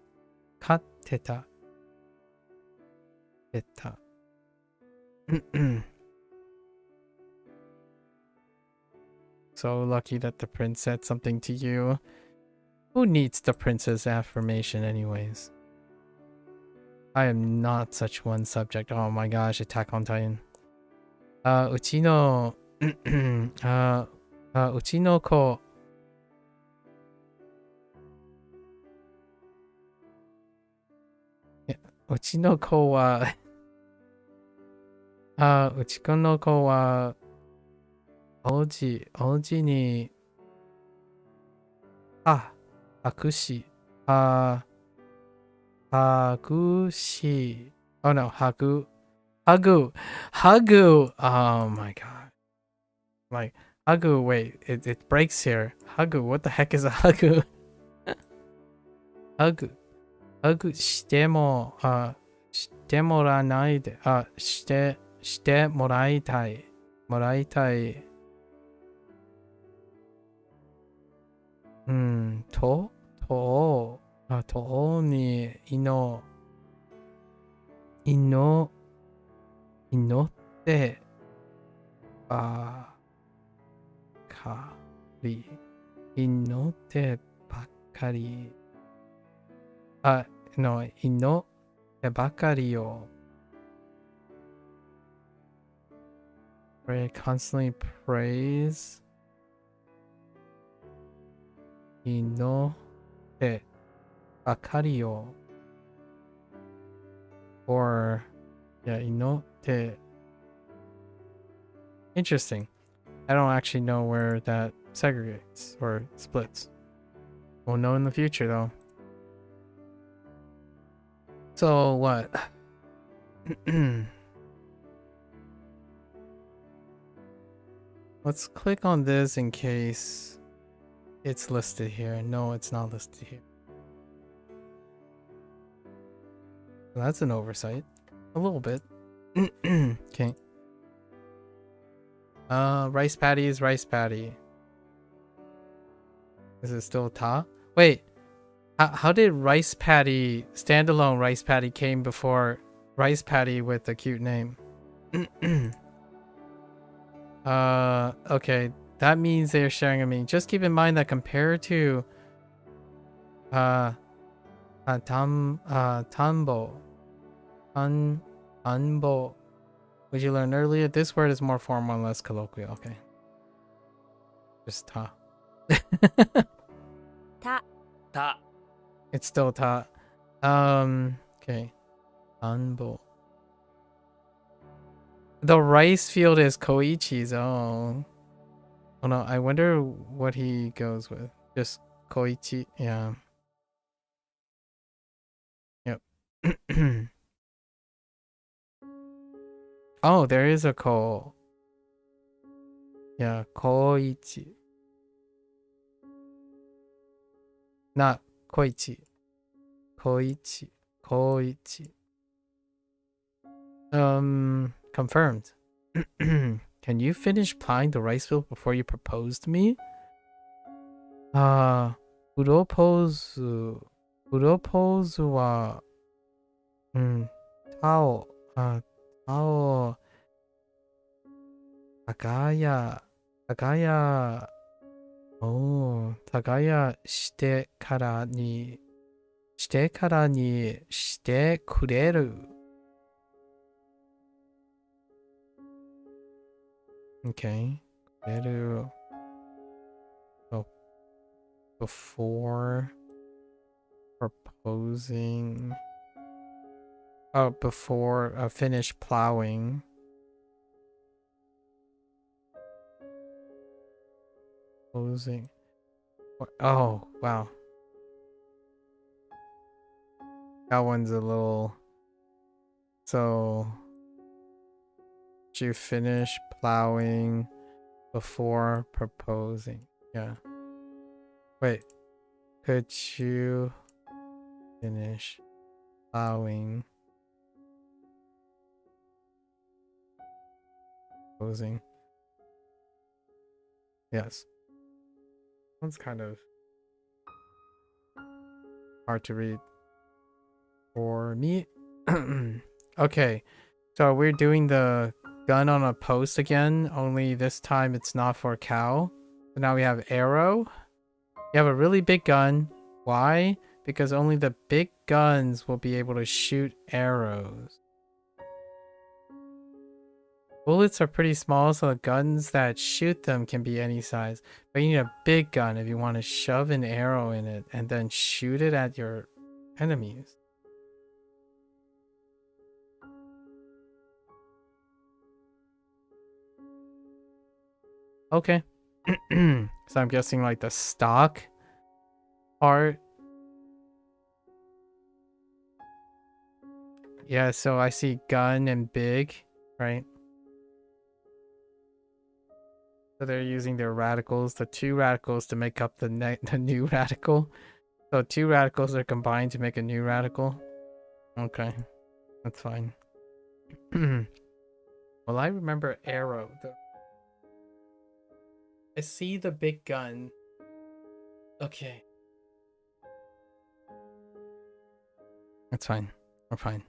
So lucky that the prince said something to you. Who needs the prince's affirmation anyways? I am not such one subject. Oh my gosh, Attack on Titan. Uchi no ko uchi no ko wa uchi no ko wa oji ni hakushi oh no, hagu. Oh my god. Like hagu, wait, it breaks here. Hagu, what the heck is a hagu? Hagu shite moranai de shite moraitai. To ni inotte bakari. Inotte bakari. No, inotte bakari o. Constantly praise. Inotte bakari o. Or yeah, inotte. Interesting. I don't actually know where that segregates or splits. We'll know in the future though. So what? Let's click on this in case It's listed here. No, it's not listed here. Well, that's an oversight. A little bit. Okay. Rice patty is rice patty. Is it still ta? Wait. How did rice patty, standalone rice patty came before rice patty with a cute name? Okay. That means they're sharing a meaning. Just keep in mind that compared to tambo, anbo, which you learned earlier, this word is more formal and less colloquial. Okay. Just ta. た た It's still ta. Okay. Anbo. The rice field is Koichi's. Oh. Oh no, I wonder what he goes with. Just Koichi. Yeah. Yep. Oh, there is a ko. Yeah, Koichi. Not Koichi. Koichi. Koichi. Confirmed. Can you finish plowing the rice field before you propose to me? Propose wa tao tao tagaya tagaya shite kara ni shite kureru. Okay. Kureru. So before proposing. Oh, before finish plowing. Closing. Oh, wow. That one's a little. So, you finish plowing before proposing. Yeah. Wait. Could you finish plowing? Proposing. Yes. One's kind of hard to read for me. Okay, so we're doing the gun on a post again, only this time it's not for cow. So now we have arrow. You have a really big gun. Why? Because only the big guns will be able to shoot arrows. Bullets are pretty small, so the guns that shoot them can be any size. But you need a big gun if you want to shove an arrow in it and then shoot it at your enemies. Okay. So I'm guessing like the stock part. Yeah, so I see gun and big, right? So they're using their radicals, the two radicals to make up the new radical. So two radicals are combined to make a new radical. Okay, that's fine. Well, I remember arrow though. I see the big gun. Okay. That's fine. We're fine.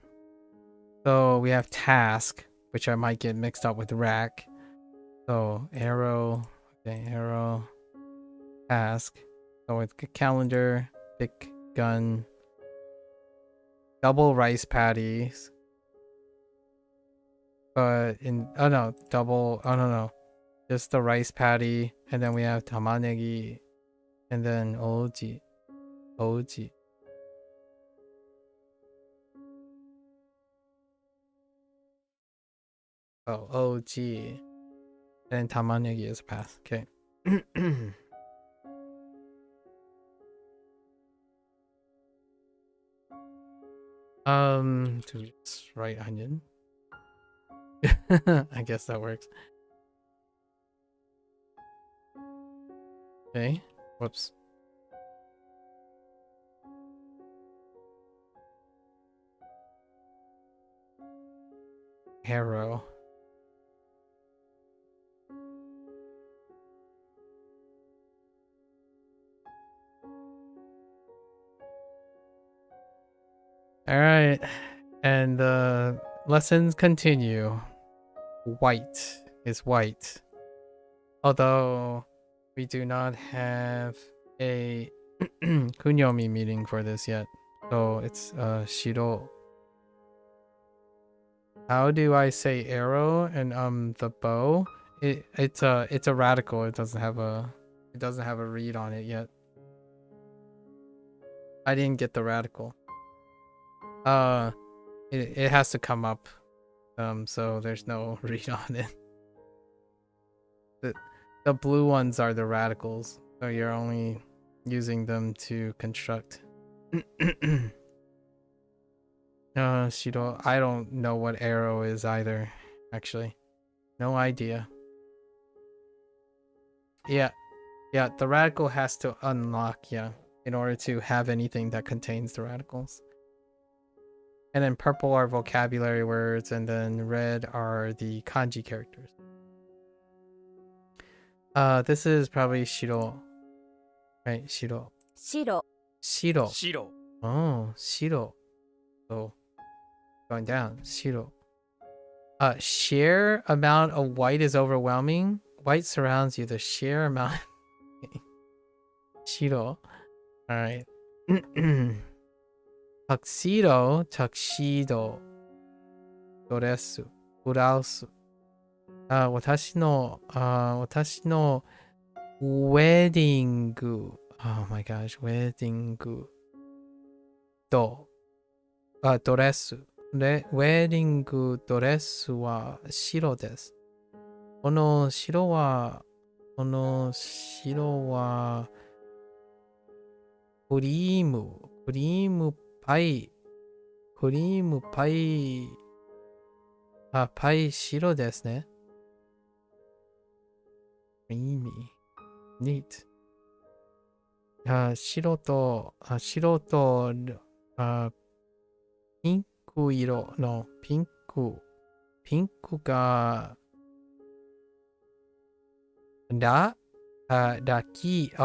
So we have task, which I might get mixed up with rack. So arrow, okay, arrow, task. So it's calendar, big gun, double rice patties. But in, oh no, double, oh no, just the rice patty. And then we have tamanegi, and then oji. Oji. Oh, OG. And tamanegi is pass. Okay. Do we just write onion? I guess that works. Okay. Whoops. Hero. All right, and the lessons continue. White is white. Although we do not have a kunyomi meeting for this yet. So it's shiro. How do I say arrow and the bow? It's a radical. It doesn't have a read on it yet. I didn't get the radical. It has to come up. So there's no read on it. The blue ones are the radicals, so you're only using them to construct. Shiro, I don't know what arrow is either, actually. No idea. Yeah, the radical has to unlock, in order to have anything that contains the radicals. And then purple are vocabulary words, and then red are the kanji characters. This is probably shiro. Right, shiro. 白 Shiro. 白 Oh, shiro. So, going down, shiro. Sheer amount of white is overwhelming. White surrounds you. The sheer amount. Shiro. Alright. Tuxedo. Dress. Blouse. 私の ウェディング Oh my gosh, ウェディングとドレスウェディングドレスは白です。この白はクリームパイパイ白ですね。Creamy. Neat. 白とピンク色のピンクがラッキー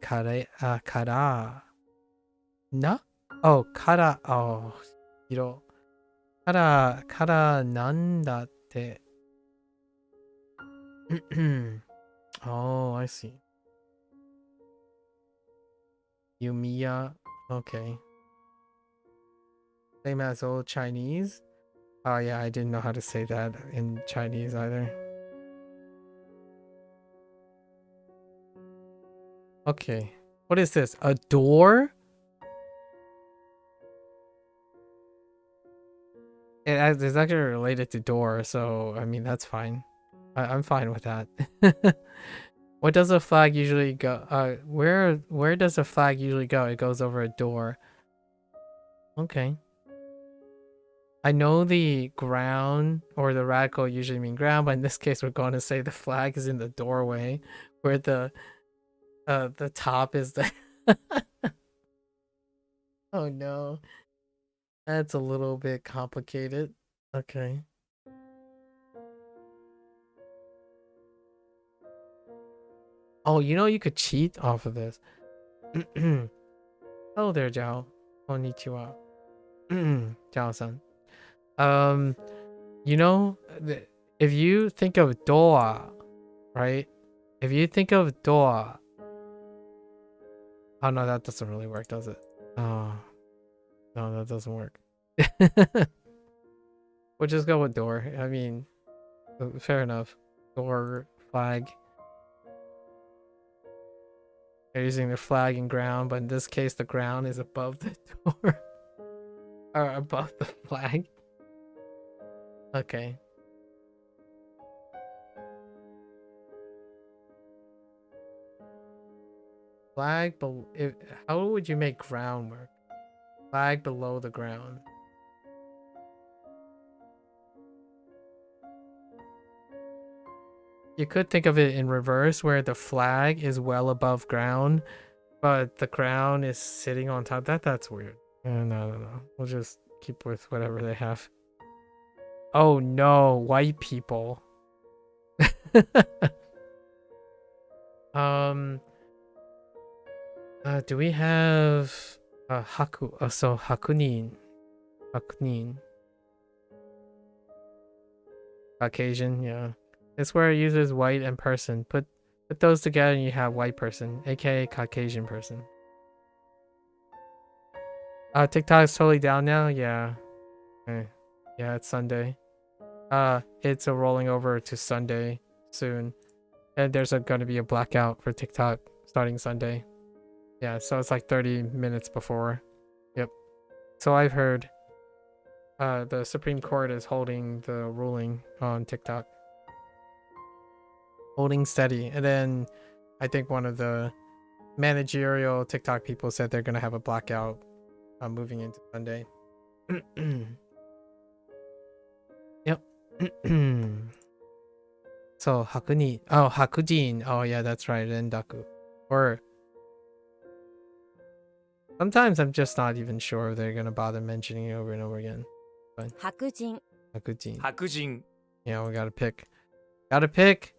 カラーなカラー色カラーなんだって。Oh, I see. Yumiya. Okay. Same as old Chinese. Oh yeah, I didn't know how to say that in Chinese either. Okay. What is this? A door? It's actually related to door, so I mean that's fine. I'm fine with that. What does a flag usually go? Where does a flag usually go? It goes over a door. Okay. I know the ground or the radical usually mean ground, but in this case we're going to say the flag is in the doorway, where the top is the. Oh no, that's a little bit complicated. Okay. Oh, you know you could cheat off of this. Hello there, Jiao. Konnichiwa. Jiao-san. You know, if you think of door, right? If you think of door. Oh no, that doesn't really work, does it? Oh, no, that doesn't work. We'll just go with door. I mean, fair enough. Door, flag. They're using the flag and ground, but in this case, the ground is above the door. Or above the flag. Okay. Flag below. How would you make ground work? Flag below the ground. You could think of it in reverse, where the flag is well above ground, but the ground is sitting on top. That's weird. No. We'll just keep with whatever they have. Oh no, white people. Do we have haku? So hakunin. Caucasian, yeah. It's where it uses white and person. Put those together and you have white person, aka Caucasian person. TikTok's totally down now? Yeah. Yeah, it's Sunday. It's a rolling over to Sunday soon. And there's gonna be a blackout for TikTok starting Sunday. Yeah, so it's like 30 minutes before. Yep. So I've heard the Supreme Court is holding the ruling on TikTok. Holding steady. And then I think one of the managerial TikTok people said they're gonna have a blackout moving into Sunday. Yep. So hakuni. Oh, hakujin. Oh yeah, that's right. Rendaku. Or sometimes I'm just not even sure if they're gonna bother mentioning it over and over again. But 白人 hakujin. 白人 Yeah, we gotta pick. Gotta pick.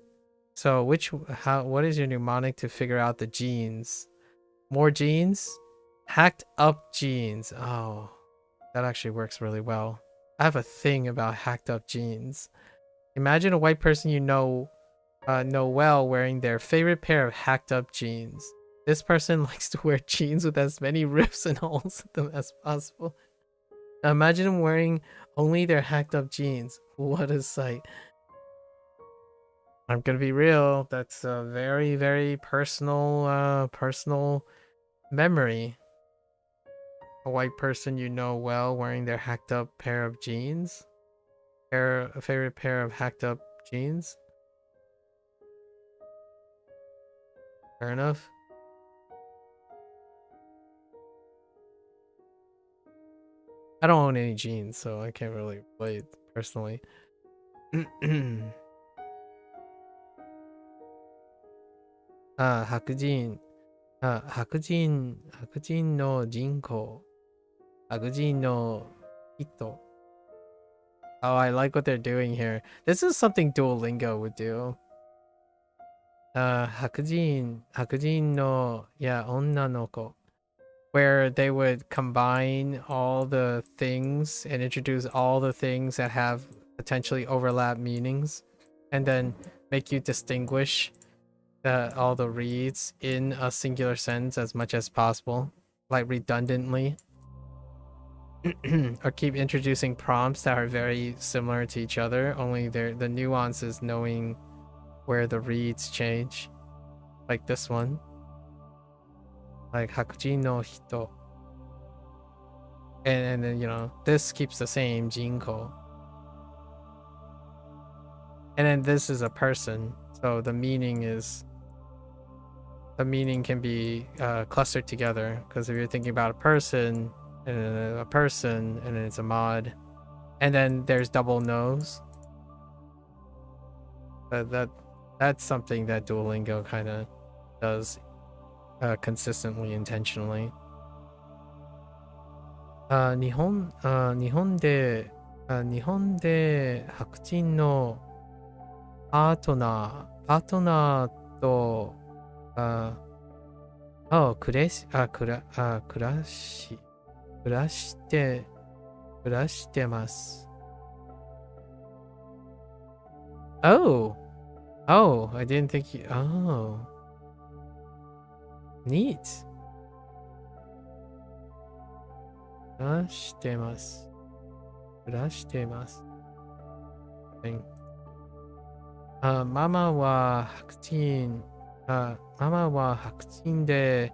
So what is your mnemonic to figure out the genes? More genes? Hacked up genes. Oh, that actually works really well. I have a thing about hacked up genes. Imagine a white person you know well wearing their favorite pair of hacked up jeans. This person likes to wear jeans with as many rips and holes in them as possible. Now imagine them wearing only their hacked up jeans. What a sight. I'm gonna be real. That's a very, very personal memory. A white person you know well wearing their hacked up pair of jeans. A favorite pair of hacked up jeans. Fair enough. I don't own any jeans, so I can't really relate personally. Hakujin. Hakujin no jinko. Hakujin no hito. Oh, I like what they're doing here. This is something Duolingo would do. Hakujin no, yeah, onna no ko. Where they would combine all the things and introduce all the things that have potentially overlap meanings, and then make you distinguish all the reads in a singular sentence as much as possible, like redundantly. Or keep introducing prompts that are very similar to each other, only the nuance is knowing where the reads change. Like this one. Like Hakuji no hito. And then, you know, this keeps the same, Jinko. And then this is a person, so the meaning can be clustered together, because if you're thinking about a person and then and then it's a mod, and then there's double no's. That's something that Duolingo kind of does consistently, intentionally. 日本で白人のパートナーと暮らしてます。Oh, I didn't think you. Oh, neat. 暮らしてます。ママは白人で、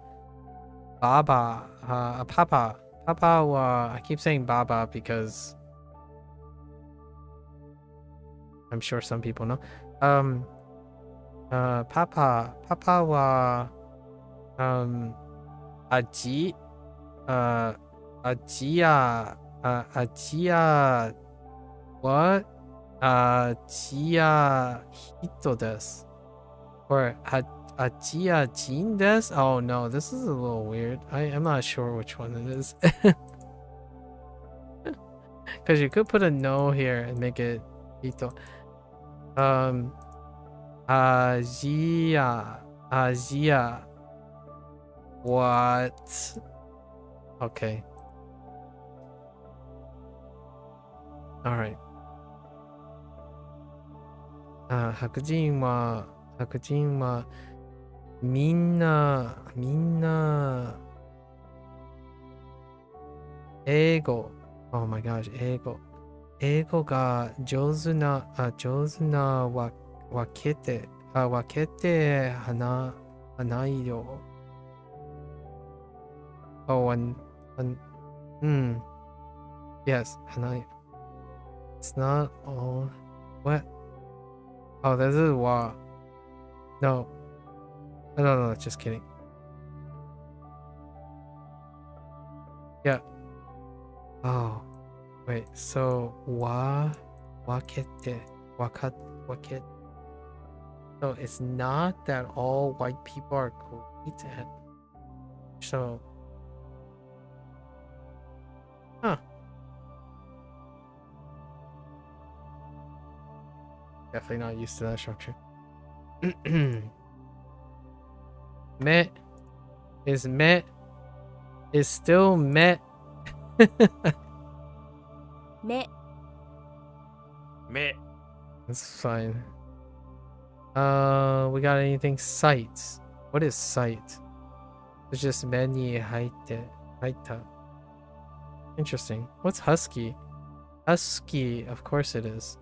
Papa wa, I keep saying Baba because I'm sure some people know. Papa wa aji what? Jia hito desu. Or Jia jin desu? Oh no, this is a little weird. I'm not sure which one it is. Because you could put a no here and make it hito. Jia. What? Okay. Alright. 白人はみんな英語 Oh my gosh 英語が上手な分けて話よ Oh yes 話 It's not all what Oh, this is what? No, just kidding. Yeah. Oh, wait. So wakete. So it's not that all white people are great at. So, huh? Definitely not used to that structure. Met is still met. Me. Me. That's fine. We got anything? Sight. What is sight? It's just many haita. Interesting. What's husky? Husky, of course it is.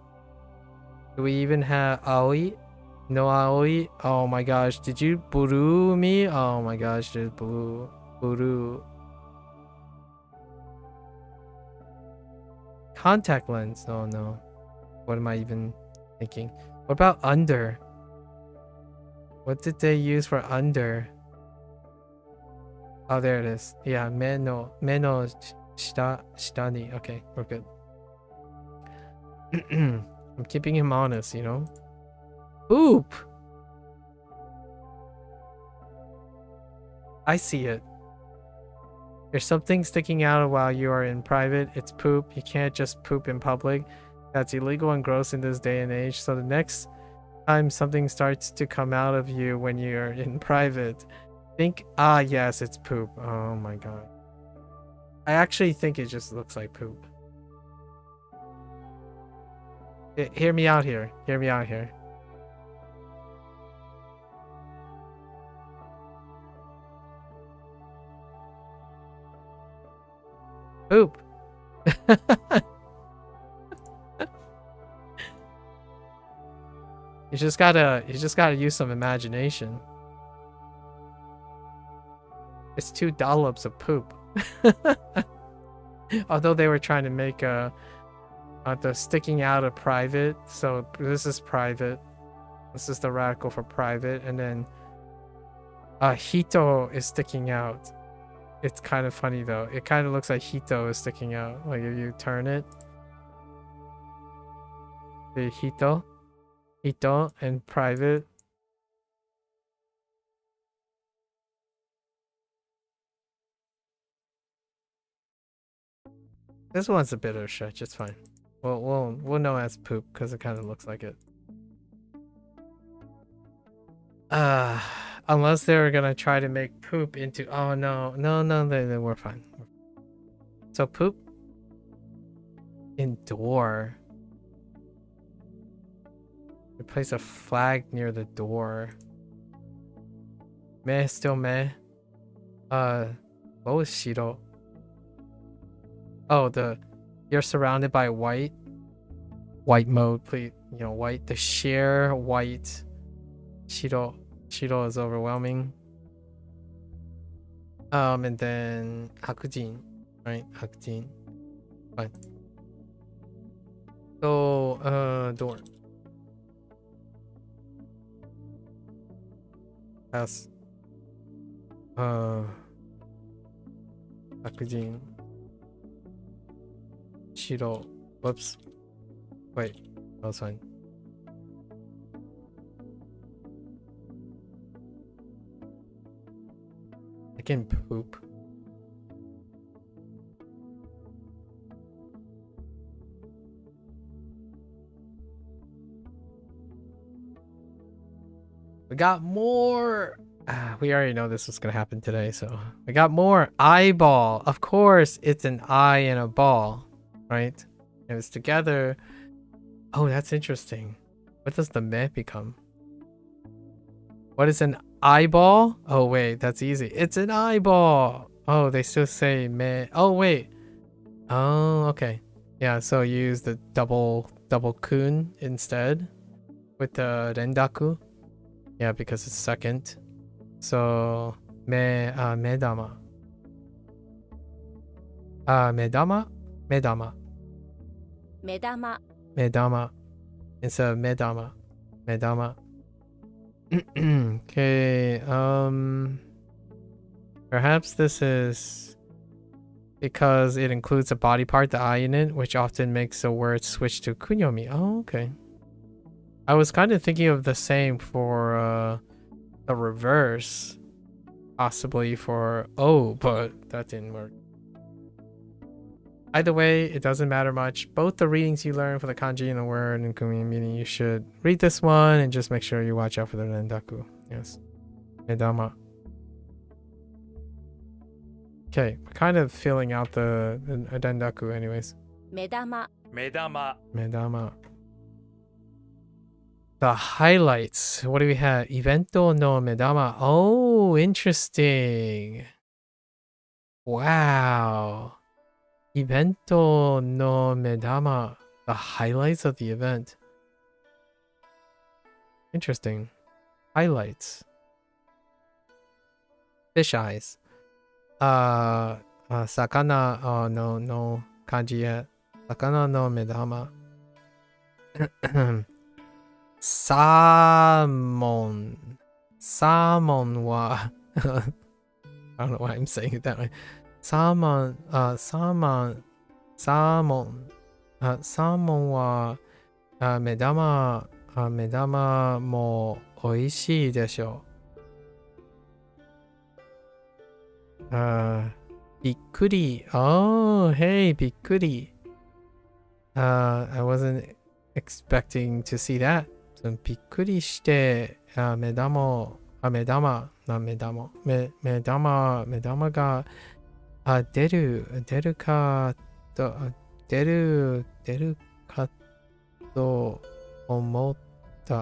Do we even have Aoi? No Aoi? Oh my gosh, did you buru me? Oh my gosh, there's buru. Contact lens. Oh no. What am I even thinking? What about under? What did they use for under? Oh, there it is. Yeah, meno shitani. Okay, we're good. I'm keeping him honest, you know? Poop! I see it. There's something sticking out while you are in private. It's poop. You can't just poop in public. That's illegal and gross in this day and age. So the next time something starts to come out of you when you're in private, think, yes, it's poop. Oh my god. I actually think it just looks like poop. Hear me out here. Poop. You just gotta use some imagination. It's 2 dollops of poop. Although they were trying to make the sticking out of private, so this is private. This is the radical for private, and then hito is sticking out. It's kind of funny though. It kind of looks like hito is sticking out. Like if you turn it, the hito and private. This one's a bit of a stretch. It's fine. We'll know as poop because it kind of looks like it. Unless they were gonna try to make poop into. Oh no, they were fine. So poop in door. We place a flag near the door. Meh, still meh. What was Shiro? Oh, you're surrounded by white mode, please. You know, white. The sheer white. Shiro is overwhelming. And then Hakujin, right? Hakujin. Fine. So, door. Pass. Hakujin. Shiro. Whoops. Wait. That was fine. I can poop. We got more. We already know this was gonna happen today, so we got more eyeball. Of course, it's an eye and a ball, right? And it's together. Oh, that's interesting. What does the me become? What is an eyeball? Oh wait, that's easy. It's an eyeball. Oh, they still say me. Oh wait. Oh, okay. Yeah, so use the double kun instead with the rendaku. Yeah, because it's second. So medama. Medama? Medama. 目玉 Medama. Instead of medama. Medama. Okay, perhaps this is because it includes a body part, the eye in it, which often makes the word switch to kunyomi. Oh, okay. I was kind of thinking of the same for the reverse, possibly for oh, but that didn't work. Either way, it doesn't matter much. Both the readings you learn for the kanji and the word and kumi meaning, you should read this one and just make sure you watch out for the rendaku. Yes. Medama. Okay, we're kind of filling out the rendaku anyways. 目玉 目玉 Medama. The highlights. What do we have? Evento no medama. Oh, interesting. Wow. Evento no medama. The highlights of the event. Interesting. Highlights. Fish eyes. Sakana. Oh, no kanji yet. Sakana no medama. Salmon. Salmon wa. I don't know why I'm saying it that way. Salmon. Salmon wa medama mo oishii desho. Bikkuri. Oh, hey, bikkuri. I wasn't expecting to see that. So, bikkuri shite, medama ga deru ka to omotta.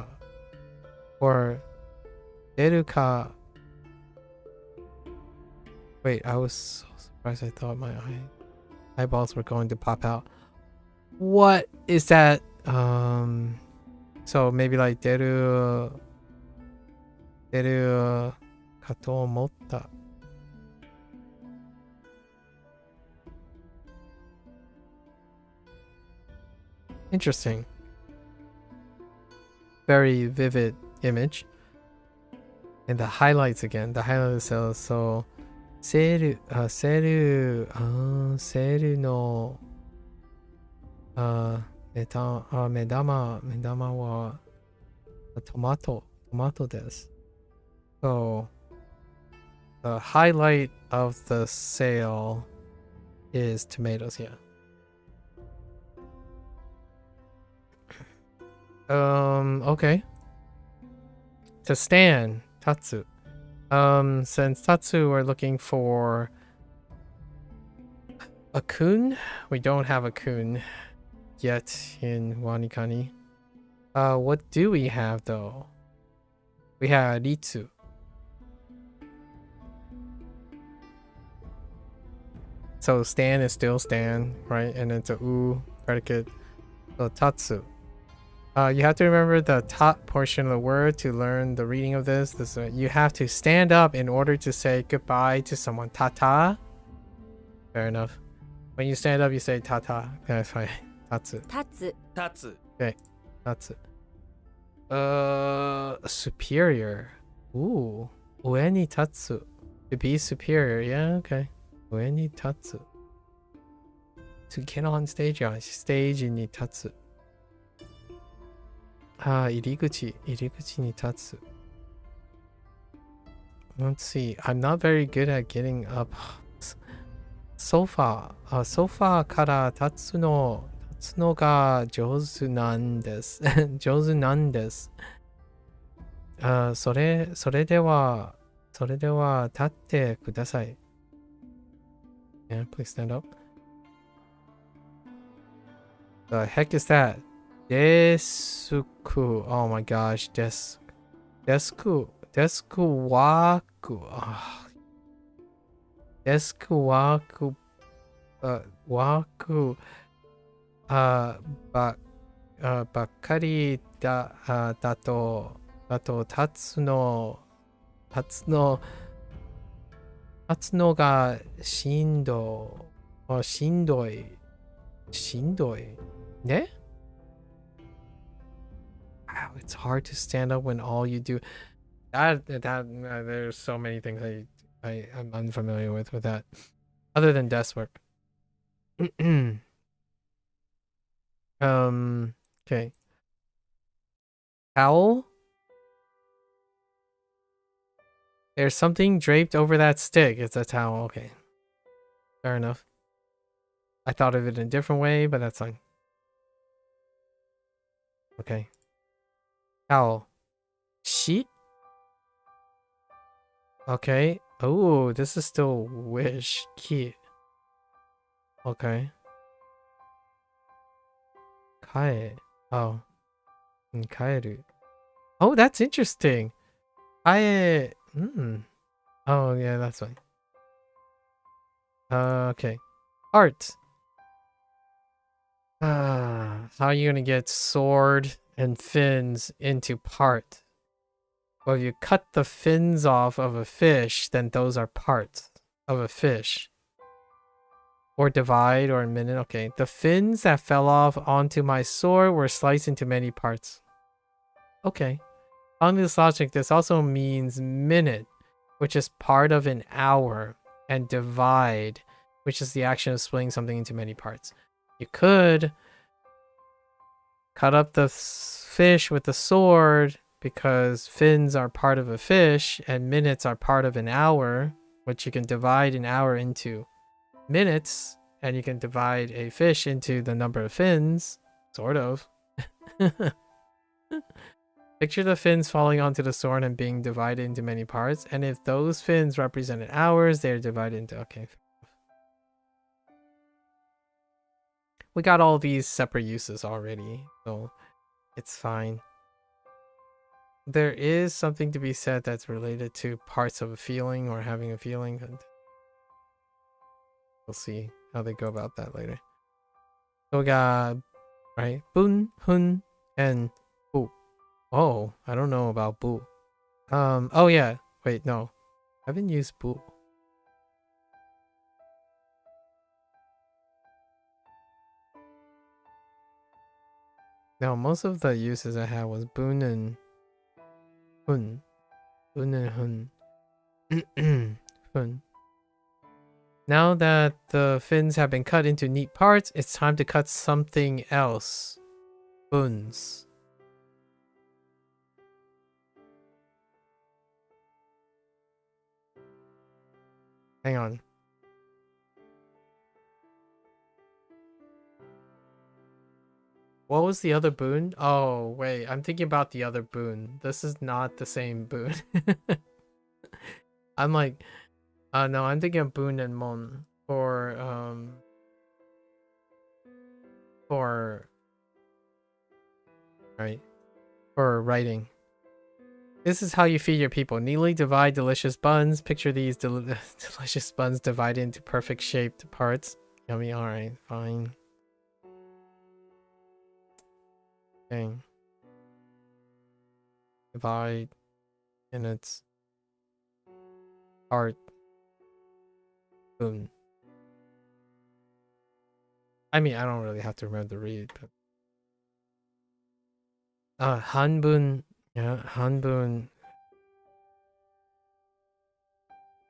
Or deru ka. Wait, I was so surprised. I thought my eyeballs were going to pop out. What is that? So maybe like deru ka to omotta. Interesting. Very vivid image. And the highlights again. The highlights so seru no medama wa tomato desu. So the highlight of the sale is tomatoes, yeah. Okay. To stand, tatsu. Since tatsu we're looking for a kun. We don't have a kun yet in WaniKani. What do we have though? We have ritsu. So stand is still stand, right? And it's a u predicate. So tatsu. You have to remember the top portion of the word to learn the reading of this. You have to stand up in order to say goodbye to someone. Tata. Fair enough. When you stand up, you say tata. That's fine. Tatsu. 立つ 立つ Okay. Tatsu. Superior. Ooh. Ue ni tatsu. To be superior. Yeah, okay. Ue ni tatsu. To get on stage. Yeah, stage ni tatsu. Iriguchi ni tatsu. Let's see. I'm not very good at getting up. Sofa. Sofa から立つのが上手なんです。上手なんです。それでは立ってください。Yeah, please stand up. The heck is that? Desuku. Oh my gosh, Desku waku. Desku waku. Waku. ばっかりだと立つのがしんどいね? Wow, it's hard to stand up when all you do there's so many things I'm unfamiliar with that other than desk work. Okay. Towel? There's something draped over that stick. It's a towel. Okay. Fair enough. I thought of it in a different way, but that's fine. Okay. Towel. Sheet? Okay. Oh, this is still wish. Key. Okay. Kae. Oh. Kaeru. Oh, that's interesting. Kae. Oh, yeah, that's fine. Okay. Art. How are you gonna get sword and fins into part? Well, if you cut the fins off of a fish, then those are parts of a fish. Or divide or minute. Okay. The fins that fell off onto my sword were sliced into many parts. Okay. On this logic, this also means minute, which is part of an hour, and divide, which is the action of splitting something into many parts. You could cut up the fish with the sword because fins are part of a fish and minutes are part of an hour, which you can divide an hour into minutes, and you can divide a fish into the number of fins, sort of. Picture the fins falling onto the sword and being divided into many parts, and if those fins represented hours, they're divided into... Okay. We got all these separate uses already, so it's fine. There is something to be said that's related to parts of a feeling or having a feeling. And we'll see how they go about that later. So we got, right, bun, hun, and bu. Oh, I don't know about bu. Oh yeah, wait, no. I haven't used bu. No, most of the uses I had was bun and hun. Bun and hun. Fun. Now that the fins have been cut into neat parts, it's time to cut something else. Buns. Hang on. What was the other boon? Oh, wait. I'm thinking about the other boon. This is not the same boon. I'm like... no, I'm thinking of boon and mon for right, for writing. This is how you feed your people. Neatly divide delicious buns. Picture these delicious buns divided into perfect shaped parts. Yummy. Alright, fine. Dang. Divide. And it's part. Boon. I mean, I don't really have to remember to read, but hanbun. Yeah, hanbun.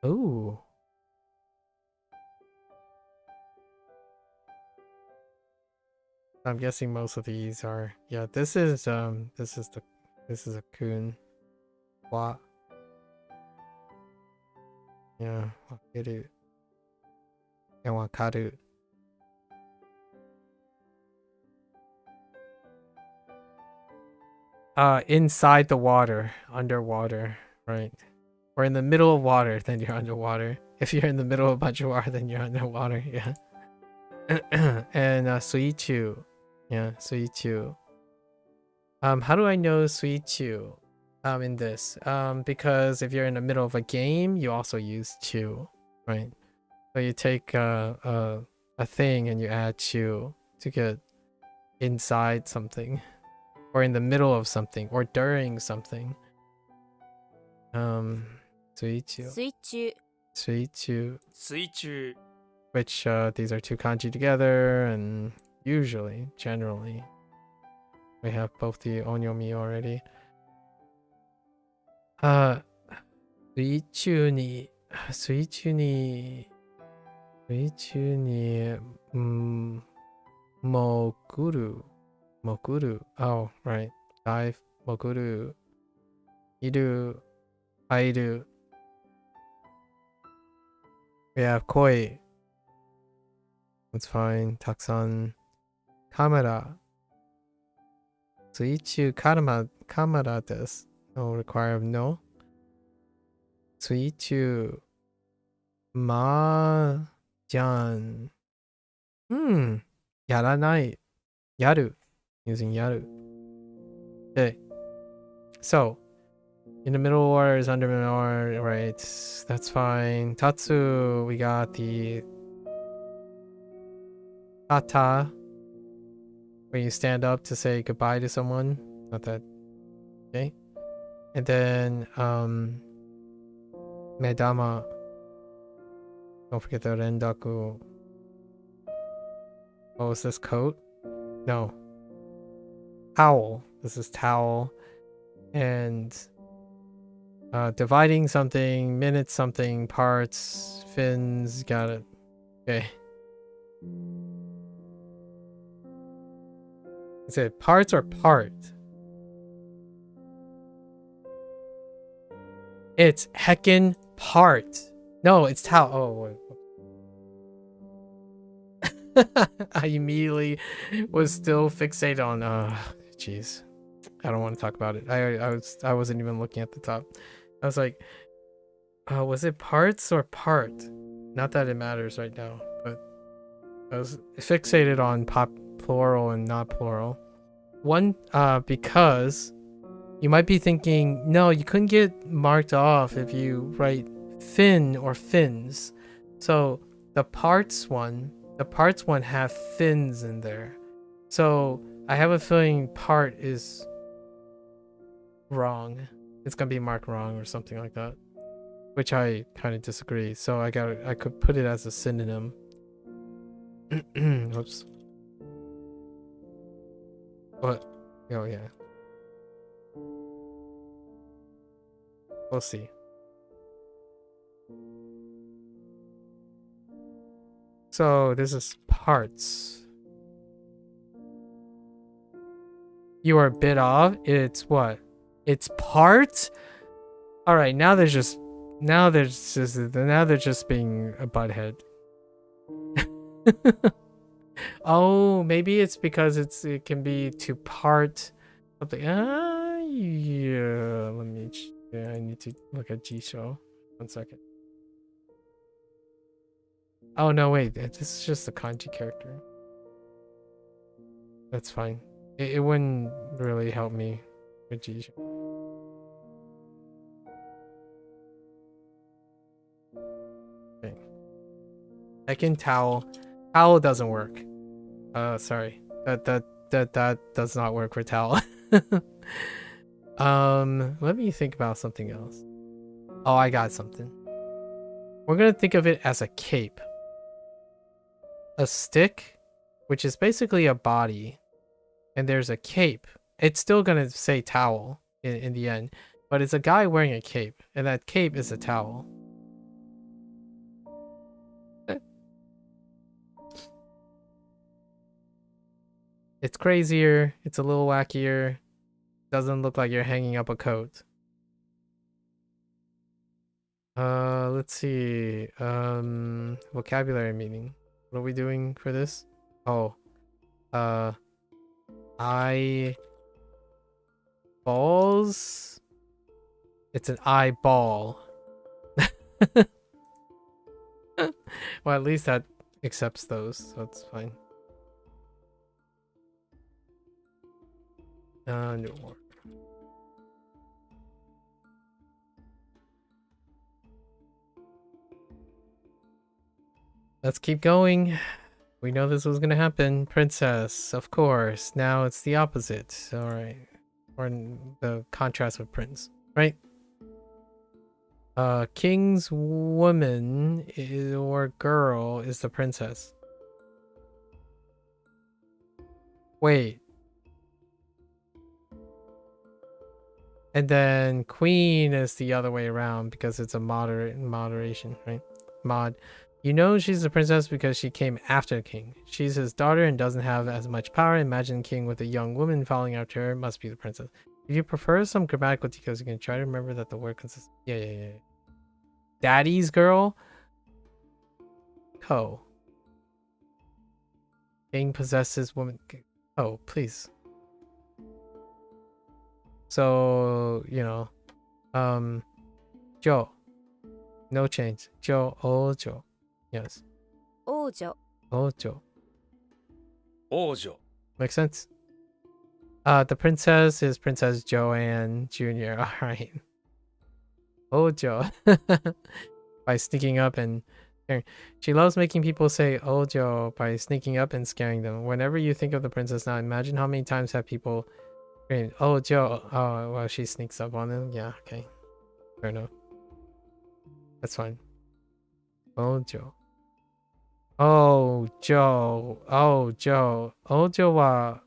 Ooh. I'm guessing most of these are. Yeah, this is a kun. Wa. Yeah, wakeru. And wakaru. Inside the water, underwater, right? Or in the middle of water, then you're underwater. If you're in the middle of a bunch of water, then you're underwater. Yeah. And suichu. Yeah, suichu. How do I know suichu? In this. Because if you're in the middle of a game, you also use chu, right? So you take a thing and you add chu to get inside something, or in the middle of something, or during something. Suichu. 水中 Suichu. 水中 Which these are two kanji together, and usually, generally, we have both the onyomi already. Suichu ni moguru. Oh, right. Dive, moguru. Iru, airu. We have koi. That's fine. Taksan. Kamera. Suichu kamera desu. No require no. Suichu mahjong. Yaranai. Yaru. Using yaru. Okay. So, in the middle water is under middle water, right? That's fine. Tatsu, we got the tata, where you stand up to say goodbye to someone. Not that. Okay. And then, medama. Don't forget the rendaku. Oh, is this coat? No. Towel. This is towel. And dividing something, minutes something, parts, fins, got it. Okay. Is it parts or part? It's heckin' part. No, it's towel. Oh, wait. I immediately was still fixated on jeez. I don't want to talk about it. I wasn't even looking at the top. I was like, was it parts or part? Not that it matters right now, but I was fixated on plural and not plural. One, because you might be thinking, no, you couldn't get marked off if you write fin or fins. So the parts one have fins in there. So I have a feeling part is wrong. It's gonna be marked wrong or something like that, which I kind of disagree. So I could put it as a synonym. Oops. What? Oh yeah. We'll see. So this is parts. You are a bit off. It's what? It's parts? Alright, now they're just being a butthead. Oh, maybe it's because it can be to part something. Yeah. I need to look at Jisho. 1 second. Oh no, wait. This is just a kanji character. That's fine. It wouldn't really help me with Jisho. Okay. Second towel. Towel doesn't work. Sorry. That does not work for towel. Let me think about something else. Oh, I got something. We're gonna think of it as a cape. A stick, which is basically a body, and there's a cape. It's still gonna say towel in the end, but it's a guy wearing a cape, and that cape is a towel. It's crazier. It's a little wackier. Doesn't look like you're hanging up a coat. Let's see. Vocabulary meaning. What are we doing for this? Oh. Eyeballs? It's an eyeball. Well, at least that accepts those, so it's fine. New word. Let's keep going. We know this was gonna happen. Princess, of course. Now it's the opposite. All right, or the contrast with prince, right? King's woman or girl is the princess. Wait. And then queen is the other way around because it's a moderation, right? Mod. You know she's the princess because she came after the king. She's his daughter and doesn't have as much power. Imagine king with a young woman following after her. Must be the princess. If you prefer some grammatical details, you can try to remember that the word consists. Yeah. Daddy's girl. Ko. King possesses woman. Oh, please. So, you know, Jo. No change. Jo, Ojo. Yes. 王女 Ojo. 王女 Makes sense. The princess is Princess Joanne Jr. All right. Ojo. By sneaking up and scaring. She loves making people say Ojo by sneaking up and scaring them. Whenever you think of the princess now, imagine how many times have people screamed Ojo. Oh, well, she sneaks up on them. Yeah, okay. Fair enough. That's fine. Ojo. Ojo. Ojo. Ojo wa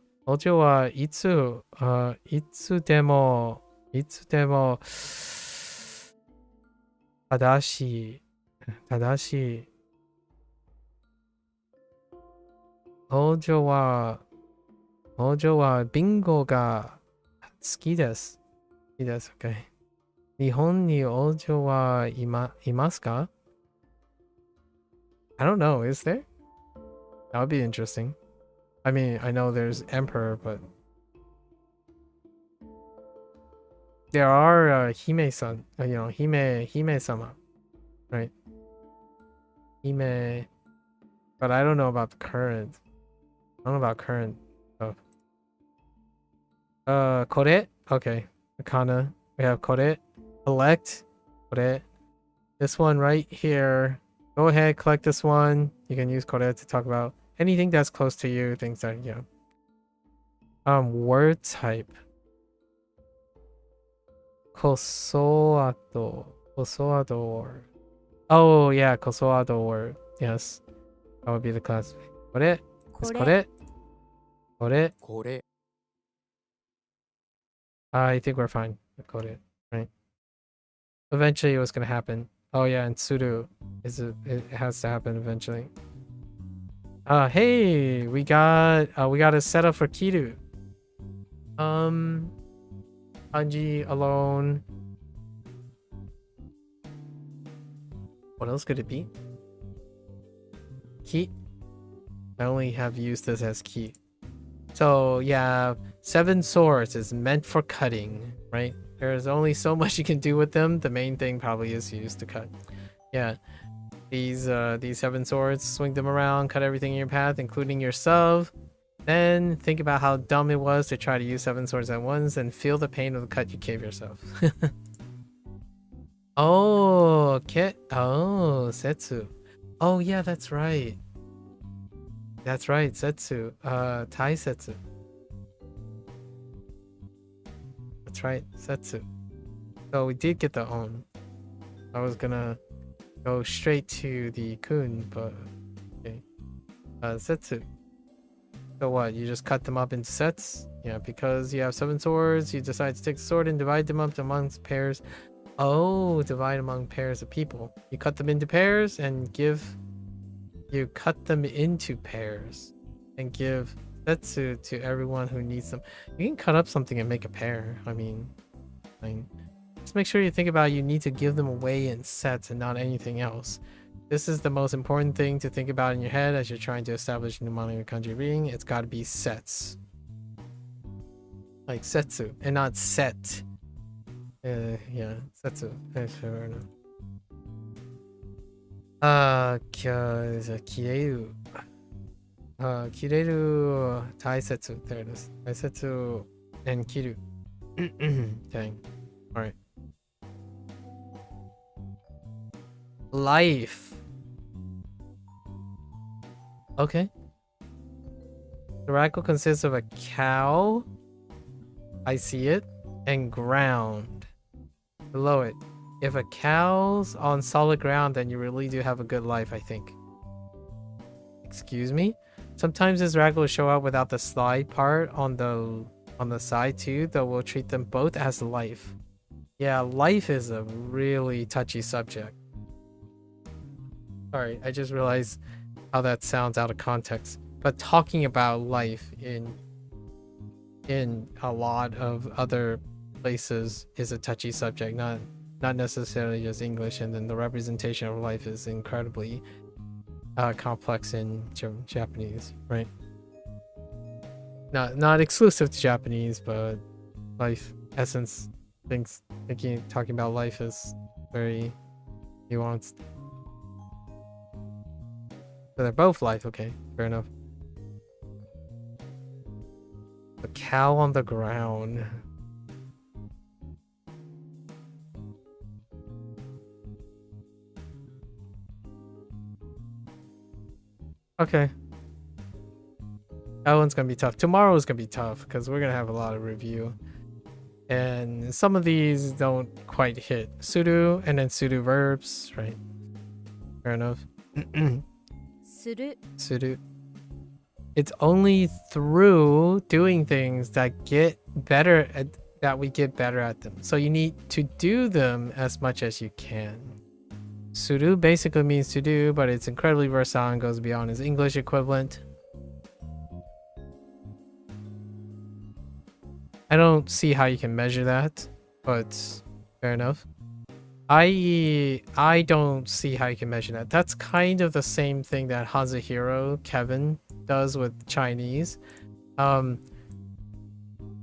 itsu demo tadashi. Ojo wa bingo ga suki desu. Okay. Nihon ni ojo wa imasu ka? I don't know, is there? That would be interesting. I mean, I know there's emperor, but there are hime-san, hime-sama, right? Hime, but I don't know about the current. I don't know about current stuff. Kore? Okay. Kana. We have kore. Collect. Kore. This one right here. Go ahead, collect this one. You can use kore to talk about anything that's close to you, things that, you know. Word type. Kosoado. Kosoado. Oh, yeah, kosoado word. Yes. That would be the class. Kore. It's これ kore. Kore. これ I think we're fine with kore, right? Eventually it was gonna happen. Oh yeah, and suru it has to happen eventually. Hey, we got a setup for Kiru. Hanji alone. What else could it be? Ki? I only have used this as ki. So yeah, 7 swords is meant for cutting, right? There's only so much you can do with them. The main thing probably is used to cut. Yeah. These 7 swords, swing them around, cut everything in your path, including yourself. Then think about how dumb it was to try to use 7 swords at once and feel the pain of the cut you gave yourself. Oh, setsu. Oh yeah, that's right. That's right, setsu. Taisetsu. That's right, setsu. So we did get the on. I was gonna go straight to the kun, but okay. Setsu. So what? You just cut them up into sets? Yeah, because you have 7 swords, you decide to take the sword and divide them up amongst pairs. Oh, divide among pairs of people. You cut them into pairs and give. You cut them into pairs and give Setsu to everyone who needs them. You can cut up something and make a pair. I mean, just make sure you think about you need to give them away in sets and not anything else. This is the most important thing to think about in your head as you're trying to establish a mnemonic or kanji reading. It's got to be sets. Like setsu and not set. Yeah, setsu. Fair enough. Kireru. Kireru taisetsu. There it is. Taisetsu and kiru. Dang. Alright. Life. Okay. The rackle consists of a cow. I see it. And ground. Below it. If a cow's on solid ground, then you really do have a good life, I think. Excuse me? Sometimes this rack will show up without the slide part on the side too, though we'll treat them both as life. Yeah, life is a really touchy subject. Sorry, I just realized how that sounds out of context. But talking about life in a lot of other places is a touchy subject, not necessarily just English, and then the representation of life is incredibly complex in Japanese, right? Not exclusive to Japanese, but life essence things talking about life is very nuanced. So they're both life, okay, fair enough. A cow on the ground. Okay. That one's gonna be tough. Tomorrow's gonna be tough because we're gonna have a lot of review. And some of these don't quite hit. Suru and then suru verbs, right? Fair enough. する Suru. It's only through doing things that we get better at them. So you need to do them as much as you can. Suru basically means to do, but it's incredibly versatile and goes beyond its English equivalent. I don't see how you can measure that, but fair enough. I don't see how you can measure that. That's kind of the same thing that HanziHero Kevin does with Chinese.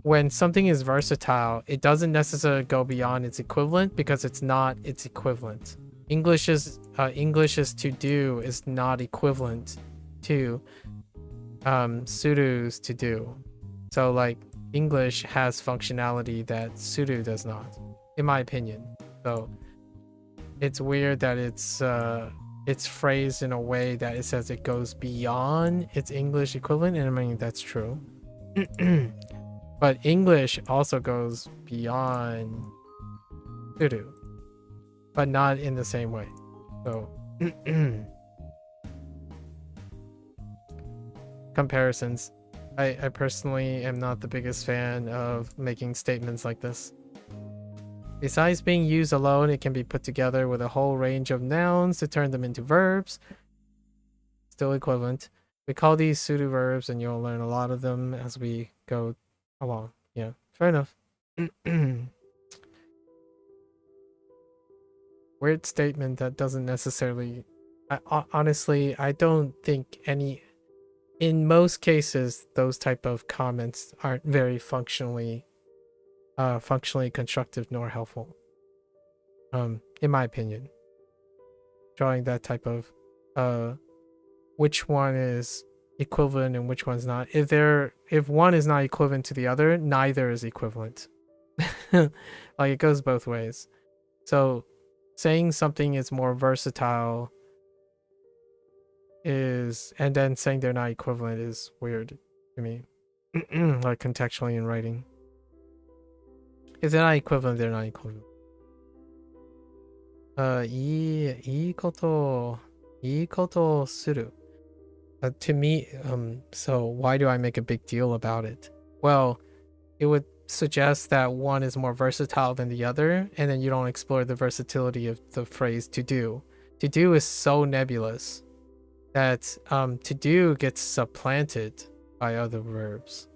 When something is versatile, it doesn't necessarily go beyond its equivalent because it's not its equivalent. English is to do is not equivalent to Suru's to do. So like English has functionality that Suru does not, in my opinion. So it's weird that it's phrased in a way that it says it goes beyond its English equivalent, and I mean that's true. But English also goes beyond Suru, but not in the same way. So comparisons. I personally am not the biggest fan of making statements like this. Besides being used alone, it can be put together with a whole range of nouns to turn them into verbs. Still equivalent. We call these pseudo verbs, and you'll learn a lot of them as we go along. Yeah, fair enough. Weird statement that doesn't necessarily... honestly, I don't think any... In most cases, those type of comments aren't very functionally constructive nor helpful. In my opinion. Drawing that type of which one is equivalent and which one's not. If one is not equivalent to the other, neither is equivalent. Like it goes both ways. So saying something is more versatile and then saying they're not equivalent is weird to me. Like contextually in writing. If they're not equivalent, they're not equivalent. いいことをする. To me, so why do I make a big deal about it? Well, it would suggest that one is more versatile than the other, and then you don't explore the versatility of the phrase to do. To do is so nebulous that to do gets supplanted by other verbs.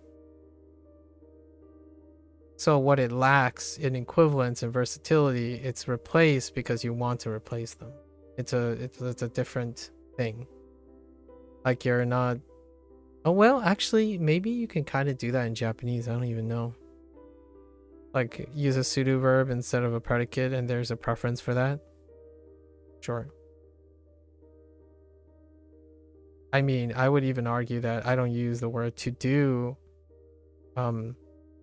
So what it lacks in equivalence and versatility, it's replaced because you want to replace them. It's a different thing. Like you're not. Oh well, actually, maybe you can kind of do that in Japanese. I don't even know. Like use a pseudo verb instead of a predicate, and there's a preference for that. Sure. I mean, I would even argue that I don't use the word to do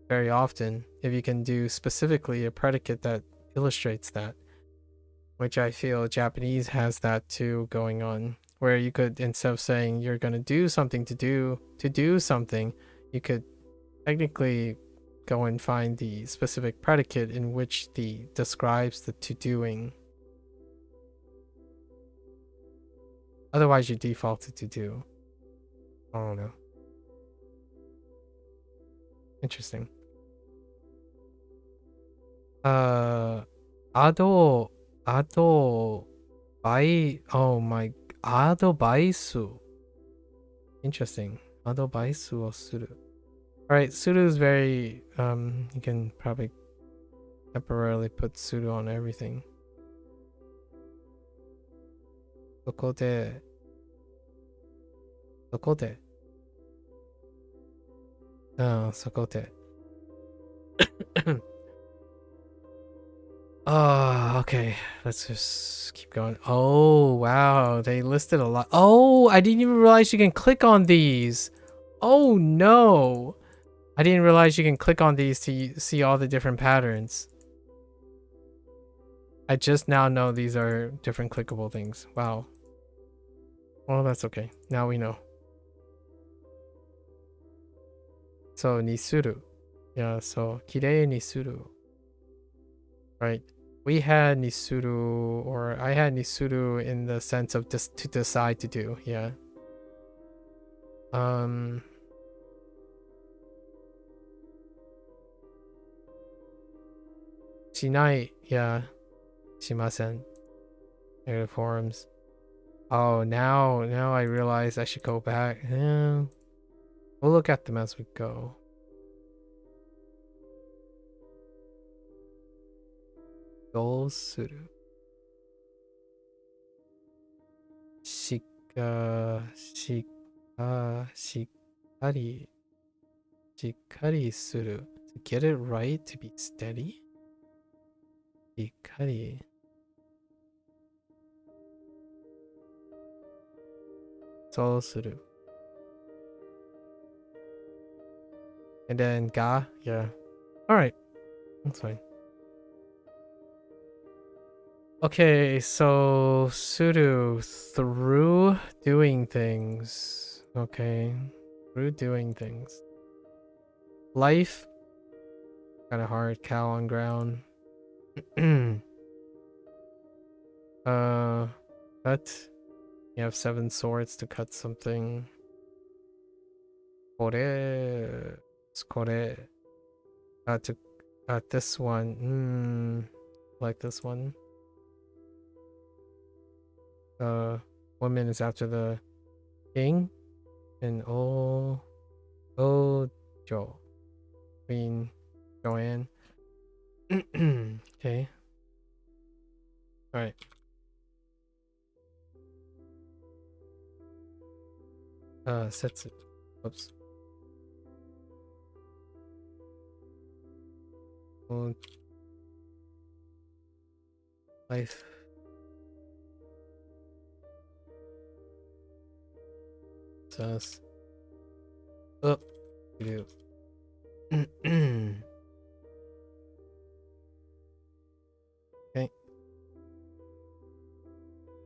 very often if you can do specifically a predicate that illustrates that, which I feel Japanese has that too going on, where you could, instead of saying you're going to do something to do something, you could technically go and find the specific predicate in which the describes the to doing. Otherwise you default to do. I don't know. Interesting. Ado, oh my, adobaisu. Interesting. Adobaisu o suru. Alright, suru is very, you can probably temporarily put suru on everything. そこで Oh, okay. Let's just keep going. Oh, wow. They listed a lot. Oh, I didn't even realize you can click on these. Oh, no. I didn't realize you can click on these to see all the different patterns. I just now know these are different clickable things. Wow. Well, that's okay. Now we know. So, nisuru. Yeah, so, kirei nisuru. Right. We had nisuru, or I had nisuru in the sense of just to decide to do. Yeah. Shinai. Yeah. Shimasen. Negative forms. Oh, now I realize I should go back. Yeah. We'll look at them as we go. Go suru. Shikkari suru. To get it right, to be steady. Shikkari. So suru. And then ga, yeah. Alright. That's fine. Okay, so suru, through doing things. Okay. Through doing things. Life. Kinda hard. Cow on ground. Cut. You have 7 swords to cut something. Kore. It's kore. To cut this one. Like this one. Woman is after the king. And Jo. Queen Joanne. Okay. Alright. Sets it. Oops. Life. Sus. Oh, you. Okay.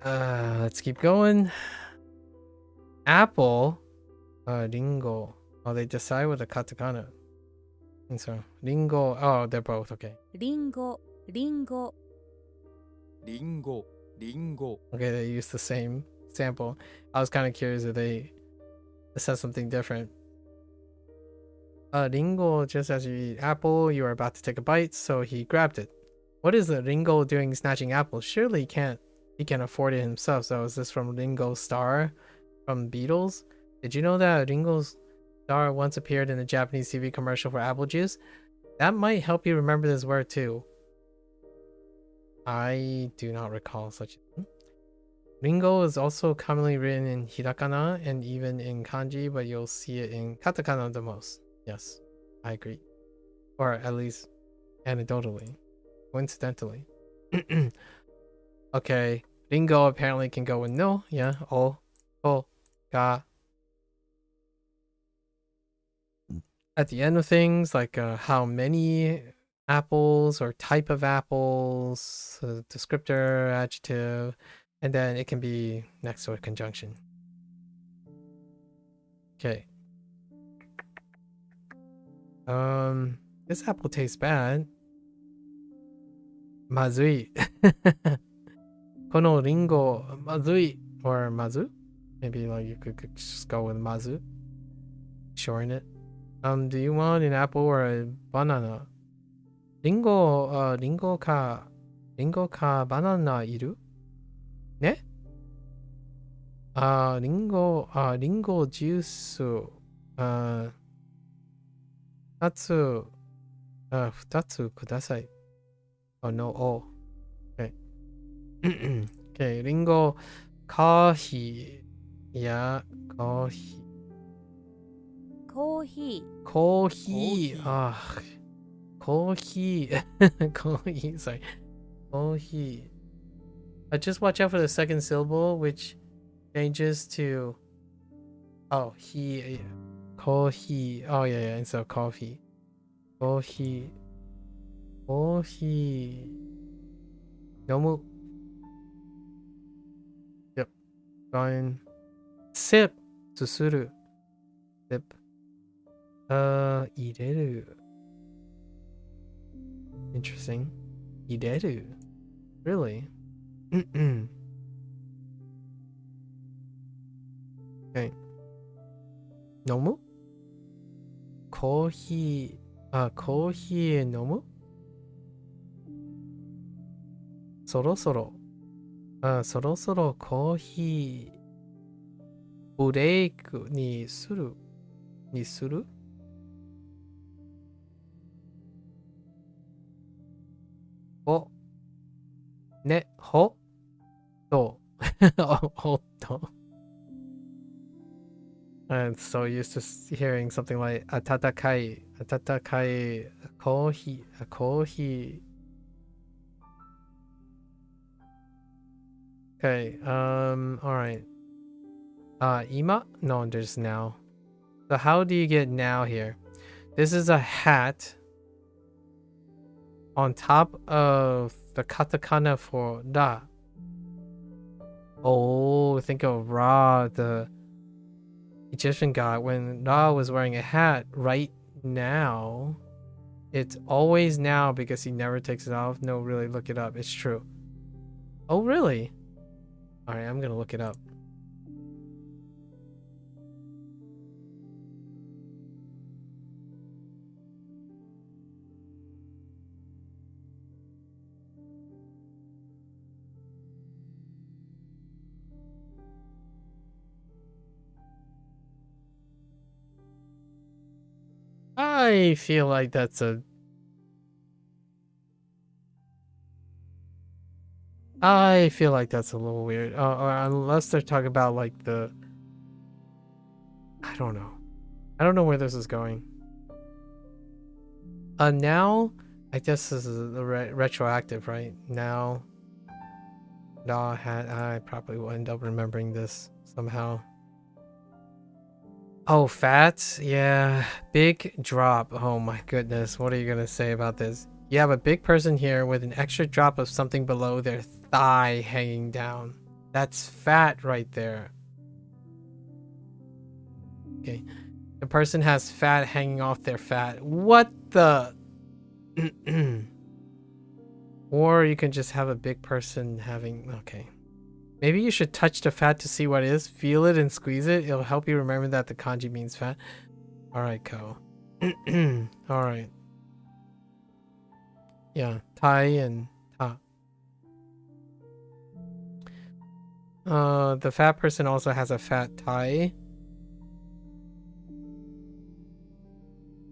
Let's keep going. Apple. Ringo. Oh, they decide with a katakana. And so, Ringo. Oh, they're both okay. リンゴ、リンゴ、リンゴ、リンゴ。 Okay, they use the same sample. I was kind of curious if they said something different. Ringo, just as you eat apple, you are about to take a bite, so he grabbed it. What is the Ringo doing snatching apples? Surely he can afford it himself. So is this from Ringo Starr from Beatles? Did you know that Ringo's star once appeared in a Japanese TV commercial for apple juice. That might help you remember this word too. I do not recall such a thing. Ringo is also commonly written in hirakana and even in kanji, but you'll see it in katakana the most. Yes, I agree. Or at least anecdotally, coincidentally. Okay, Ringo apparently can go with no. Yeah, ga. At the end of things, like how many apples or type of apples, descriptor, adjective, and then it can be next to a conjunction. Okay. This apple tastes bad. Mazui. Kono ringo mazui or mazu? Maybe like you could just go with mazu. Shorten it. Do you want an apple or a banana? Ringo ka banana iru? Ne? Ringo juice 2つください. Oh no, oh. Okay. Okay, ringo coffee. Yeah, coffee. Coffee. Coffee. Ah. Coffee. Coffee, sorry. Coffee. Just watch out for the second syllable, which changes to he. Coffee. Oh yeah, instead of coffee. Coffee. Coffee. Nomu. Yep. Fine. Sip. Susuru. Sip. Ireru. Interesting. Ireru. Really? Okay. Nomu? Coffee. Coffee nomu? そろそろコーヒーブレイクにするおねほとほっと I'm so used to hearing something like 温かいコーヒー. Okay, alright. Ima? No, there's now. So how do you get now here? This is a hat on top of the katakana for da. Oh, think of Ra, the Egyptian god. When Ra was wearing a hat, right now, it's always now because he never takes it off. No, really, look it up. It's true. Oh, really? Alright, I'm gonna look it up. I feel like that's a... I feel like that's a little weird. Or unless they're talking about like the... I don't know. I don't know where this is going. Now, I guess this is the retroactive, right? Now, I probably will end up remembering this somehow. Oh, fat? Yeah, big drop. Oh my goodness, what are you gonna say about this? You have a big person here with an extra drop of something below their thigh hanging down. That's fat right there. Okay. The person has fat hanging off their fat. What the? Or you can just have a big person having... Okay. Maybe you should touch the fat to see what it is. Feel it and squeeze it. It'll help you remember that the kanji means fat. Alright, Ko. Alright. Yeah, tai and ta. The fat person also has a fat tai.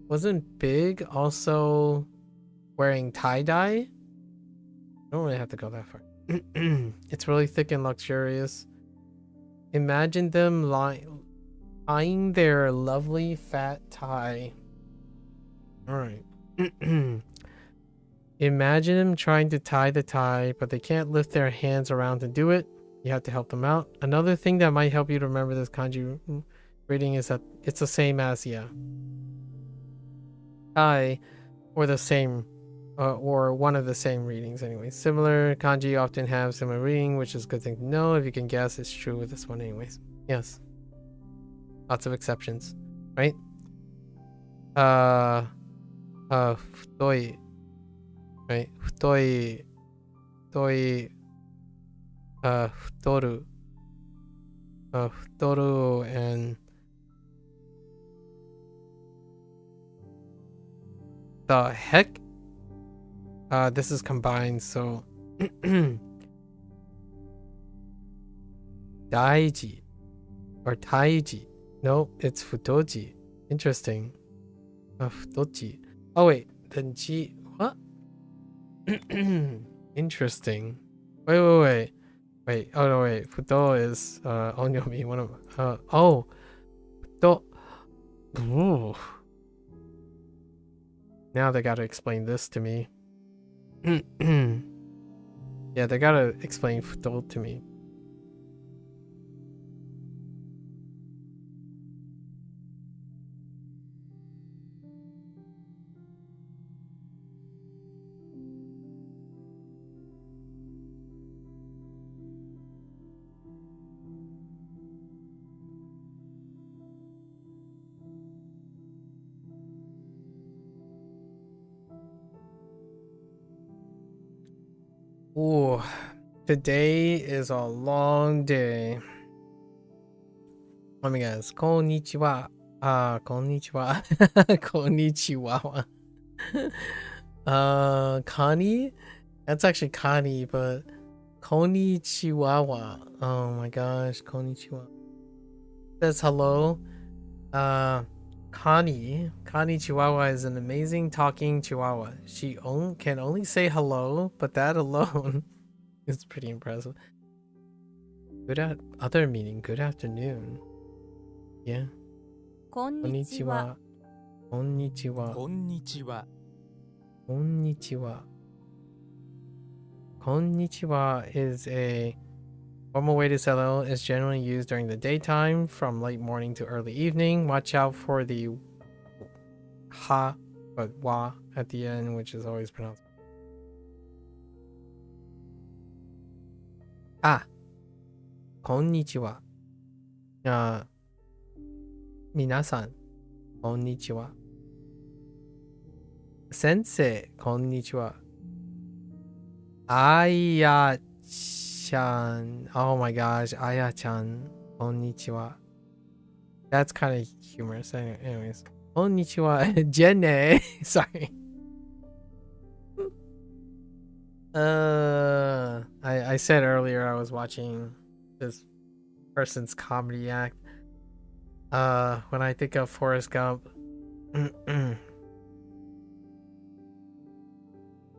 Wasn't Big also wearing tie-dye? I don't really have to go that far. It's really thick and luxurious. Imagine them tying their lovely fat tie. Alright. Imagine them trying to tie the tie, but they can't lift their hands around to do it. You have to help them out. Another thing that might help you to remember this kanji reading is that it's the same as, tie, or the same, or one of the same readings anyway. Similar kanji often have similar reading, which is a good thing to know. If you can guess, it's true with this one anyways. Yes. Lots of exceptions, right? Futoi, right? Futoi, futoru, futoru, and the heck? This is combined, so daiji or taiji. Nope, it's futoji. Interesting. Futoji. Oh wait, then G. What? Interesting. Wait. Oh no, wait. Futo is onyomi. One of futo. Ooh. Now they gotta explain this to me. Yeah, they gotta explain futo to me. Ooh, today is a long day. Let me guess. Konnichiwa. Konnichiwa. Konnichiwa. Kani? That's actually Kani, but Konnichiwa. Oh my gosh, Konnichiwa. Says hello. Kani Chihuahua is an amazing talking Chihuahua. She can only say hello, but that alone is pretty impressive. Good other meaning, good afternoon. Yeah. こんにちは。 Konnichiwa. こんにちは。 Konnichiwa. Konnichiwa is a formal way to say hello. Is generally used during the daytime from late morning to early evening. Watch out for the ha, but wa at the end, which is always pronounced. Konnichiwa. Minasan, konnichiwa. Sensei, konnichiwa. Aya-chan. Oh my gosh, Aya-chan, konnichiwa. That's kind of humorous. Anyways, konnichiwa, Jenne. Sorry. I said earlier I was watching this person's comedy act. When I think of Forrest Gump,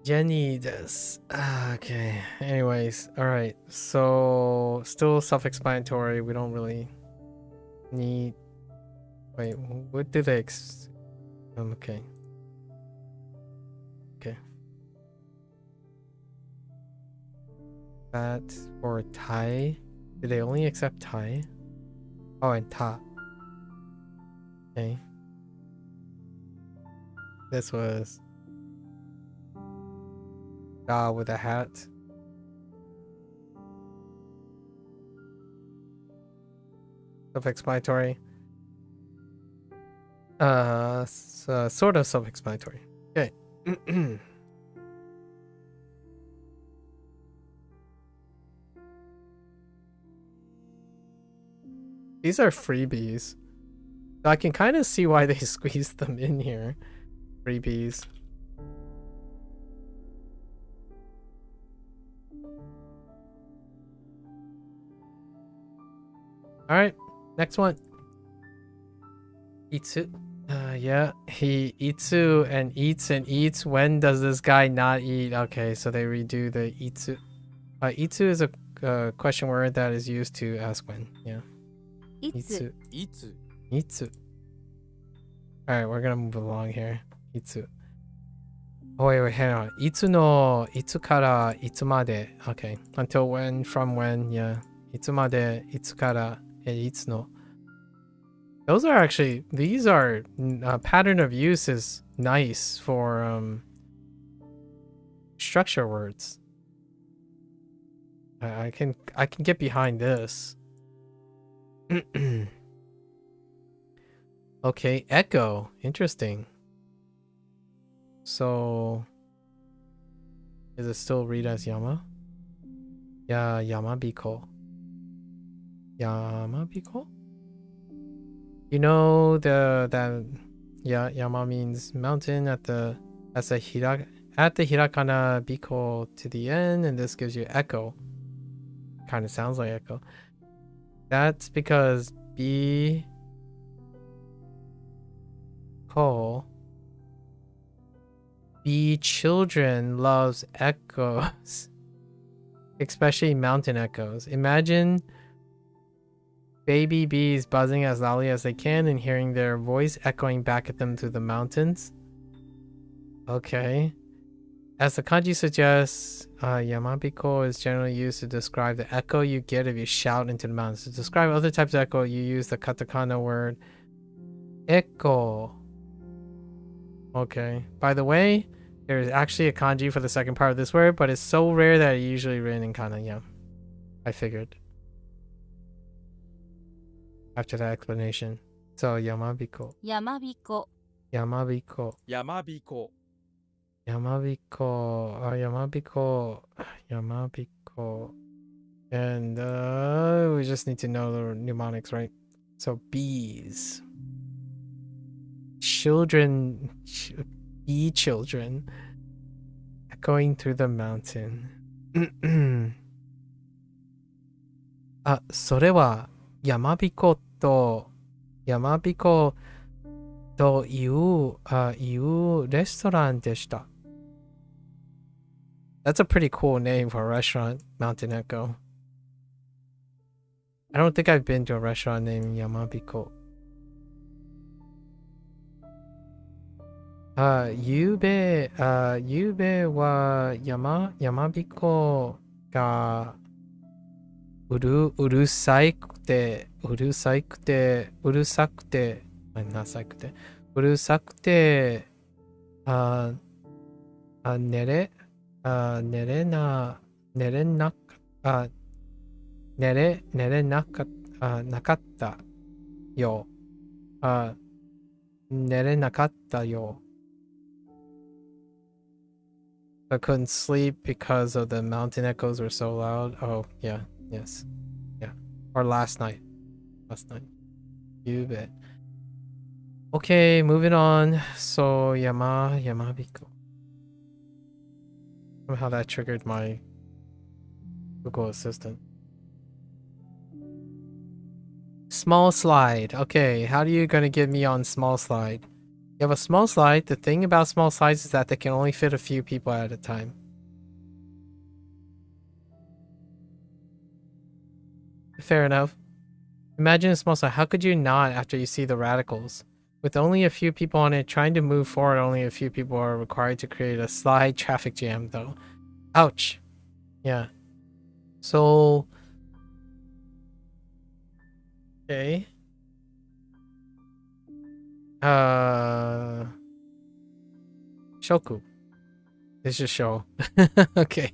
Jenny does. Okay. Anyways, all right. So still self-explanatory. We don't really need. Wait, what do they? Okay. Okay. That for Thai. Do they only accept Thai? Oh, and Ta. Okay. This was with a hat. Self-explanatory. Sort of self-explanatory. Okay. These are freebies. I can kind of see why they squeezed them in here. Freebies. All right, next one. Itsu. Yeah, he itsu and eats and eats. When does this guy not eat? Okay, so they redo the itsu. Itsu is a question word that is used to ask when. Yeah. いつ Itsu. いつ Itsu. Alright, we're gonna move along here. Itsu. Oh, wait, hang on. Itsu no itsu kara itsu made. Okay. Until when, from when, yeah. Itsu made, itsu kara, and itsu no. Those are actually, these are, pattern of use is nice for, structure words. I can get behind this. Okay, echo. Interesting. So, is it still read as Yama? Yeah, Yamabiko. Yamabiko? You know that yeah, Yama means mountain at the hirakana biko to the end, and this gives you echo. Kind of sounds like echo. That's because be children loves echoes, especially mountain echoes. Imagine baby bees buzzing as loudly as they can and hearing their voice echoing back at them through the mountains. Okay. As the kanji suggests, yamabiko is generally used to describe the echo you get if you shout into the mountains. To describe other types of echo, you use the katakana word echo. Okay. By the way, there is actually a kanji for the second part of this word, but it's so rare that it's usually written in kana. Yeah, I figured. After that explanation. So, yamabiko. やまびこ Yamabiko. やまびこ Yamabiko. Yamabiko. Yamabiko. And we just need to know the mnemonics, right? So, bees. Children. Bee children. Going through the mountain. それはyamabikoというレストランでした。That's a pretty cool name for a restaurant, Mountain Echo. I don't think I've been to a restaurant named Yamabiko. ゆうべはyamabikoがうるさくて寝れなかったよ。寝れなかったよ。I couldn't sleep because of the mountain echoes were so loud. Oh, yeah. Yes. Yeah. Or last night. You bet. Okay, moving on. So, Yamabiko. Somehow that triggered my Google Assistant. Small slide. Okay, how are you gonna get me on small slide? You have a small slide. The thing about small slides is that they can only fit a few people at a time. Fair enough. Imagine a small slide. How could you not after you see the radicals? With only a few people on it, trying to move forward, only a few people are required to create a slide traffic jam, though. Ouch. Yeah. So... Okay. Shoku. It's just show. Okay.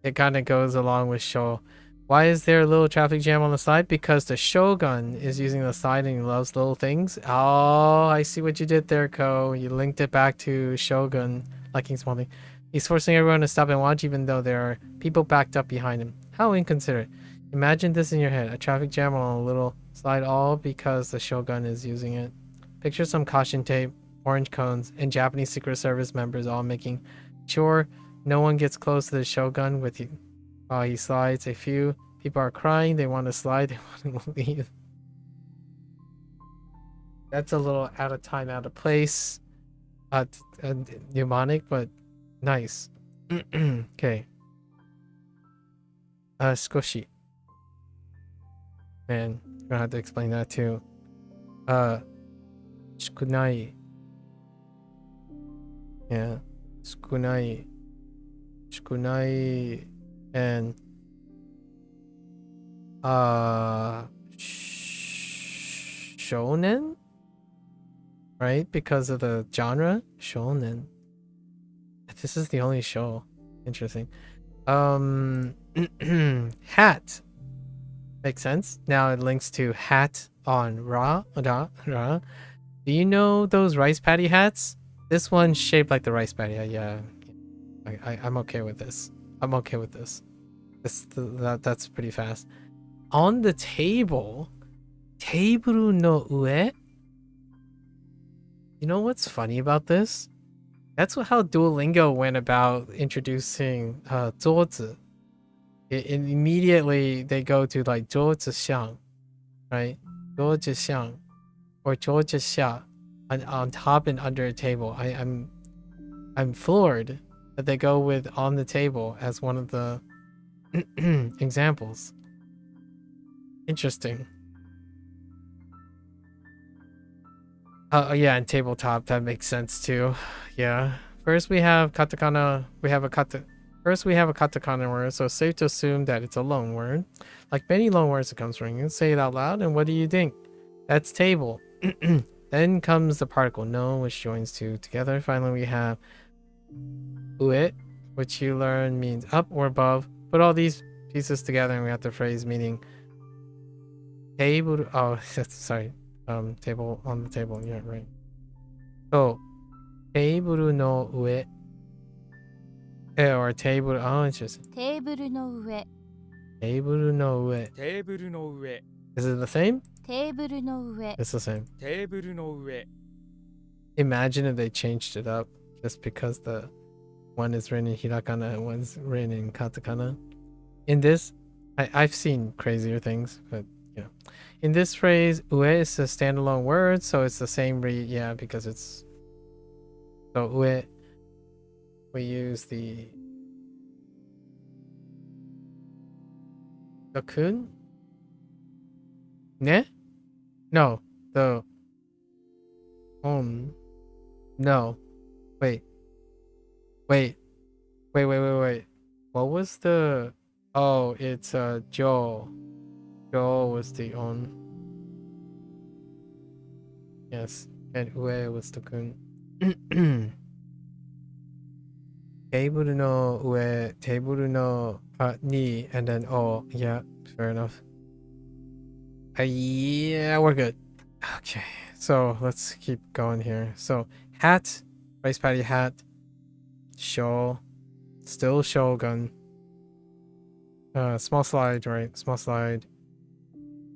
It kind of goes along with show. Why is there a little traffic jam on the side? Because the shogun is using the side and he loves little things. Oh, I see what you did there, Ko. You linked it back to shogun liking small things. He's forcing everyone to stop and watch even though there are people backed up behind him. How inconsiderate. Imagine this in your head. A traffic jam on a little slide all because the shogun is using it. Picture some caution tape, orange cones, and Japanese Secret Service members all making sure no one gets close to the shogun with you. While he slides, a few people are crying. They want to slide. They want to leave. That's a little out of time, out of place. Mnemonic, but nice. Okay. Skoshi. Man, I'm gonna have to explain that too. Shukunai. Yeah. Shukunai. Shukunai. And shonen, right? Because of the genre, shonen. This is the only show. Interesting. Hat makes sense. Now it links to hat on ra. Do you know those rice patty hats? This one's shaped like the rice patty. Yeah, I'm okay with this. I'm okay with this. That's pretty fast. On the table, table no ue. You know what's funny about this? That's how Duolingo went about introducing 桌子. Immediately they go to like 桌子上, right? 桌子上 or 桌子下 on top and under a table. I'm floored that they go with on the table as one of the examples. Interesting. Yeah, and tabletop, that makes sense too. Yeah. First we have katakana. First we have a katakana word, so safe to assume that it's a loan word. Like many loan words, it comes from you. Say it out loud, and what do you think? That's table. Then comes the particle no, which joins two together. Finally, we have ue, which you learn means up or above. Put all these pieces together, and we have the phrase meaning table. Oh, sorry. Table on the table. Yeah, right. So, table no ue. Or table. Oh, interesting. テーブルの上 Table no ue. テーブルの上 Is it the same? テーブルの上 It's the same. テーブルの上 Imagine if they changed it up just because the one is written in hiragana and one's written in katakana. In this, I've seen crazier things, but you know. In this phrase, ue is a standalone word, so it's the same read, yeah, because it's so ue. We use the kun? Ne? No, the no. Wait. What was the oh, it's jo. Jo was the on. Yes, and ue was the kun. Table no ue, table no ni, and then oh, yeah, fair enough. Yeah, we're good. Okay, so let's keep going here. So hat, rice patty hat, show, still shogun. Small slide, right? Small slide.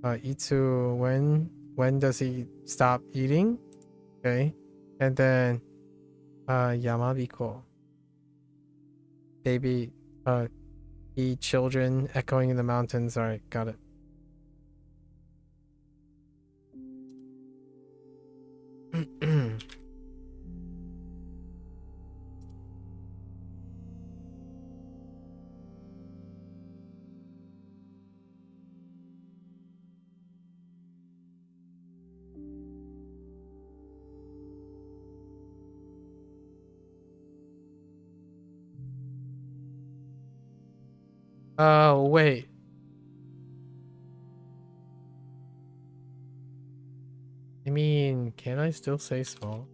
Itsu, when does he stop eating? Okay, and then yamabiko. Baby, children echoing in the mountains. All right, got it. Oh, wait. I mean, can I still say small?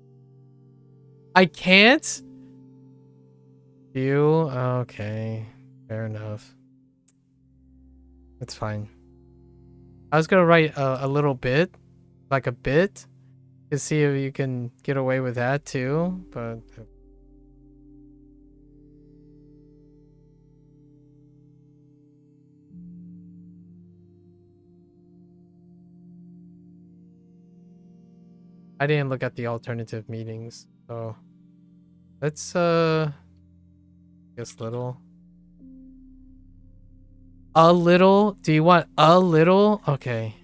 I can't? You? Okay. Fair enough. That's fine. I was gonna write a little bit. Like a bit. To see if you can get away with that too, but... I didn't look at the alternative meanings, so let's guess little. A little? Do you want a little? Okay.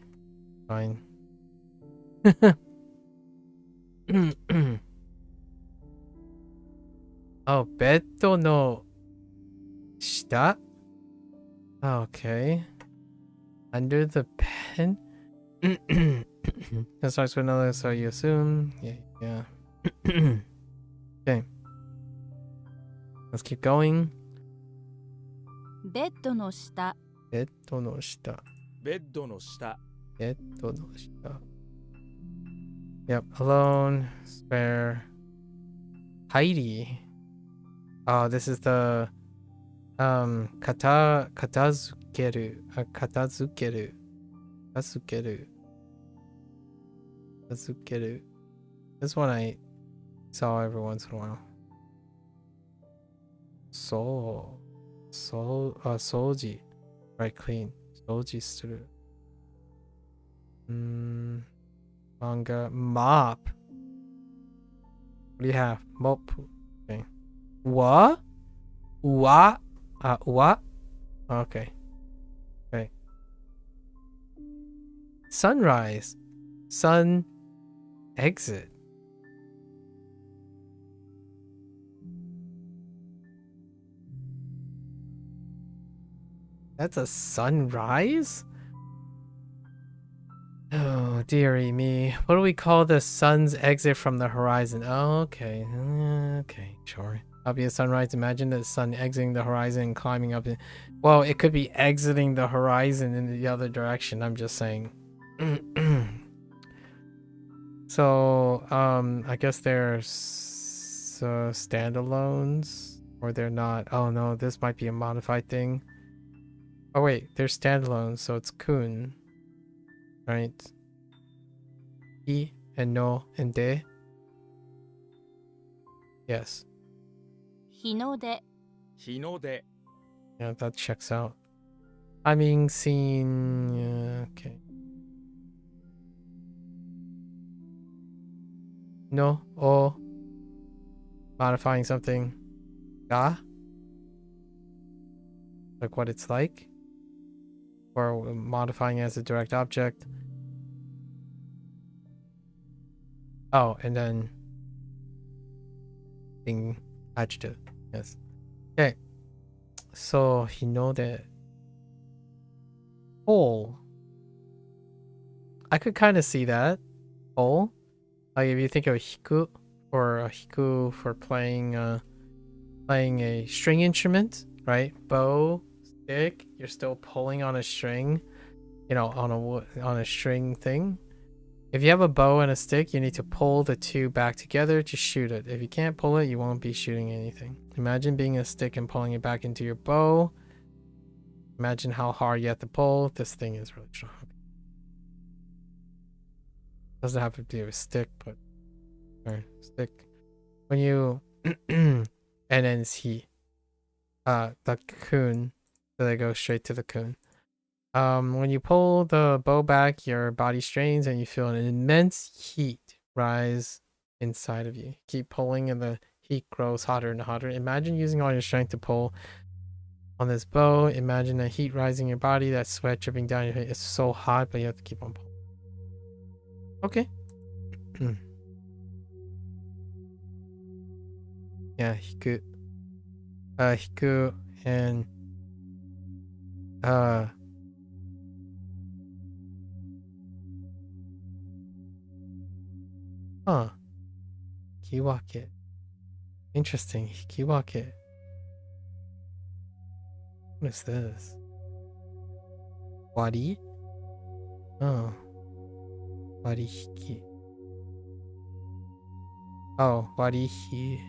Fine. Oh, ベッドの下? Okay. Under the pen? That starts with another, so you assume. Yeah. Okay. Let's keep going. ベッドの下、ベッドの下。ベッドの下、ベッドの下。Yep. Alone. Spare. Heidi. Oh, this is the 片付ける。片付ける。片付ける。片付ける。This one I saw every once in a while. 掃除。Right, clean. 掃除する。Manga. Mop. What do you have? Mop. Okay. What? What? What? Okay. Okay. Sunrise. Sun exit. That's a sunrise? Oh, dearie me. What do we call the sun's exit from the horizon? Oh, okay. Okay, sure. That'll be a sunrise. Imagine the sun exiting the horizon and climbing up. Well, it could be exiting the horizon in the other direction. I'm just saying. So, I guess they're standalones. Or they're not. Oh, no. This might be a modified thing. Oh, wait. They're standalones, so it's kun. Right? I and no and de. Yes. 日の出、日の出、 Yeah, that checks out. I mean, seen. Okay. No. Oh. Modifying something. Ah. Like what it's like. Or modifying as a direct object. Oh, and then being adjective. Yes. Okay. So hinode. Hole. I could kind of see that. Hole. Like if you think of hiku or hiku for playing a string instrument, right? Bow, stick, you're still pulling on a string, you know, on a string thing. If you have a bow and a stick, you need to pull the two back together to shoot it. If you can't pull it, you won't be shooting anything. Imagine being a stick and pulling it back into your bow. Imagine how hard you have to pull. This thing is really strong. Doesn't have to be a stick, but or stick. When you and then it's he. The kun. So they go straight to the kun. When you pull the bow back, your body strains and you feel an immense heat rise inside of you. Keep pulling and the heat grows hotter and hotter. Imagine using all your strength to pull on this bow. Imagine the heat rising in your body, that sweat dripping down your head. It's so hot, but you have to keep on pulling. Okay. Yeah, hiku. Hiku and Hikiwake. Interesting. Hikiwake. What is this? Wari? Oh. Warihiki. Oh, warihi.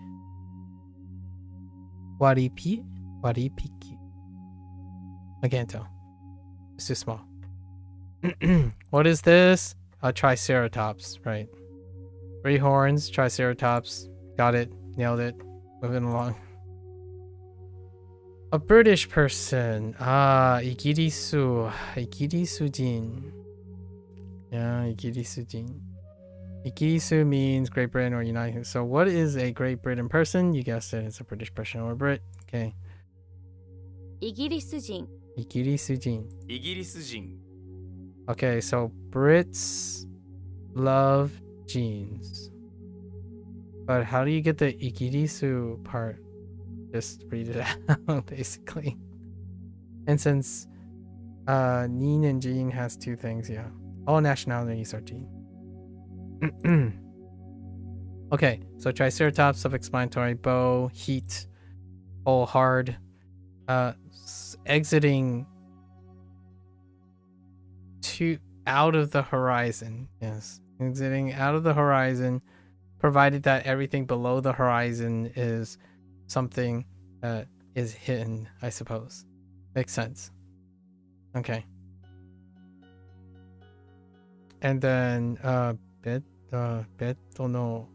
Waripi? Waripiki. I can't tell. It's too small. What is this? A triceratops, right? 3 horns, triceratops. Got it. Nailed it. Moving along. A British person. Igirisu. Igirisujin. Yeah, Igirisujin. Igirisu means Great Britain or United. So what is a Great Britain person? You guessed it. It's a British person or Brit. Okay. イギリス人、 Igirisujin. イギリス人、 Okay, so Brits love jeans. But how do you get the igirisu part? Just read it out, basically. And since Nin and Jin has two things, yeah. All nationalities are Jin. Okay, so Triceratops, self-explanatory. Bow, heat, hole, hard. Exiting out of the horizon. Yes, exiting out of the horizon, provided that everything below the horizon is something that is hidden, I suppose. Makes sense. Okay. And then bed no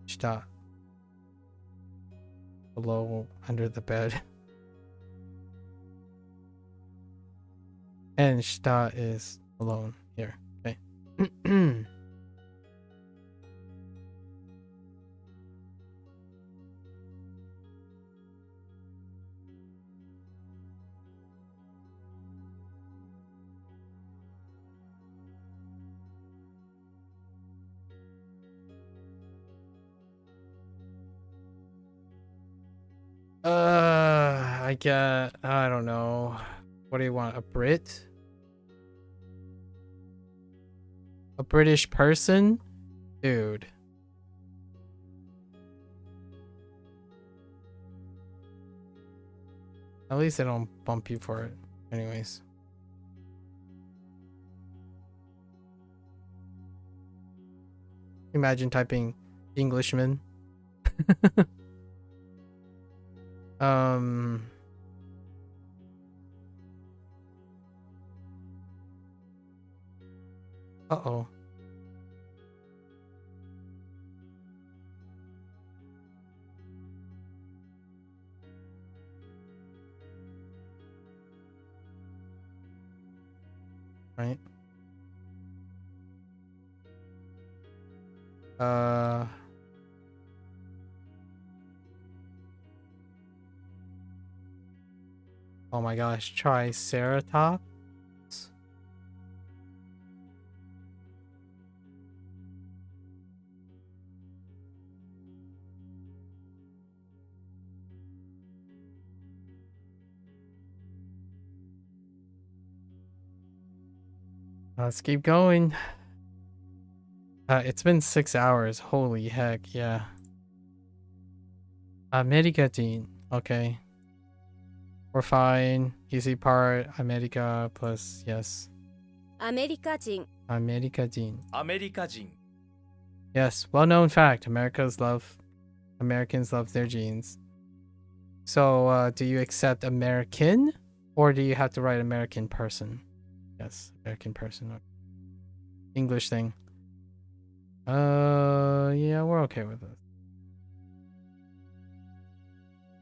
shita. Below, under the bed. And shita is alone here. Okay. I don't know. What do you want? A Brit? A British person? Dude. At least they don't bump you for it. Anyways. Imagine typing Englishman. Uh-oh. Right. Oh my gosh, Triceratops? Let's keep going. It's been 6 hours. Holy heck, yeah. America. Okay. We're fine. Easy part. America plus yes. アメリカ人 America. アメリカ人 Yes, well-known fact. Americans love their genes. So, do you accept American, or do you have to write American person? Yes, American person. English thing. Yeah, we're okay with it.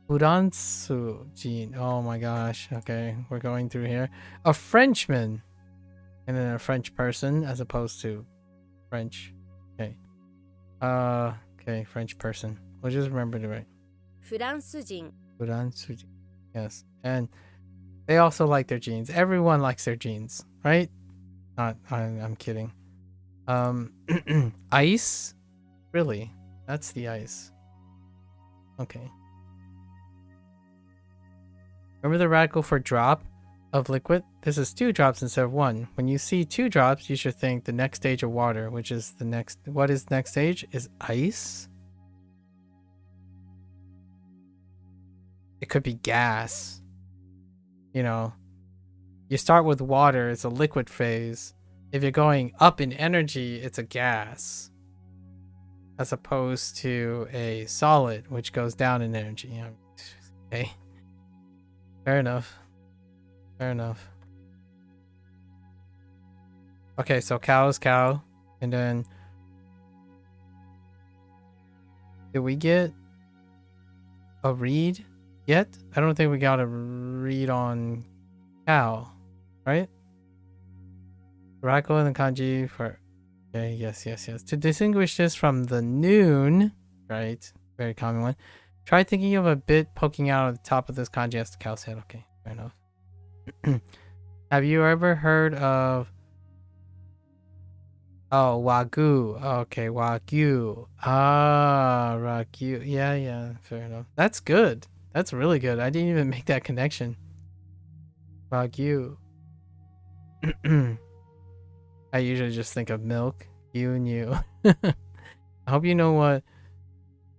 Uransu gene. Oh my gosh. Okay, we're going through here. A Frenchman, and then a French person as opposed to French. Okay. Okay, French person. We'll just remember to write フランス人 Uransu. Yes, and they also like their jeans. Everyone likes their jeans, right? I'm kidding. Ice? Really? That's the ice. Okay. Remember the radical for drop of liquid? This is 2 drops instead of 1. When you see 2 drops, you should think the next stage of water, which is the next. What is next stage? Is ice? It could be gas. You know, you start with water, it's a liquid phase. If you're going up in energy, it's a gas. As opposed to a solid, which goes down in energy. Okay. Fair enough. Fair enough. Okay, so cow is cow. And then... did we get a read yet? I don't think we got a read on cow. Right? Rako and the kanji for... okay, yes. To distinguish this from the noon, right? Very common one. Try thinking of a bit poking out of the top of this kanji as the cow's head. Okay, fair enough. Have you ever heard of Oh, wagyu. Okay, wagyu. Ah, wagyu. Yeah, yeah, fair enough. That's good. That's really good. I didn't even make that connection. Wagyu. I usually just think of milk. You knew. I hope you know what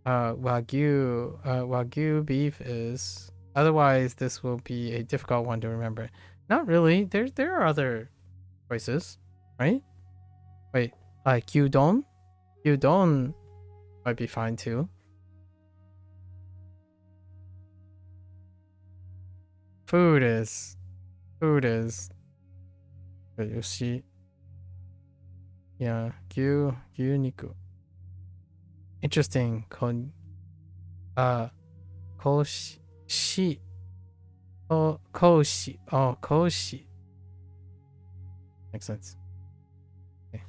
wagyu beef is. Otherwise, this will be a difficult one to remember. Not really. There are other choices, right? Wait, like gyudon? Gyudon might be fine too. Food is. You see. Yeah, niku. Interesting. Koshi. Oh, koshi. Oh, koshi. Makes sense. Okay.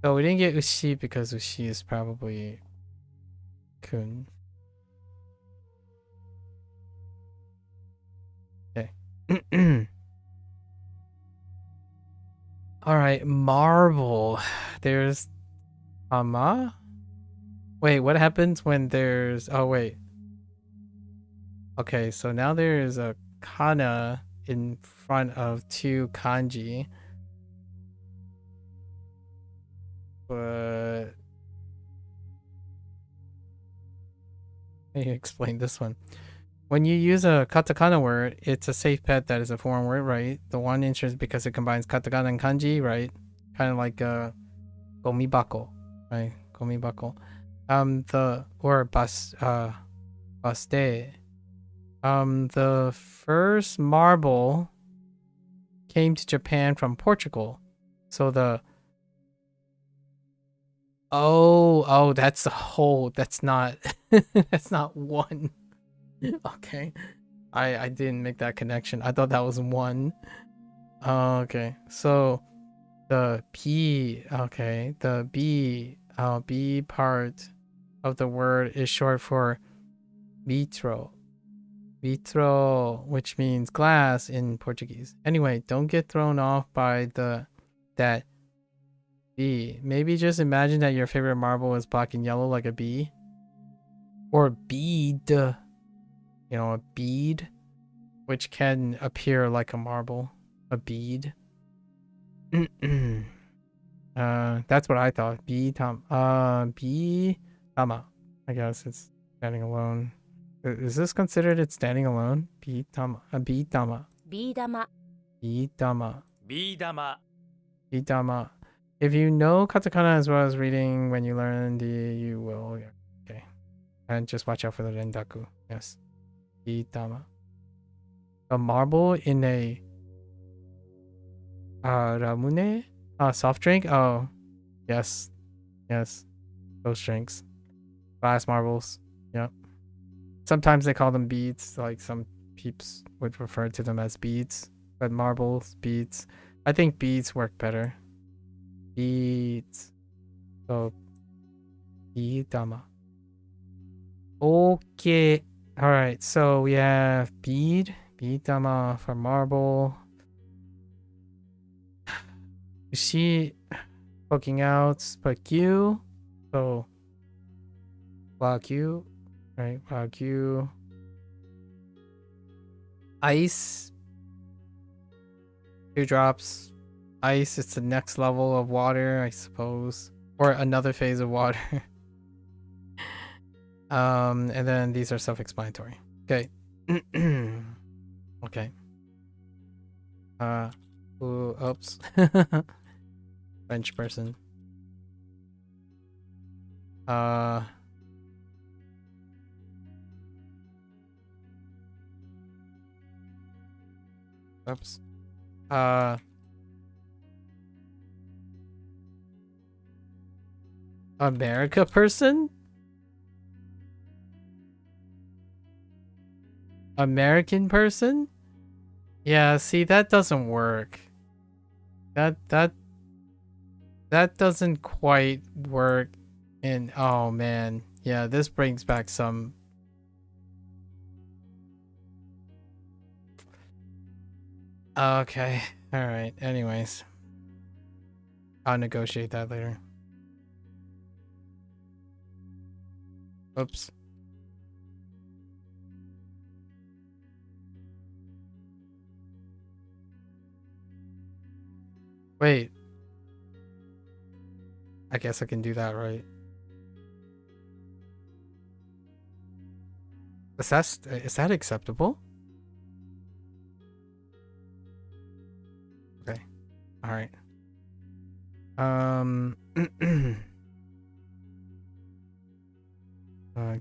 So we didn't get ushi because ushi is probably kun. Okay. All right, marble. There's ama. Wait, what happens when there's? Oh wait. Okay, so now there's a kana in front of two kanji. But let me explain this one. When you use a katakana word, it's a safe bet that is a foreign word, right? The one interest because it combines katakana and kanji, right? Kind of like gomibako, right? Gomibako. The or baste. The first marble came to Japan from Portugal. So the that's the whole. That's not that's not one. Okay. I didn't make that connection. I thought that was one. Okay. So the B B part of the word is short for vitro. Vitro, which means glass in Portuguese. Anyway, don't get thrown off by that B. Maybe just imagine that your favorite marble is black and yellow like a bee. Or bead. You know, a bead, which can appear like a marble. A bead. That's what I thought. Tama. I guess it's standing alone. Is this considered it's standing alone? Tama. Tama. ビー玉 Tama. ビー玉 Tama. If you know katakana as well as reading when you learn you will. Okay. And just watch out for the rendaku. Yes. Tama. A marble in a ramune? Soft drink? Oh, yes. Yes. Those drinks. Glass marbles. Yep. Sometimes they call them beads. Like some peeps would refer to them as beads. But marbles, beads. I think beads work better. Beads. So, Bidama. Okay. Alright, so we have bead. Bidama for marble. She poking out, but Q. So Wagyu, right? Wagyu. Ice. 2 drops. Ice, it's the next level of water, I suppose. Or another phase of water. And then these are self-explanatory. Okay. Okay. Oops. French person. Oops. America person? American person? Yeah, see, that doesn't work. That doesn't quite work. And oh man, yeah, this brings back some. Okay, all right. Anyways, I'll negotiate that later. Oops. Wait. I guess I can do that, right? Is that acceptable? Okay. All right.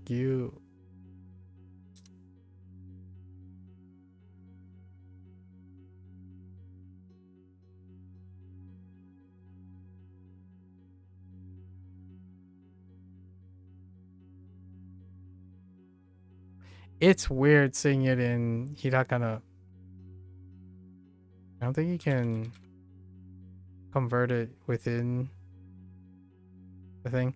You. It's weird seeing it in hiragana. I don't think you can convert it within the thing.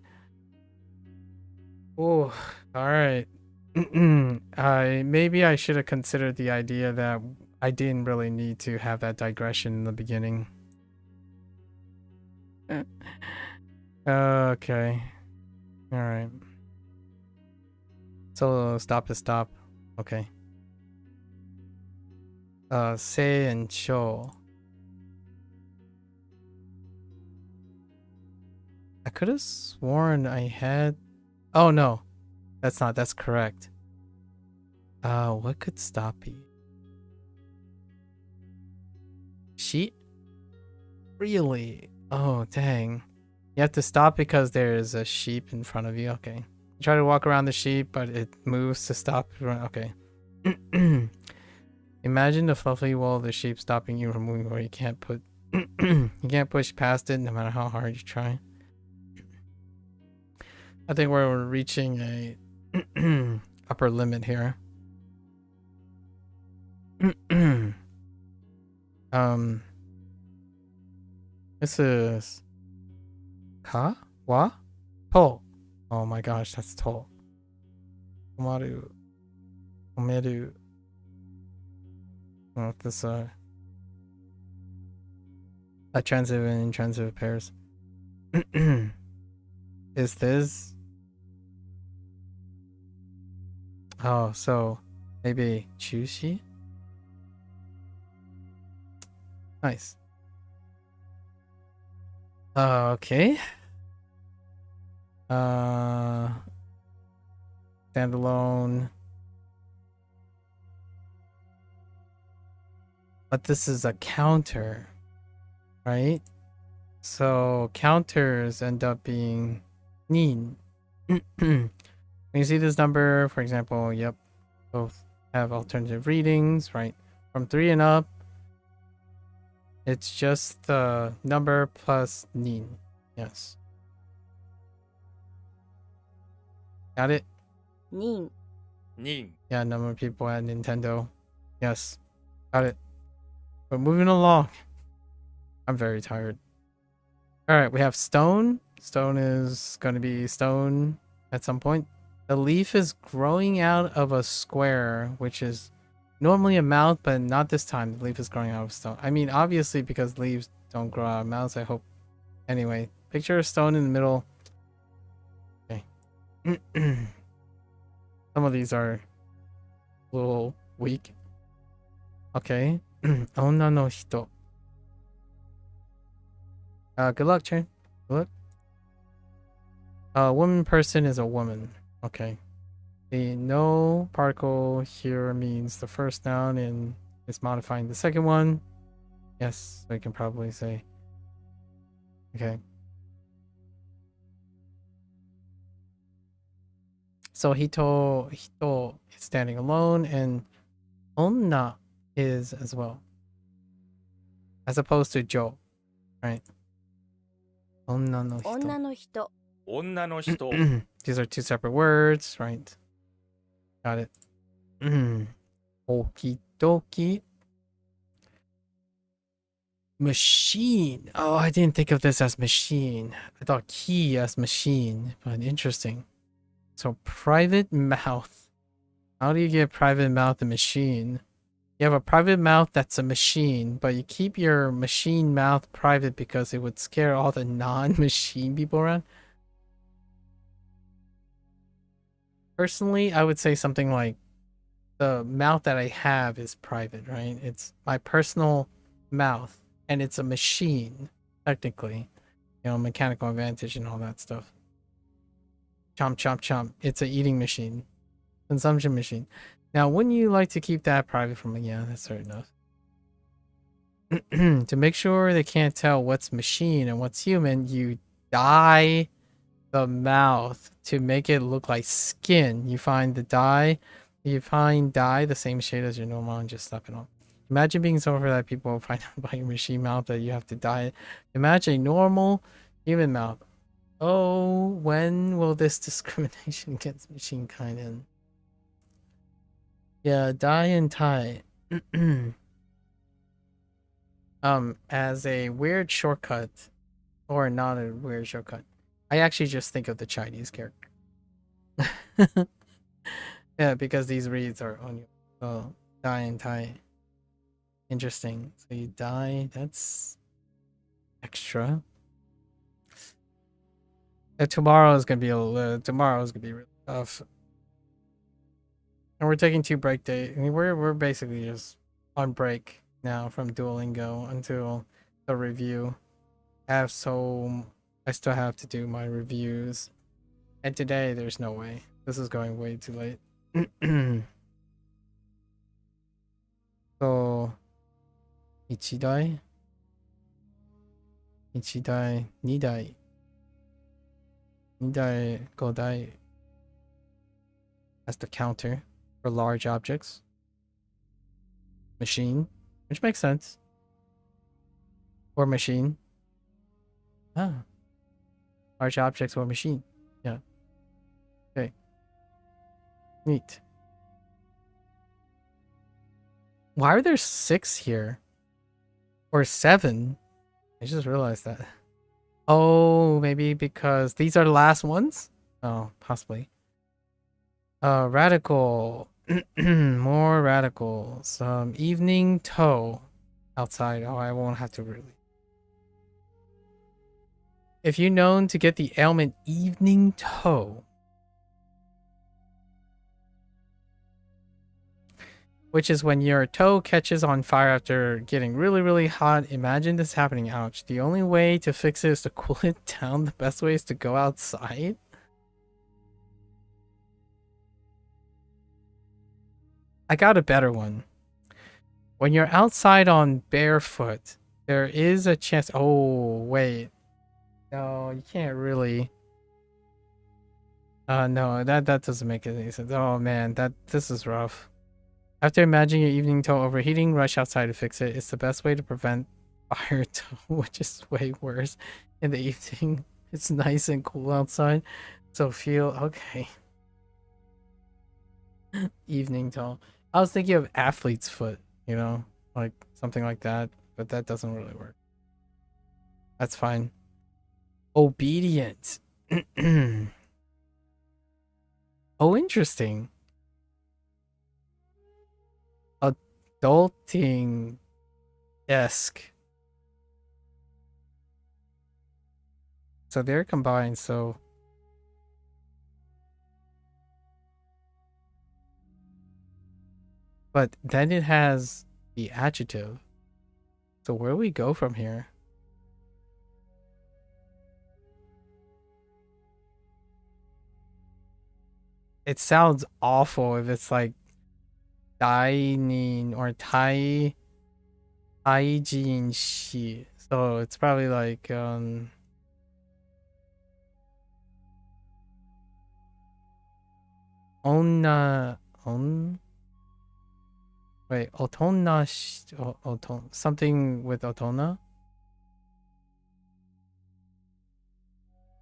Oh, all right. Maybe I should have considered the idea that I didn't really need to have that digression in the beginning. Okay. All right. So stop to stop. Okay. Sei and Sho. I could have sworn I had. Oh no, that's not. That's correct. What could stop you? Sheep? Really? Oh dang. You have to stop because there's a sheep in front of you. Okay. You try to walk around the sheep, but it moves to stop. Okay. Imagine the fluffy wall of the sheep stopping you from moving where you can't put you can't push past it no matter how hard you try. I think we're reaching a upper limit here. This is Ka? Wa? To. Oh my gosh, that's to. Omaru. Omeru. Oh, this a transitive and intransitive pairs. Is this? Oh, so maybe Chushi? Nice. Okay. Standalone. But this is a counter, right? So counters end up being nin. When you see this number, for example, yep, both have alternative readings, right? From 3 and up, it's just the number plus nin. Yes. Got it? 人 人 Yeah, number of people at Nintendo. Yes. Got it. But moving along. I'm very tired. Alright, we have stone. Stone is going to be stone at some point. The leaf is growing out of a square, which is normally a mouth, but not this time. The leaf is growing out of stone. I mean, obviously, because leaves don't grow out of mouths, I hope. Anyway, picture a stone in the middle. Okay. Some of these are a little weak. Okay. Onna no hito. Good luck, Chen. Good luck. Woman person is a woman. Okay. The no particle here means the first noun and it's modifying the second one. Yes, we can probably say. Okay. So hito is standing alone and onna is as well. As opposed to jo, right? Onna no hito. 女の人女の人 These are two separate words, right? Got it. Okie dokie. Machine. Oh, I didn't think of this as machine. I thought key as machine, but interesting. So private mouth. How do you get private mouth and machine? You have a private mouth that's a machine, but you keep your machine mouth private because it would scare all the non-machine people around. Personally, I would say something like the mouth that I have is private, right? It's my personal mouth, and it's a machine, technically. You know, mechanical advantage and all that stuff. Chomp, chomp, chomp. It's a eating machine. Consumption machine. Now, wouldn't you like to keep that private from me? Yeah, that's fair enough. To make sure they can't tell what's machine and what's human, you dye the mouth to make it look like skin. You find dye the same shade as your normal and just slap it on. Imagine being so over that people will find out about your machine mouth that you have to dye it. Imagine a normal human mouth. Oh, when will this discrimination against machine kind end? Yeah, dye and tie. As a weird shortcut, or not a weird shortcut, I actually just think of the Chinese character. Yeah, because these reads are on you. So dye and tie. Interesting. So you dye. That's extra. Tomorrow is gonna be really tough. And we're taking 2 break days. I mean, we're basically just on break now from Duolingo until the review. I still have to do my reviews. And today there's no way. This is going way too late. So 1台 1台 2台 2台 5台 That's the counter for large objects. Machine, which makes sense. Or machine. Ah. Large objects or machine. Yeah. Okay. Neat. Why are there 6 here? Or 7? I just realized that. Oh, maybe because these are the last ones? Oh, possibly. Radical. More radicals. Evening toe. Outside. Oh, I won't have to really. If you're known to get the ailment evening toe, which is when your toe catches on fire after getting really, really hot. Imagine this happening. Ouch. The only way to fix it is to cool it down. The best way is to go outside. I got a better one. When you're outside on barefoot, there is a chance. Oh, wait. No, you can't really. No, that doesn't make any sense. Oh man, this is rough. After imagining your evening toe overheating, rush outside to fix it. It's the best way to prevent fire toe, which is way worse in the evening. It's nice and cool outside, so feel okay. Evening toe. I was thinking of athlete's foot, you know, like something like that, but that doesn't really work. That's fine. Obedient. Oh, interesting. Adulting-esque. So they're combined, so... But then it has the adjective. So where do we go from here? It sounds awful if it's like dining or taijin shi. So it's probably like wait, otona something with otona.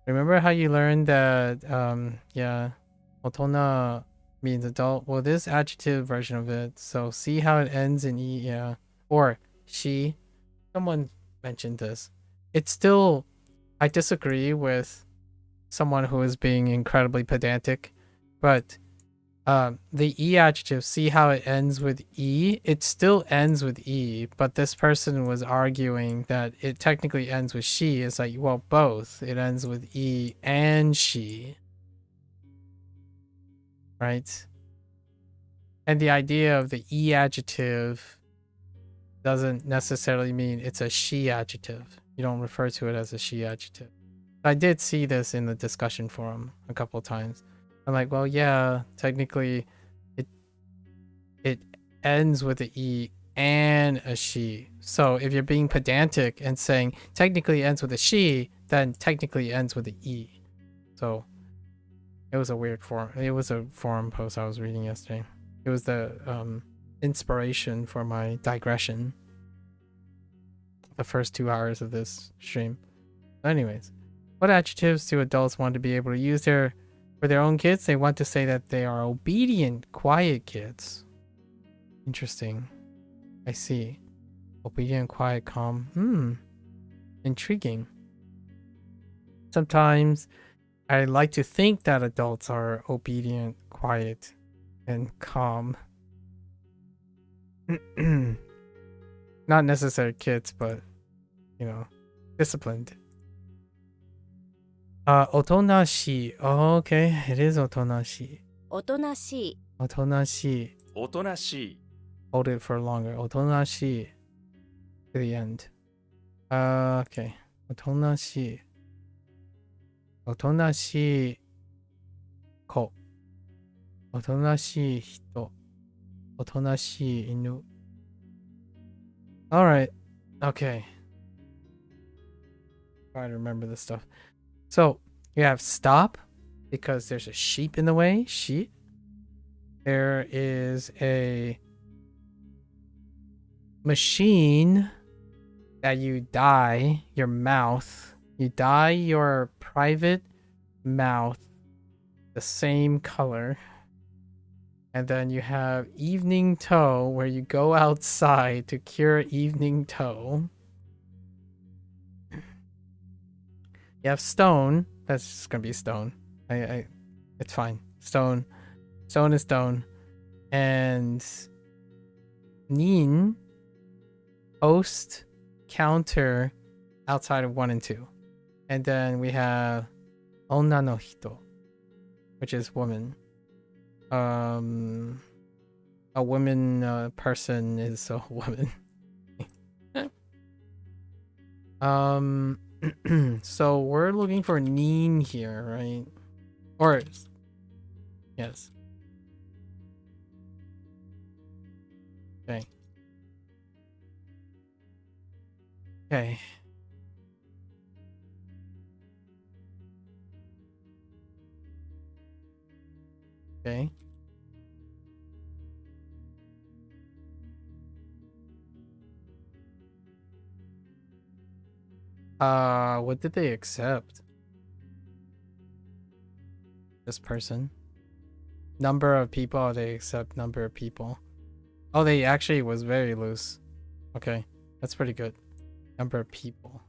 Remember how you learned that yeah, otona means adult? Well, this adjective version of it. So see how it ends in e, yeah, or she. Someone mentioned this. It's still, I disagree with someone who is being incredibly pedantic, but The E adjective, see how it ends with E? It still ends with E, but this person was arguing that it technically ends with she. It's like, well, both. It ends with E and she. Right? And the idea of the E adjective doesn't necessarily mean it's a she adjective. You don't refer to it as a she adjective. I did see this in the discussion forum a couple of times. I'm like, well, yeah, technically it ends with an E and a she. So if you're being pedantic and saying technically ends with a she, then technically ends with an E. So it was a weird forum. It was a forum post I was reading yesterday. It was the inspiration for my digression. The first 2 hours of this stream. Anyways, what adjectives do adults want to be able to use for their own kids? They want to say that they are obedient, quiet kids. Interesting. I see. Obedient, quiet, calm. Intriguing. Sometimes I like to think that adults are obedient, quiet, and calm. Not necessarily kids, but, you know, disciplined. Otonashi. Oh, okay. It is otonashi. おとなしい Otonashi. おとなしい Hold it for longer. Otonashi. To the end. Okay. Otonashi. Otonashi ko. Otonashi hito. Otonashi inu. Alright. Okay. Try to remember this stuff. So, you have stop, because there's a sheep in the way. Sheep. There is a machine that you dye your mouth. You dye your private mouth the same color. And then you have evening toe, where you go outside to cure evening toe. You have stone. That's just gonna be stone. It's fine. Stone. Stone is stone. And nin, post, counter, outside of 1 and 2. And then we have onna no hito, which is woman. A woman person is a woman. So we're looking for nin here, right? Or yes. Okay. Okay. Okay. What did they accept? This person. Number of people, they accept number of people. Oh, they actually was very loose. Okay, that's pretty good. Number of people.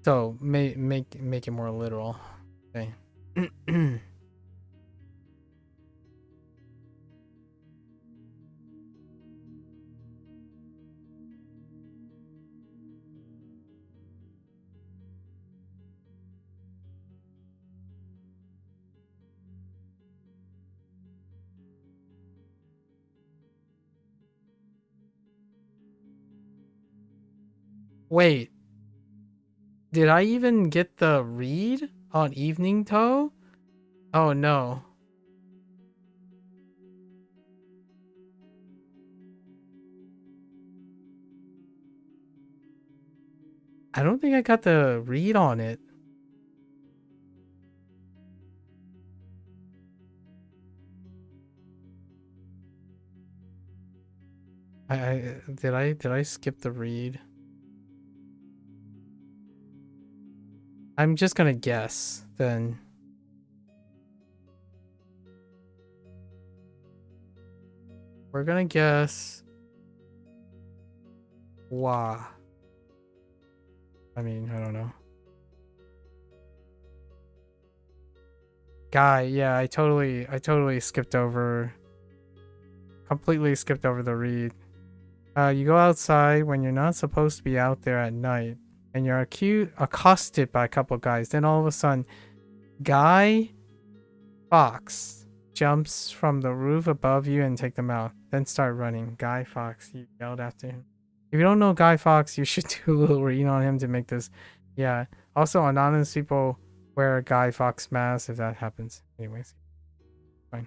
So make it more literal. Okay. Wait. Did I even get the read on evening toe? Oh no. I don't think I got the read on it. Did I skip the read? I'm just gonna guess then. We're gonna guess wa. I mean, I don't know. Guy, yeah, I totally skipped over, completely skipped over the read. You go outside when you're not supposed to be out there at night, and you're accosted by a couple guys. Then all of a sudden, Guy Fox jumps from the roof above you and take them out. Then start running. Guy Fox, you yelled after him. If you don't know Guy Fox, you should do a little read on him to make this. Yeah. Also, anonymous people wear a Guy Fox mask if that happens. Anyways, fine.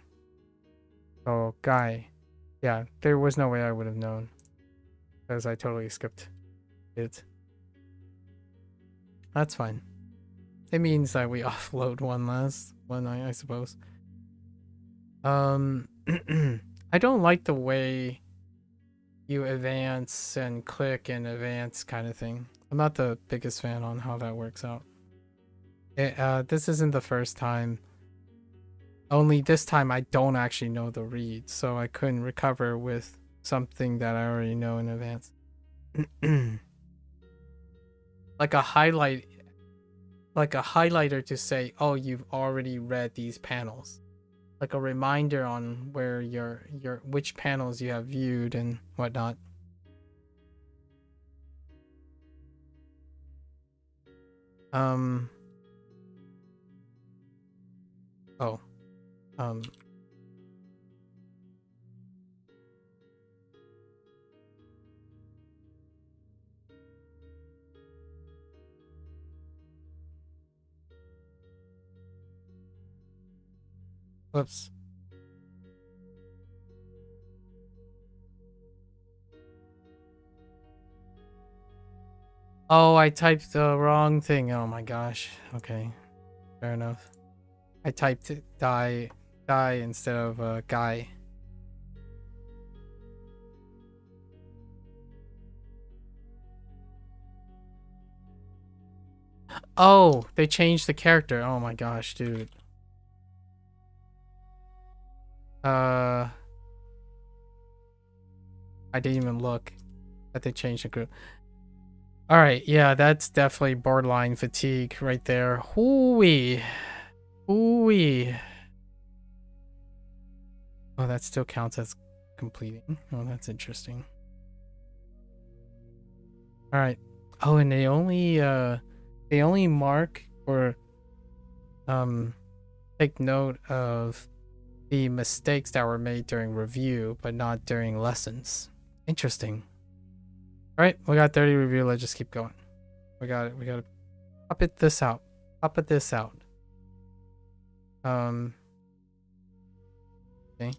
So Guy, yeah, there was no way I would have known because I totally skipped it. That's fine. It means that we offload one last one, I suppose. I don't like the way you advance and click and advance kind of thing. I'm not the biggest fan on how that works out. This isn't the first time. Only this time I don't actually know the read, so I couldn't recover with something that I already know in advance. Like a highlighter to say, oh, you've already read these panels. Like a reminder on where which panels you have viewed and whatnot. Whoops. Oh, I typed the wrong thing. Oh my gosh. Okay. Fair enough. I typed die instead of guy. Oh, they changed the character. Oh my gosh, dude. I didn't even look that they changed the group. All right, yeah, that's definitely borderline fatigue right there. Hoo-wee. Hoo-wee. Oh, that still counts as completing. Oh, that's interesting. All right. Oh, and they only mark or take note of the mistakes that were made during review, but not during lessons. Interesting. All right, we got 30 review. Let's just keep going. We got it. We got to puppet this out. Puppet this out. Okay.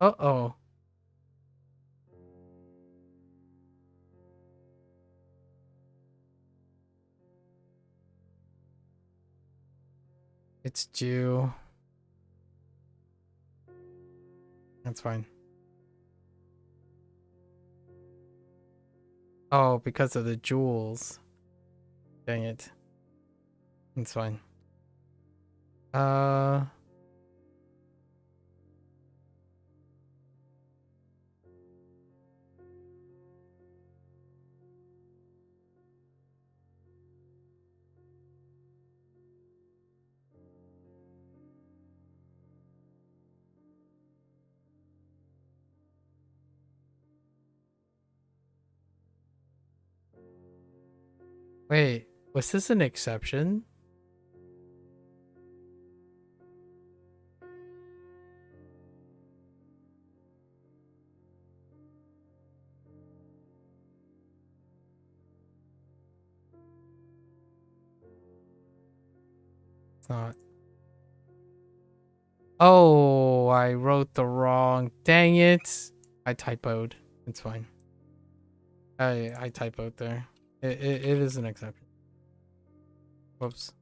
Uh-oh. It's due. That's fine. Oh, because of the jewels. Dang it. It's fine. Wait, was this an exception? It's not. Oh, I wrote the wrong. Dang it. I typoed. It's fine. I typoed there. It is an exception. Whoops.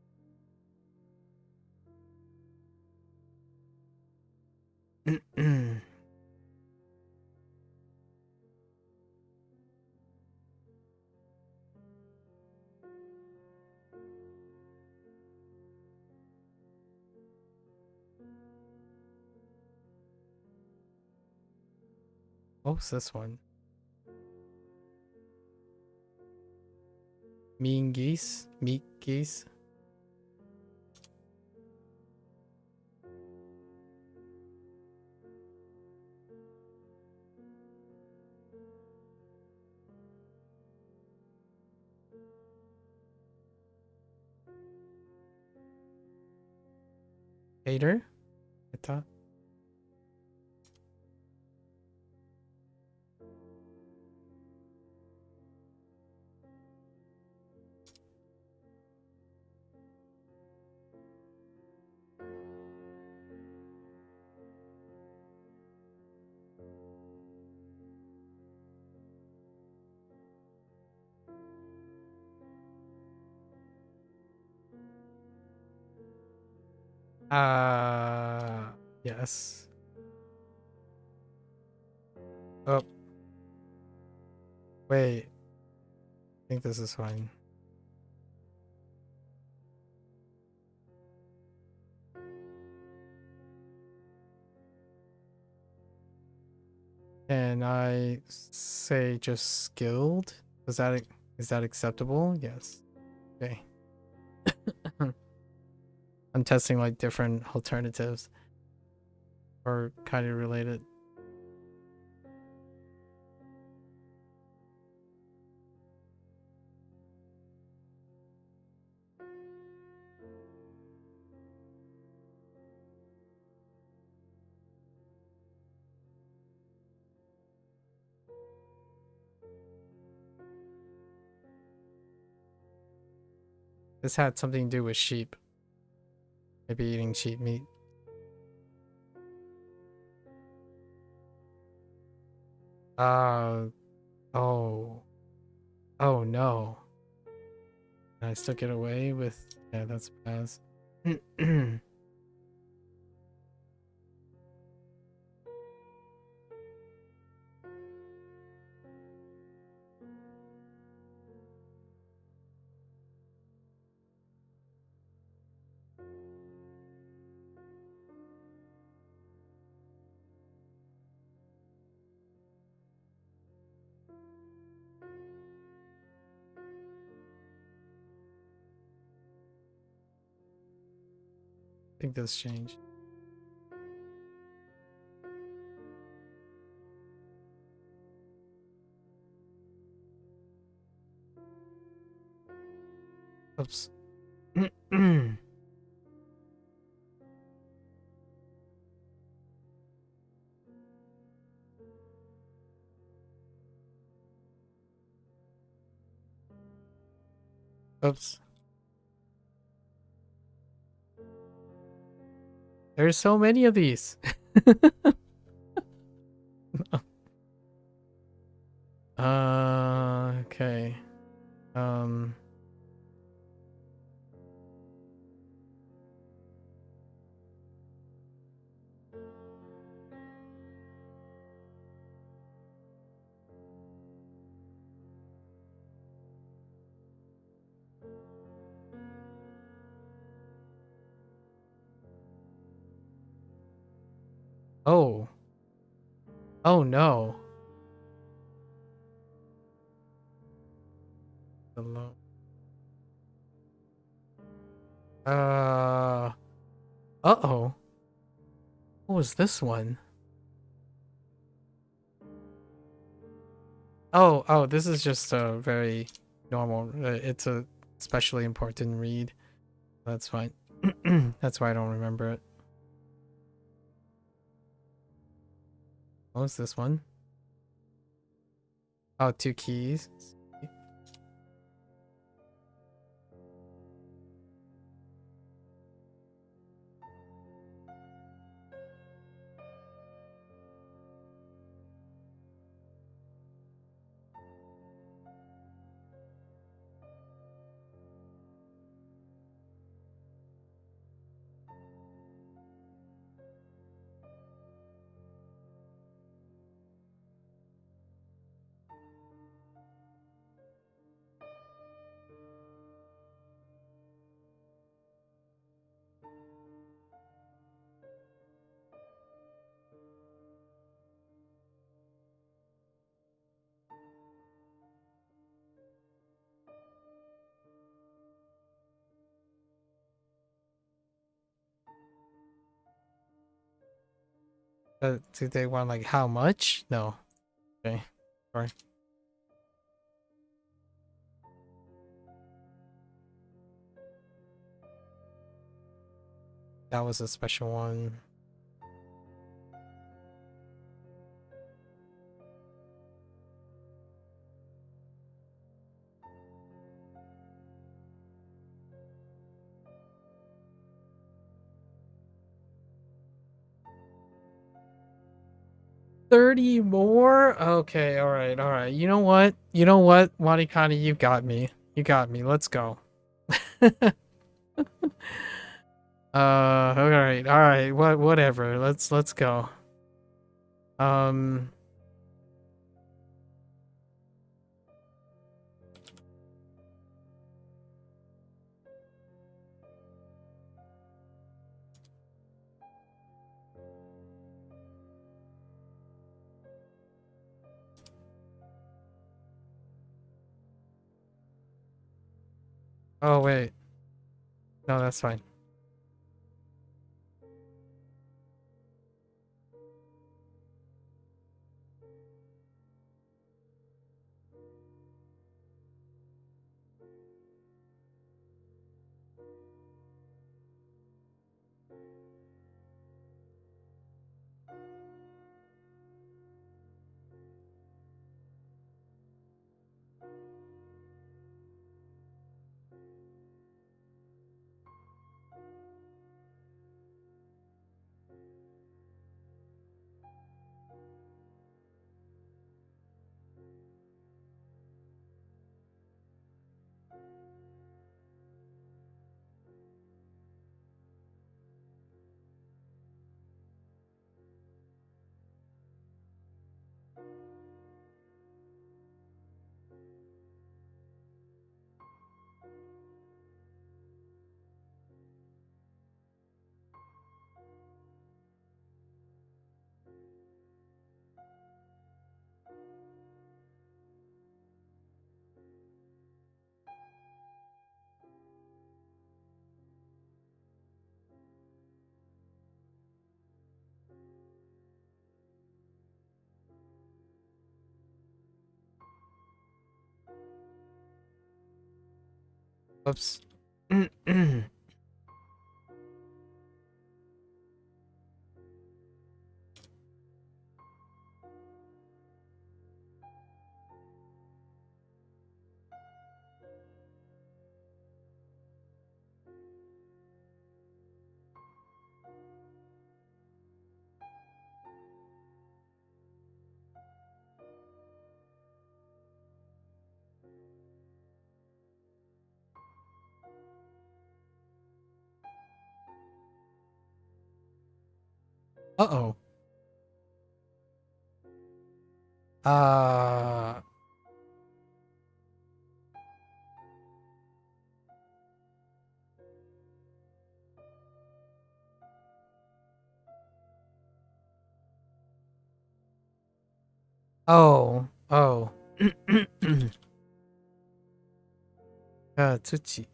What's this one? Mean geese? Meat geese? Hater? I thought. Yes. Oh. Wait. I think this is fine. Can I say just skilled? Is that acceptable? Yes. Okay. I'm testing like different alternatives or kind of related. This had something to do with sheep. Maybe eating sheep meat. Oh. Oh no. Can I still get away with... Yeah, that's pass. I think this changed. Oops. Oops. There's so many of these. Okay. Oh. Oh no. Hello. Uh-oh. What was this one? Oh, this is just a very normal. It's a especially important read. That's fine. That's why I don't remember it. What was this one? Oh, 2 keys. Do they want like how much? No. Okay. Sorry. That was a special one. $30 more? Okay, alright, alright. You know what? You know what, WaniKani, you got me. You got me. Let's go. Alright, alright. Whatever. Let's go. Oh wait. No, that's fine. Oops. Uh-oh. Uh oh. Oh. Tsuchi.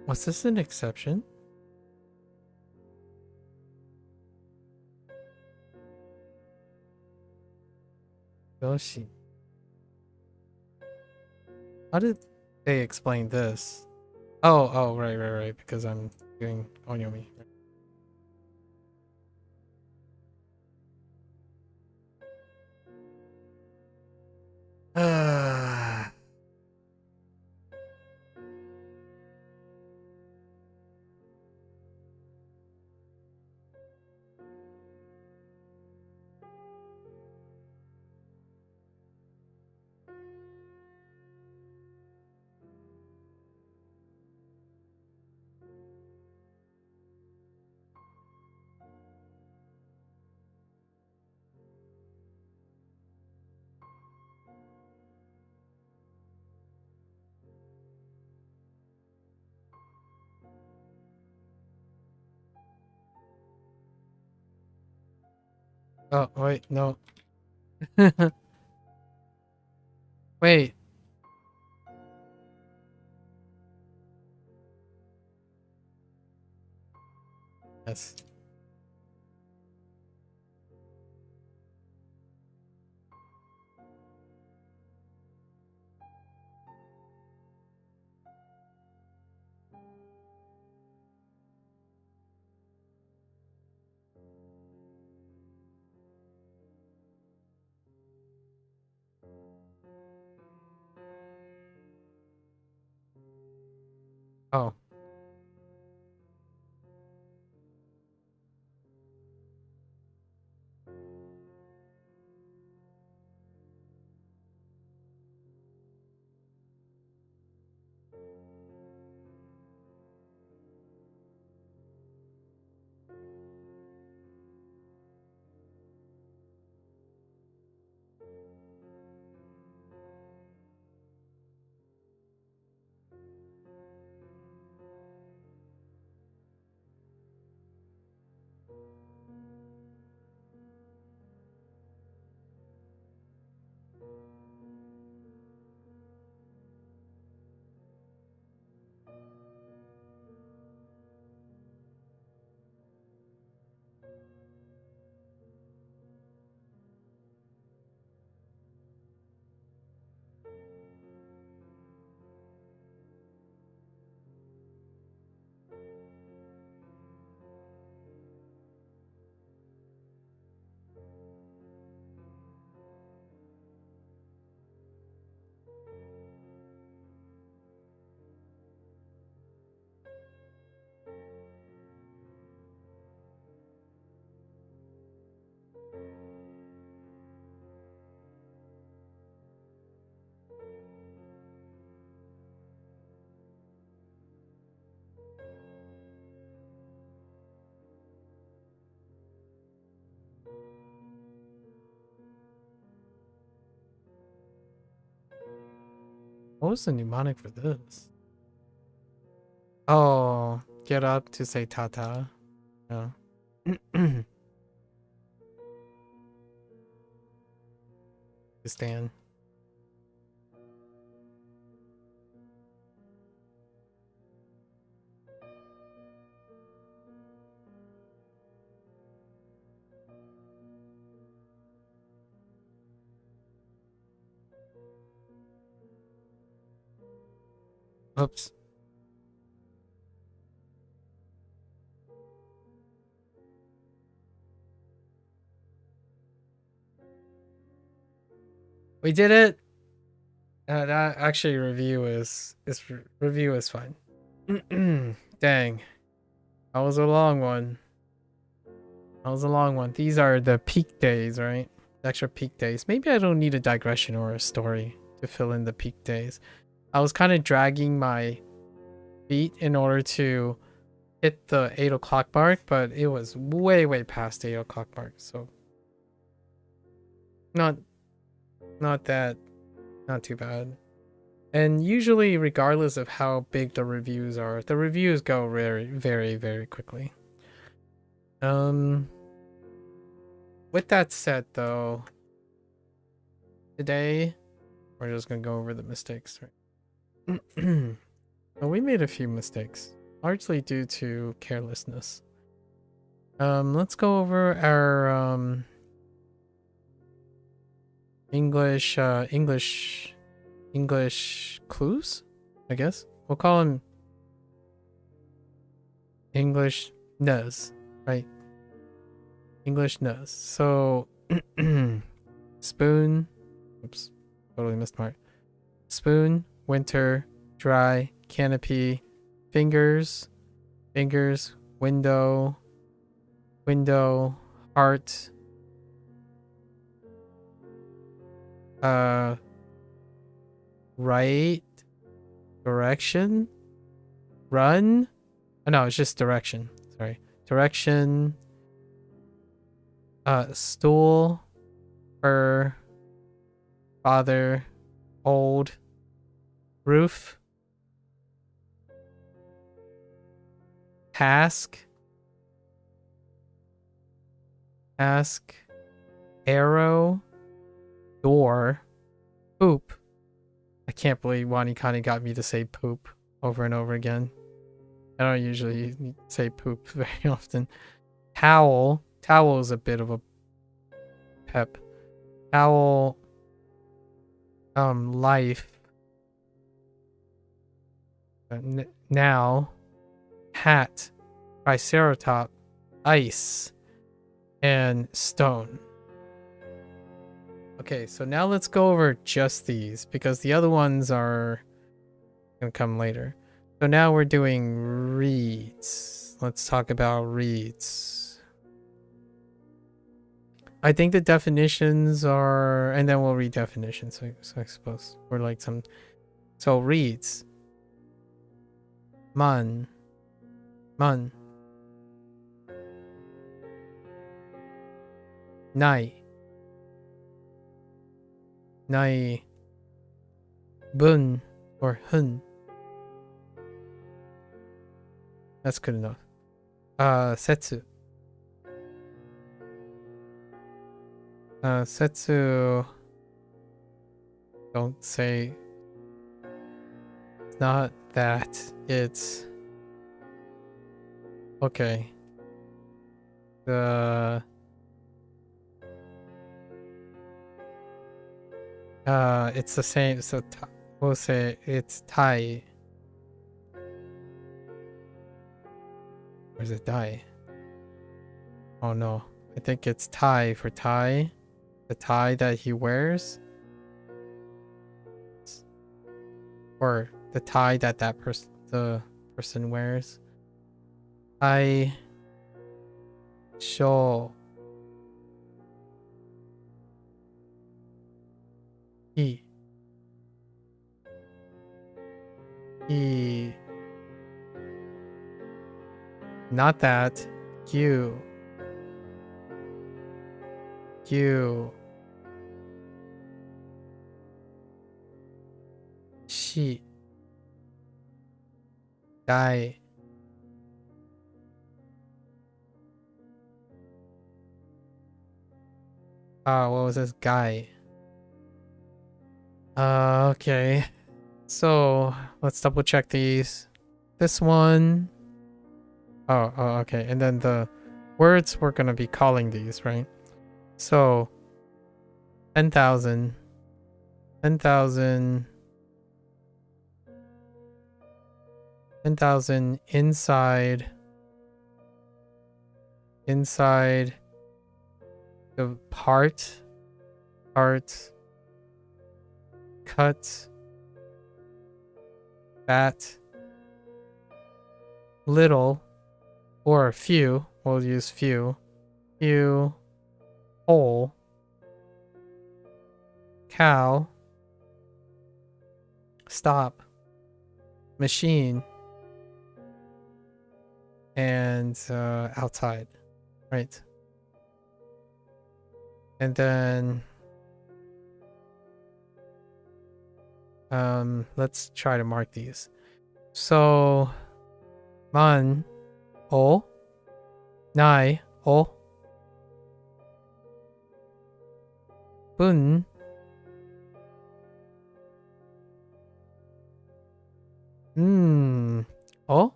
Was this an exception? Yoshi. How did they explain this? Oh, right. Because I'm doing Onyomi. Oh, wait, no. Wait. Yes. Oh. What was the mnemonic for this? Oh, get up to say tata. No. To stand. Oops. We did it. That actually review is fine. Dang, that was a long one. These are the peak days, right? Extra peak days. Maybe I don't need a digression or a story to fill in the peak days. I was kind of dragging my feet in order to hit the 8 o'clock mark, but it was way past 8 o'clock mark, so not too bad. And usually, regardless of how big the reviews are, the reviews go very quickly. With that said, though, today we're just gonna go over the mistakes, right? But we made a few mistakes, largely due to carelessness. Let's go over our English clues, I guess. We'll call them English nuz, right? English nuz. So spoon, oops, totally missed part. Spoon, winter, dry, canopy, fingers, window, heart, right, direction, run. Oh, no, it's just direction. Sorry. Direction, stool, fur, father, old, roof, task, arrow, door, poop. I can't believe WaniKani got me to say poop over and over again. I don't usually say poop very often. Towel. Towel is a bit of a pep. Towel. Life. Now. Hat. Triceratop. Ice. And stone. Okay, so now let's go over just these, because the other ones are gonna come later. So now we're doing reeds. Let's talk about reeds. I think the definitions are, and then we'll read definitions. So I suppose we're like some. So reeds. Man. Nai. Bun or hun. That's good enough. Setsu. Setsu. Don't say. It's not that. It's. Okay. It's the same. So we'll say it's Tai. Or is it Dai? Oh no. I think it's tie for tie. The tie that he wears. Or the tie that the person wears. I show. He. Not that. You. She. Die. What was this guy? Okay. So let's double check these. This one. Oh, okay. And then the words we're gonna be calling these, right? So 10,000. 10,000 inside the part, cut, fat, little, or few. We'll use few, whole, cow, stop, machine, and outside, right? And then let's try to mark these. So man, o, nai, o, bun, O?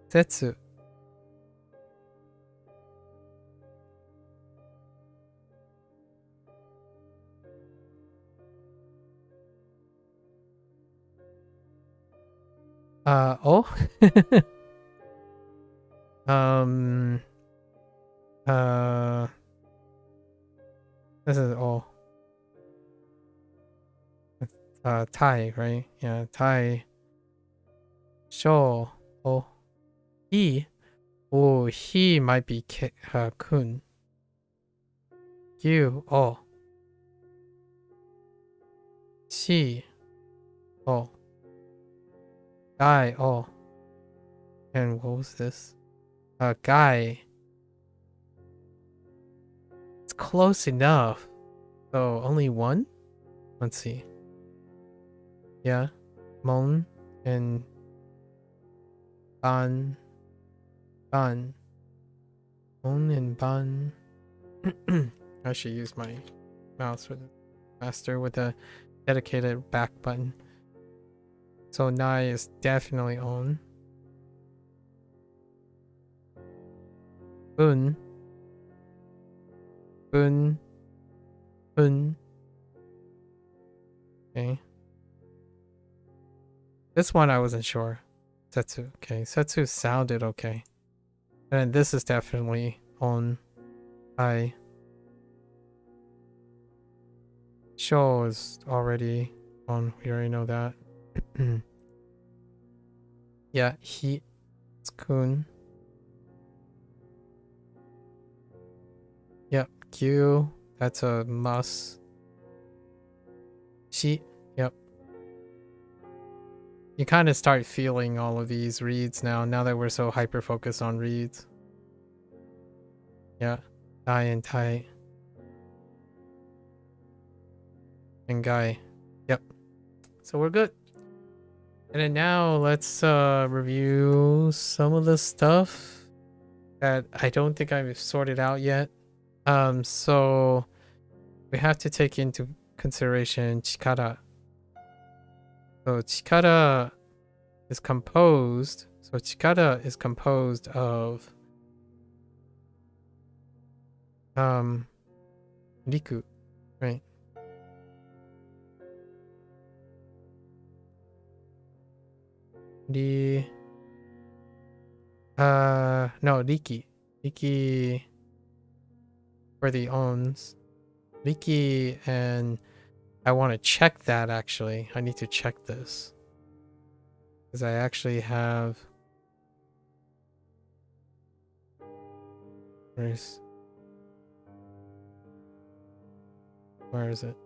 Setsu. O? um, this is O. Tai, right? Yeah, Tai. Sho. O. He. Oh, he might be Kun. You. Oh. She. Oh. Guy. Oh. And what was this? Guy. It's close enough. So only one? Let's see. Yeah. Mon and Ban. Ban. Mon and Ban. I should use my mouse with faster with a dedicated back button. So Nai is definitely on. Bun. Bun. Bun. Okay. This one I wasn't sure. Setsu. Okay. Setsu sounded okay. And this is definitely on. I. Show is already on. We already know that. Yeah, he. It's Kun. Yep, Q. That's a must. She. Yep. You kind of start feeling all of these reads now that we're so hyper focused on reads. Yeah. Tai and Tai. And Guy. Yep. So we're good. And then now let's review some of the stuff that I don't think I've sorted out yet. So we have to take into consideration chikara. So chikara is composed. So chikara is composed of riku, right? No, Riki. Riki for the owns. Riki, and I want to check that actually. I need to check this. Because I actually have. Where is it?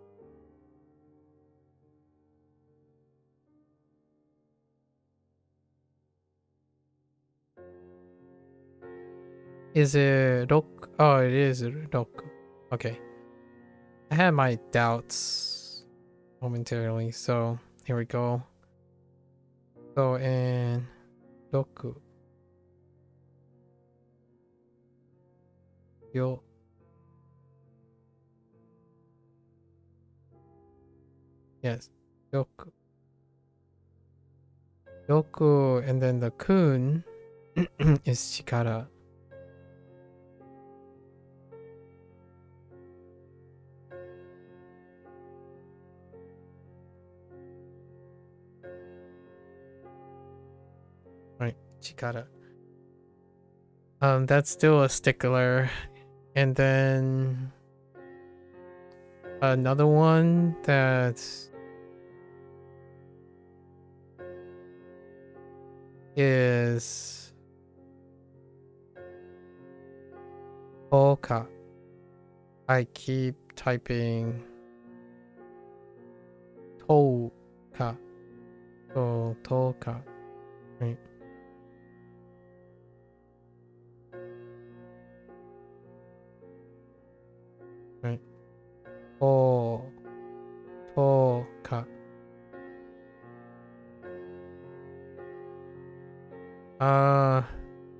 Is it Roku? Oh, it is Roku. Okay. I had my doubts momentarily, so here we go. So in Roku. Yo. Yes. Yoku. Yoku, and then the kun is chikara. Right, chikara. That's still a stickler. And then another one that is Polka. I keep typing Touka. So Touka. Right. Right. Oh. Touka.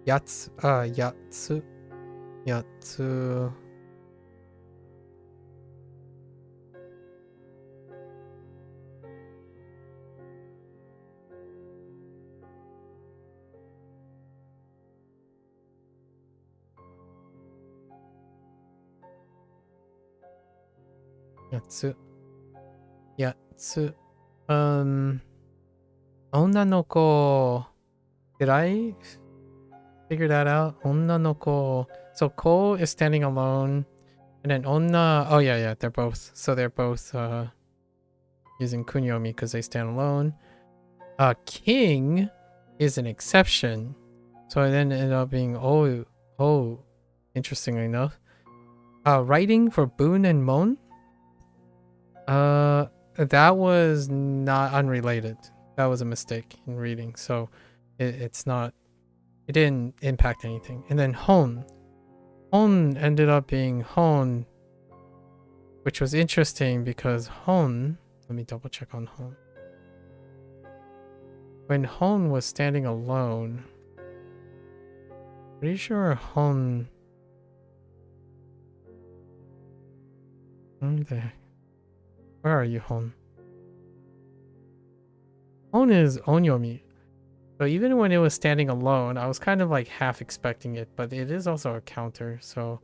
Yatsu. Yatsu. Yatsu. Yatsu. Onna no ko. Did I figure that out? Onna no ko. So ko is standing alone. And then onna. Oh, yeah. They're both. So they're both using kunyomi because they stand alone. King is an exception. So it then ended up being interestingly enough. Writing for Boon and Mon. That was not unrelated. That was a mistake in reading. So it's not. It didn't impact anything. And then Hon. Hon ended up being Hon, which was interesting because Hon. Let me double check on Hon. When Hon was standing alone, pretty sure Hon. Where are you, Hon? Hon is onyomi. So even when it was standing alone, I was kind of like half expecting it, but it is also a counter. So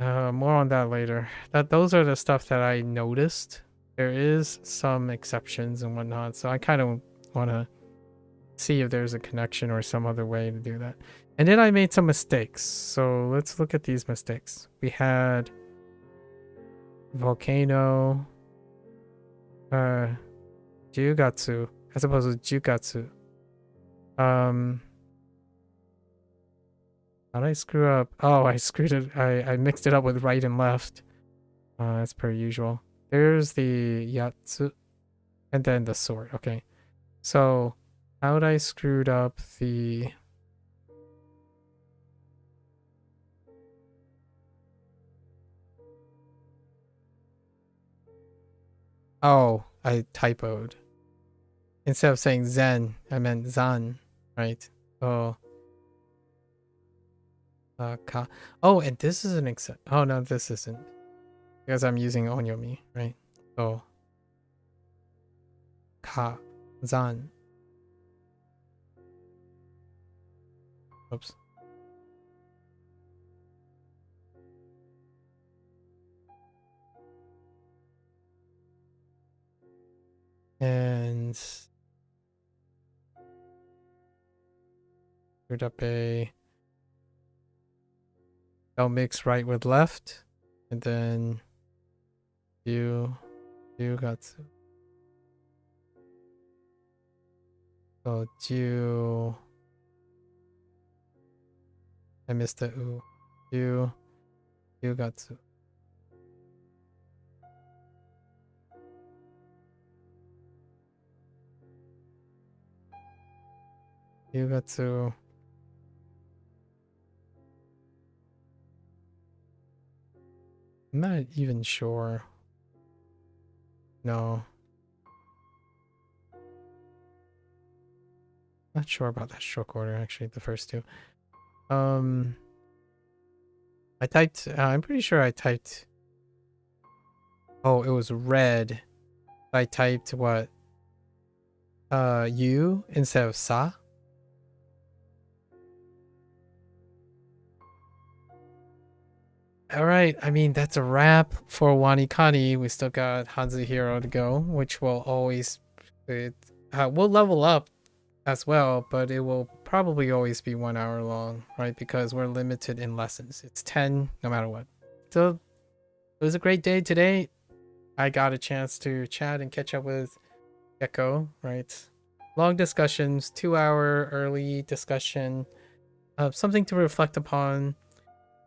more on that later. Those are the stuff that I noticed. There is some exceptions and whatnot, so I kind of want to see if there's a connection or some other way to do that. And then I made some mistakes. So let's look at these mistakes. We had volcano, Jugatsu, as opposed to Jukatsu. How did I screw up? Oh, I screwed it. I mixed it up with right and left. As per usual. There's the Yatsu, and then the sword. Okay. So, how did I screwed up the... Oh, I typoed. Instead of saying Zen, I meant Zan, right? So, oh, and this is an except. Oh, no, this isn't. Because I'm using onyomi, right? So, ka, zan. Oops. And screwed up I'll mix right with left, and then Jugatsu. So I missed the u. Jugatsu. Jugatsu. I'm not even sure. No. Not sure about that stroke order, actually, the first two. I typed, I'm pretty sure I typed, oh, it was red. I typed what? U instead of sa. All right, I mean, that's a wrap for WaniKani. We still got HanziHero to go, which will always, we'll level up as well, but it will probably always be 1 hour long, right? Because we're limited in lessons. It's 10 no matter what. So it was a great day today. I got a chance to chat and catch up with Gecko, right? Long discussions, 2 hour early discussion, something to reflect upon.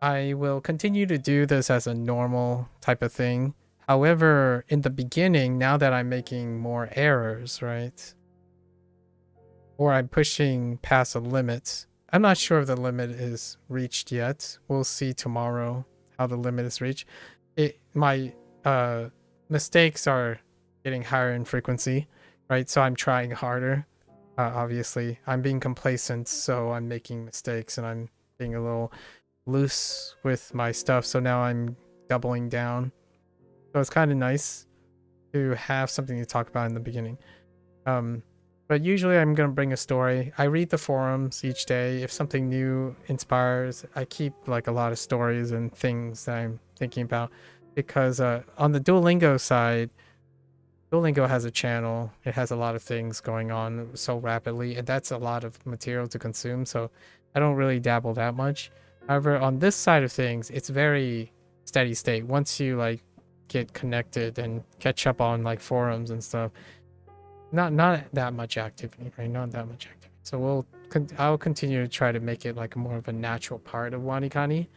I will continue to do this as a normal type of thing. However, in the beginning, now that I'm making more errors, right? Or I'm pushing past a limit. I'm not sure if the limit is reached yet. We'll see tomorrow how the limit is reached. My mistakes are getting higher in frequency, right? So I'm trying harder. Obviously, I'm being complacent, so I'm making mistakes and I'm being a little loose with my stuff. So now I'm doubling down. So it's kind of nice to have something to talk about in the beginning. But usually I'm going to bring a story. I read the forums each day. If something new inspires, I keep like a lot of stories and things that I'm thinking about. because on the Duolingo side, Duolingo has a channel. It has a lot of things going on so rapidly, and that's a lot of material to consume. So I don't really dabble that much. However, on this side of things, it's very steady state. Once you like get connected and catch up on like forums and stuff, not that much activity, right? Not that much activity. So I'll continue to try to make it like more of a natural part of WaniKani,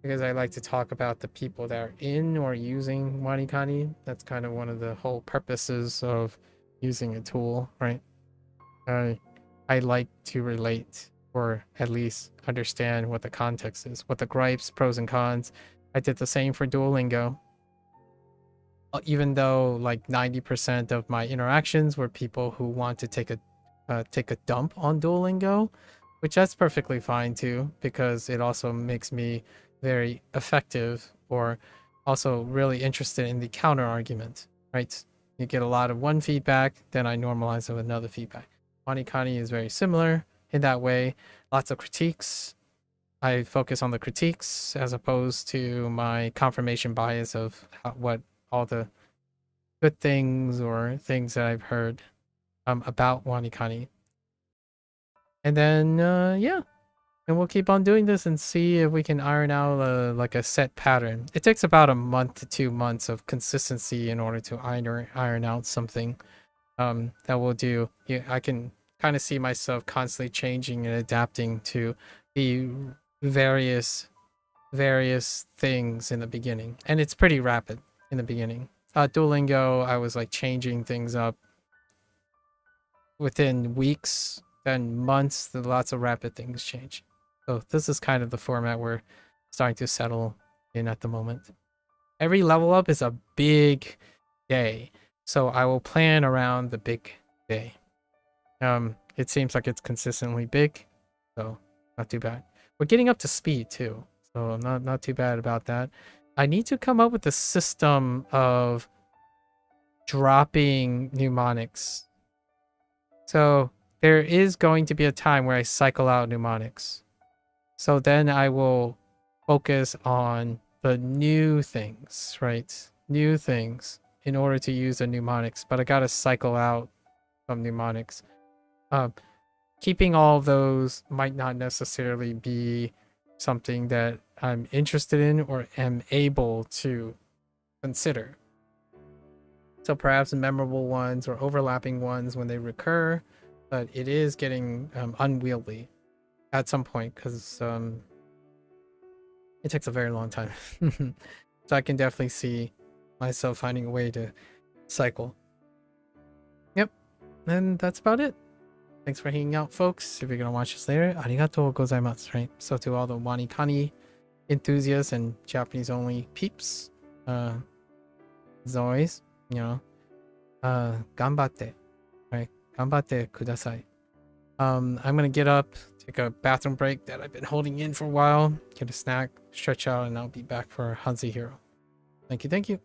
because I like to talk about the people that are in or using WaniKani. That's kind of one of the whole purposes of using a tool, right? I like to relate, or at least understand what the context is, what the gripes, pros and cons. I did the same for Duolingo. Even though like 90% of my interactions were people who want to take a dump on Duolingo, which that's perfectly fine too, because it also makes me very effective, or also really interested in the counter argument, right? You get a lot of one feedback, then I normalize it with another feedback. WaniKani is very similar in that way. Lots of critiques. I focus on the critiques as opposed to my confirmation bias of what all the good things or things that I've heard about WaniKani. And then yeah, and we'll keep on doing this and see if we can iron out like a set pattern. It takes about a month to 2 months of consistency in order to iron out something that we'll do. Yeah, I can kind of see myself constantly changing and adapting to the various things in the beginning, and it's pretty rapid in the beginning. Duolingo, I was like changing things up within weeks, then months. Lots of rapid things change. So this is kind of the format we're starting to settle in at the moment. Every level up is a big day, so I will plan around the big day. It seems like it's consistently big, so not too bad. We're getting up to speed too, so not too bad about that. I need to come up with a system of dropping mnemonics. So there is going to be a time where I cycle out mnemonics. So then I will focus on the new things, right? New things in order to use the mnemonics, but I gotta cycle out some mnemonics. Keeping all of those might not necessarily be something that I'm interested in or am able to consider. So perhaps memorable ones or overlapping ones when they recur, but it is getting unwieldy at some point, because it takes a very long time. So I can definitely see myself finding a way to cycle. Yep, and that's about it. Thanks for hanging out, folks. If you're gonna watch this later, arigatou gozaimasu, right? So to all the WaniKani enthusiasts and Japanese only peeps, as always, you know, ganbatte, right? Ganbatte kudasai. I'm gonna get up, take a bathroom break that I've been holding in for a while, get a snack, stretch out, and I'll be back for HanziHero. Thank you, thank you.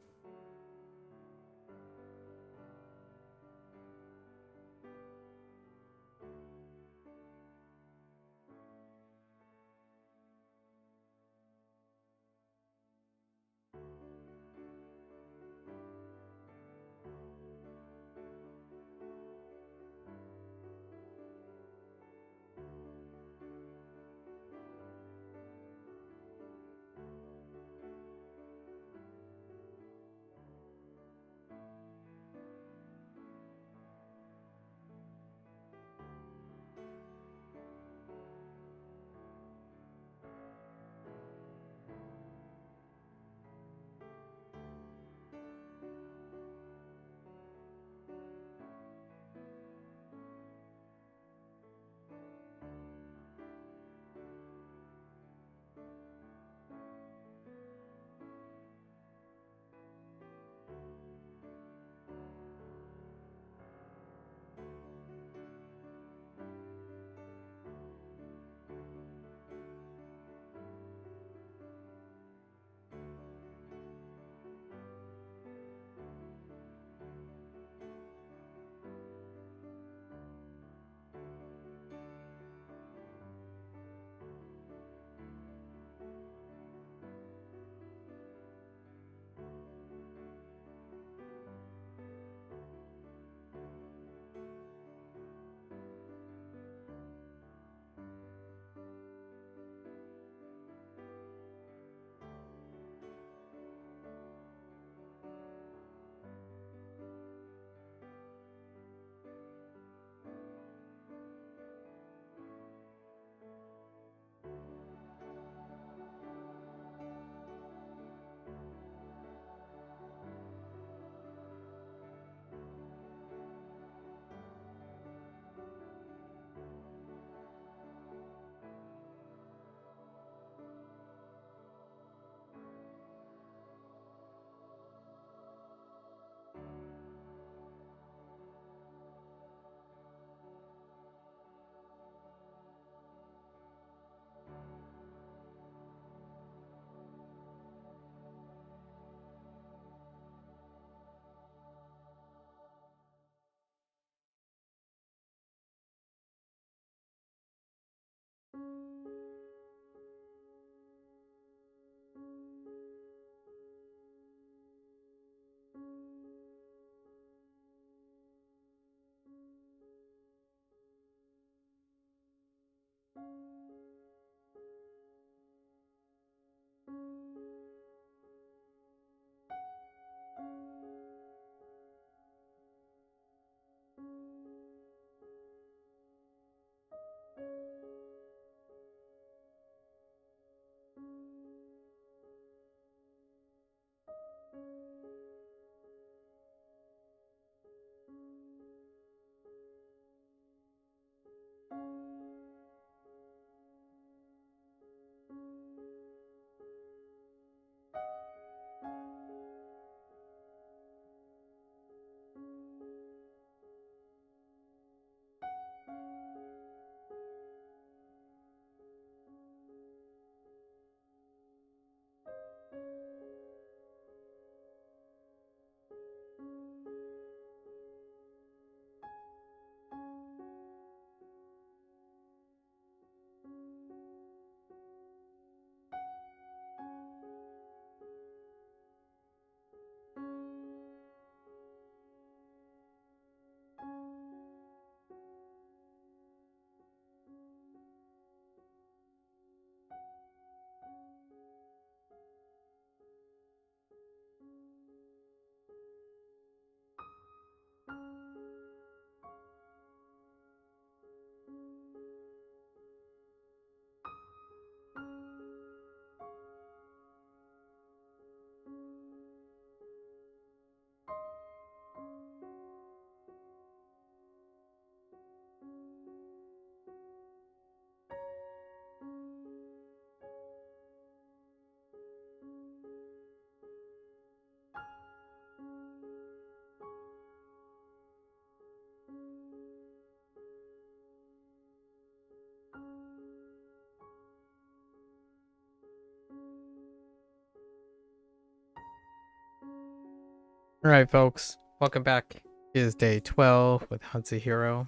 All right, folks, welcome back. It is day 12 with HanziHero.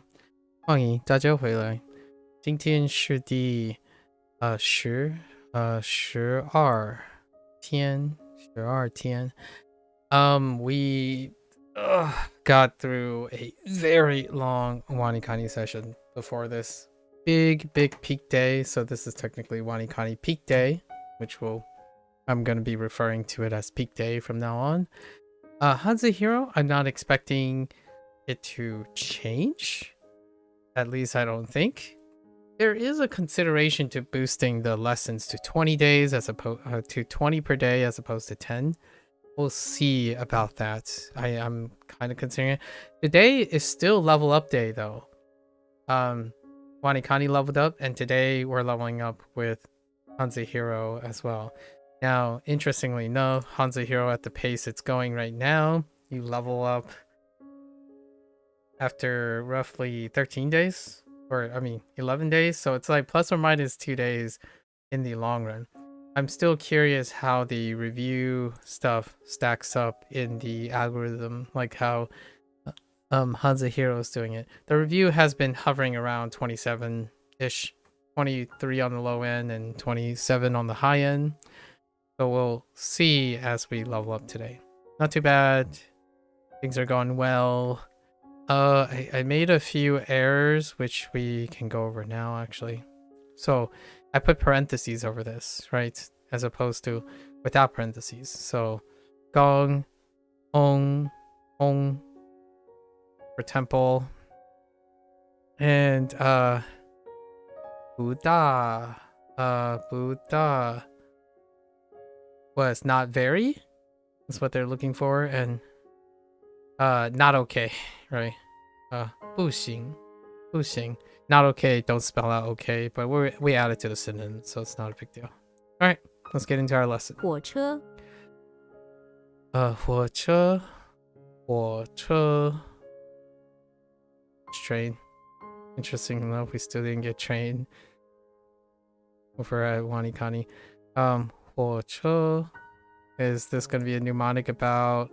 欢迎大家回来。今天是第12天。We got through a very long WaniKani session before this big peak day. So this is technically WaniKani peak day, which I'm going to be referring to it as peak day from now on. HanziHero, I'm not expecting it to change. At least I don't think. There is a consideration to boosting the lessons to 20 days as opposed to 20 per day as opposed to 10. We'll see about that. I'm kind of considering it. Today is still level up day though. WaniKani leveled up, and today we're leveling up with HanziHero as well. Now, interestingly, no, HanziHero at the pace it's going right now, you level up after roughly 13 days, or 11 days. So it's like plus or minus 2 days in the long run. I'm still curious how the review stuff stacks up in the algorithm, like how HanziHero is doing it. The review has been hovering around 27-ish, 23 on the low end and 27 on the high end. So we'll see as we level up today. Not too bad. Things are going well. I made a few errors, which we can go over now, actually. So I put parentheses over this, right? As opposed to without parentheses. So gong, ong, ong for temple. And Buddha. Buddha was not very. That's what they're looking for. And not okay, right? 不行. Not okay, don't spell out okay, but we added to the synonym, so it's not a big deal. All right, let's get into our lesson. 火车 火车 train. Interesting enough, we still didn't get train over at WaniKani. 火车, is this going to be a mnemonic about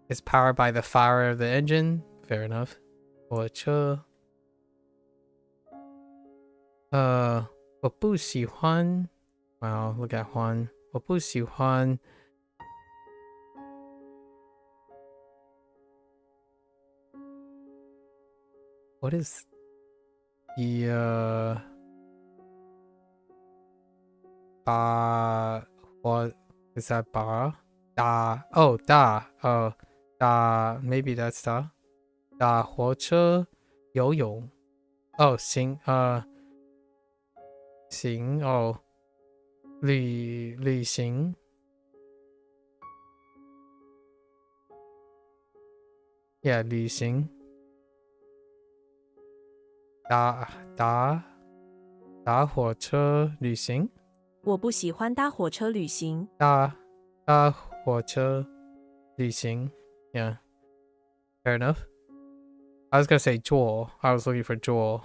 it's powered by the fire of the engine? Fair enough. 火车 我不喜欢 Wow, look at Juan. 我不喜欢 What is the what is that bar? Da. Oh, da. Oh, da. Maybe that's da. 打火车游泳 Oh, 行 行 Oh, 旅行 Yeah, 旅行 打火车旅行我不喜欢搭火车旅行。搭火车旅行 Yeah, fair enough. I was gonna say Joel. I was looking for Joel.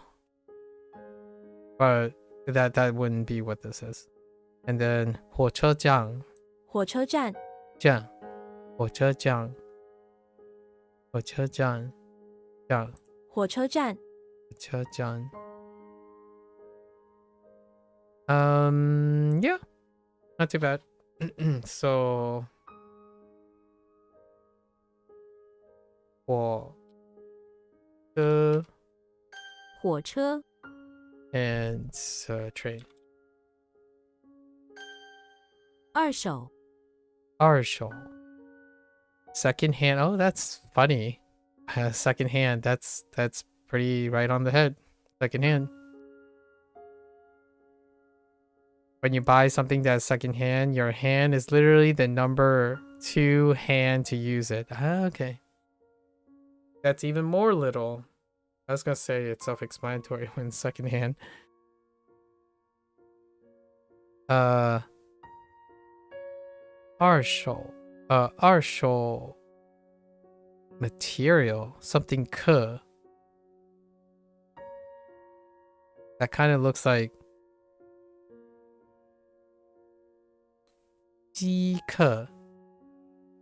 But that wouldn't be what this is. And then 火车站火车站火车站火车站 Yeah, not too bad. So 火车 and train. 二手 Second hand. Oh, that's funny. Second hand. That's pretty right on the head. Second hand. When you buy something that's second hand, your hand is literally the number 2 hand to use it. Okay. That's even more little. I was gonna say it's self-explanatory when second hand. Arshol material, something ke. That kind of looks like 机客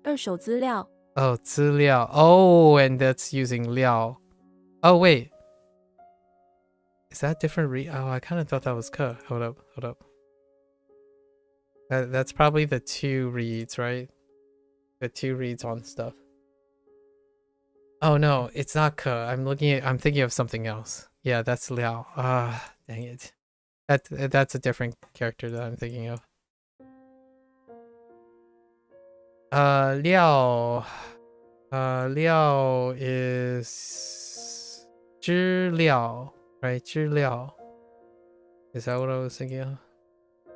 二手资料 Oh, 资料. Oh, and that's using 料. Oh, wait. Is that different read? Oh, I kind of thought that was 课. Hold up. That's probably the 2 reads, right? The 2 reads on stuff. Oh no, it's not 课. I'm thinking of something else. Yeah, that's 料. Ah, dang it. That's a different character that I'm thinking of. 料 料 is 资料, right? 资料. Is that what I was thinking of?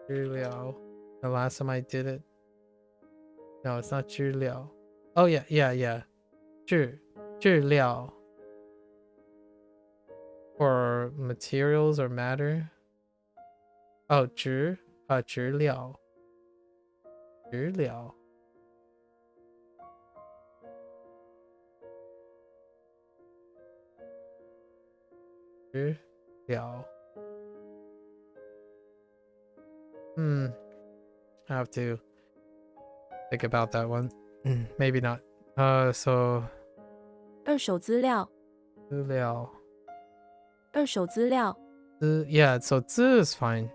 资料. The last time I did it. No, it's not 资料. Oh yeah. 资料 for materials or matter. Oh, 资料. 资料. I have to think about that one. Maybe not. So 二手资料，资料. 二手资料， Yeah, so 资 is fine.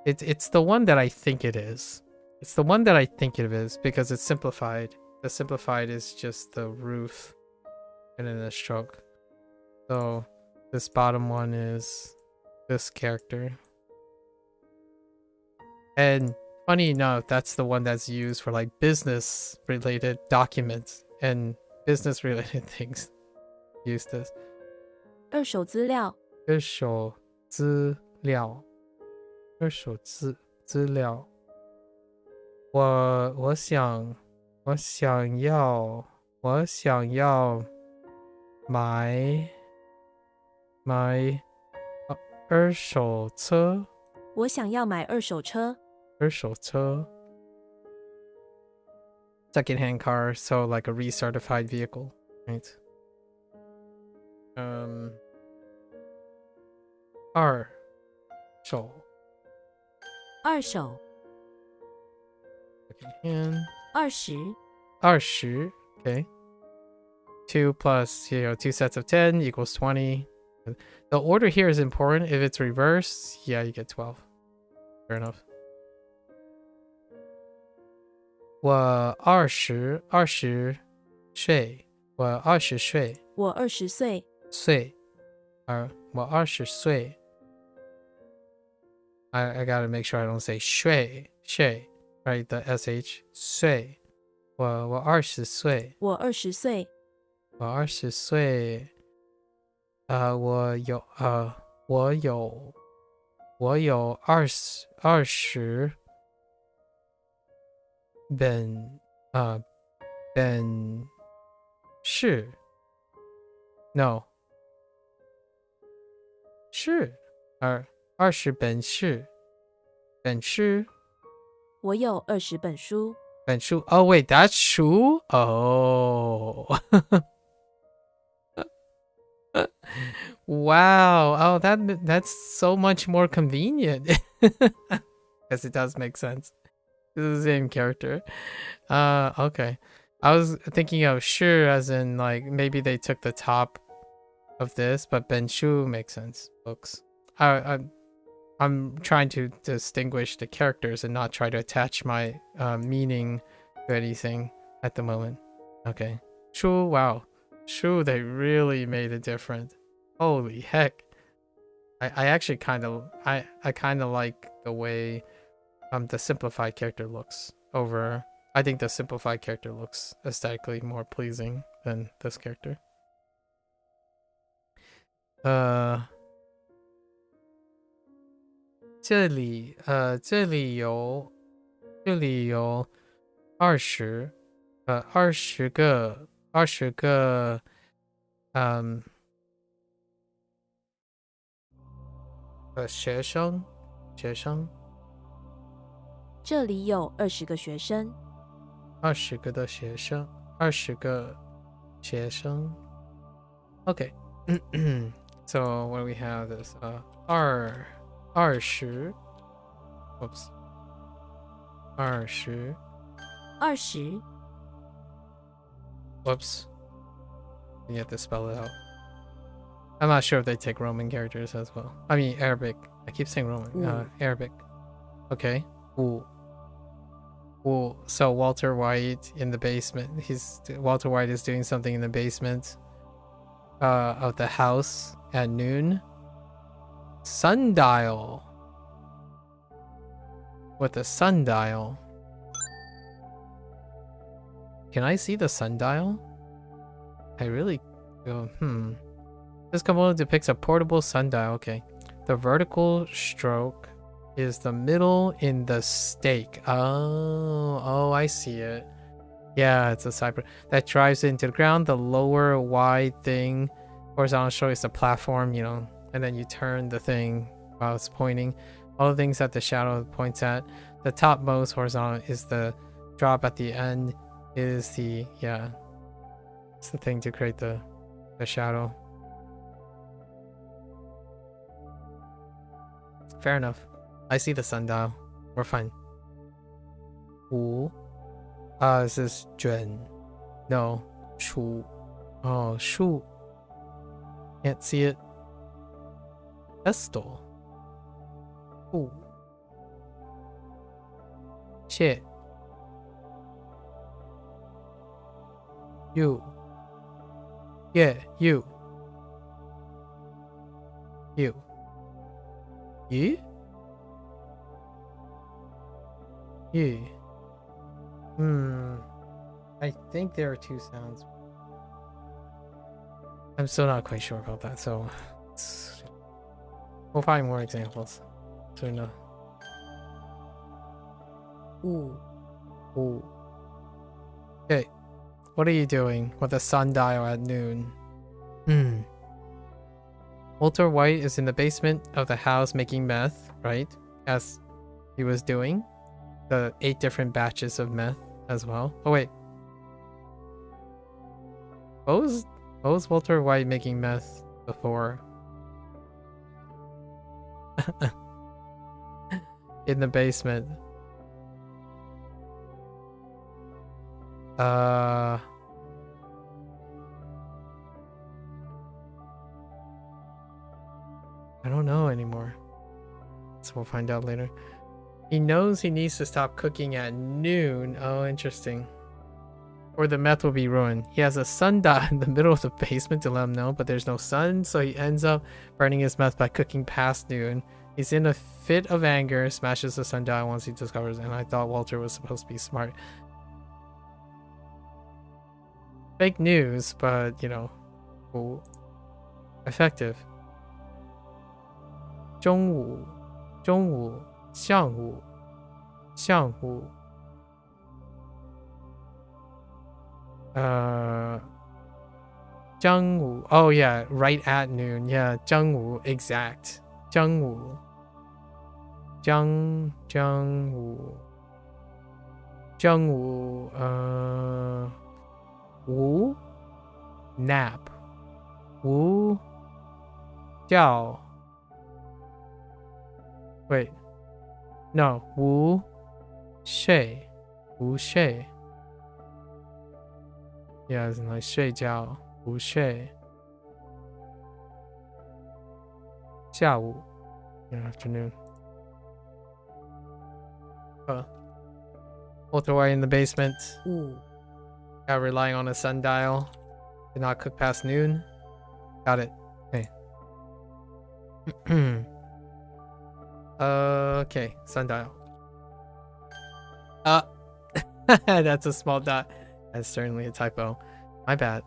It's the one that I think it is. It's the one that I think it is because it's simplified. The simplified is just the roof and then the stroke. So this bottom one is this character. And funny enough, that's the one that's used for like business related documents and business related things. Use this. 二手资料，二手资料，二手资料。我想要买二手车。我想要买二手车。二手车 secondhand car, so like a recertified vehicle, right? 二手二手， secondhand 20， 20, okay. 2 plus 2 sets of 10 equals 20. The order here is important. If it's reversed, yeah, you get 12. Fair enough. 我20岁，我20岁，我20岁，岁，我20岁。I gotta make sure I don't say 岁， right? The sh 岁，我20岁，我20岁，我20岁。我有20本事 ，no， 是20本事，我有20本书。本书。Oh wait, that's 书。Oh. Wow. Oh, that's so much more convenient. Yes, it does make sense. This is the same character. Okay. I was thinking of sure as in like maybe they took the top of this, but Benshu makes sense. Books. I'm trying to distinguish the characters and not try to attach my meaning to anything at the moment. Okay. Shu, wow. Shu, they really made it different. Holy heck. I actually kind of like the way the simplified character looks over. I think the simplified character looks aesthetically more pleasing than this character. 这里有20个学生，这里有20个学生。 20个的学生，20个学生。Okay. So what do we have is 20 whoops 20 Whoops. You have to spell it out. I'm not sure if they take Roman characters as well. I mean Arabic. I keep saying Roman. Arabic. Okay. Ooh. Ooh. So Walter White in the basement. Walter White is doing something in the basement of the house at noon. Sundial. With a sundial. Can I see the sundial? I really This component depicts a portable sundial. Okay. The vertical stroke is the middle in the stake. Oh, I see it. Yeah, it's a cyber that drives it into the ground. The lower wide thing, horizontal stroke is the platform, you know, and then you turn the thing while it's pointing. All the things that the shadow points at. The topmost horizontal is the drop at the end. Is the it's the thing to create the shadow. Fair enough. I see the sundial. We're fine. Wu. This is Juan. No. Shu. Oh, Shu. Can't see it. Estel. Ooh. Shit. You. Yeah, you. You. You? You. I think there are two sounds. I'm still not quite sure about that, so we'll find more examples soon enough. Ooh. Ooh. Okay. What are you doing with a sundial at noon? Walter White is in the basement of the house making meth, right? As he was doing the 8 different batches of meth as well. Oh wait. What was Walter White making meth before? In the basement. I don't know anymore. So we'll find out later. He knows he needs to stop cooking at noon. Oh, interesting. Or the meth will be ruined. He has a sundial in the middle of the basement to let him know, but there's no sun, so he ends up burning his meth by cooking past noon. He's in a fit of anger, smashes the sundial once he discovers it, and I thought Walter was supposed to be smart. Fake news, but, you know, cool. Effective. 中午 上午 正午 oh yeah, right at noon. Yeah, 正午 exact. 正午 午 nap 午觉 wait no 午睡 yeah, it's like 睡觉 午睡 下午 afternoon. Walter White in the basement. Got relying on a sundial. Did not cook past noon. Got it. Hey. Okay, sundial. That's a small dot. That's certainly a typo. My bad.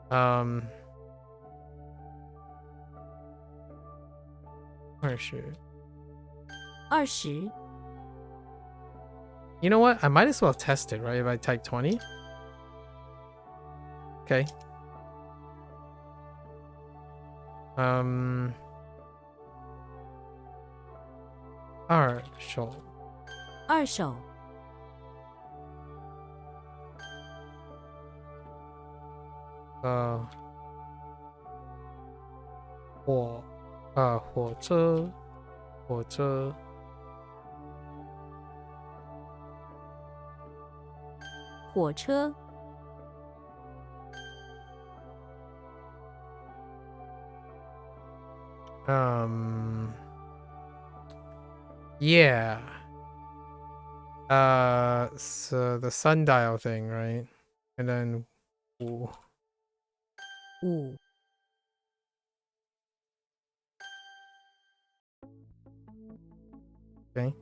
20 20 You know what? I might as well test it, right? If I type 20. Okay. 二手 二手 火车 火车 Yeah. So the sundial thing, right? And then, ooh. 五 Okay.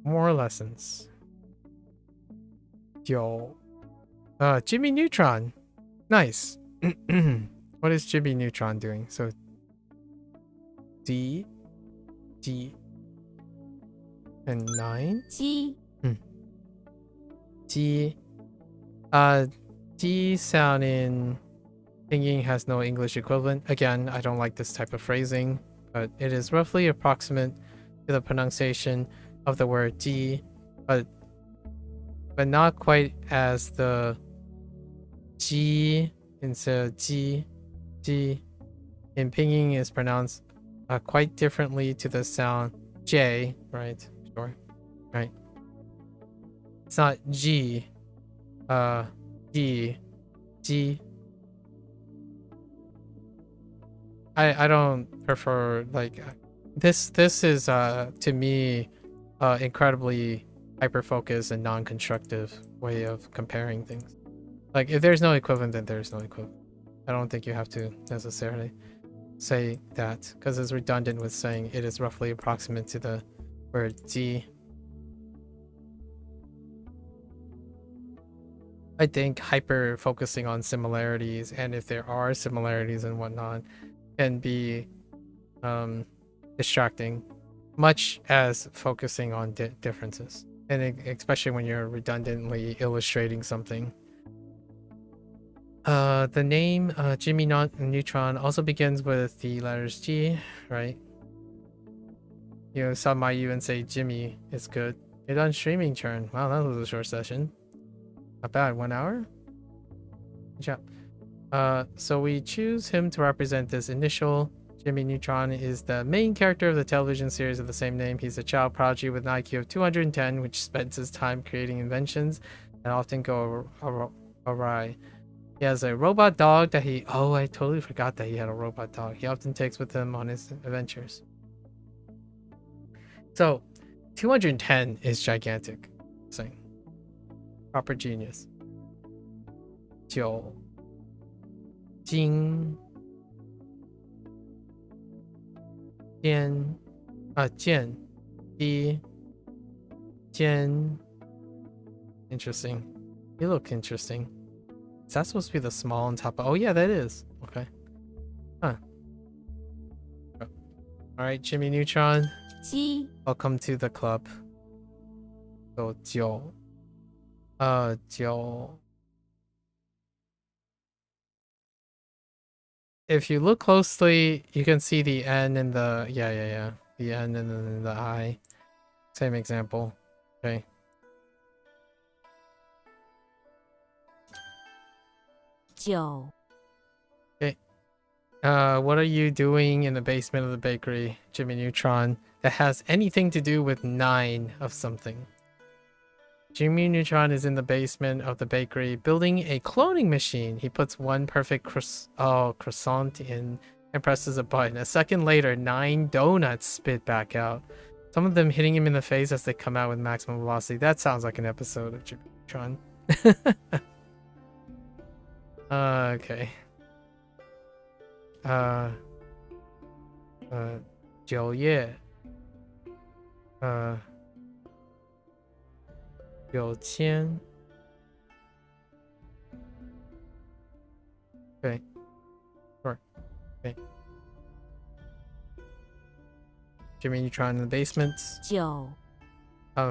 More lessons. Yo. Jimmy Neutron. Nice. What is Jimmy Neutron doing? So D, D, and 9. 鸡 D. D sound in thinking has no English equivalent. Again, I don't like this type of phrasing, but it is roughly approximate to the pronunciation of the word D, but not quite as the G instead of G. G in pinging is pronounced quite differently to the sound J, right? Sure, right? It's not G. G. G. I don't prefer like this is to me incredibly hyper focused and non-constructive way of comparing things. Like if there's no equivalent, then there's no equivalent. I don't think you have to necessarily say that because it's redundant with saying it is roughly approximate to the word D. I think hyper focusing on similarities, and if there are similarities and whatnot, can be distracting, much as focusing on differences, and especially when you're redundantly illustrating something. The name Jimmy Neutron also begins with the letters G, right? You know, some might even say Jimmy is good. You're done streaming turn. Wow, that was a short session. Not bad, 1 hour? Good job. So we choose him to represent this initial. Jimmy Neutron is the main character of the television series of the same name. He's a child prodigy with an IQ of 210, which spends his time creating inventions that often go awry. He has a robot dog that he... Oh, I totally forgot that he had a robot dog. He often takes with him on his adventures. So, 210 is gigantic. Saying. Proper genius. 九 金 间 间 一 间 Interesting. You look interesting. Is that supposed to be the small on top? Oh yeah, that is. Okay. Huh. Alright, Jimmy Neutron. 鸡 Welcome to the club. So 九 九 If you look closely, you can see the N and the the N and then the I. Same example. Okay. 九 Okay. What are you doing in the basement of the bakery, Jimmy Neutron, that has anything to do with 9 of something? Jimmy Neutron is in the basement of the bakery building a cloning machine. He puts one perfect croissant in and presses a button. A second later, 9 donuts spit back out. Some of them hitting him in the face as they come out with maximum velocity. That sounds like an episode of Jimmy Neutron. Okay. 9月 9000 Okay. Sure. Okay. Jimmy Neutron in the basement. 九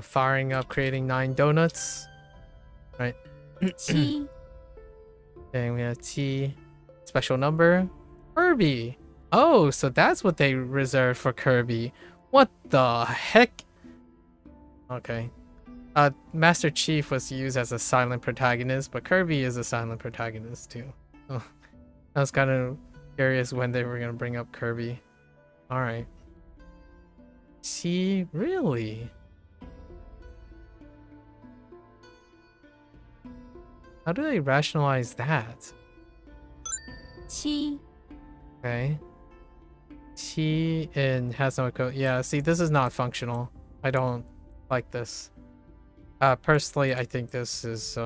Firing up, creating 9 donuts. Right. 七 And we have T. Special number. Kirby. Oh, so that's what they reserved for Kirby. What the heck? Okay. Master Chief was used as a silent protagonist, but Kirby is a silent protagonist too. Oh, I was kind of curious when they were going to bring up Kirby. Alright. See, really? How do they rationalize that? 七 Okay. T and has no code. Yeah, see, this is not functional. I don't like this. Personally, I think this is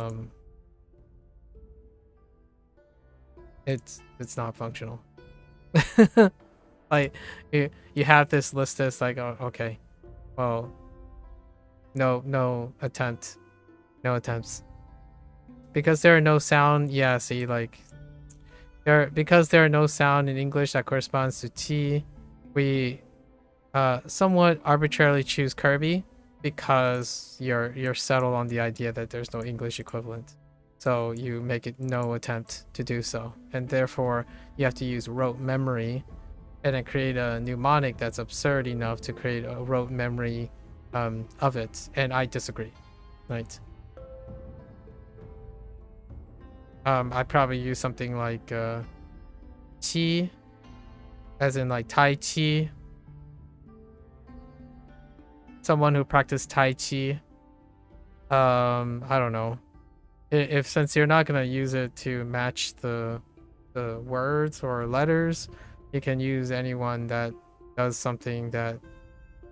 it's not functional. Like you have this list that's like, oh, okay, well, no attempts, because there are no sound. Yeah, see, like because there are no sound in English that corresponds to T, we somewhat arbitrarily choose Kirby because you're settled on the idea that there's no English equivalent. So you make it no attempt to do so, and therefore you have to use rote memory and then create a mnemonic that's absurd enough to create a rote memory of it, and I disagree, right? I probably use something like Qi, as in like Tai Chi. Someone who practiced Tai Chi. I don't know. If since you're not gonna use it to match the words or letters, you can use anyone that does something that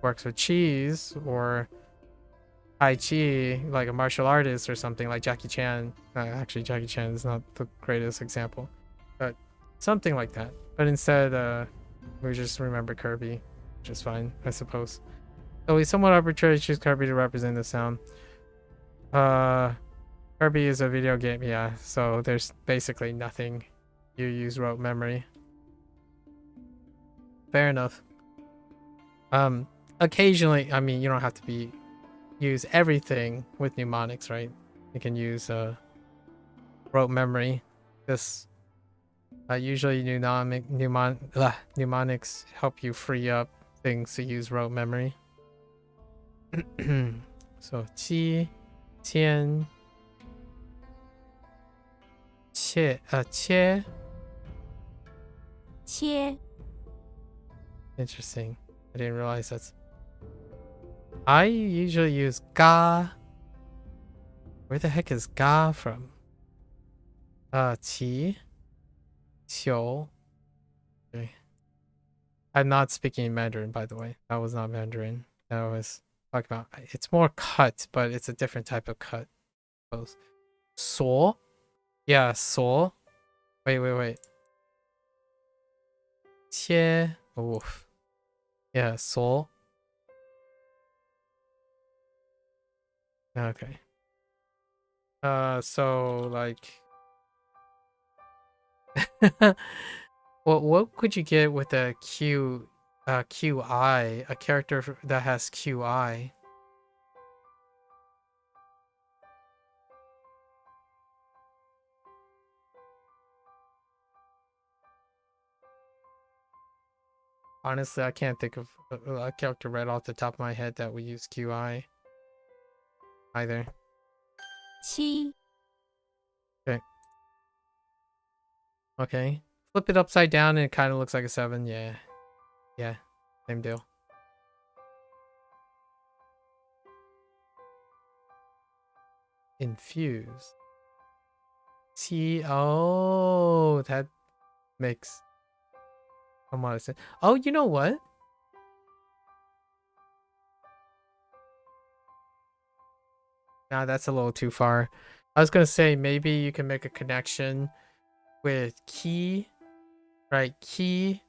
works with cheese or Tai Chi, like a martial artist or something like Jackie Chan. Actually, Jackie Chan is not the greatest example, but something like that. But instead, we just remember Kirby, which is fine, I suppose. So we somewhat arbitrarily choose Kirby to represent the sound. Kirby is a video game, yeah, so there's basically nothing. You use rote memory. Fair enough. Occasionally, I mean, you don't have to use everything with mnemonics, right? You can use rote memory. This usually mnemonics help you free up things to use rote memory. So qi, tian, qie, qie.切 Interesting. I didn't realize that's. I usually use ga. Where the heck is ga from? Qi, qiu. Okay. I'm not speaking Mandarin, by the way. That was not Mandarin. That was talking about. It's more cut, but it's a different type of cut. So, yeah, so. Wait. 切. Oof. Yeah, so. Okay. So like. What could you get with a QI, a character that has QI? Honestly, I can't think of a character right off the top of my head that would use QI either. 七 Okay. Flip it upside down and it kind of looks like a 7. Yeah. Yeah. Same deal. Infuse. T. Oh, that makes a lot of sense. Oh, you know what? Nah, that's a little too far. I was gonna say maybe you can make a connection with Ki, right? Ki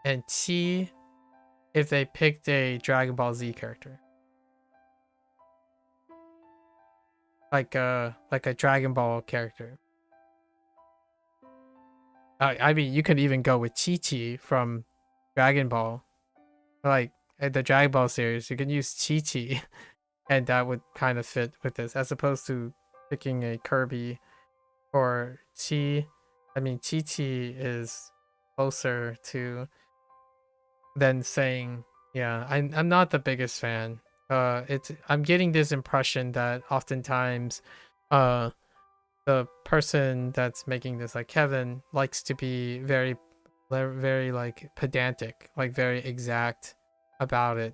and Chi if they picked a Dragon Ball Z character. Like a Dragon Ball character. I mean, you could even go with Chi-Chi from Dragon Ball. Like the Dragon Ball series, you can use Chi-Chi and that would kind of fit with this, as opposed to picking a Kirby or Chi. I mean, Chi-Chi is closer to than saying, yeah, I'm not the biggest fan. I'm getting this impression that oftentimes the person that's making this, like Kevin, likes to be very like pedantic, like very exact about it,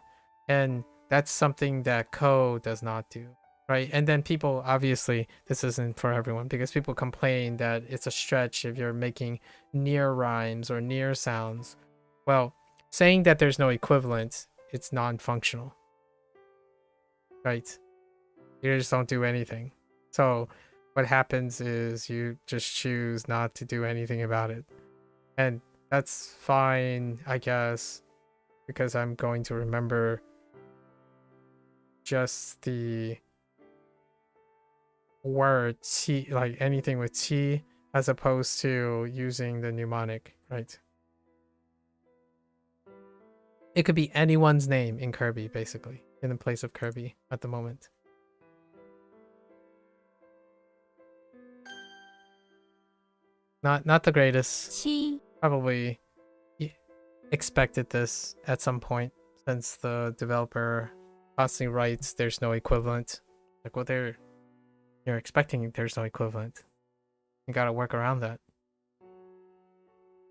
and that's something that Ko does not do, right? And then people, obviously this isn't for everyone, because people complain that it's a stretch if you're making near rhymes or near sounds. Well, saying that there's no equivalent, it's non-functional, right? You just don't do anything. So what happens is you just choose not to do anything about it. And that's fine, I guess, because I'm going to remember just the word qi, like anything with qi, as opposed to using the mnemonic, right? It could be anyone's name in Kirby, basically, in the place of Kirby at the moment. Not the greatest. 7 Probably expected this at some point, since the developer constantly writes there's no equivalent. Like, what you're expecting there's no equivalent. You gotta work around that.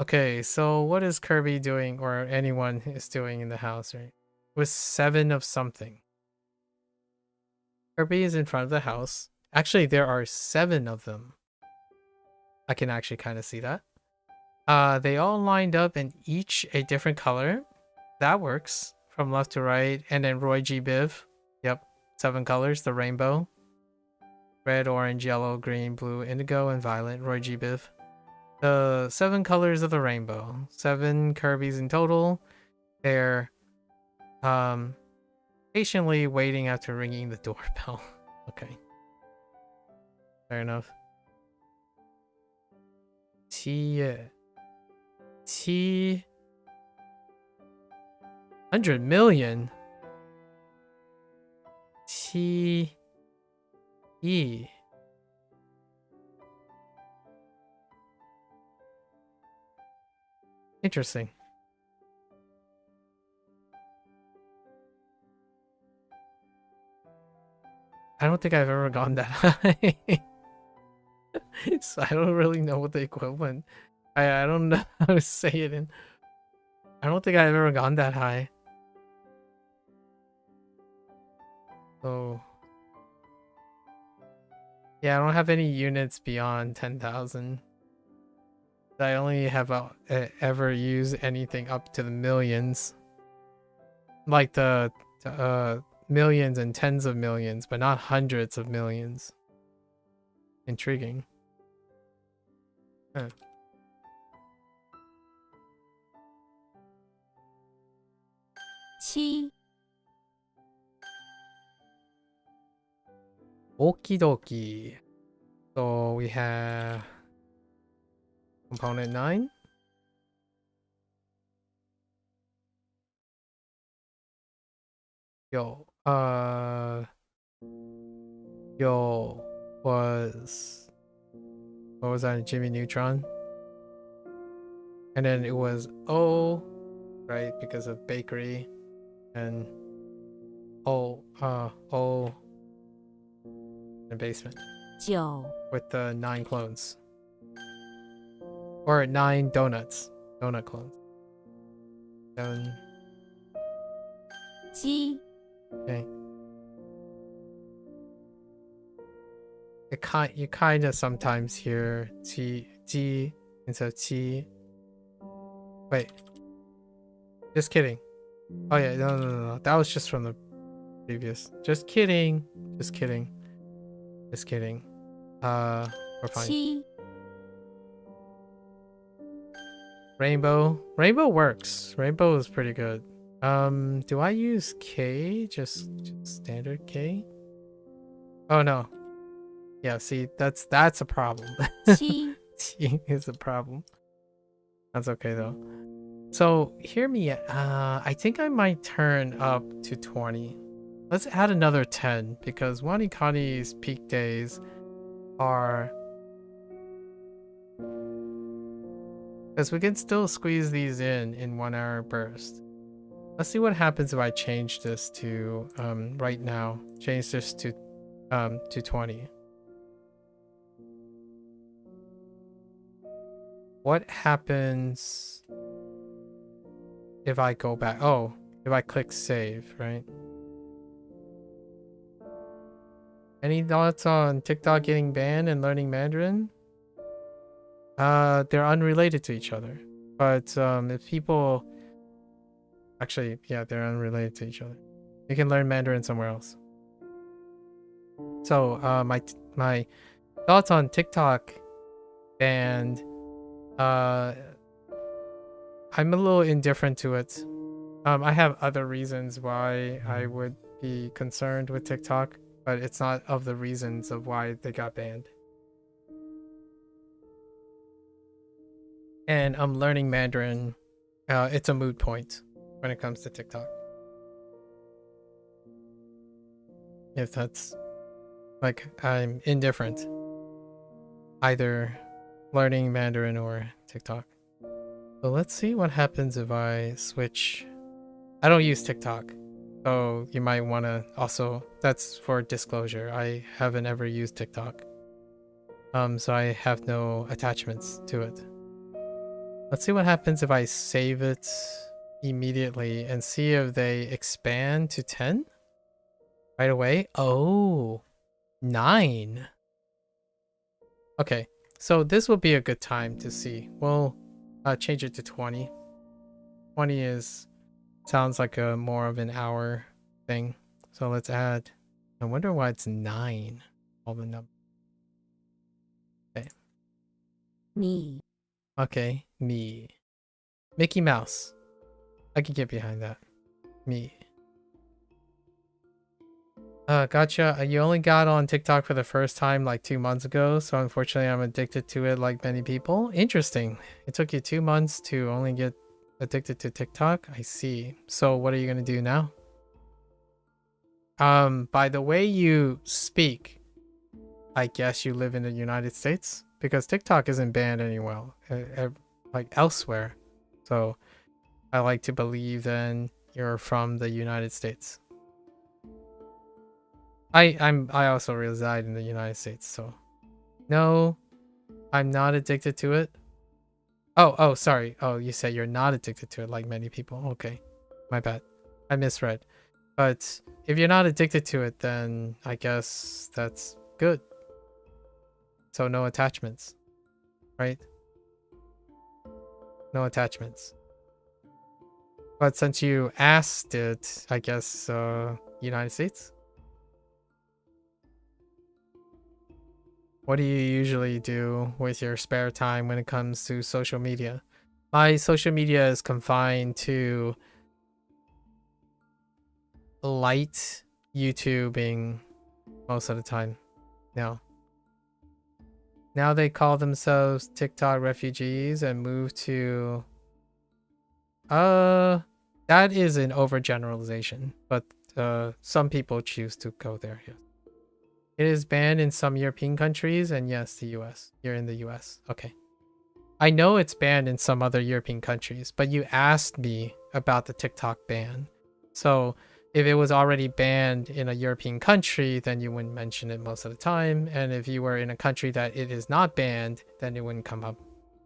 Okay, so what is Kirby doing, or anyone is doing in the house, right? With 7 of something. Kirby is in front of the house. Actually, there are 7 of them. I can actually kind of see that. They all lined up in each a different color. That works. From left to right. And then Roy G. Biv. Yep. 7 colors. The rainbow. Red, orange, yellow, green, blue, indigo, and violet. Roy G. Biv. The 7 colors of the rainbow. 7 Kirby's in total. They're patiently waiting after ringing the doorbell. Okay. Fair enough. T 100 million. T E. Interesting. I don't think I've ever gone that high. So I don't really know what the equivalent. I don't know how to say it in. I don't think I've ever gone that high. So yeah, I don't have any units beyond 10,000. I only have ever used anything up to the millions, like the millions and tens of millions, but not hundreds of millions. Intriguing. Huh. Okie dokie. So we have component 9. Yo was, what was that, Jimmy Neutron? And then it was O, right, because of bakery, and O in the basement 9 with the 9 clones, or 9 donut clones. 7.鸡 Okay. You kind of sometimes hear T instead of T. Wait. Just kidding. Oh yeah, no. That was just from the previous. Just kidding. Just kidding. We're fine. 7 Rainbow works. Rainbow is pretty good. Do I use K? Just standard K? Oh no. Yeah, see, that's a problem. 7 T is a problem. That's okay though. So hear me. I think I might turn up to 20. Let's add another 10 because WaniKani's peak days are, because we can still squeeze these in 1 hour burst. Let's see what happens if I change this to right now. Change this to 20. What happens if I go back? Oh, if I click save, right? Any thoughts on TikTok getting banned and learning Mandarin? They're unrelated to each other. But if people Actually, yeah, they're unrelated to each other. You can learn Mandarin somewhere else. So, my thoughts on TikTok, and I'm a little indifferent to it. I have other reasons why I would be concerned with TikTok, but it's not of the reasons of why they got banned. And I'm learning Mandarin. It's a moot point when it comes to TikTok. If that's like, I'm indifferent, either learning Mandarin or TikTok. So let's see what happens if I switch. I don't use TikTok, so you might want to also, that's for disclosure, I haven't ever used TikTok. So I have no attachments to it. Let's see what happens if I save it immediately and see if they expand to 10 right away. Oh, 9. Okay, so this will be a good time to see. We'll change it to 20. 20 sounds like a more of an hour thing. So let's add, I wonder why it's 9, all the numbers. Okay. Me. Okay, me. Mickey Mouse. I can get behind that. Me. Gotcha. You only got on TikTok for the first time like 2 months ago, so unfortunately I'm addicted to it like many people. Interesting. It took you 2 months to only get addicted to TikTok? I see. So what are you gonna do now? By the way you speak, I guess you live in the United States? Because TikTok isn't banned anywhere, like elsewhere. So I like to believe then you're from the United States. I also reside in the United States, so no, I'm not addicted to it. Oh, sorry. Oh, you said you're not addicted to it like many people. Okay, my bad. I misread. But if you're not addicted to it, then I guess that's good. So no attachments, right? No attachments. But since you asked it, I guess United States? What do you usually do with your spare time when it comes to social media? My social media is confined to light YouTubing most of the time now. Now they call themselves TikTok refugees and move to... that is an overgeneralization, but some people choose to go there, yes. It is banned in some European countries, and yes, the US. You're in the US. Okay. I know it's banned in some other European countries, but you asked me about the TikTok ban. So if it was already banned in a European country, then you wouldn't mention it most of the time. And if you were in a country that it is not banned, then it wouldn't come up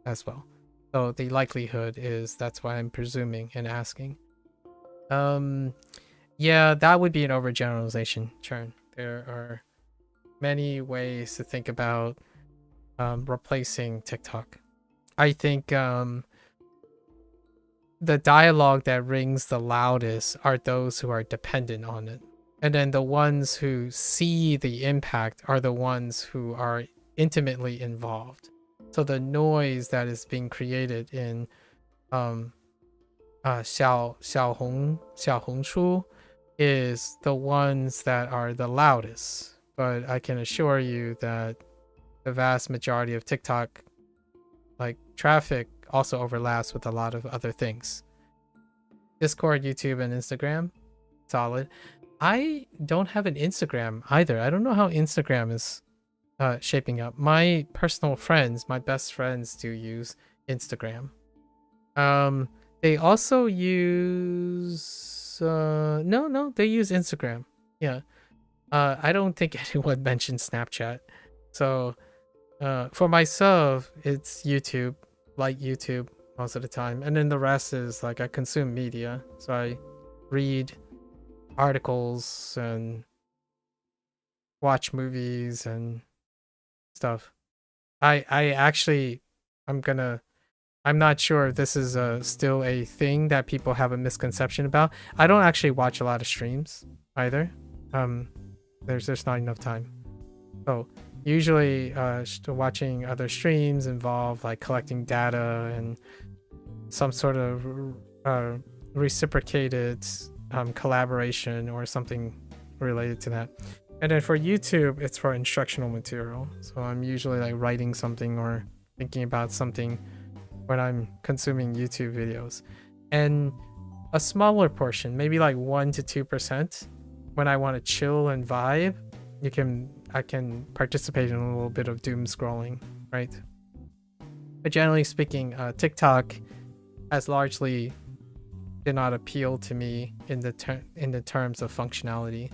as well. So the likelihood is that's why I'm presuming and asking. Yeah, that would be an overgeneralization, Churn. There are many ways to think about replacing TikTok. I think the dialogue that rings the loudest are those who are dependent on it. And then the ones who see the impact are the ones who are intimately involved. So the noise that is being created in Xiaohongshu is the ones that are the loudest. But I can assure you that the vast majority of TikTok like traffic also overlaps with a lot of other things. Discord, YouTube, and Instagram, solid. I don't have an Instagram either. I don't know how Instagram is shaping up. My personal friends, my best friends, do use Instagram. They also use no, they use Instagram. Yeah. I don't think anyone mentioned Snapchat. So for myself, it's YouTube, like YouTube most of the time. And then the rest is like I consume media. So I read articles and watch movies and stuff. I'm gonna I'm not sure if this is still a thing that people have a misconception about. I don't actually watch a lot of streams either. There's just not enough time. So usually watching other streams involve like collecting data and some sort of reciprocated collaboration or something related to that. And then for YouTube, it's for instructional material. So I'm usually like writing something or thinking about something when I'm consuming YouTube videos. And a smaller portion, maybe like 1 to 2%, when I want to chill and vibe, I can participate in a little bit of doom scrolling, right? But generally speaking, TikTok has largely did not appeal to me in the terms of functionality.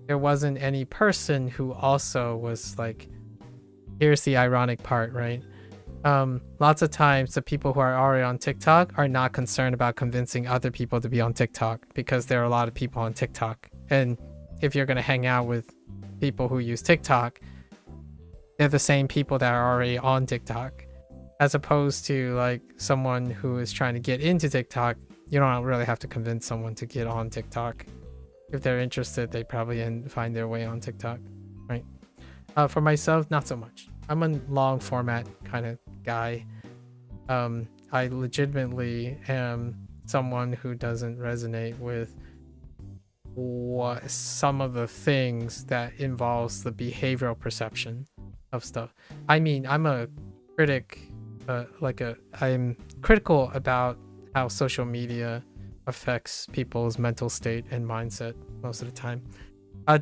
There wasn't any person who also was like, here's the ironic part, right? Lots of times the people who are already on TikTok are not concerned about convincing other people to be on TikTok because there are a lot of people on TikTok. And if you're going to hang out with people who use TikTok, they're the same people that are already on TikTok. As opposed to like someone who is trying to get into TikTok, you don't really have to convince someone to get on TikTok. If they're interested, they probably find their way on TikTok, right? For myself, not so much. I'm a long format kind of guy. I legitimately am someone who doesn't resonate with some of the things that involves the behavioral perception of stuff. I mean, I'm a critic, I'm critical about how social media affects people's mental state and mindset most of the time.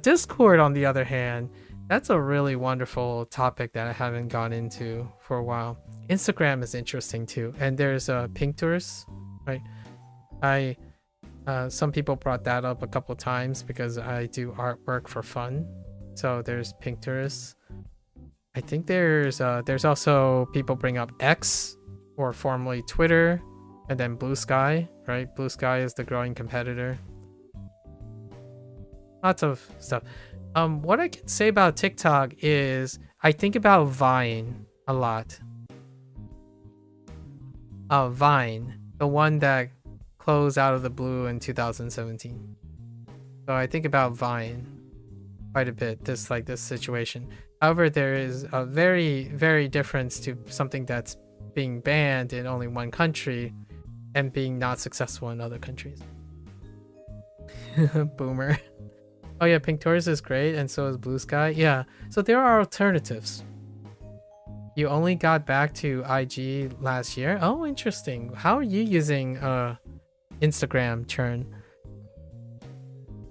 Discord, on the other hand, that's a really wonderful topic that I haven't gone into for a while. Instagram is interesting too, and there's pink tours, right? Some people brought that up a couple times because I do artwork for fun. So there's pink tourists. I think there's also people bring up X, or formerly Twitter, and then Blue Sky, right? Blue Sky is the growing competitor. Lots of stuff. What I can say about TikTok is I think about Vine a lot. Vine, the one that closed out of the blue in 2017. So I think about Vine quite a bit, this situation. However, there is a very, very difference to something that's being banned in only one country and being not successful in other countries. Boomer. Oh yeah, Pink Tours is great, and so is Blue Sky. Yeah, so there are alternatives. You only got back to IG last year? Oh, interesting. How are you using Instagram, Churn?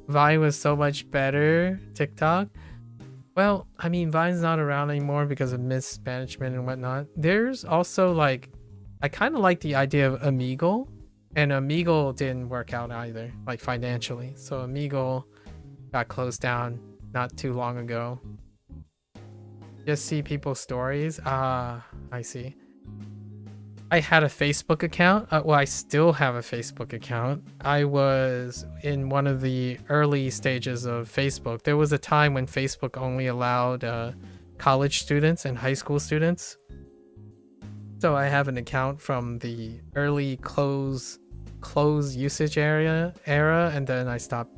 Vine was so much better. TikTok? Well, I mean, Vine's not around anymore because of mismanagement and whatnot. There's also like, I kind of like the idea of Omegle, and Omegle didn't work out either, like financially. So Omegle got closed down not too long ago. Just see people's stories. I see. I had a Facebook account. Well, I still have a Facebook account. I was in one of the early stages of Facebook. There was a time when Facebook only allowed college students and high school students. So I have an account from the early close usage era, and then I stopped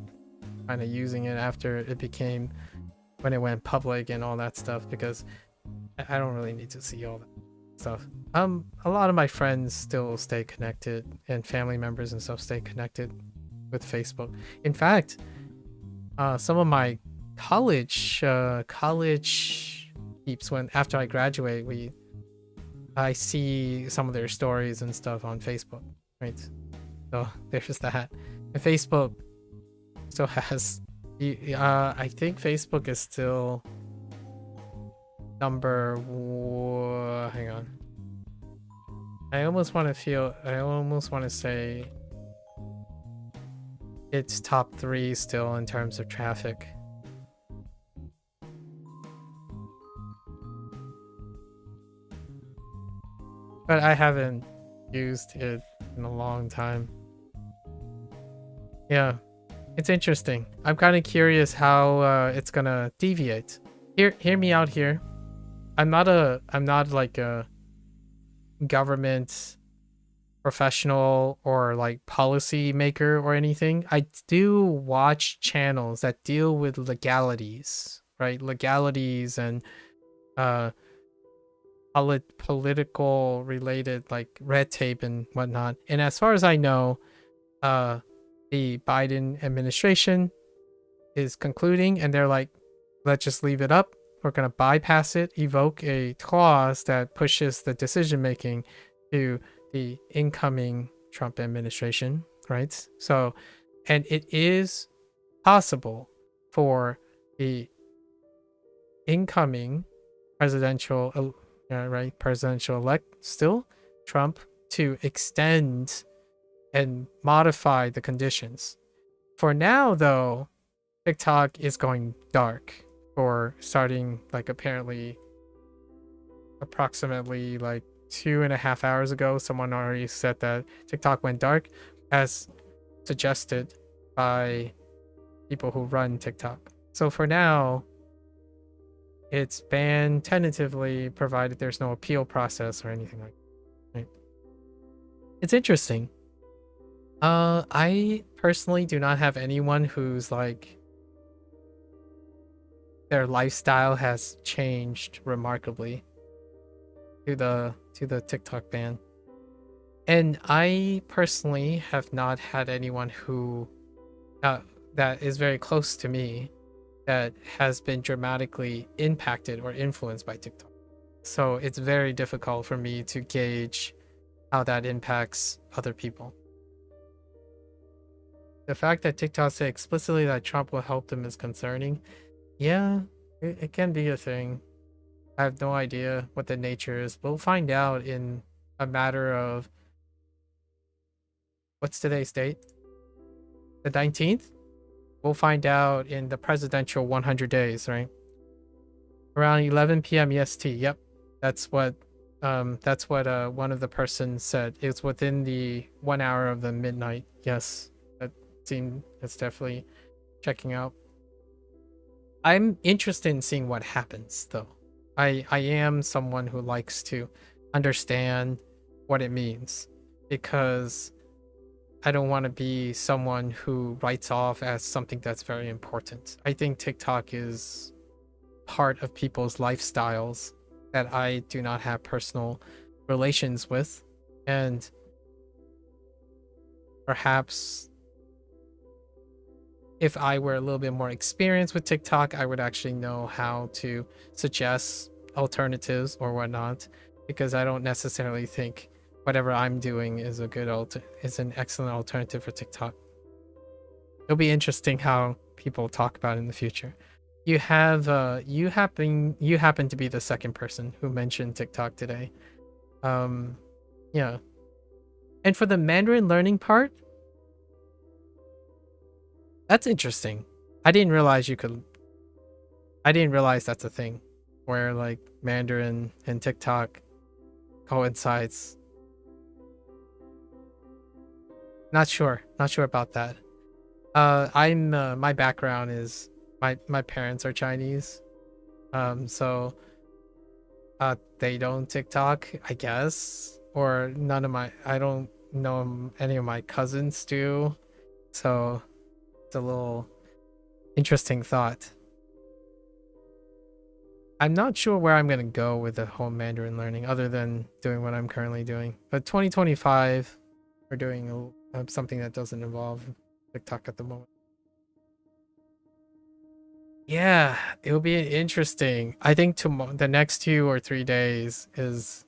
kind of using it after it became, when it went public and all that stuff, because I don't really need to see all that stuff. A lot of my friends still stay connected, and family members and stuff stay connected with Facebook. In fact, some of my college peeps, when after I graduate, I see some of their stories and stuff on Facebook, right? So there's that. And Facebook still has, I think Facebook is still hang on. I almost want to say it's top 3 still in terms of traffic. But I haven't used it in a long time. Yeah, it's interesting. I'm kind of curious how it's gonna deviate. Hear me out here. I'm not like a government professional or like policy maker or anything. I do watch channels that deal with legalities, right? Legalities and political related like red tape and whatnot. And as far as I know, the Biden administration is concluding and they're like, let's just leave it up. We're going to bypass it, evoke a clause that pushes the decision making to the incoming Trump administration, right? So, and it is possible for the incoming presidential, presidential elect, still Trump, to extend and modify the conditions. For now, though, TikTok is going dark for starting like apparently approximately like 2.5 hours ago. Someone already said that TikTok went dark as suggested by people who run TikTok. So for now, it's banned tentatively, provided there's no appeal process or anything like that. Right? It's interesting. I personally do not have anyone who's like their lifestyle has changed remarkably to the TikTok ban. And I personally have not had anyone who that is very close to me that has been dramatically impacted or influenced by TikTok. So it's very difficult for me to gauge how that impacts other people. The fact that TikTok said explicitly that Trump will help them is concerning. Yeah, it can be a thing. I have no idea what the nature is. We'll find out in a matter of... What's today's date? The 19th? We'll find out in the presidential 100 days, right? Around 11 p.m. EST. Yep. That's what one of the persons said. It's within the 1 hour of the midnight. Yes. That's definitely checking out. I'm interested in seeing what happens, though. I am someone who likes to understand what it means, because I don't want to be someone who writes off as something that's very important. I think TikTok is part of people's lifestyles that I do not have personal relations with, and perhaps if I were a little bit more experienced with TikTok, I would actually know how to suggest alternatives or whatnot, because I don't necessarily think whatever I'm doing is an excellent alternative for TikTok. It'll be interesting how people talk about it in the future. You happen to be the second person who mentioned TikTok today. Yeah. And for the Mandarin learning part, that's interesting. I didn't realize that's a thing where like Mandarin and TikTok coincides. Not sure about that. My background is my parents are Chinese. So they don't TikTok, I guess, or I don't know any of my cousins do. So it's a little interesting thought. I'm not sure where I'm going to go with the whole Mandarin learning other than doing what I'm currently doing. But 2025, we're doing something that doesn't involve TikTok at the moment. Yeah, it'll be interesting. I think the next 2 or 3 days is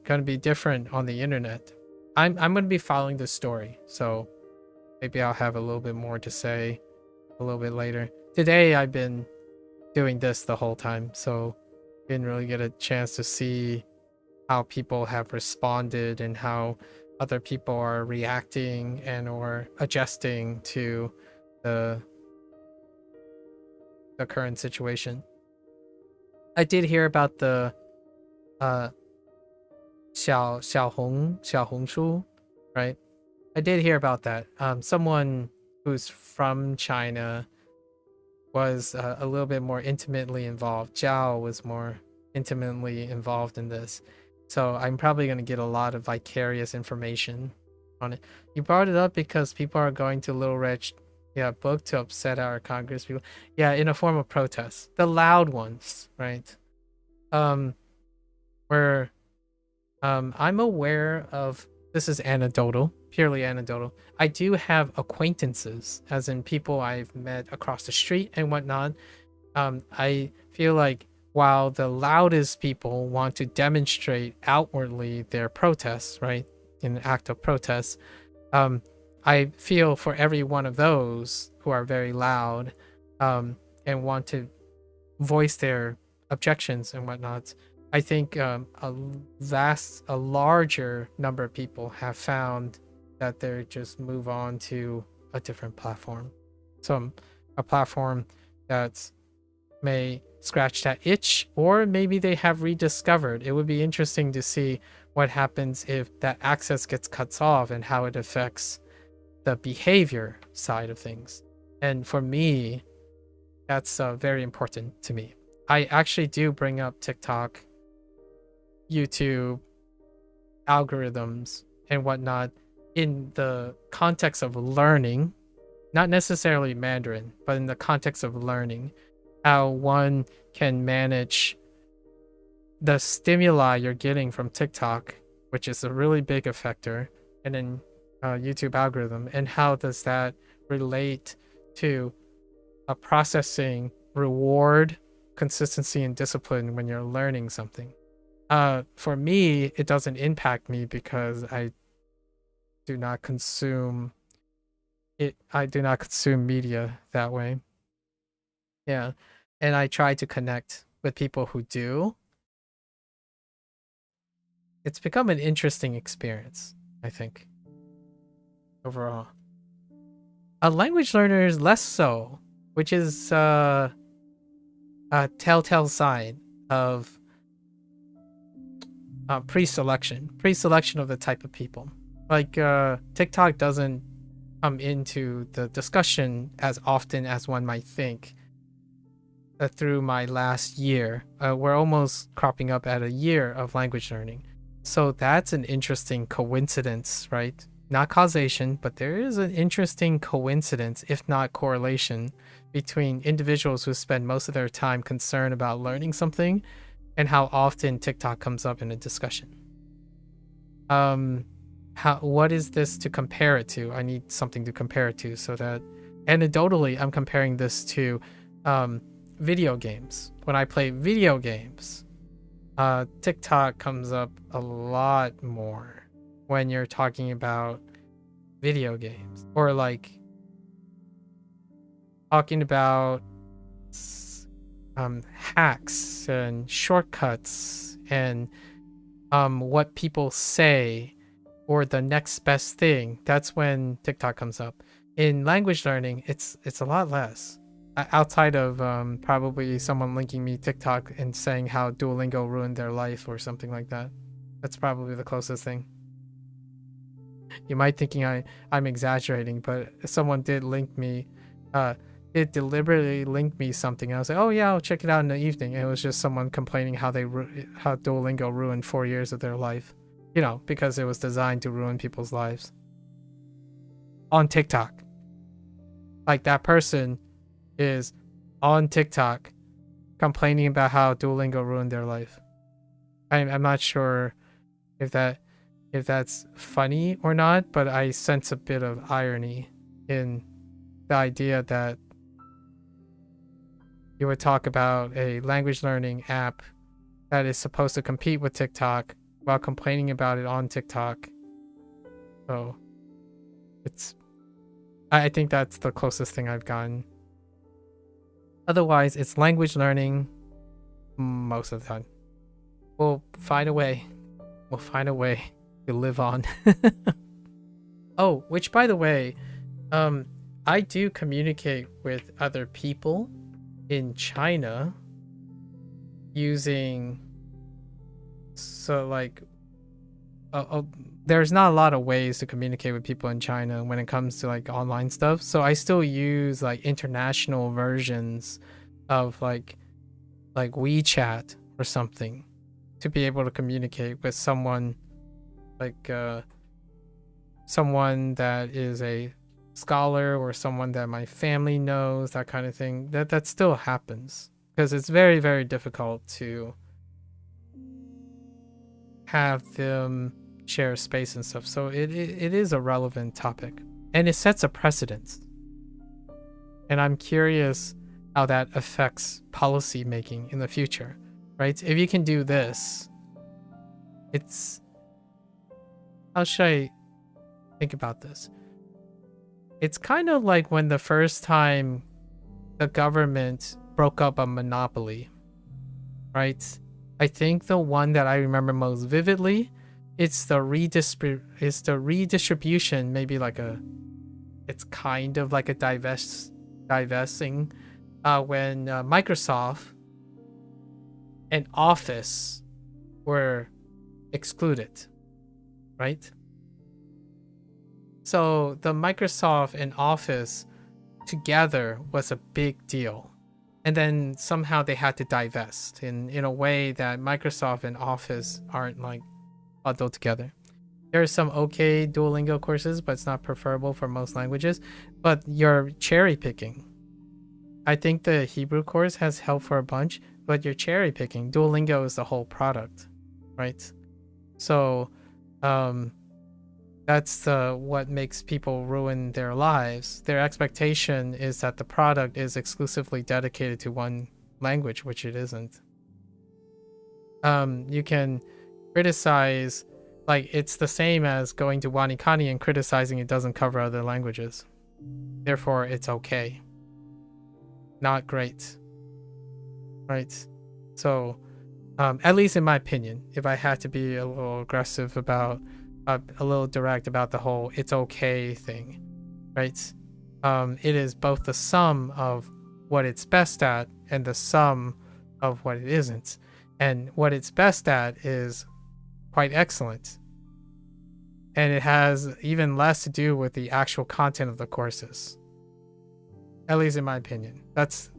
going to be different on the internet. I'm going to be following the story, so maybe I'll have a little bit more to say a little bit later. Today, I've been doing this the whole time, so didn't really get a chance to see how people have responded and how other people are reacting and or adjusting to the current situation. I did hear about the Xiaohongshu, right? I did hear about that. Someone who's from China was a little bit more intimately involved. Zhao was more intimately involved in this. So I'm probably going to get a lot of vicarious information on it. You brought it up because people are going to Little Red Book to upset our Congress people. Yeah, in a form of protest. The loud ones, right? Where I'm aware of, this is anecdotal, purely anecdotal. I do have acquaintances, as in people I've met across the street and whatnot. I feel like while the loudest people want to demonstrate outwardly their protests, right, in an act of protest, I feel for every one of those who are very loud and want to voice their objections and whatnot, I think a larger number of people have found that they just move on to a different platform. So a platform that may scratch that itch, or maybe they have rediscovered. It would be interesting to see what happens if that access gets cut off and how it affects the behavior side of things. And for me, that's very important to me. I actually do bring up TikTok, YouTube, algorithms, and whatnot in the context of learning, not necessarily Mandarin, but in the context of learning, how one can manage the stimuli you're getting from TikTok, which is a really big effector, and then YouTube algorithm, and how does that relate to a processing reward, consistency, and discipline when you're learning something. For me, it doesn't impact me because I do not consume it. I do not consume media that way. Yeah, and I try to connect with people who do. It's become an interesting experience, I think, overall. Language learners, less so, which is a telltale sign of pre-selection of the type of people. Like TikTok doesn't come into the discussion as often as one might think. Through my last year, we're almost cropping up at a year of language learning. So that's an interesting coincidence, right? Not causation, but there is an interesting coincidence, if not correlation, between individuals who spend most of their time concerned about learning something and how often TikTok comes up in a discussion. What is this to compare it to? I need something to compare it to, so that anecdotally, I'm comparing this to video games. When I play video games, TikTok comes up a lot more when you're talking about video games, or like talking about hacks and shortcuts and what people say, or the next best thing. That's when TikTok comes up. In language learning, it's a lot less. Outside of probably someone linking me TikTok and saying how Duolingo ruined their life or something like that. That's probably the closest thing. You might thinking I'm exaggerating, but someone did link me. It deliberately linked me something. I was like, oh yeah, I'll check it out in the evening. And it was just someone complaining how how Duolingo ruined 4 years of their life. You know, because it was designed to ruin people's lives. On TikTok. Like, that person is on TikTok complaining about how Duolingo ruined their life. I'm not sure if that's funny or not, but I sense a bit of irony in the idea that you would talk about a language learning app that is supposed to compete with TikTok while complaining about it on TikTok. So I think that's the closest thing I've gotten. Otherwise, it's language learning most of the time. We'll find a way. We'll find a way to live on. Oh, which, by the way, I do communicate with other people in China using, so like, there's not a lot of ways to communicate with people in China when it comes to like online stuff. So I still use like international versions of like WeChat or something to be able to communicate with someone like someone that is a scholar or someone that my family knows, that kind of thing. That still happens because it's very, very difficult to have them share space and stuff. So it is a relevant topic, and it sets a precedent. And I'm curious how that affects policy making in the future, right? If you can do this, it's, how should I think about this? It's kind of like when the first time the government broke up a monopoly, right? I think the one that I remember most vividly, it's the redistribution, maybe like it's kind of like a divesting when Microsoft and Office were excluded, right? So the Microsoft and Office together was a big deal. And then somehow they had to divest in a way that Microsoft and Office aren't like bundled together. There are some okay Duolingo courses, but it's not preferable for most languages. But you're cherry picking. I think the Hebrew course has help for a bunch, but you're cherry picking. Duolingo is the whole product, right? So that's what makes people ruin their lives. Their expectation is that the product is exclusively dedicated to one language, which it isn't. You can criticize, like it's the same as going to WaniKani and criticizing it doesn't cover other languages. Therefore, it's okay. Not great. Right? So, at least in my opinion, if I had to be a little aggressive about a little direct about the whole it's okay thing, right? It is both the sum of what it's best at and the sum of what it isn't. And what it's best at is quite excellent. And it has even less to do with the actual content of the courses. At least in my opinion. That's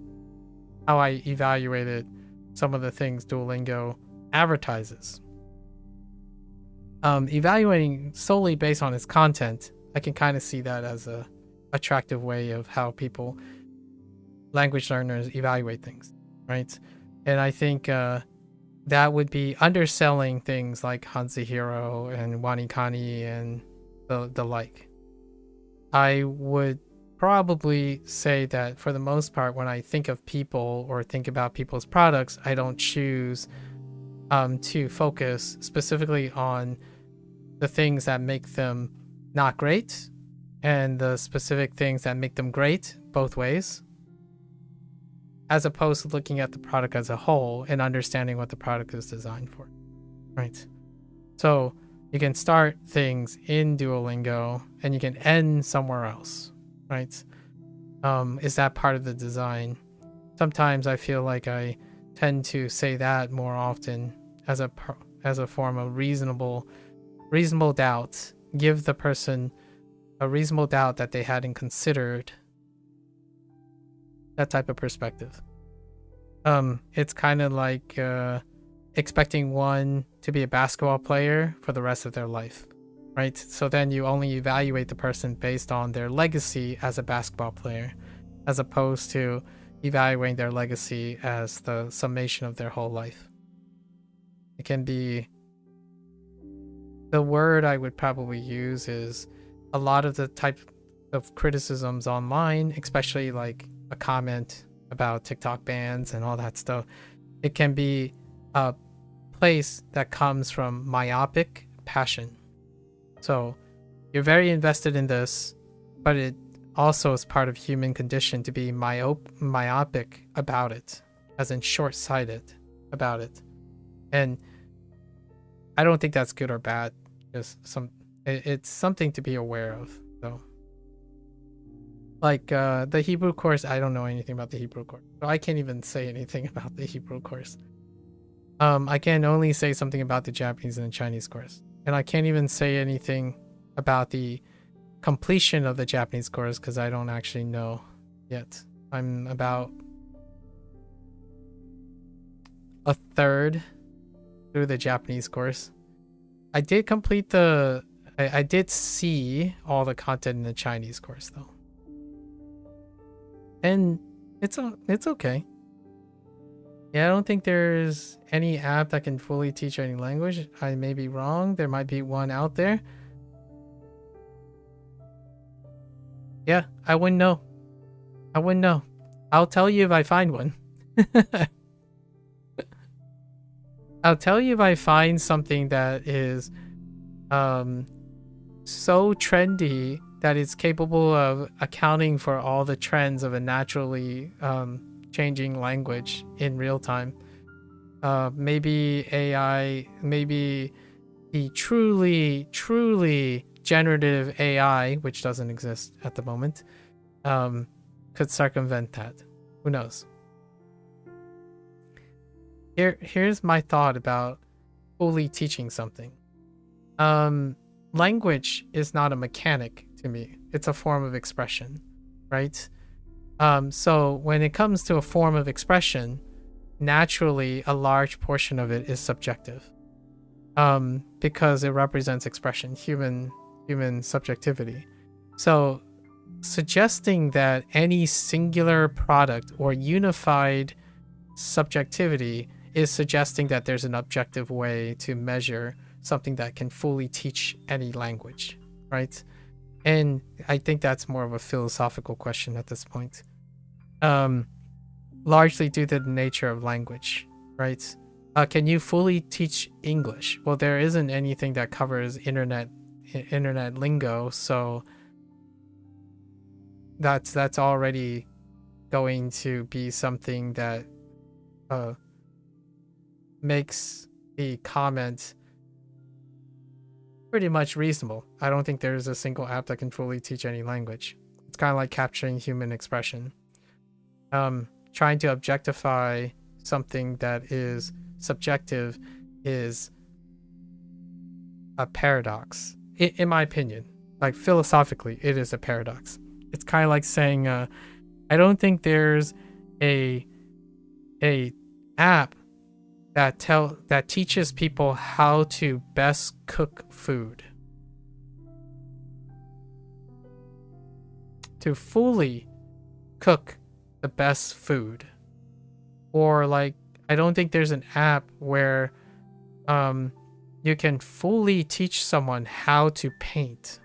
how I evaluated some of the things Duolingo advertises. Evaluating solely based on its content, I can kind of see that as a attractive way of how language learners evaluate things, right? And I think that would be underselling things like HanziHero and WaniKani and the like. I would probably say that for the most part, when I think of people or think about people's products, I don't choose to focus specifically on the things that make them not great and the specific things that make them great both ways, as opposed to looking at the product as a whole and understanding what the product is designed for, right? So you can start things in Duolingo and you can end somewhere else, right? Is that part of the design? Sometimes I feel like I tend to say that more often as a form of reasonable doubt. Give the person a reasonable doubt that they hadn't considered that type of perspective. It's kind of like expecting one to be a basketball player for the rest of their life, right? So then you only evaluate the person based on their legacy as a basketball player, as opposed to evaluating their legacy as the summation of their whole life. It can be, the word I would probably use is a lot of the type of criticisms online, especially like a comment about TikTok bans and all that stuff. It can be a place that comes from myopic passion. So you're very invested in this, but it also is part of human condition to be myopic about it, as in short-sighted about it. And I don't think that's good or bad. It's something to be aware of, though. Like the Hebrew course, I don't know anything about the Hebrew course, so I can't even say anything about the Hebrew course. I can only say something about the Japanese and the Chinese course, and I can't even say anything about the completion of the Japanese course because I don't actually know yet. I'm about a third through the Japanese course. I did complete the I did see all the content in the Chinese course though. And it's okay. Yeah, I don't think there's any app that can fully teach any language. I may be wrong. There might be one out there. Yeah, I wouldn't know. I'll tell you if I find one. I'll tell you if I find something that is so trendy that it's capable of accounting for all the trends of a naturally changing language in real time. Maybe AI, maybe the truly generative AI, which doesn't exist at the moment, could circumvent that. Who knows? Here's my thought about fully teaching something. Language is not a mechanic to me. It's a form of expression, right? So when it comes to a form of expression, naturally a large portion of it is subjective. Because it represents expression, human subjectivity. So suggesting that any singular product or unified subjectivity is suggesting that there's an objective way to measure something that can fully teach any language, right? And I think that's more of a philosophical question at this point. Largely due to the nature of language, right? Can you fully teach English? Well, there isn't anything that covers internet lingo, so that's already going to be something that makes the comment pretty much reasonable. I don't think there's a single app that can fully teach any language. It's kind of like capturing human expression. Trying to objectify something that is subjective is a paradox, in my opinion. Like philosophically, it is a paradox. It's kind of like saying, I don't think there's a app that teaches people how to best cook food. To fully cook the best food. Or like, I don't think there's an app where you can fully teach someone how to paint.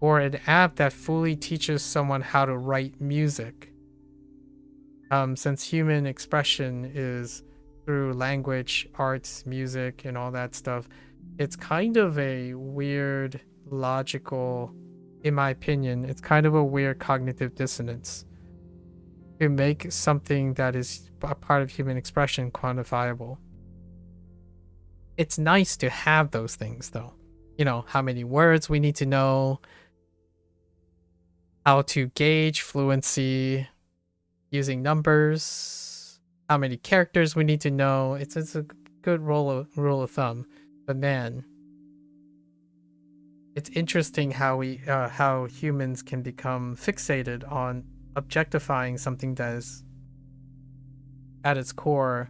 Or an app that fully teaches someone how to write music. Since human expression is through language, arts, music, and all that stuff, it's kind of a weird logical, in my opinion, it's kind of a weird cognitive dissonance to make something that is a part of human expression quantifiable. It's nice to have those things, though. You know, how many words we need to know, how to gauge fluency using numbers, how many characters we need to know. It's a good rule of thumb. But man, it's interesting how humans can become fixated on objectifying something that is at its core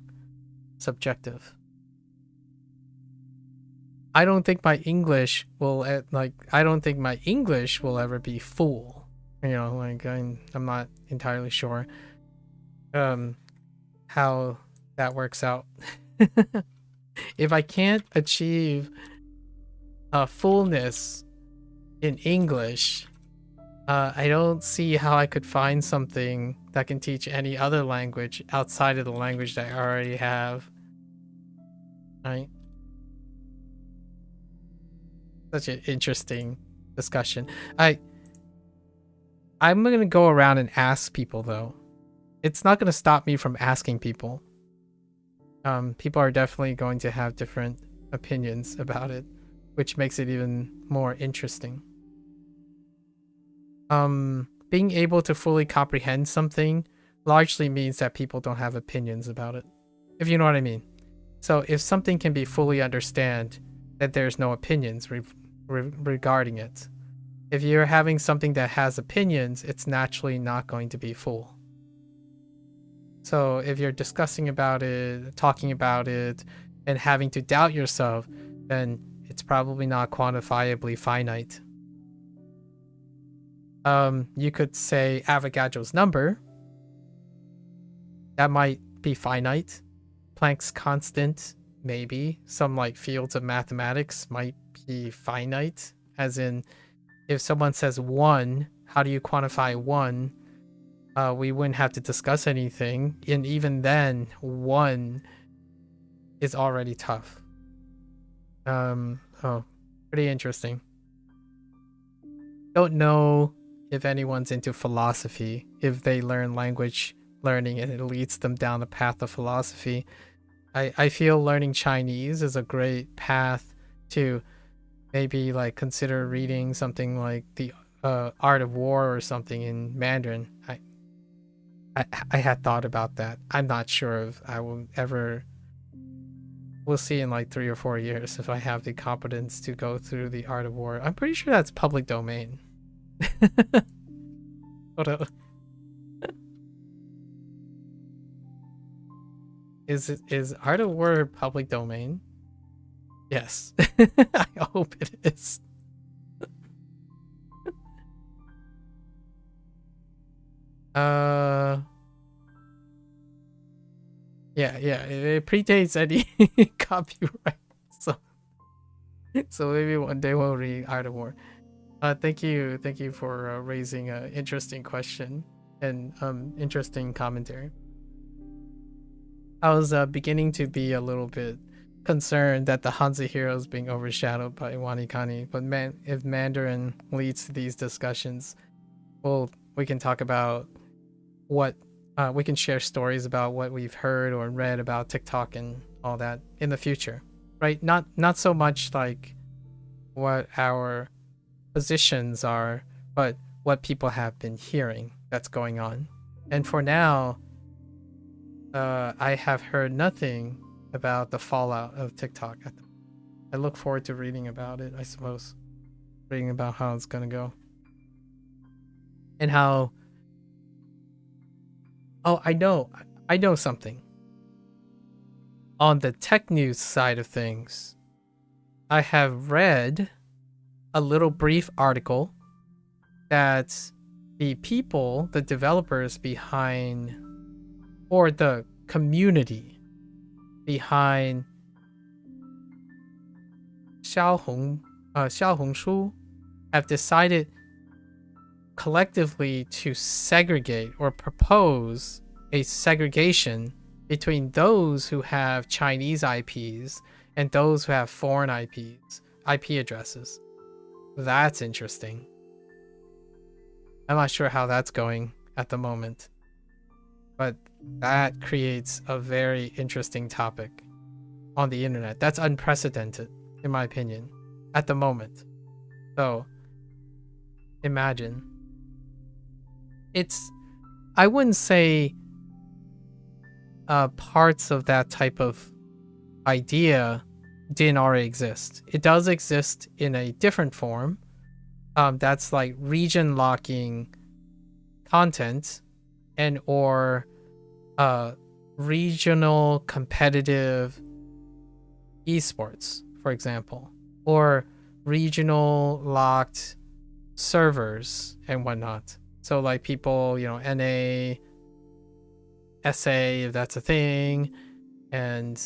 subjective. I don't think my English will ever be full. You know, like I'm not entirely sure how that works out. If I can't achieve fullness in English, I don't see how I could find something that can teach any other language outside of the language that I already have. Right? Such an interesting discussion. I'm gonna go around and ask people though. It's not gonna stop me from asking people. People are definitely going to have different opinions about it, which makes it even more interesting. Being able to fully comprehend something largely means that people don't have opinions about it, if you know what I mean. So if something can be fully understood, that there's no opinions regarding it. If you're having something that has opinions, it's naturally not going to be full. So if you're discussing about it, talking about it, and having to doubt yourself, then it's probably not quantifiably finite. You could say Avogadro's number. That might be finite. Planck's constant, maybe. Some like fields of mathematics might be finite. As in, if someone says 1, how do you quantify 1? We wouldn't have to discuss anything. And even then, 1 is already tough. Pretty interesting. Don't know if anyone's into philosophy, if they learn language learning and it leads them down the path of philosophy. I feel learning Chinese is a great path to maybe like consider reading something like the Art of War or something in Mandarin. I had thought about that. I'm not sure if I will ever. We'll see in like 3 or 4 years if I have the competence to go through the Art of War. I'm pretty sure that's public domain. Hold on. Is Art of War public domain? Yes. I hope it is. Yeah, it predates any copyright. So maybe one day we'll read Art of War. Thank you for raising an interesting question and interesting commentary. I was beginning to be a little bit concerned that the HanziHero is being overshadowed by WaniKani, but if Mandarin leads to these discussions, we can talk about what we can share stories about what we've heard or read about TikTok and all that in the future, right? Not so much like what our positions are, but what people have been hearing that's going on. And for now, I have heard nothing about the fallout of TikTok. I look forward to reading about it, I suppose. Reading about how it's gonna go. And how... Oh, I know something. On the tech news side of things, I have read a little brief article that the people, the developers behind, or the community behind Xiaohongshu have decided collectively to segregate or propose a segregation between those who have Chinese IPs and those who have foreign IPs, IP addresses. That's interesting. I'm not sure how that's going at the moment, but that creates a very interesting topic on the internet. That's unprecedented, in my opinion, at the moment. So, imagine. I wouldn't say parts of that type of idea didn't already exist. It does exist in a different form. That's like region locking content and or regional competitive esports, for example, or regional locked servers and whatnot. So like people, NA, SA, if that's a thing, and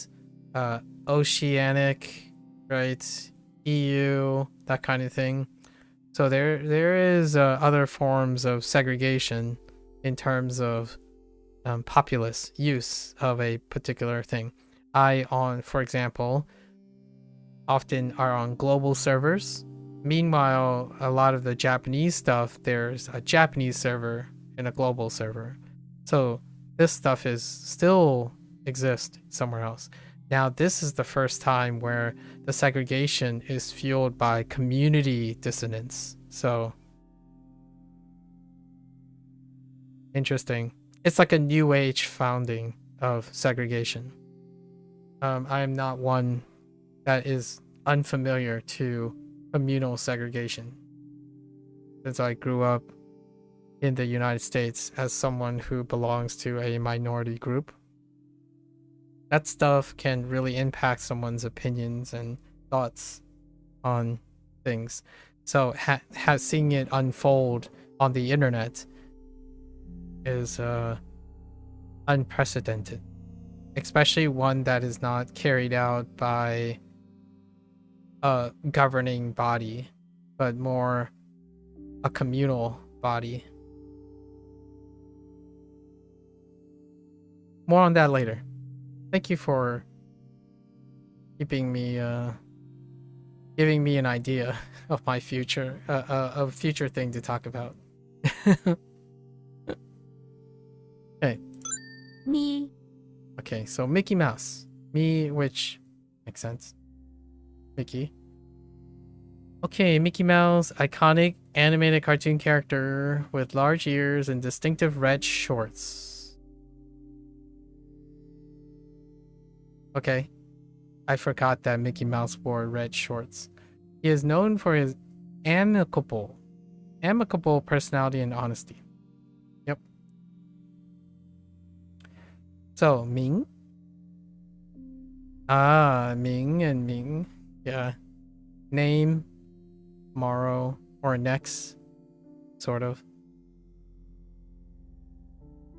Oceanic, right? EU, that kind of thing. So there is other forms of segregation in terms of populace use of a particular thing. For example, often are on global servers. Meanwhile, a lot of the Japanese stuff, there's a Japanese server and a global server. So this stuff still exists somewhere else. Now, this is the first time where the segregation is fueled by community dissonance. So, interesting. It's like a new age founding of segregation. I am not one that is unfamiliar to communal segregation, since I grew up in the United States as someone who belongs to a minority group. That stuff can really impact someone's opinions and thoughts on things. So seeing it unfold on the internet is unprecedented, especially one that is not carried out by a governing body, but more a communal body. More on that later. Thank you for keeping me giving me an idea of my future, a future thing to talk about. Okay. Me. Okay, so Mickey Mouse. Me, which makes sense. Mickey. Okay, Mickey Mouse, iconic animated cartoon character with large ears and distinctive red shorts. Okay. I forgot that Mickey Mouse wore red shorts. He is known for his amicable personality and honesty. Yep. So, Ming? Ah, Ming and Ming. Yeah. Name, tomorrow, or next, sort of.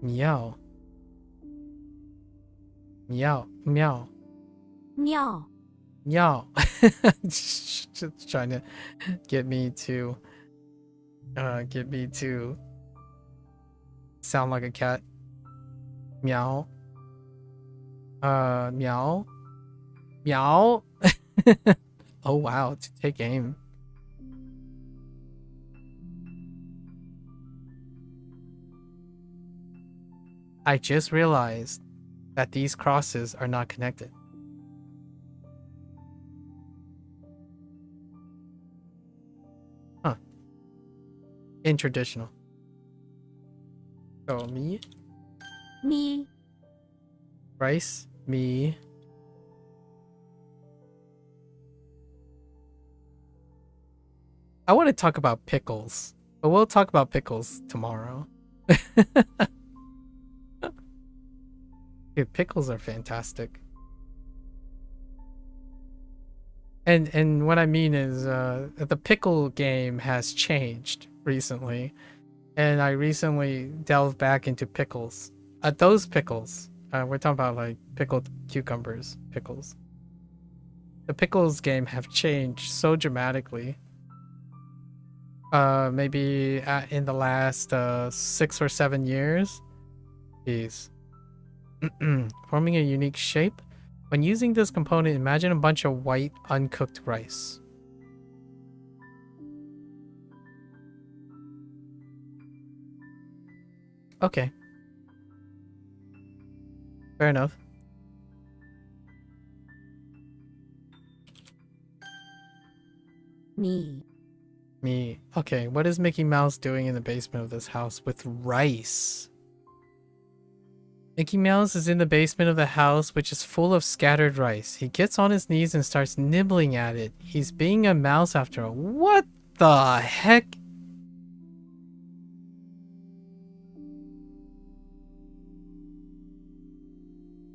Meow. Meow. Meow. Meow. Meow. Just trying to get me to sound like a cat. Meow. Meow. Meow. Oh wow, to take aim. I just realized that these crosses are not connected. Huh. In traditional. So me, Me. rice, me. I want to talk about pickles, but we'll talk about pickles tomorrow. Dude, pickles are fantastic. And what I mean is the pickle game has changed recently, and I recently delved back into pickles. Those pickles, we're talking about like pickled cucumbers, pickles. The pickles game have changed so dramatically. Maybe in the last 6 or 7 years. Jeez. Forming a unique shape. When using this component, imagine a bunch of white uncooked rice. Okay. Fair enough. Me. Me. Okay, what is Mickey Mouse doing in the basement of this house with rice? Mickey Mouse is in the basement of the house, which is full of scattered rice. He gets on his knees and starts nibbling at it. He's being a mouse after all. What the heck?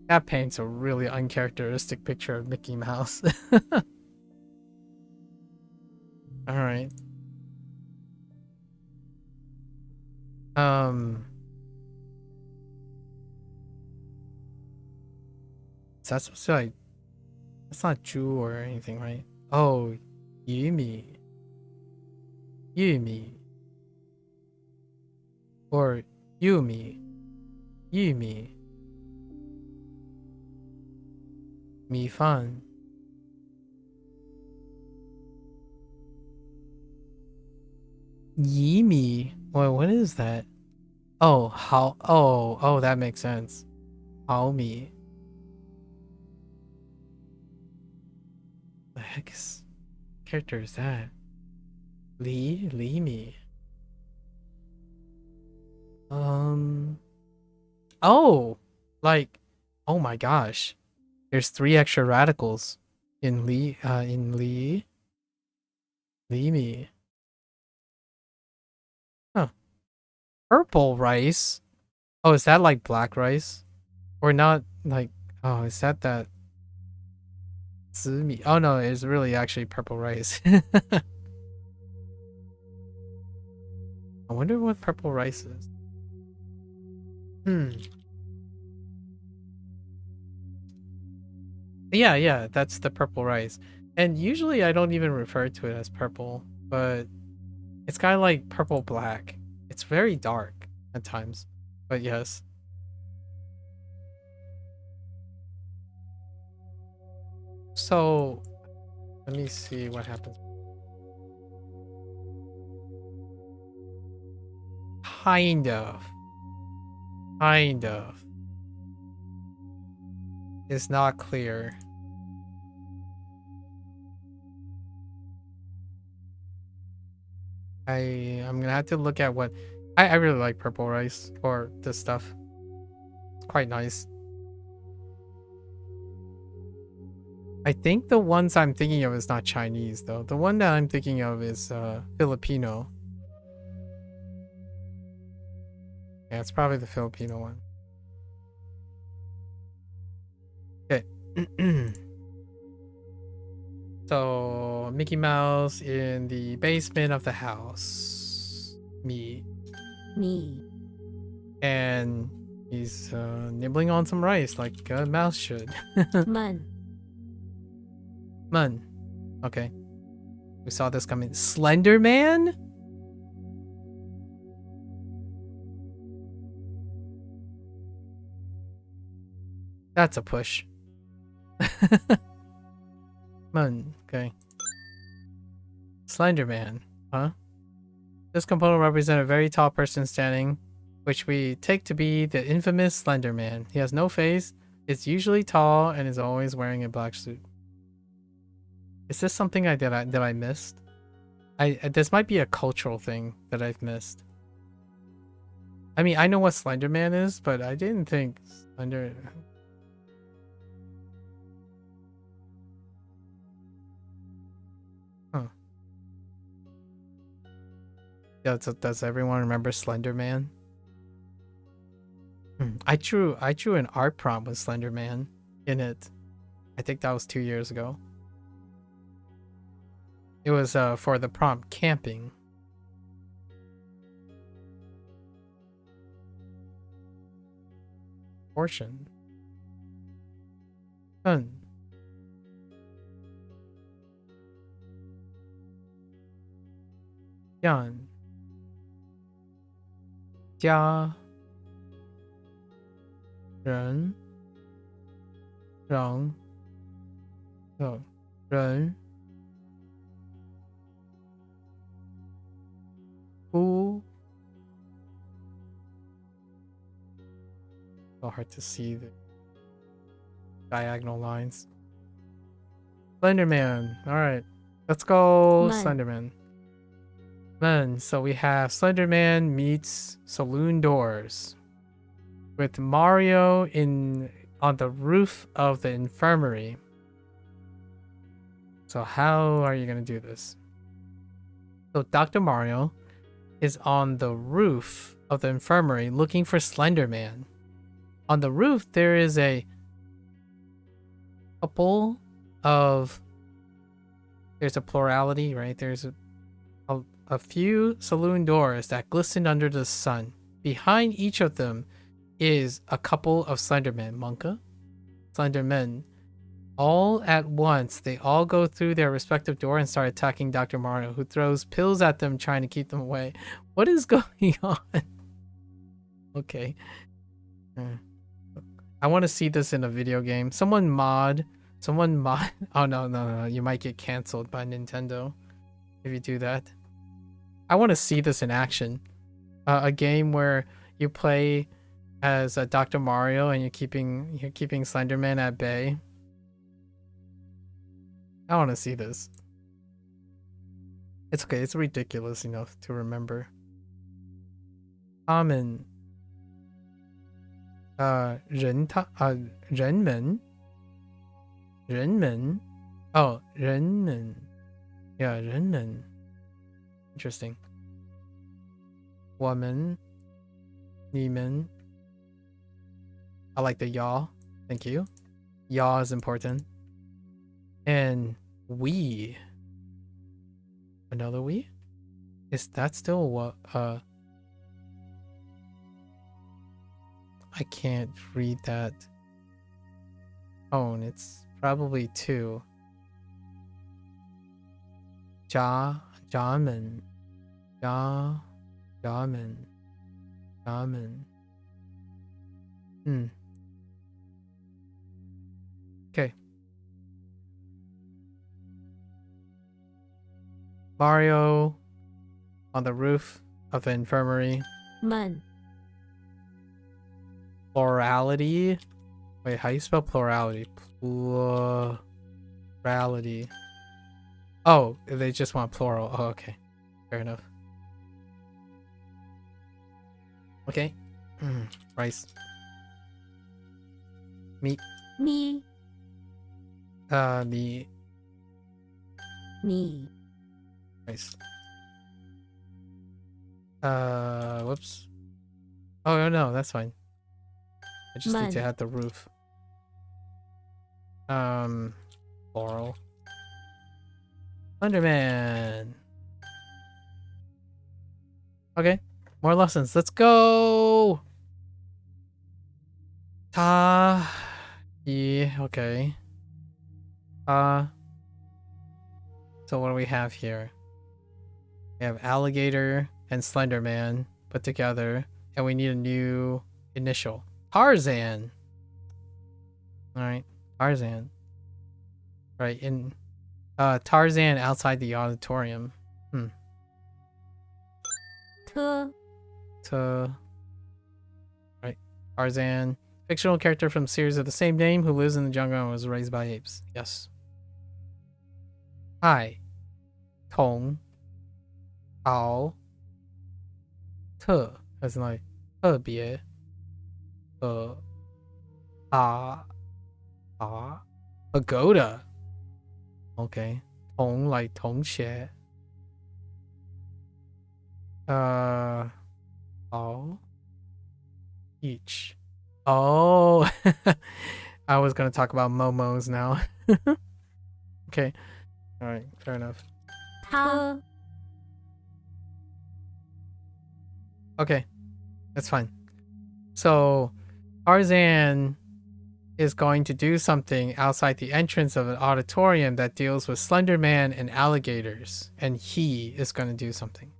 That paints a really uncharacteristic picture of Mickey Mouse. Alright. Is that supposed to like... That's not Jew or anything, right? Oh, Yumi. Yumi. Or Yumi. Yumi. Mi fan. Yimi. Wait, what is that? Oh, how? Oh, that makes sense. Haomi. The heck is character is that? Lee me. Oh, like, oh my gosh. There's 3 extra radicals in Lee me. Huh. Purple rice? Oh, is that like black rice? Or not like, oh, is that 紫米? Oh no, it's really actually purple rice. I wonder what purple rice is. Yeah, that's the purple rice. And usually I don't even refer to it as purple, but it's kind of like purple black. It's very dark at times, but yes. So, let me see what happens. Kind of. It's not clear. I'm gonna have to look at what... I really like purple rice, or this stuff. It's quite nice. I think the ones I'm thinking of is not Chinese, though. The one that I'm thinking of is Filipino. Yeah, it's probably the Filipino one. Okay. So, Mickey Mouse in the basement of the house. Me. And he's nibbling on some rice like a mouse should. Man. Okay. We saw this coming. Slender Man? That's a push. Okay. Slender Man, huh? This component represents a very tall person standing, which we take to be the infamous Slender Man. He has no face, is usually tall, and is always wearing a black suit. Is this something that I missed? This might be a cultural thing that I've missed. I mean, I know what Slender Man is, but I didn't think Slender... Huh. Yeah, does everyone remember Slender Man? I drew an art prompt with Slender Man in it. I think that was 2 years ago. It was for the prompt camping. Portion. Fun. Yan. Jia. Ren. Rang. Oh. Ren. Wu. So hard to see the diagonal lines. Slenderman. Alright. Let's go Man. Slenderman. Man, so we have Slenderman meets Saloon Doors. With Mario on the roof of the infirmary. So how are you gonna do this? So Dr. Mario is on the roof of the infirmary looking for Slenderman. On the roof there is a couple of... There's a plurality, right? There's a few saloon doors that glisten under the sun. Behind each of them is a couple of Slendermen, Slendermen. All at once, they all go through their respective door and start attacking Dr. Mario, who throws pills at them, trying to keep them away. What is going on? Okay. I want to see this in a video game. Someone mod. Oh, no. You might get canceled by Nintendo if you do that. I want to see this in action. A game where you play as Dr. Mario and you're keeping Slenderman at bay. I want to see this. It's okay. It's ridiculous enough to remember. Common. 人们. Oh, 人们. Yeah, 人们. Interesting. 我们 Neiman. I like the yaw. Thank you. Yaw is important. And we. Another we? Is that still what? I can't read that tone. It's probably two. Jamin. Jamin. Okay. Mario on the roof of the infirmary. 们 Plurality. Wait, how do you spell plurality? Plurality. Oh, they just want plural. Oh, okay. Fair enough. Okay. Rice. Meat. 你 The 你 rice. Whoops. Oh, no, that's fine. I just need to Man. add the roof. Floral. Underman. Okay, more lessons. Let's go. Yeah, okay. So what do we have here? We have alligator and Slenderman put together, and we need a new initial. Tarzan. All right, Tarzan. Right in Tarzan outside the auditorium. 特 Right, Tarzan, fictional character from series of the same name who lives in the jungle and was raised by apes. Yes. Hi. Tong. Ao. Te, as in like 特别. Pagoda. Okay. Tong like 同学. Each. Oh. I was gonna talk about momos now. Okay. Alright, fair enough. 他 Okay. That's fine. So Tarzan is going to do something outside the entrance of an auditorium that deals with Slenderman and alligators. And he is going to do something.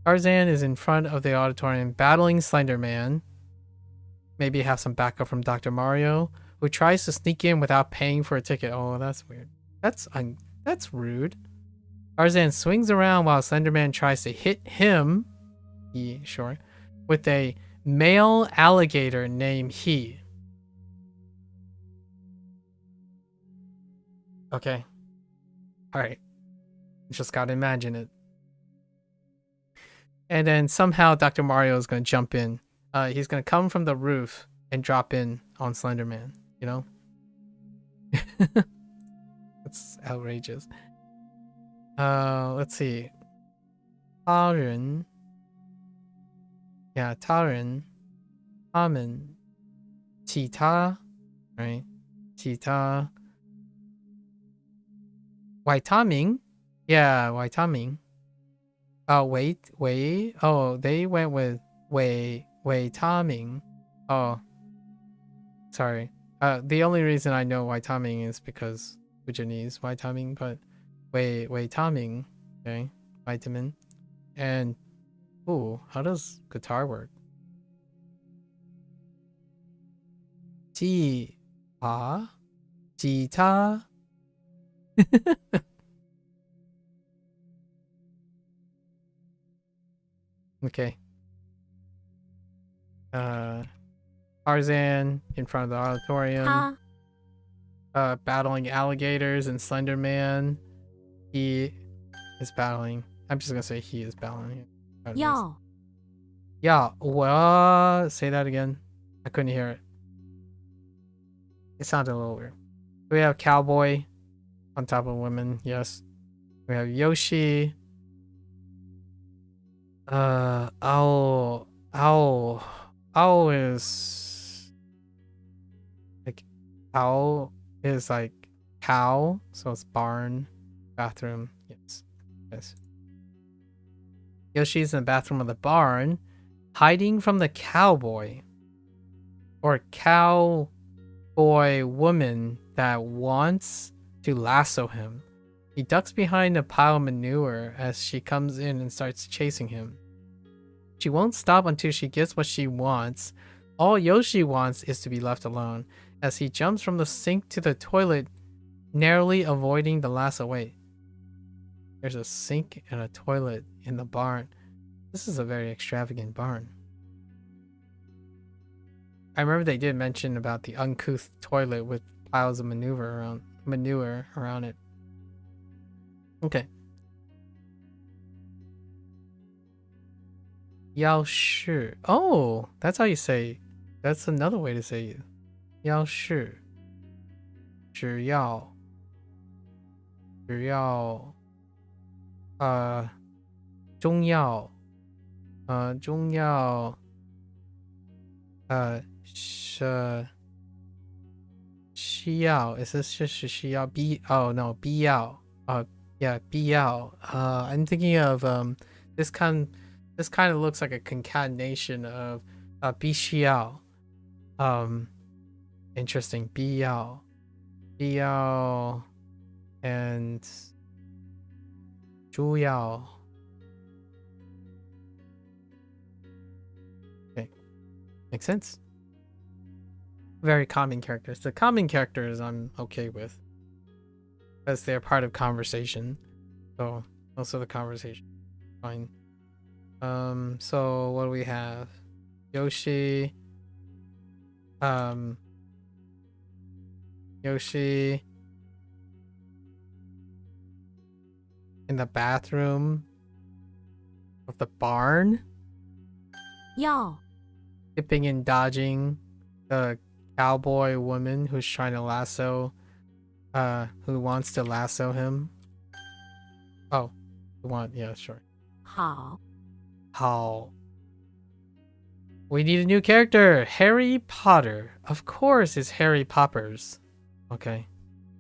Tarzan is in front of the auditorium battling Slenderman. Maybe have some backup from Dr. Mario, who tries to sneak in without paying for a ticket. Oh, that's weird. That's rude. Tarzan swings around while Slenderman tries to hit him, with a male alligator named He. Okay. Alright. Just gotta imagine it. And then somehow Dr. Mario is gonna jump in. He's gonna come from the roof and drop in on Slenderman, you know? That's outrageous. Let's see. 他人 Yeah, 他人他们其他 right? 其他 Vitamin? Yeah, vitamin. Wait. Oh, they went with vitamin. Oh, sorry. The only reason I know vitamin is because Japanese vitamin, but vitamin. Okay, vitamin. And ooh, how does guitar work? Guitar. Okay. Tarzan in front of the auditorium. 他 Battling alligators and Slenderman. He is battling. I'm just gonna say he is battling. 要 Yeah. Well, say that again. I couldn't hear it. It sounded a little weird. We have cowboy on top of women. Yes. We have Yoshi. Ow. Ao is like Ao is like cow, so it's barn, bathroom. Yes. Yes. Yoshi's in the bathroom of the barn, hiding from the cowboy or cowboy woman that wants to lasso him. He ducks behind a pile of manure as she comes in and starts chasing him. She won't stop until she gets what she wants. All Yoshi wants is to be left alone as he jumps from the sink to the toilet, narrowly avoiding the lasso. Wait. There's a sink and a toilet in the barn. This is a very extravagant barn. I remember they did mention about the uncouth toilet with piles of manure around it. Okay. Yao Shi. Oh, that's how you say. That's another way to say it. Yao Shi. 只要 中药 中药 需要 is this just 需要 B oh no 必要 yeah 必要 I'm thinking of this kind of looks like a concatenation of 必须要 interesting 必要 and 主要 okay, makes sense. Very common characters. The common characters I'm okay with because they're part of conversation, so most of the conversation fine. So what do we have? Yoshi in the bathroom of the barn, 要 dipping and dodging the cowboy woman who's trying to lasso, who wants to lasso him. Oh, yeah, sure. 好 How? We need a new character, Harry Potter. Of course, it's Harry Poppers. Okay,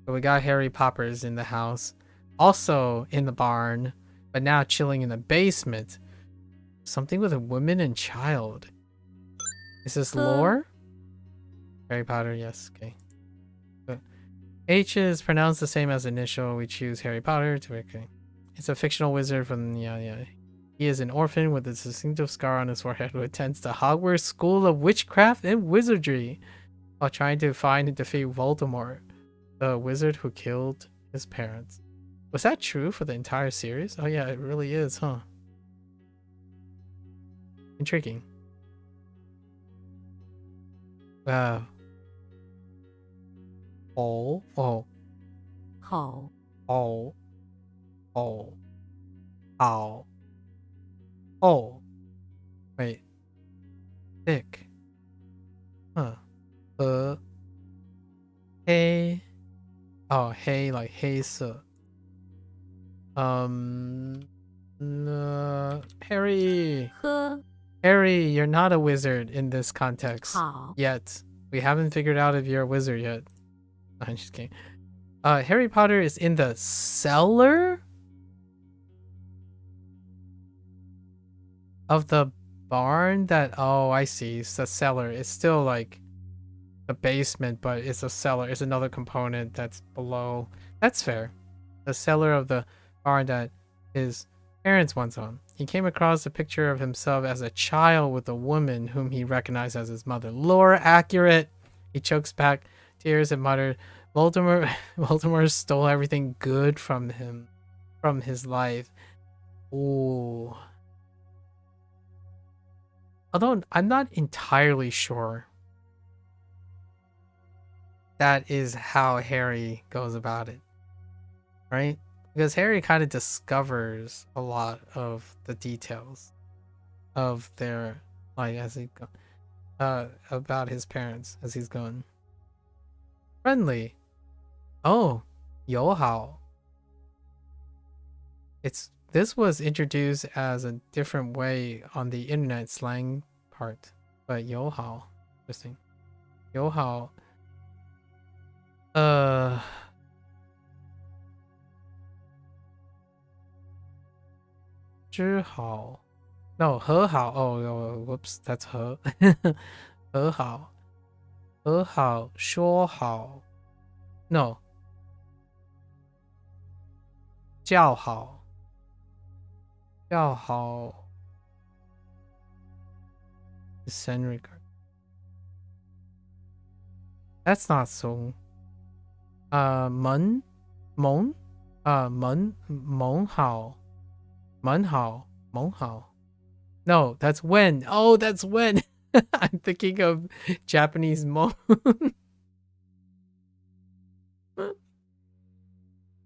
so we got Harry Poppers in the house, also in the barn, but now chilling in the basement. Something with a woman and child. Is this lore? Harry Potter, yes. Okay. But H is pronounced the same as initial. We choose Harry Potter to okay. It's a fictional wizard from yeah. He is an orphan with a distinctive scar on his forehead who attends the Hogwarts School of Witchcraft and Wizardry while trying to find and defeat Voldemort, the wizard who killed his parents. Was that true for the entire series? Oh yeah, it really is, huh? Intriguing. Wow. Oh. 好 Oh. Wait. Thick. Huh. Hey. Oh, hey, like hey, so. Harry. 喝 Harry, you're not a wizard in this context. 好 Yet. We haven't figured out if you're a wizard yet. I'm just kidding. Harry Potter is in the cellar of the barn that, oh, I see. It's the cellar. It's still like the basement, but it's a cellar. It's another component that's below. That's fair. The cellar of the barn that his parents once owned. He came across a picture of himself as a child with a woman whom he recognized as his mother. Lore accurate. He chokes back tears and muttered, Voldemort stole everything good from him, from his life. Ooh. Although I'm not entirely sure that is how Harry goes about it, right? Because Harry kind of discovers a lot of the details of their, like, as he about his parents as he's going. Friendly. Oh, Yohao. This was introduced as a different way on the internet slang part, but 友好 interesting 友好知好 no 和好 oh whoops that's 和和好和好说好 no 叫好叫好 send regard that's not so 门蒙蒙好门好蒙好 no that's when oh that's when I'm thinking of Japanese mon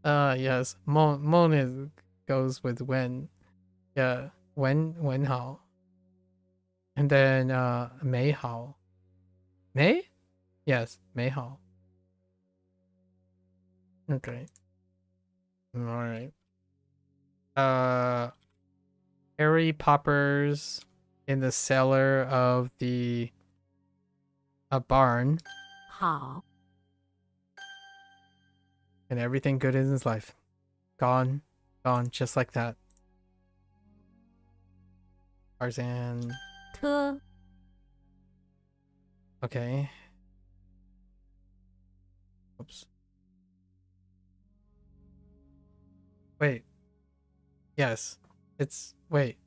yes mon is goes with when yeah when how and then 美好 may yes 美好 okay all right Harry Poppers in the cellar of a barn 好 and everything good in his life gone just like that Tarzan 特 okay oops wait yes it's wait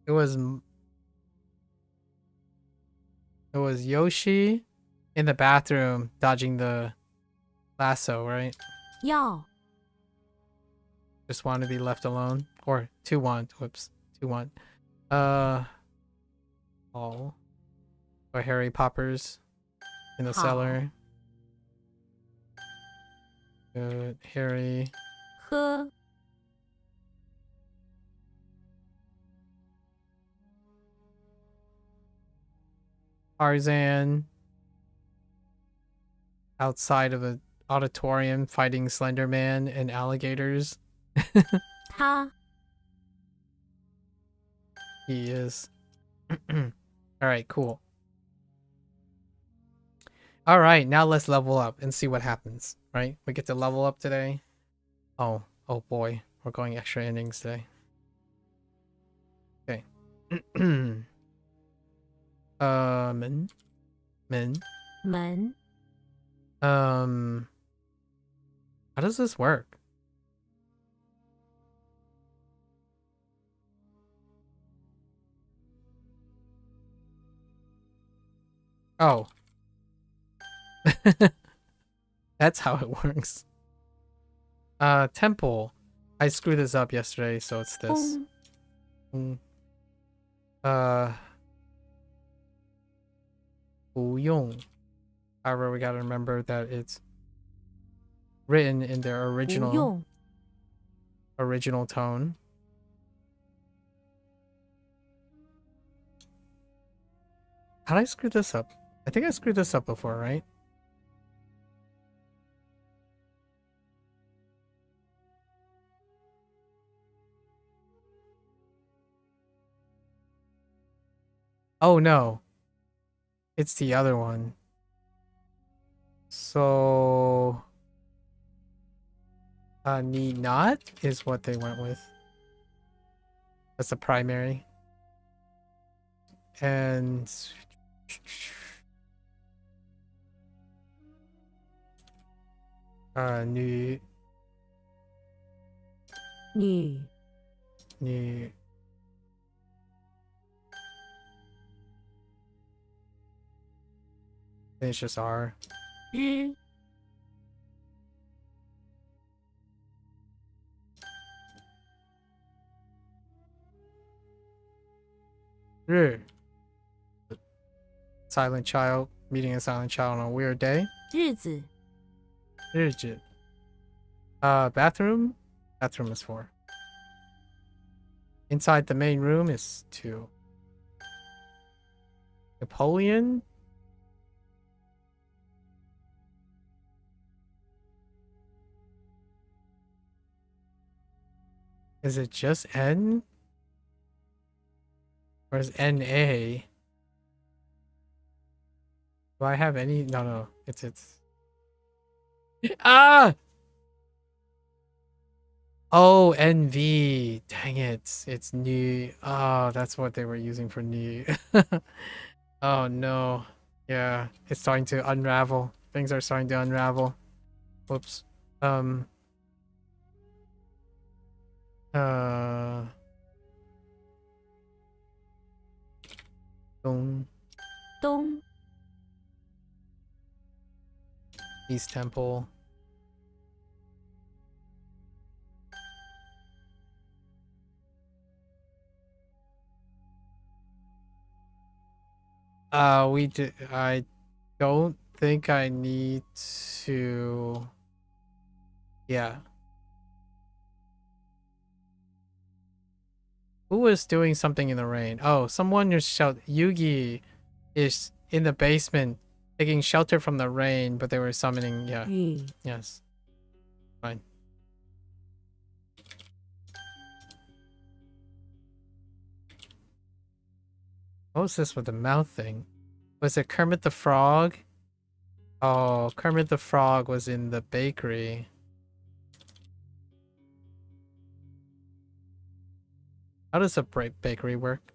it was Yoshi in the bathroom dodging the lasso right 要 just want to be left alone or 2-1 whoops 2-1 oh or Harry Poppers in the How? cellar good Harry 喝 Tarzan outside of an auditorium fighting Slender Man and alligators. 他 He is. All right, cool. All right, now let's level up and see what happens, right? We get to level up today. Oh boy, we're going extra innings today. Okay. Men.门 How does this work? Oh. That's how it works. Temple. I screwed this up yesterday, so it's this. 风 不用. However, we gotta remember that it's written in their 不 original 用 original tone. How did I screw this up? I think I screwed this up before, right? Oh no. It's the other one. So need not is what they went with. That's the primary. And new 女 new it's just R. 日 日 Silent child meeting a silent child on a weird day. 日子 日子 bathroom is 4. Inside the main room is 2. Napoleon. Is it just N? Or is NA? Do I have any? No. It's. Ah! Oh, NV. Dang it. It's new. Oh, that's what they were using for new. Oh, no. Yeah, it's starting to unravel. Things are starting to unravel. Whoops. Dong. 东 East Temple. I don't think I need to. Yeah. Who was doing something in the rain? Oh, someone is Yugi is in the basement taking shelter from the rain, but they were summoning. Yeah. 雨 Yes. Fine. What was this with the mouth thing? Was it Kermit the Frog? Oh, Kermit the Frog was in the bakery. How does a bakery work?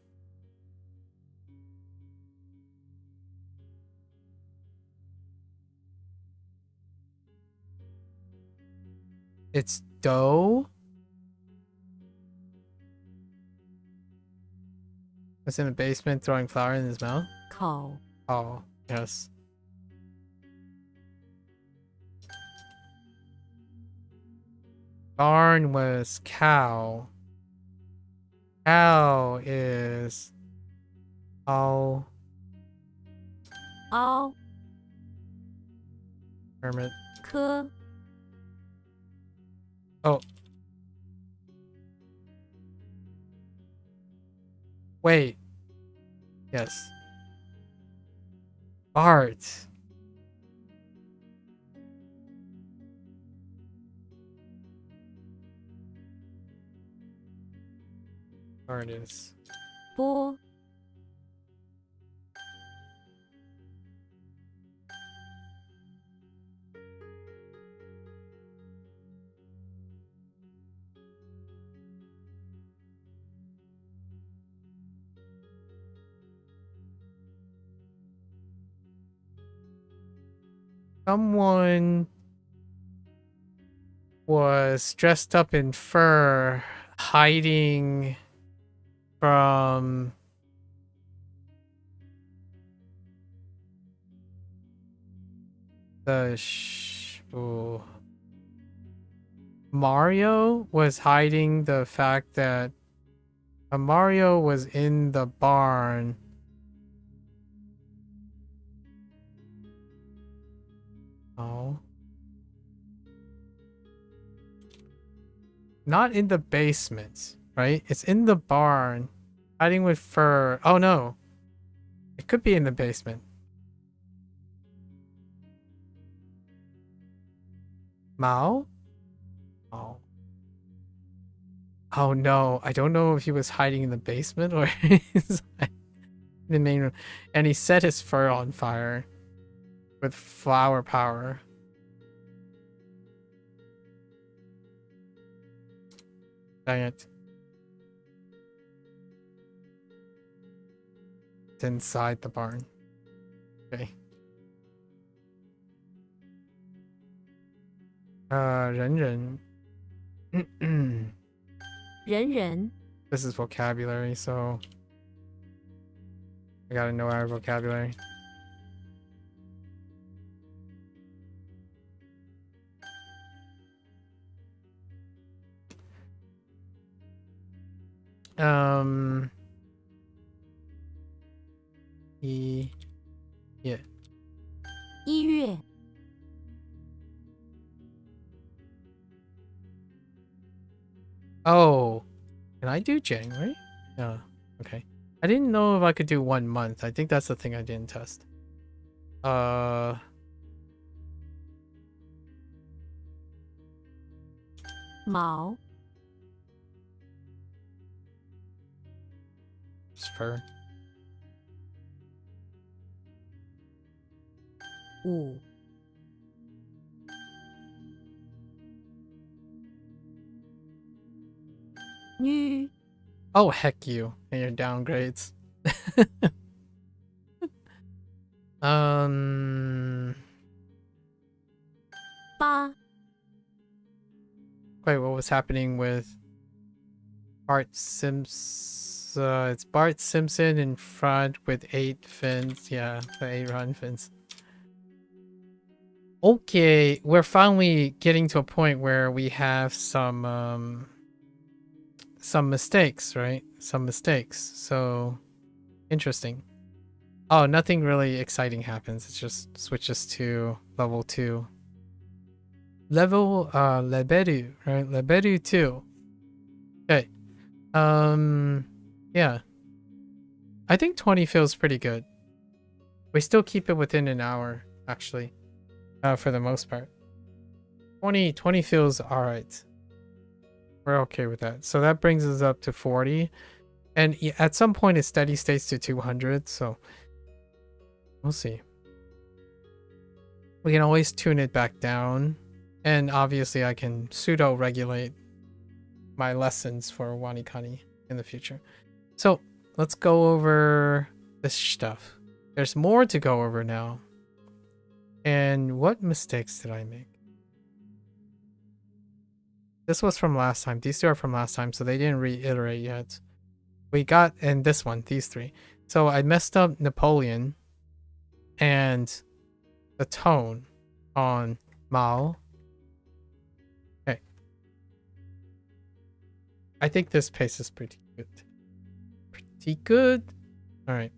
It's dough? Was in the basement throwing flour in his mouth? 烤 Oh, yes. Barn was cow. Cow is all 凹 Kermit. 科 Oh. Wait. Yes. Bart. Bart is. 波 Someone was dressed up in fur, hiding from the ooh. Mario was hiding the fact that Mario was in the barn. Oh. Not in the basement, right? It's in the barn. Hiding with fur. Oh no. It could be in the basement. Mao? Oh. Oh no. I don't know if he was hiding in the basement or inside the main room. And he set his fur on fire with flower power. Dang it. It's inside the barn. Okay. 人人. 人人 This is vocabulary, so I gotta know our vocabulary. Yeah. 1月 Oh, can I do January? No. Okay. I didn't know if I could do 1 month. I think that's the thing I didn't test. Mao Just fur. 5 Như Oh, heck you and your downgrades. um, 8 wait, what was happening with Bart Sims? It's Bart Simpson in front with 8 fins. Yeah, the 8 run fins. Okay, we're finally getting to a point where we have some mistakes, right? Some mistakes. So interesting. Oh, nothing really exciting happens. It just switches to level 2. Leberu, right? Leberu 2. Okay. Yeah. I think 20 feels pretty good. We still keep it within an hour, actually. For the most part. 20 feels alright. We're okay with that. So that brings us up to 40. And at some point it steady states to 200, so we'll see. We can always tune it back down. And obviously I can pseudo-regulate my lessons for WaniKani in the future. So let's go over this stuff. There's more to go over now. And what mistakes did I make? This was from last time. These two are from last time, so they didn't reiterate yet. We got, and this one, these three. So I messed up Napoleon and the tone on Mao. Okay. I think this pace is pretty good. Pretty good. All right.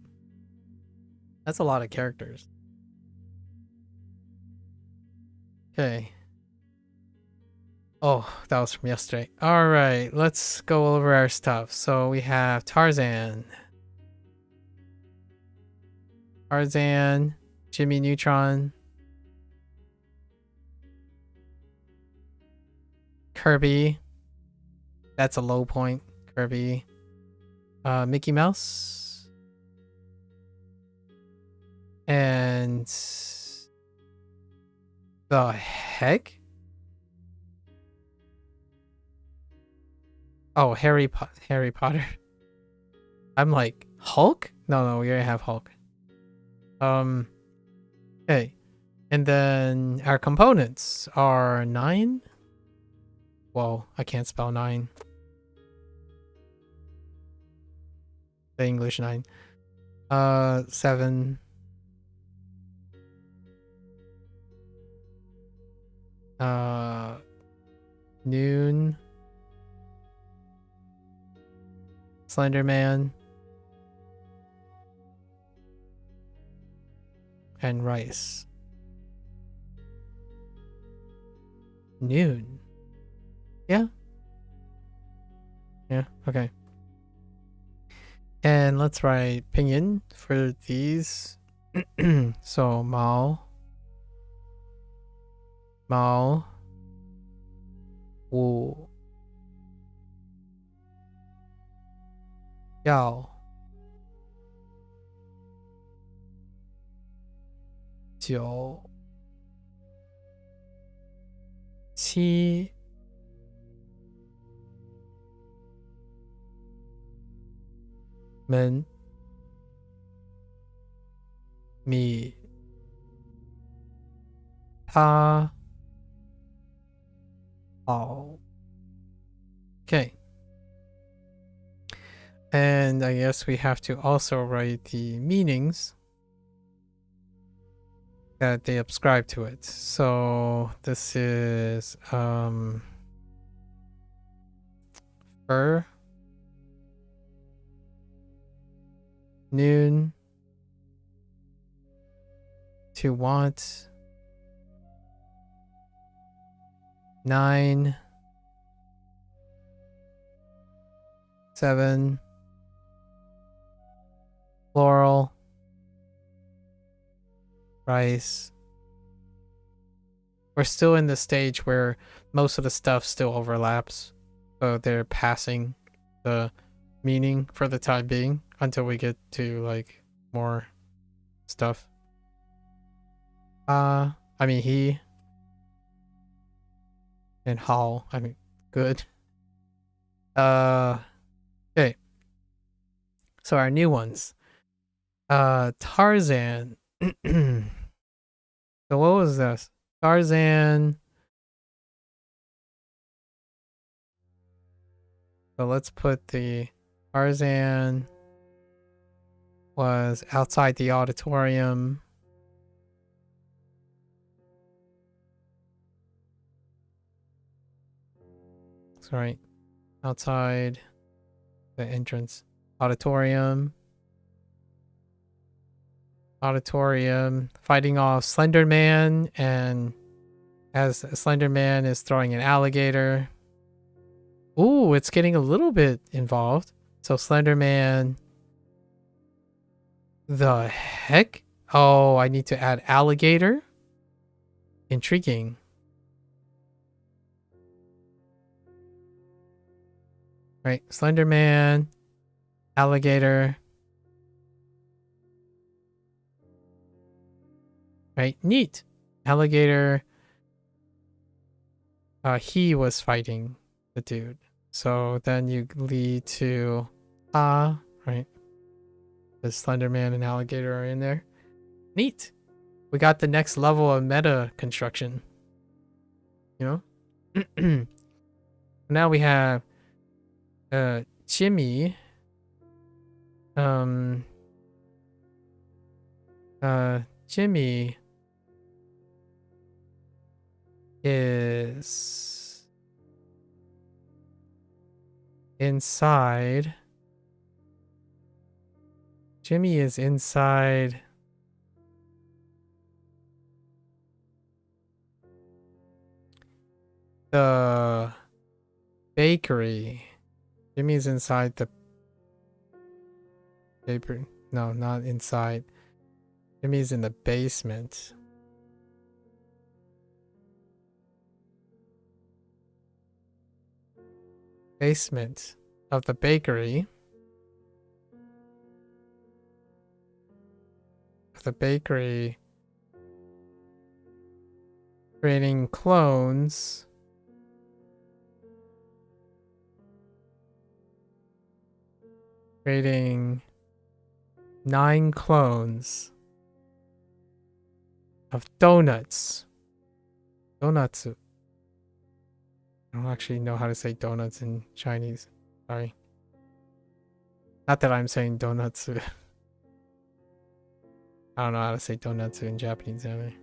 That's a lot of characters. Okay. Oh, that was from yesterday. All right, let's go over our stuff. So we have Tarzan, Jimmy Neutron, Kirby. That's a low point. Kirby, Mickey Mouse, and the heck? Oh, Harry Potter. I'm like, Hulk? No, we already have Hulk. Okay. And then our components are 9. Whoa, I can't spell 9. The English 9. 7. Noon. Slender Man. And Rice. Noon. Yeah? Yeah, okay. And let's write pinyin for these. So Mao. Wu. Yao. Jiu. Qi. Men. Mi. Pa. Ao. Okay. And I guess we have to also write the meanings that they ascribe to it. So this is fur, noon, to want, 9, 7, floral, rice. We're still in the stage where most of the stuff still overlaps, so they're passing the meaning for the time being until we get to like more stuff. I mean he. And Hall. I mean, good. Okay. So our new ones. Tarzan. So what was this? Tarzan. So let's put the Tarzan was outside the auditorium. Sorry. Outside the entrance. Auditorium. Fighting off Slender Man, and as Slender Man is throwing an alligator. Ooh, it's getting a little bit involved. So Slender Man. The heck? Oh, I need to add alligator? Intriguing. Right, Slender Man, alligator. Right, neat. Alligator. He was fighting the dude. So then you lead to right. The Slender Man and alligator are in there. Neat. We got the next level of meta construction. You know? Now we have Jimmy. Jimmy is inside. Jimmy is inside the bakery. Jimmy's inside the bakery. No, not inside. Jimmy's in the basement. Basement of the bakery. The bakery creating clones. Creating 9 clones of donuts. Donuts. I don't actually know how to say donuts in Chinese. Sorry. Not that I'm saying donuts. I don't know how to say donuts in Japanese either.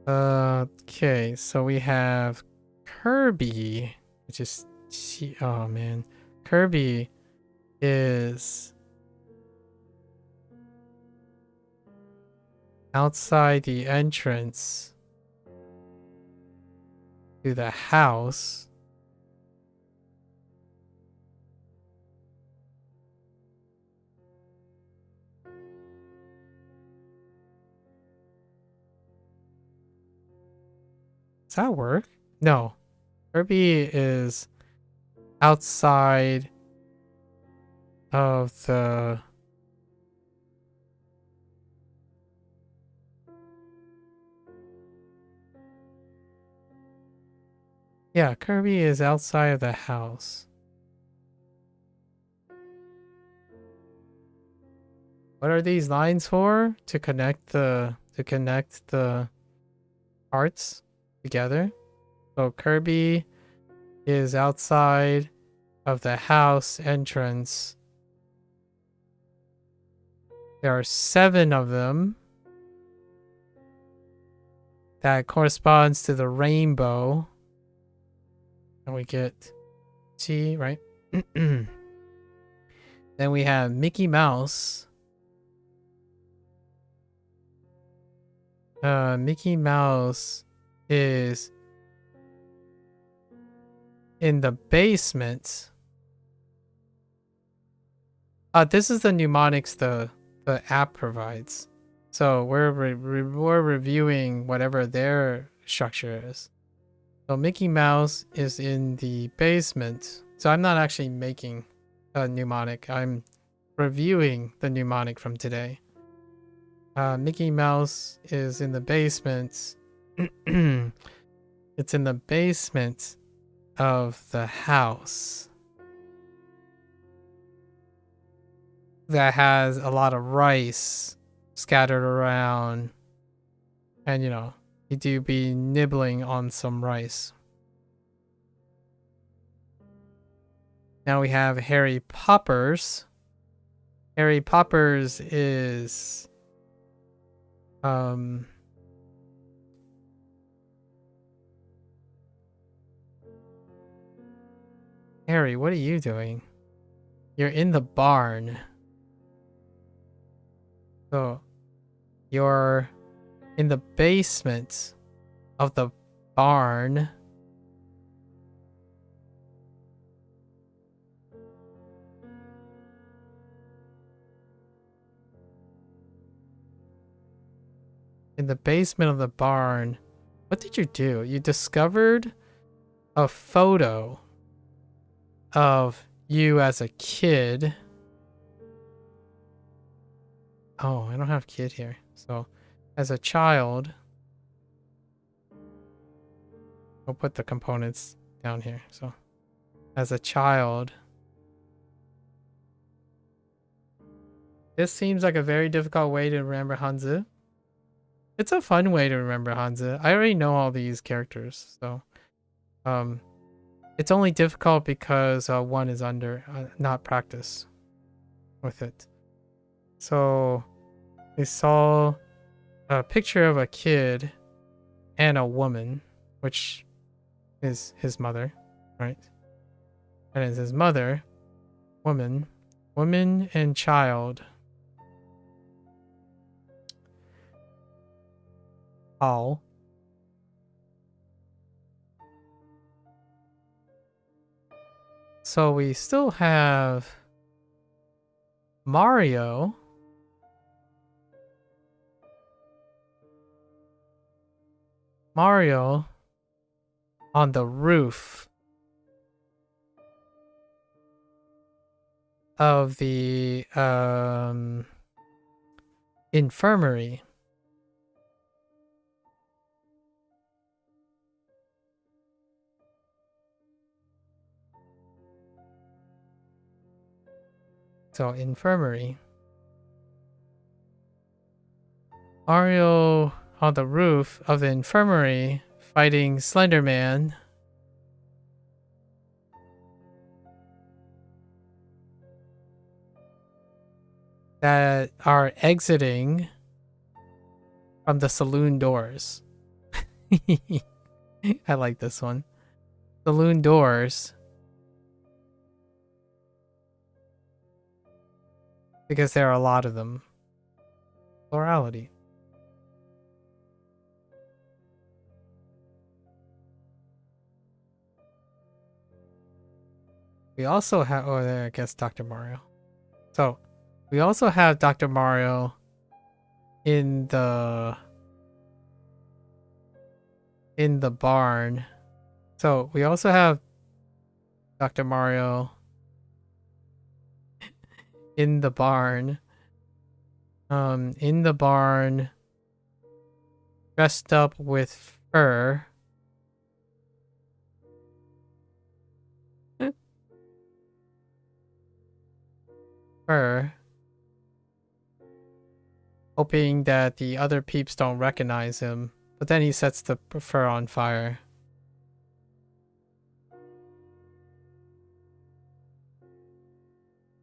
Okay, so we have Kirby, which is oh man. Kirby is outside the entrance to the house. Does that work? No. Kirby is outside of the yeah, Kirby is outside of the house. What are these lines for? To connect the parts together. So Kirby is outside of the house entrance. There are 7 of them. That corresponds to the rainbow. And we get T, right? Then we have Mickey Mouse. Mickey Mouse is in the basement. This is the mnemonics the app provides. So we're reviewing whatever their structure is. So Mickey Mouse is in the basement. So I'm not actually making a mnemonic. I'm reviewing the mnemonic from today. Mickey Mouse is in the basement. It's in the basement of the house that has a lot of rice scattered around. And, you know, you do be nibbling on some rice. Now we have Harry Poppers. Harry Poppers is... Harry, what are you doing? You're in the barn. So, you're in the basement of the barn. In the basement of the barn. What did you do? You discovered a photo of you as a kid. Oh, I don't have kid here. So, as a child, we'll put the components down here. So, as a child, this seems like a very difficult way to remember Hanzi. It's a fun way to remember Hanzi. I already know all these characters, so it's only difficult because one is under not practice with it. So we saw a picture of a kid and a woman, which is his mother, right? And it's his mother, woman and child. All. So we still have Mario. Mario on the roof of the infirmary. So, infirmary. Mario on the roof of the infirmary fighting Slender Man. That are exiting from the saloon doors. I like this one. Saloon doors. Because there are a lot of them. Plurality. We also have, oh, I guess Dr. Mario. So, we also have Dr. Mario in the barn. So, we also have Dr. Mario in the barn. In the barn, dressed up with fur. Hoping that the other peeps don't recognize him, but then he sets the fur on fire.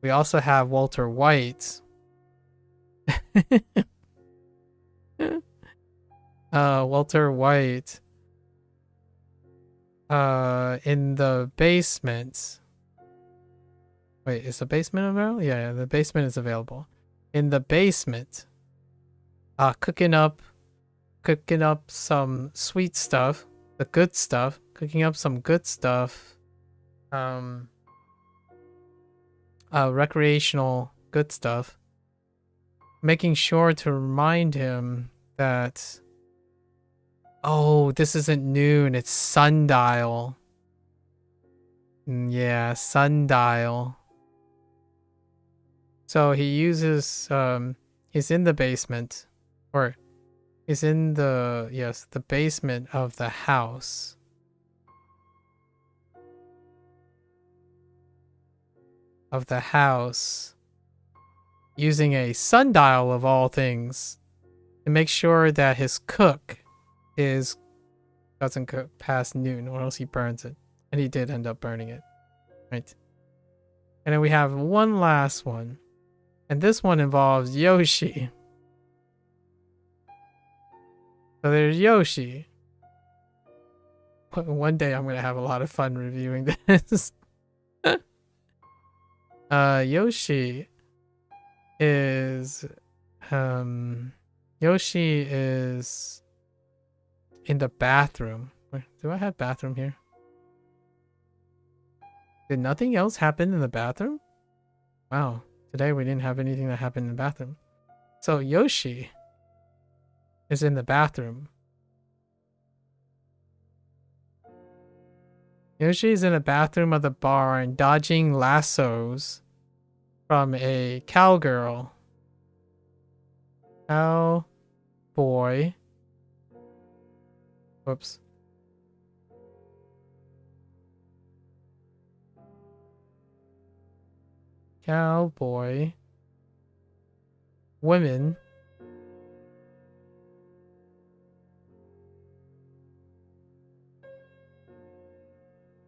We also have Walter White. Walter White in the basement. Wait, is the basement available? Yeah, the basement is available. In the basement, cooking up some sweet stuff, the good stuff, cooking up some good stuff, recreational good stuff, making sure to remind him that, oh, this isn't noon, it's sundial. Yeah, sundial. So he uses, he's in the basement or is in the, yes, the basement of the house. Of the house, using a sundial of all things to make sure that his cook doesn't cook past noon, or else he burns it. And he did end up burning it. Right. And then we have one last one. And this one involves Yoshi. So there's Yoshi. One day I'm going to have a lot of fun reviewing this. Yoshi is in the bathroom. Do I have bathroom here? Did nothing else happen in the bathroom? Wow, today we didn't have anything that happened in the bathroom. So Yoshi is in the bathroom. Yoshi is in the bathroom of the bar and dodging lassos from a cowgirl. Cowboy. Whoops. Cowboy. Women.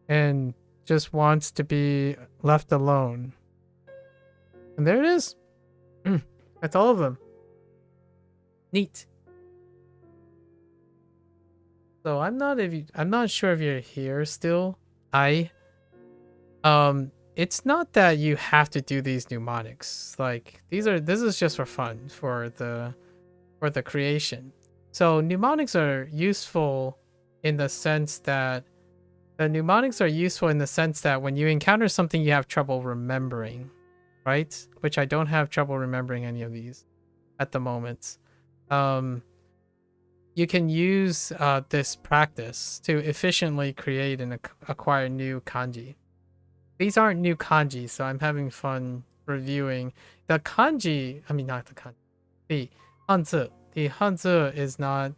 And just wants to be left alone. And there it is. That's all of them. Neat. So I'm not sure if you're here still. It's not that you have to do these mnemonics. Like this is just for fun for the creation. So mnemonics are useful in the sense that when you encounter something you have trouble remembering, right? Which I don't have trouble remembering any of these at the moment. You can use this practice to efficiently create and acquire new kanji. These aren't new kanji, so I'm having fun reviewing the kanji. I mean, not the kanji. The hanzi. The hanzi is not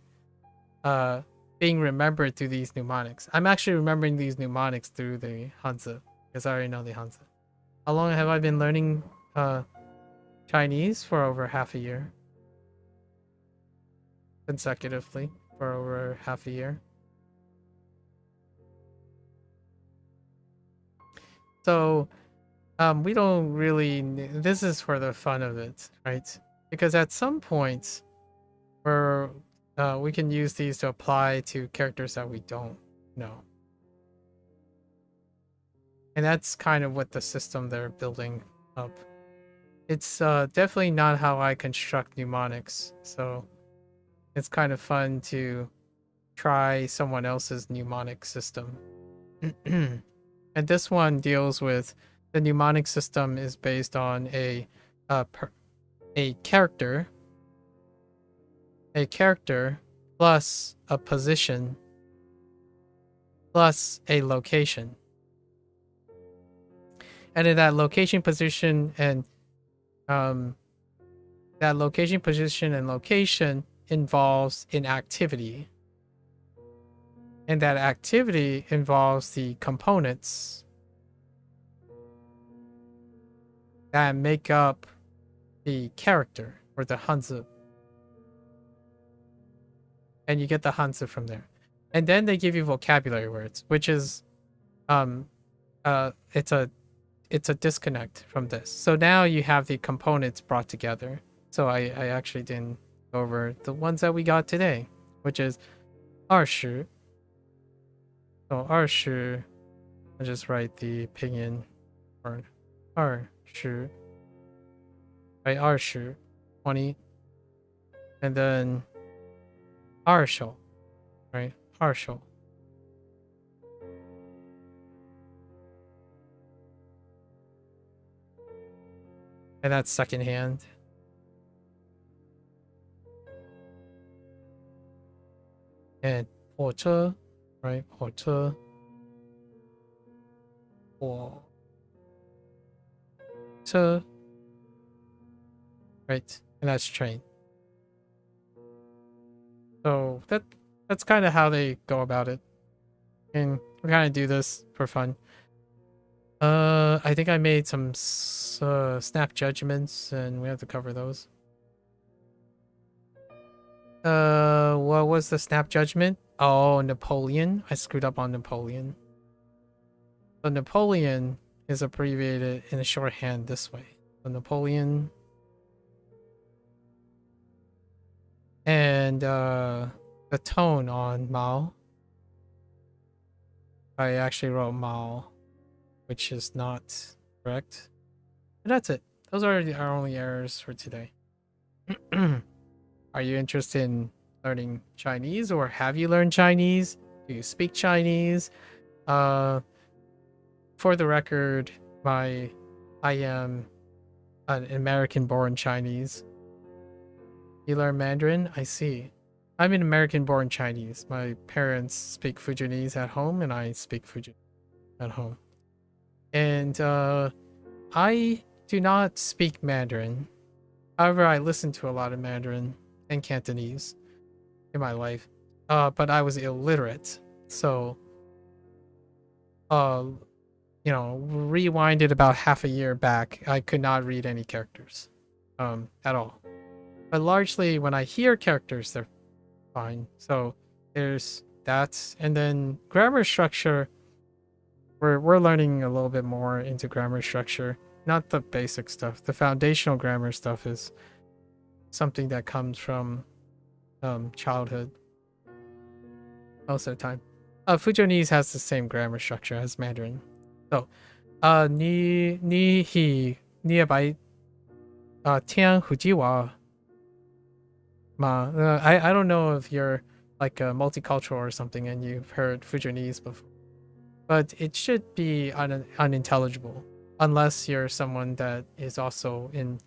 being remembered through these mnemonics. I'm actually remembering these mnemonics through the hanzi because I already know the hanzi. How long have I been learning Chinese? For over half a year. Consecutively for over half a year. So we don't really, this is for the fun of it, right? Because at some point we can use these to apply to characters that we don't know. And that's kind of what the system they're building up. It's definitely not how I construct mnemonics, so it's kind of fun to try someone else's mnemonic system. And this one deals with the mnemonic system is based on a character plus a position plus a location. And in that location, position, and location involves an activity. And that activity involves the components that make up the character or the hanzi. And you get the hanzi from there. And then they give you vocabulary words, which is it's a disconnect from this. So now you have the components brought together. So I actually didn't go over the ones that we got today, which is 20. So 20, I'll just write the pinyin word. 20. Right, 20, 20. And then 20, right? 20. And that's second hand. And 火车, right? 火车. 火车. Right? And that's train. So that's kind of how they go about it. And we kind of do this for fun. I think I made some snap judgments, and we have to cover those. What was the snap judgment? Oh, Napoleon. I screwed up on Napoleon. So Napoleon is abbreviated in a shorthand this way. So Napoleon. And the tone on Mao. I actually wrote Mao, which is not correct. And that's it. Those are our only errors for today. Are you interested in learning Chinese, or have you learned Chinese? Do you speak Chinese? For the record, I am an American-born Chinese. You learn Mandarin? I see. I'm an American-born Chinese. My parents speak Fujianese at home, and I speak Fujianese at home. And I do not speak Mandarin. However, I listen to a lot of Mandarin and Cantonese in my life. But I was illiterate. So, rewinded about half a year back, I could not read any characters at all. But largely, when I hear characters, they're fine. So there's that. And then grammar structure, we're learning a little bit more into grammar structure. Not the basic stuff. The foundational grammar stuff is something that comes from childhood most of the time. Fujianese has the same grammar structure as Mandarin. So, 你也白听福州话吗? I don't know if you're like a multicultural or something and you've heard Fujianese before, but it should be unintelligible unless you're someone that is also in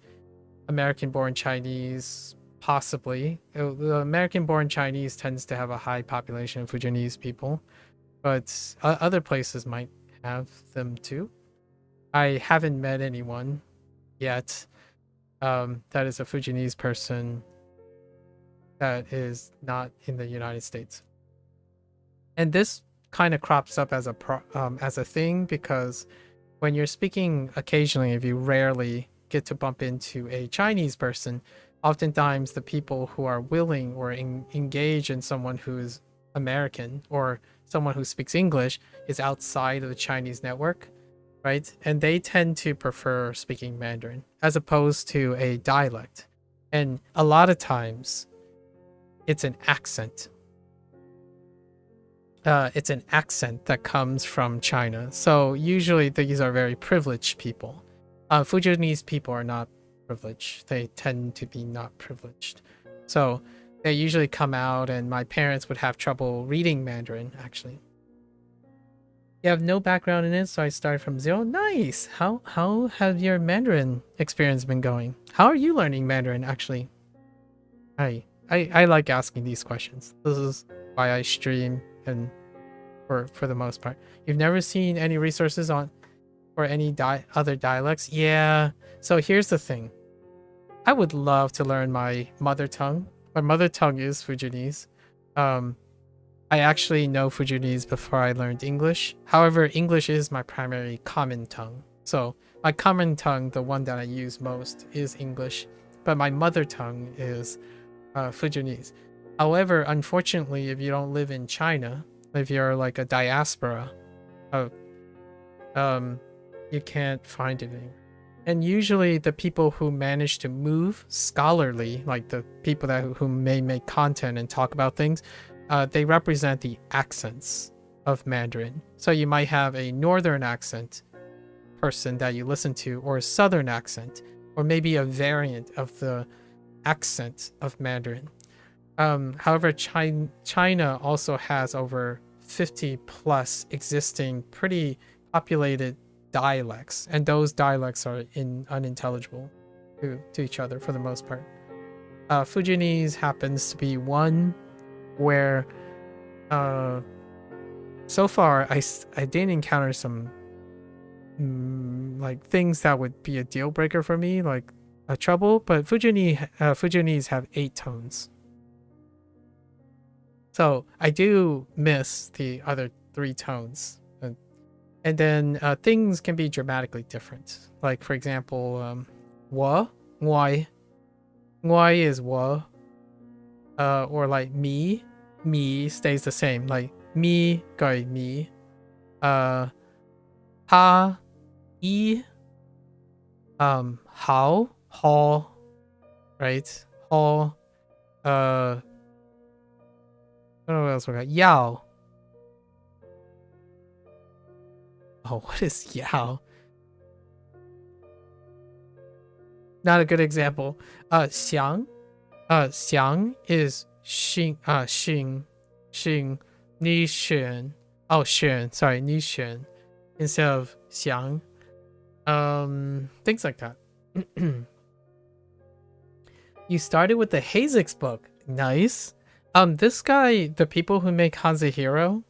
American-born Chinese, possibly. The American-born Chinese tends to have a high population of Fujianese people, but other places might have them too. I haven't met anyone yet that is a Fujianese person that is not in the United States. And this kind of crops up as a thing because when you're speaking occasionally, if you rarely get to bump into a Chinese person, oftentimes the people who are willing or engage in someone who is American or someone who speaks English is outside of the Chinese network, right? And they tend to prefer speaking Mandarin as opposed to a dialect. And a lot of times it's an accent. It's an accent that comes from China. So usually these are very privileged people. Fujianese people are not privileged. They tend to be not privileged. So they usually come out, and my parents would have trouble reading Mandarin, actually. You have no background in it, so I started from zero. Nice! How have your Mandarin experience been going? How are you learning Mandarin, actually? I like asking these questions. This is why I stream, and for the most part. You've never seen any resources on or any other dialects? Yeah. So here's the thing. I would love to learn my mother tongue. My mother tongue is Fujianese. I actually know Fujianese before I learned English. However, English is my primary common tongue. So my common tongue, the one that I use most, is English. But my mother tongue is Fujianese. However, unfortunately, if you don't live in China, if you're like a diaspora, you can't find it anywhere. And usually the people who manage to move scholarly, like the people who may make content and talk about things, they represent the accents of Mandarin. So you might have a northern accent person that you listen to, or a southern accent, or maybe a variant of the accent of Mandarin. However, China also has over 50 plus existing pretty populated dialects, and those dialects are unintelligible to each other for the most part. Fujianese happens to be one where so far I didn't encounter some like things that would be a deal breaker for me, like a trouble, but Fujianese have 8 tones. So I do miss the other 3 tones. And then things can be dramatically different. Like, for example, wa, ngoi. Ngoi is wa. Or like me stays the same. Like me, goi me. Ha, I, how, hall, right? Hall, what else we got? Yao. Oh, what is yao? Not a good example. Xiang. Xiang is xing, xing, ni xuan. Oh, xuan. Sorry, ni xuan. Instead of xiang. Things like that. You started with the HanziX book. Nice. This guy, the people who make HanziHero,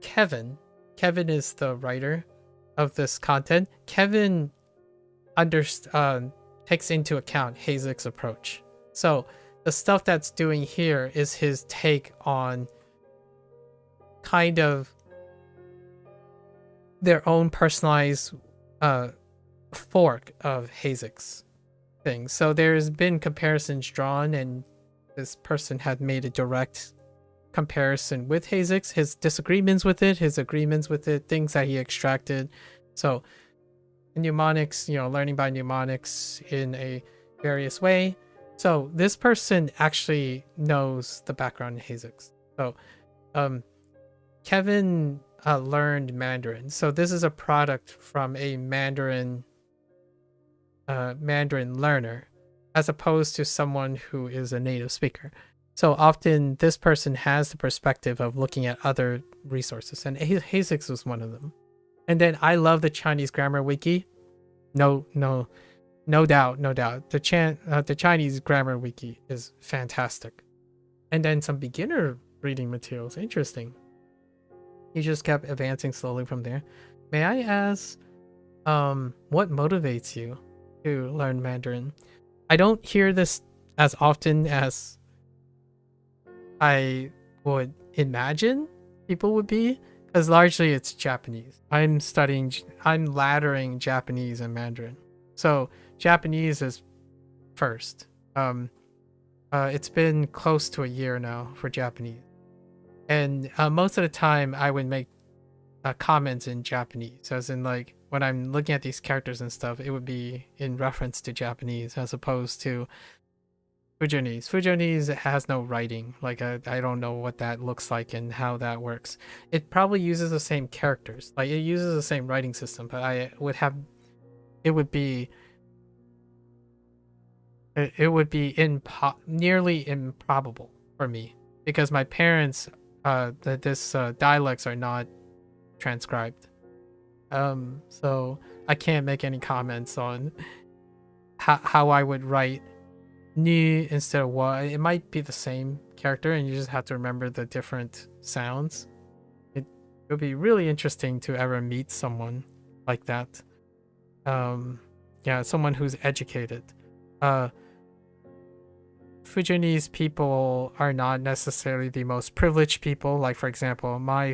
Kevin is the writer of this content. Kevin takes into account HanziX's approach. So the stuff that's doing here is his take on kind of their own personalized fork of HanziX things. So there's been comparisons drawn, and this person had made a direct comparison with HanziX, his disagreements with it, his agreements with it, things that he extracted. So mnemonics, learning by mnemonics in a various way. So this person actually knows the background in HanziX. So Kevin learned Mandarin. So this is a product from a Mandarin learner, as opposed to someone who is a native speaker. So often this person has the perspective of looking at other resources, and HanziX was one of them. And then I love the Chinese grammar wiki. No doubt. The Chinese grammar wiki is fantastic. And then some beginner reading materials. Interesting. He just kept advancing slowly from there. May I ask, what motivates you to learn Mandarin? I don't hear this as often as I would imagine people would be, because largely it's Japanese. I'm laddering Japanese and Mandarin. So Japanese is first. It's been close to a year now for Japanese. And most of the time I would make comments in Japanese, as in like when I'm looking at these characters and stuff, it would be in reference to Japanese as opposed to Fujonese. Fujonese has no writing. Like I don't know what that looks like and how that works. It probably uses the same characters. Like it uses the same writing system, but it would be nearly improbable for me, because my parents dialects are not transcribed. So I can't make any comments on how I would write ni instead of wa. It might be the same character, and you just have to remember the different sounds. It would be really interesting to ever meet someone like that. Someone who's educated. Fujonese people are not necessarily the most privileged people. Like, for example, my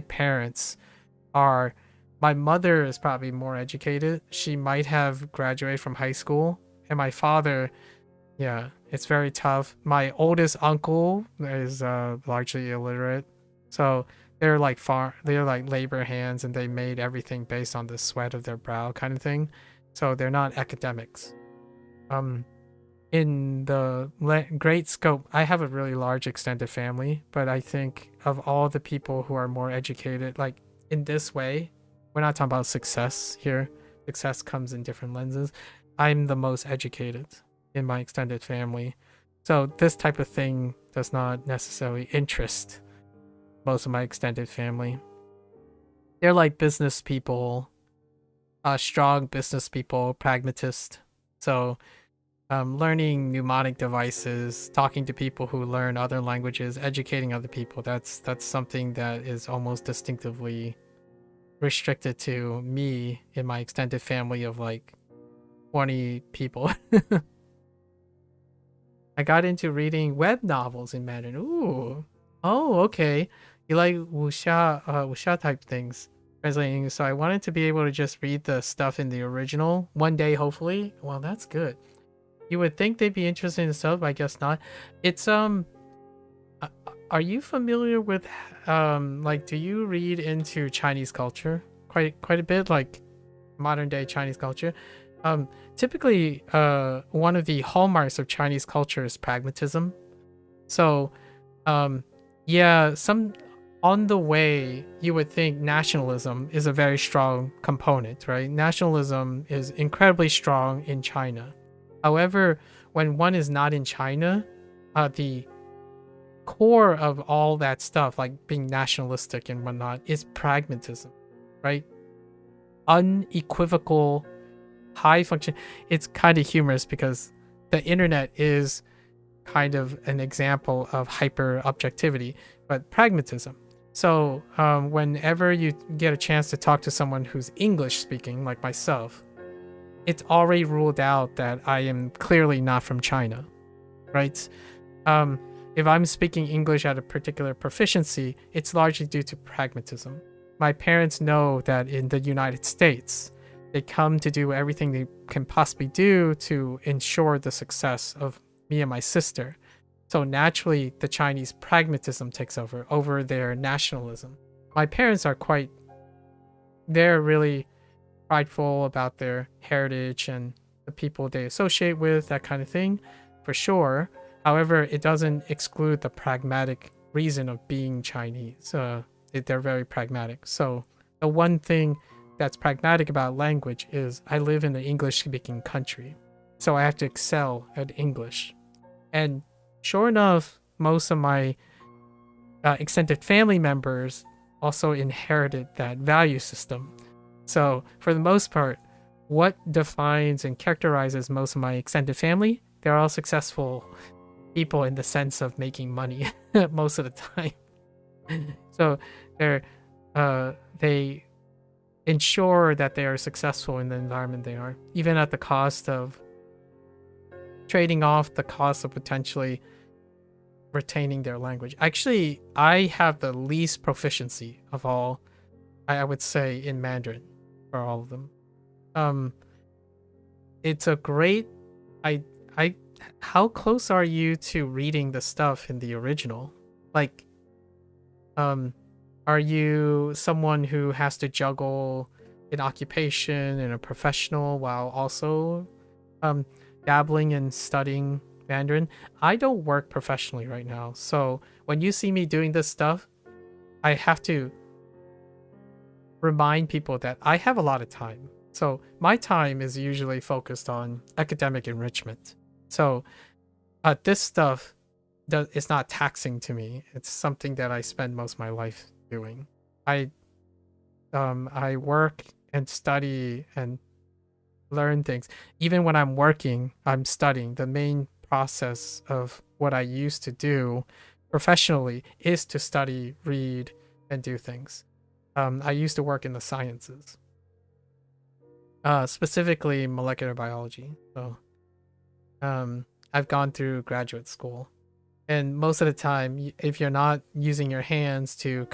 parents are, my mother is probably more educated. She might have graduated from high school. And my father, it's very tough. My oldest uncle is largely illiterate. So they're like labor hands, and they made everything based on the sweat of their brow kind of thing. So they're not academics. In the great scope, I have a really large extended family, but I think of all the people who are more educated, like in this way, we're not talking about success here. Success comes in different lenses. I'm the most educated in my extended family. So this type of thing does not necessarily interest most of my extended family. They're like business people, strong business people, pragmatist. So learning mnemonic devices, talking to people who learn other languages, educating other people, that's something that is almost distinctively restricted to me in my extended family of like 20 people. I got into reading web novels in Mandarin. Ooh. Oh, okay. You like wuxia type things translating. So I wanted to be able to just read the stuff in the original one day, hopefully. Well, that's good. You would think they'd be interested in stuff, but I guess not. It's are you familiar with like, do you read into Chinese culture quite a bit, like modern day Chinese culture? Typically, one of the hallmarks of Chinese culture is pragmatism. So, yeah, some on the way you would think nationalism is a very strong component, right? Nationalism is incredibly strong in China. However, when one is not in China, the core of all that stuff, like being nationalistic and whatnot, is pragmatism, right? Unequivocal, high function. It's kind of humorous because the internet is kind of an example of hyper objectivity, but pragmatism. So whenever you get a chance to talk to someone who's English speaking, like myself, it's already ruled out that I am clearly not from China, right? If I'm speaking English at a particular proficiency, it's largely due to pragmatism. My parents know that in the United States, they come to do everything they can possibly do to ensure the success of me and my sister. So naturally, the Chinese pragmatism takes over their nationalism. My parents are they're really prideful about their heritage and the people they associate with, that kind of thing, for sure. However, it doesn't exclude the pragmatic reason of being Chinese. They're very pragmatic. So the one thing that's pragmatic about language is I live in an English-speaking country, so I have to excel at English. And sure enough, most of my extended family members also inherited that value system. So for the most part, what defines and characterizes most of my extended family, they're all successful people in the sense of making money most of the time. So they ensure that they are successful in the environment they are, even at the cost of trading off the cost of potentially retaining their language. Actually, I have the least proficiency of all, I would say, in Mandarin for all of them. It's a great how close are you to reading the stuff in the original? Like, are you someone who has to juggle an occupation and a professional while also dabbling and studying Mandarin? I don't work professionally right now, so when you see me doing this stuff, I have to remind people that I have a lot of time. So my time is usually focused on academic enrichment. So this stuff is not taxing to me. It's something that I spend most of my life doing. I work and study and learn things. Even when I'm working, I'm studying. The main process of what I used to do professionally is to study, read, and do things. I used to work in the sciences, specifically molecular biology. So I've gone through graduate school, and most of the time, if you're not using your hands to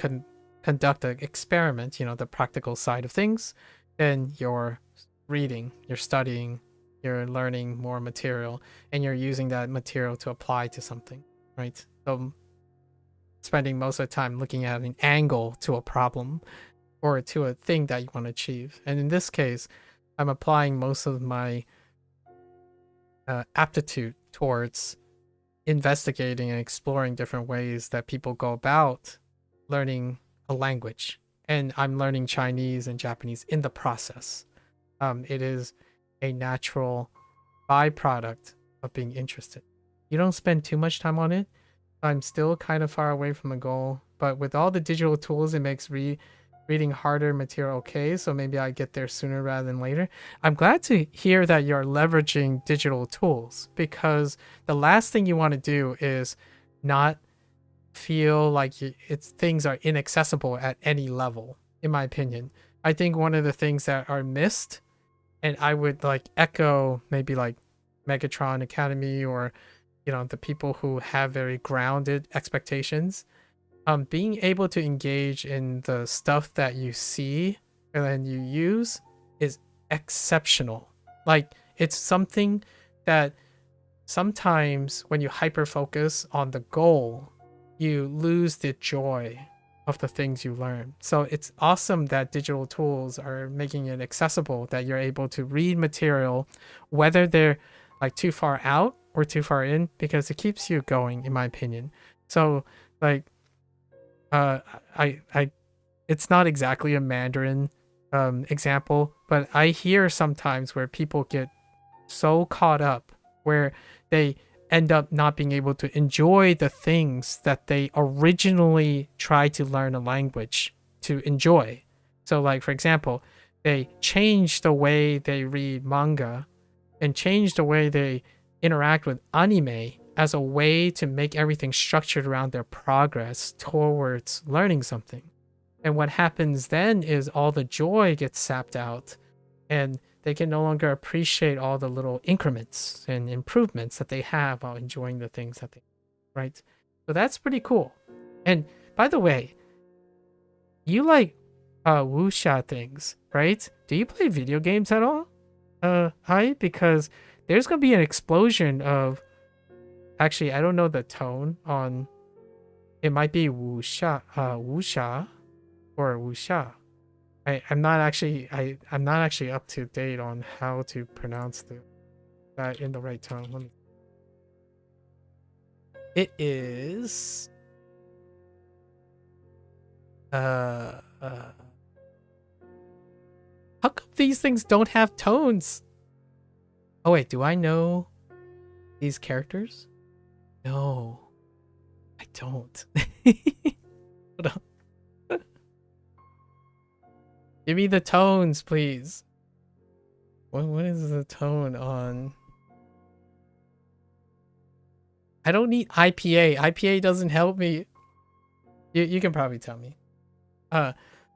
conduct an experiment, the practical side of things, then you're reading, you're studying, you're learning more material, and you're using that material to apply to something, right? So spending most of the time looking at an angle to a problem or to a thing that you want to achieve. And in this case, I'm applying most of my aptitude towards investigating and exploring different ways that people go about learning a language. And I'm learning Chinese and Japanese in the process. It is a natural byproduct of being interested. You don't spend too much time on it. I'm still kind of far away from the goal, but with all the digital tools, it makes reading harder material okay, so maybe I get there sooner rather than later. I'm glad to hear that you're leveraging digital tools, because the last thing you want to do is not feel like things are inaccessible at any level, in my opinion. I think one of the things that are missed, and I would echo maybe like Megatron Academy or the people who have very grounded expectations, being able to engage in the stuff that you see and then you use is exceptional. Like, it's something that sometimes when you hyper focus on the goal, you lose the joy of the things you learn. So it's awesome that digital tools are making it accessible, that you're able to read material, whether they're like too far out or too far in, because it keeps you going, in my opinion. So like, it's not exactly a Mandarin example, but I hear sometimes where people get so caught up where they end up not being able to enjoy the things that they originally tried to learn a language to enjoy. So like, for example, they change the way they read manga and change the way they interact with anime as a way to make everything structured around their progress towards learning something. And what happens then is all the joy gets sapped out, and they can no longer appreciate all the little increments and improvements that they have while enjoying the things that they, right? So that's pretty cool. And by the way, you like wuxia things, right? Do you play video games at all? Hi, because there's gonna be an explosion of, actually, I don't know the tone on, it might be wuxia, wuxia or wuxia. I'm not actually up to date on how to pronounce that in the right tone. Let me. It is how come these things don't have tones? Oh wait, do I know these characters? No, I don't. Hold on. Give me the tones, please. What is the tone on? I don't need IPA. IPA doesn't help me. You can probably tell me.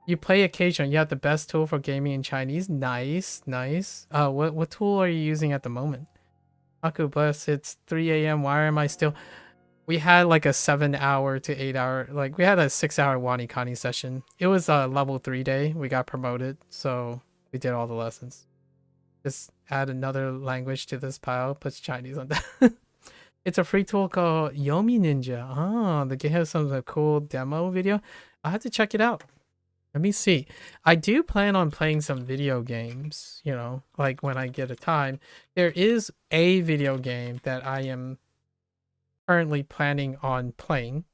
You play occasionally. You have the best tool for gaming in Chinese. Nice, nice. What tool are you using at the moment? Aku bless. It's 3 a.m. Why am I still? We had like a 7-hour to 8-hour, like we had a 6-hour WaniKani session. It was a level 3 day. We got promoted, so we did all the lessons. Just add another language to this pile, puts Chinese on that. It's a free tool called Yomi Ninja. Ah, they have some cool demo video. I'll have to check it out. Let me see. I do plan on playing some video games, like when I get a time. There is a video game that I am currently planning on playing.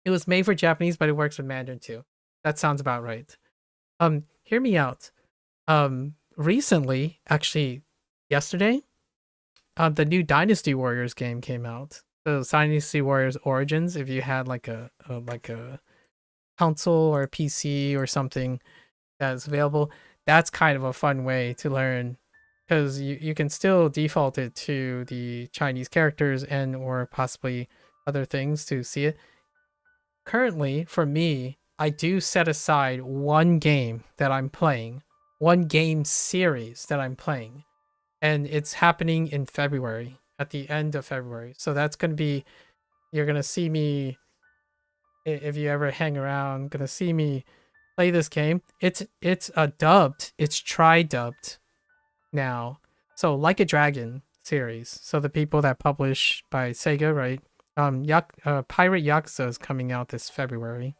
It was made for Japanese, but it works with Mandarin too. That sounds about right. Hear me out. Recently, actually yesterday, the new Dynasty Warriors game came out. So Dynasty Warriors Origins, if you had like a console or a PC or something that's available, that's kind of a fun way to learn, because you can still default it to the Chinese characters and or possibly other things to see it. Currently, for me, I do set aside one game that I'm playing, one game series that I'm playing, and it's happening in February, at the end of February. So that's going to be, you're going to see me, if you ever hang around, going to see me play this game. It's dubbed, it's tri-dubbed now. So Like a Dragon series. So the people that publish by Sega, right? Pirate Yakuza is coming out this February.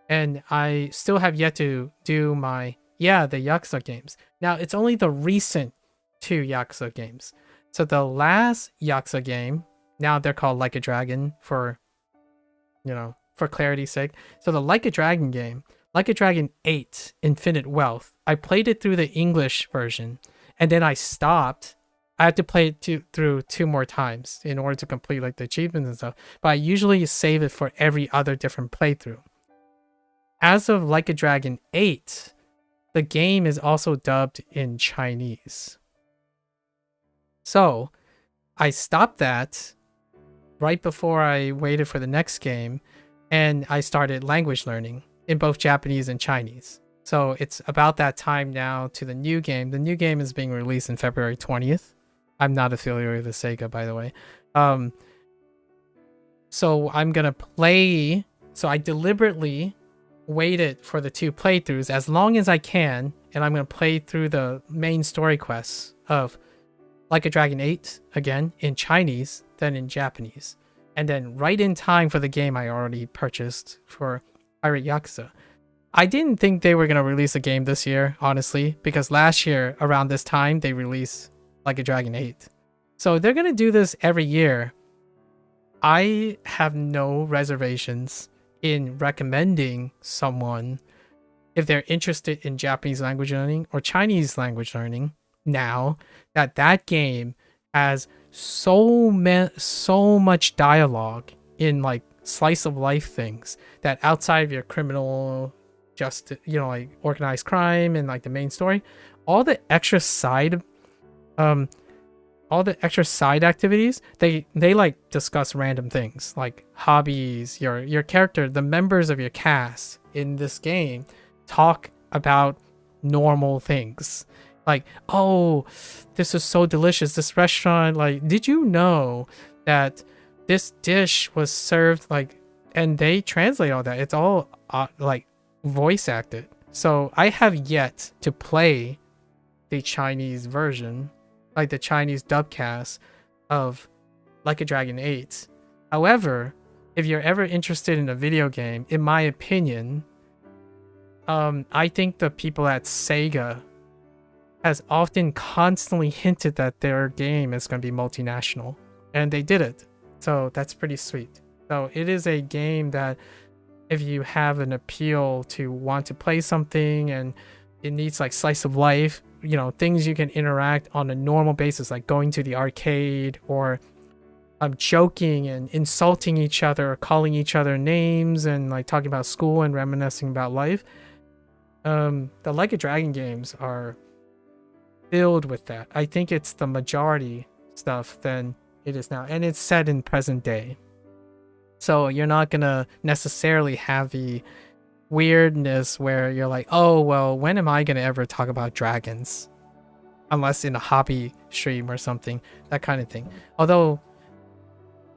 And I still have yet to do the Yakuza games. Now, it's only the recent 2 Yakuza games. So the last Yakuza game, now they're called Like a Dragon for clarity's sake. So the Like a Dragon game, Like a Dragon 8 Infinite Wealth, I played it through the English version. And then I stopped. I had to play it through 2 more times in order to complete like the achievements and stuff. But I usually save it for every other different playthrough. As of Like a Dragon 8, the game is also dubbed in Chinese. So I stopped that right before I waited for the next game, and I started language learning in both Japanese and Chinese. So it's about that time now to the new game. The new game is being released in February 20th. I'm not affiliated with Sega, by the way. So I'm gonna play. So I deliberately waited for the 2 playthroughs as long as I can, and I'm gonna play through the main story quests of Like a Dragon 8 again in Chinese, then in Japanese, and then right in time for the game I already purchased for Pirate Yakuza. I didn't think they were gonna release a game this year, honestly, because last year around this time they released Like a Dragon 8. So they're gonna do this every year. I have no reservations in recommending someone, if they're interested in Japanese language learning or Chinese language learning, now that game has so much dialogue in like slice of life things that outside of your criminal justice, like organized crime and like the main story, all the extra side activities, they like discuss random things like hobbies, your character, the members of your cast in this game talk about normal things. Like, oh, this is so delicious, this restaurant, like, did you know that this dish was served like, and they translate all that. It's all like voice acted. So I have yet to play the Chinese version, like the Chinese dubcast of Like a Dragon 8. However, if you're ever interested in a video game, in my opinion, I think the people at Sega has often constantly hinted that their game is going to be multinational, and they did it. So that's pretty sweet. So it is a game that if you have an appeal to want to play something and it needs like slice of life, things you can interact on a normal basis, like going to the arcade or joking and insulting each other or calling each other names and like talking about school and reminiscing about life. The Like a Dragon games are filled with that. I think it's the majority stuff than it is now, and it's set in present day. So you're not gonna necessarily have the weirdness where you're like, oh well, when am I gonna ever talk about dragons? Unless in a hobby stream or something, that kind of thing. Although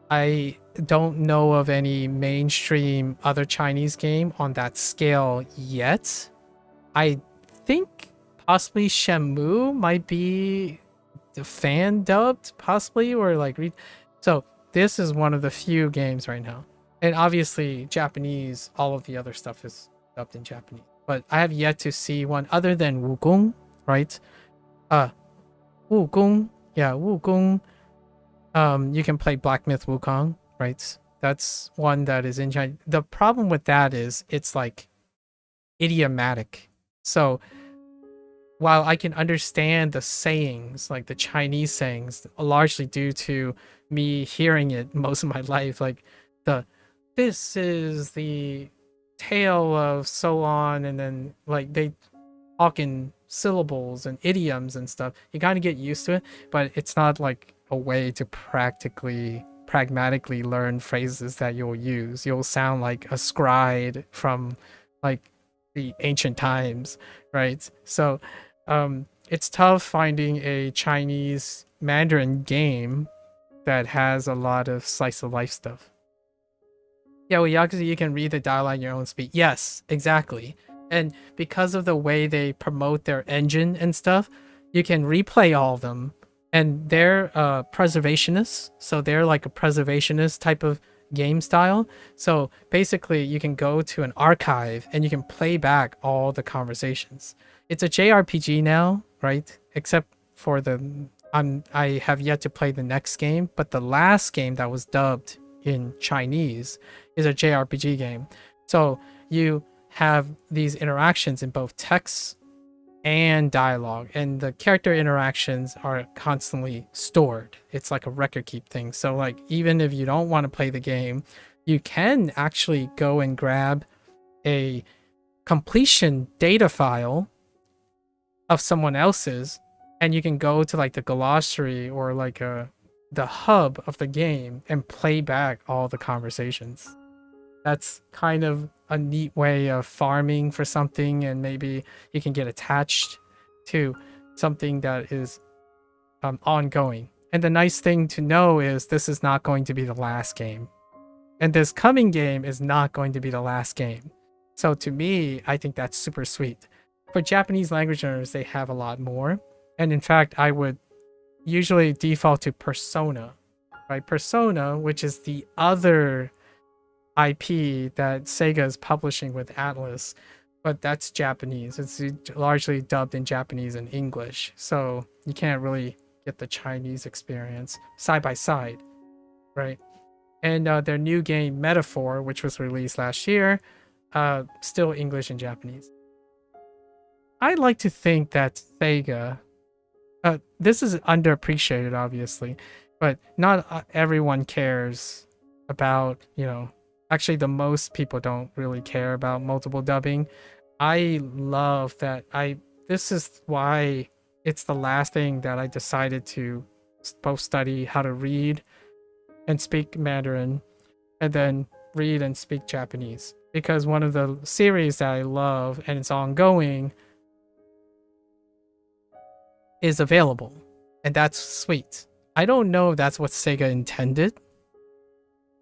I don't know of any mainstream other Chinese game on that scale yet. I think possibly Shenmue might be the fan dubbed, possibly, or like so this is one of the few games right now. And obviously Japanese, all of the other stuff is dubbed in Japanese. But I have yet to see one other than Wukong, right? Wukong. Yeah, Wukong. You can play Black Myth Wukong, right? That's one that is in China. The problem with that is it's like idiomatic. So while I can understand the sayings, like the Chinese sayings, largely due to me hearing it most of my life, like this is the tale of so on, and then like they talk in syllables and idioms and stuff. You kind of get used to it, but it's not like a way to pragmatically learn phrases that you'll use. You'll sound like a scribe from like the ancient times, right? So it's tough finding a Chinese Mandarin game that has a lot of slice of life stuff. Yeah, with Yakuza, you can read the dialogue in your own speed. Yes, exactly. And because of the way they promote their engine and stuff, you can replay all of them. And they're preservationists, so they're like a preservationist type of game style. So basically, you can go to an archive and you can play back all the conversations. It's a JRPG now, right? Except for I have yet to play the next game, but the last game that was dubbed in Chinese is a JRPG game. So you have these interactions in both text and dialogue, and the character interactions are constantly stored. It's like a record keep thing. So like even if you don't want to play the game, you can actually go and grab a completion data file of someone else's, and you can go to like the glossary or like the hub of the game and play back all the conversations. That's kind of a neat way of farming for something, and maybe you can get attached to something that is ongoing. And the nice thing to know is this is not going to be the last game. And this coming game is not going to be the last game. So to me, I think that's super sweet. For Japanese language learners, they have a lot more. And in fact, I would usually default to Persona, right? Persona, which is the other IP that Sega is publishing with Atlas, but that's Japanese. It's largely dubbed in Japanese and English. So you can't really get the Chinese experience side by side, right? And their new game Metaphor, which was released last year, still English and Japanese. I like to think that Sega, this is underappreciated obviously, but not everyone cares about, actually the most people don't really care about multiple dubbing. I love that. This is why it's the last thing that I decided to both study how to read and speak Mandarin, and then read and speak Japanese. Because one of the series that I love, and it's ongoing, is available. And that's sweet. I don't know if that's what Sega intended,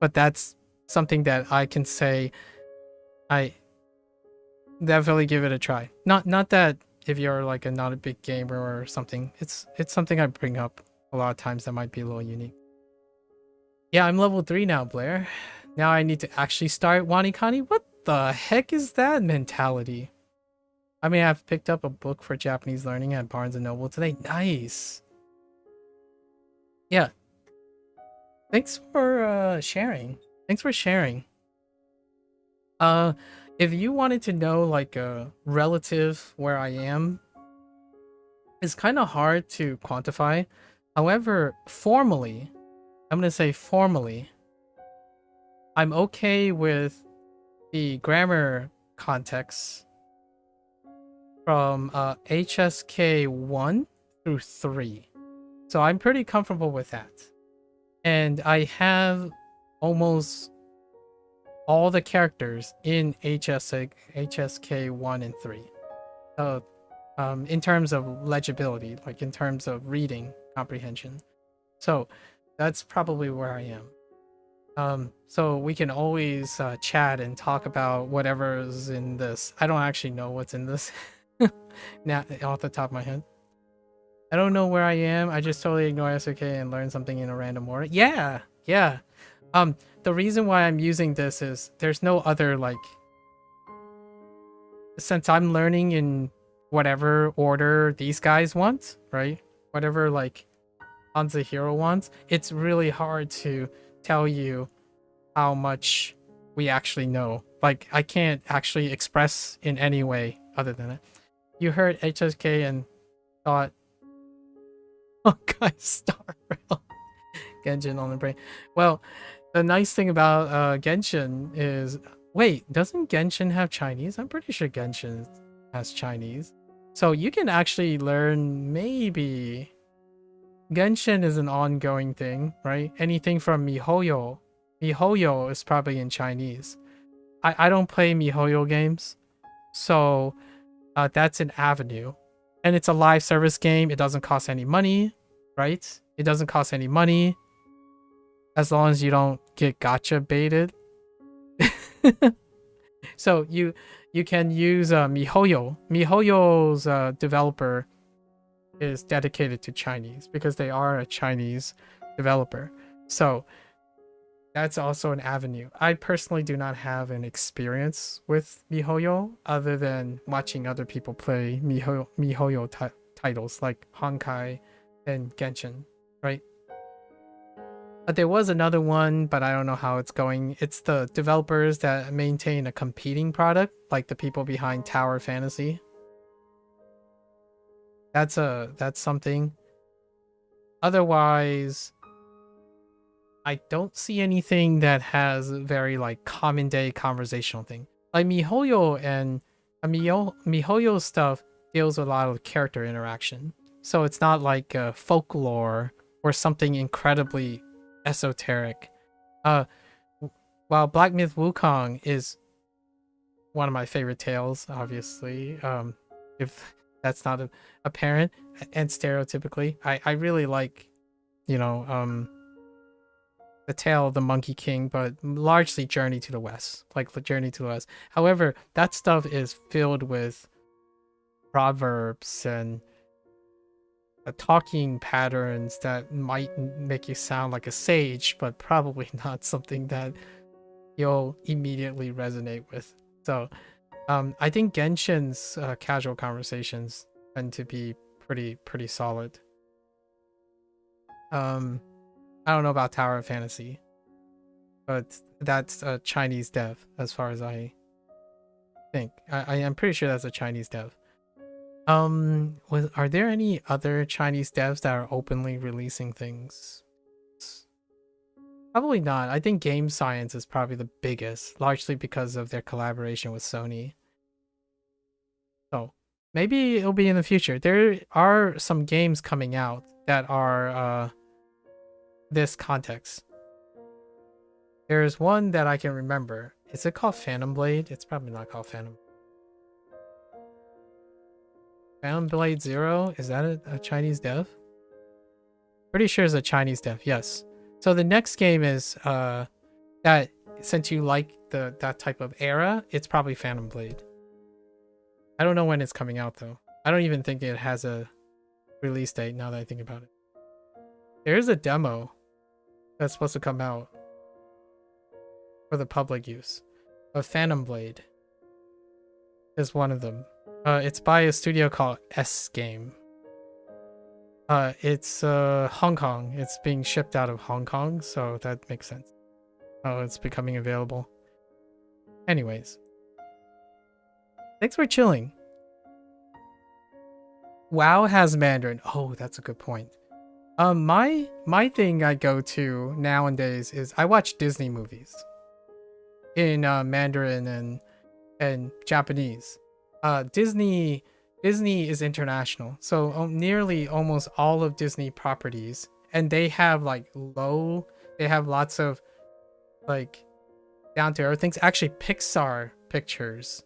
but that's something that I can say I definitely give it a try. Not that if you're like not a big gamer or something, it's something I bring up a lot of times that might be a little unique. Yeah, I'm level 3 now, Blair. Now I need to actually start WaniKani. What the heck is that mentality? I mean, I've picked up a book for Japanese learning at Barnes & Noble today. Nice. Yeah. Thanks for sharing. Thanks for sharing. If you wanted to know like a relative where I am, it's kind of hard to quantify. However, formally, I'm going to say formally, I'm okay with the grammar context from HSK 1 through 3. So I'm pretty comfortable with that. And I have almost all the characters in HSK 1 and 3. So in terms of legibility, like in terms of reading comprehension. So that's probably where I am. So we can always chat and talk about whatever is in this. I don't actually know what's in this now off the top of my head. I don't know where I am. I just totally ignore SOK and learn something in a random order. Yeah. The reason why I'm using this is there's no other like, since I'm learning in whatever order these guys want, right? Whatever like HanziHero wants, it's really hard to tell you how much we actually know. Like I can't actually express in any way other than it. You heard HSK and thought, oh guys, Star Rail. Genshin on the brain. Well, the nice thing about Genshin is, wait, doesn't Genshin have Chinese? I'm pretty sure Genshin has Chinese. So you can actually learn maybe. Genshin is an ongoing thing, right? Anything from MiHoYo. MiHoYo is probably in Chinese. I don't play MiHoYo games, so that's an avenue. And it's a live service game. It doesn't cost any money, right? It doesn't cost any money as long as you don't get gacha baited. So you can use MiHoYo. MiHoYo's developer is dedicated to Chinese because they are a Chinese developer. So that's also an avenue. I personally do not have an experience with MiHoYo other than watching other people play MiHoYo titles like Honkai and Genshin, right? But there was another one, but I don't know how it's going. It's the developers that maintain a competing product, like the people behind Tower Fantasy. That's something. Otherwise, I don't see anything that has very like common day conversational thing. Like MiHoYo and MiHoYo stuff deals with a lot of character interaction. So it's not like folklore or something incredibly esoteric. While Black Myth Wukong is one of my favorite tales, obviously, if that's not apparent, and stereotypically, I really like The Tale of the Monkey King, but largely Journey to the West, like the Journey to the West. However, that stuff is filled with proverbs and talking patterns that might make you sound like a sage, but probably not something that you'll immediately resonate with. So I think Genshin's casual conversations tend to be pretty solid. I don't know about Tower of Fantasy, but that's a Chinese dev as far as I think. I am pretty sure that's a Chinese dev. Are there any other Chinese devs that are openly releasing things? Probably not. I think Game Science is probably the biggest, largely because of their collaboration with Sony. So maybe it'll be in the future. There are some games coming out that are this context. There's one that I can remember. Is it called Phantom Blade? It's probably not called Phantom Blade Zero. Is that a Chinese dev? Pretty sure it's a Chinese dev. Yes. So the next game is that, since you like that type of era, it's probably Phantom Blade. I don't know when it's coming out though. I don't even think it has a release date now that I think about it. There is a demo that's supposed to come out for the public use of Phantom Blade. Is one of them. It's by a studio called S Game. It's Hong Kong. It's being shipped out of Hong Kong, so that makes sense. Oh, it's becoming available. Anyways. Thanks for chilling. WoW has Mandarin. Oh, that's a good point. My thing I go to nowadays is I watch Disney movies in Mandarin and Japanese. Disney is international, so nearly almost all of Disney properties, and they have they have lots of like down to earth things. Actually, Pixar pictures,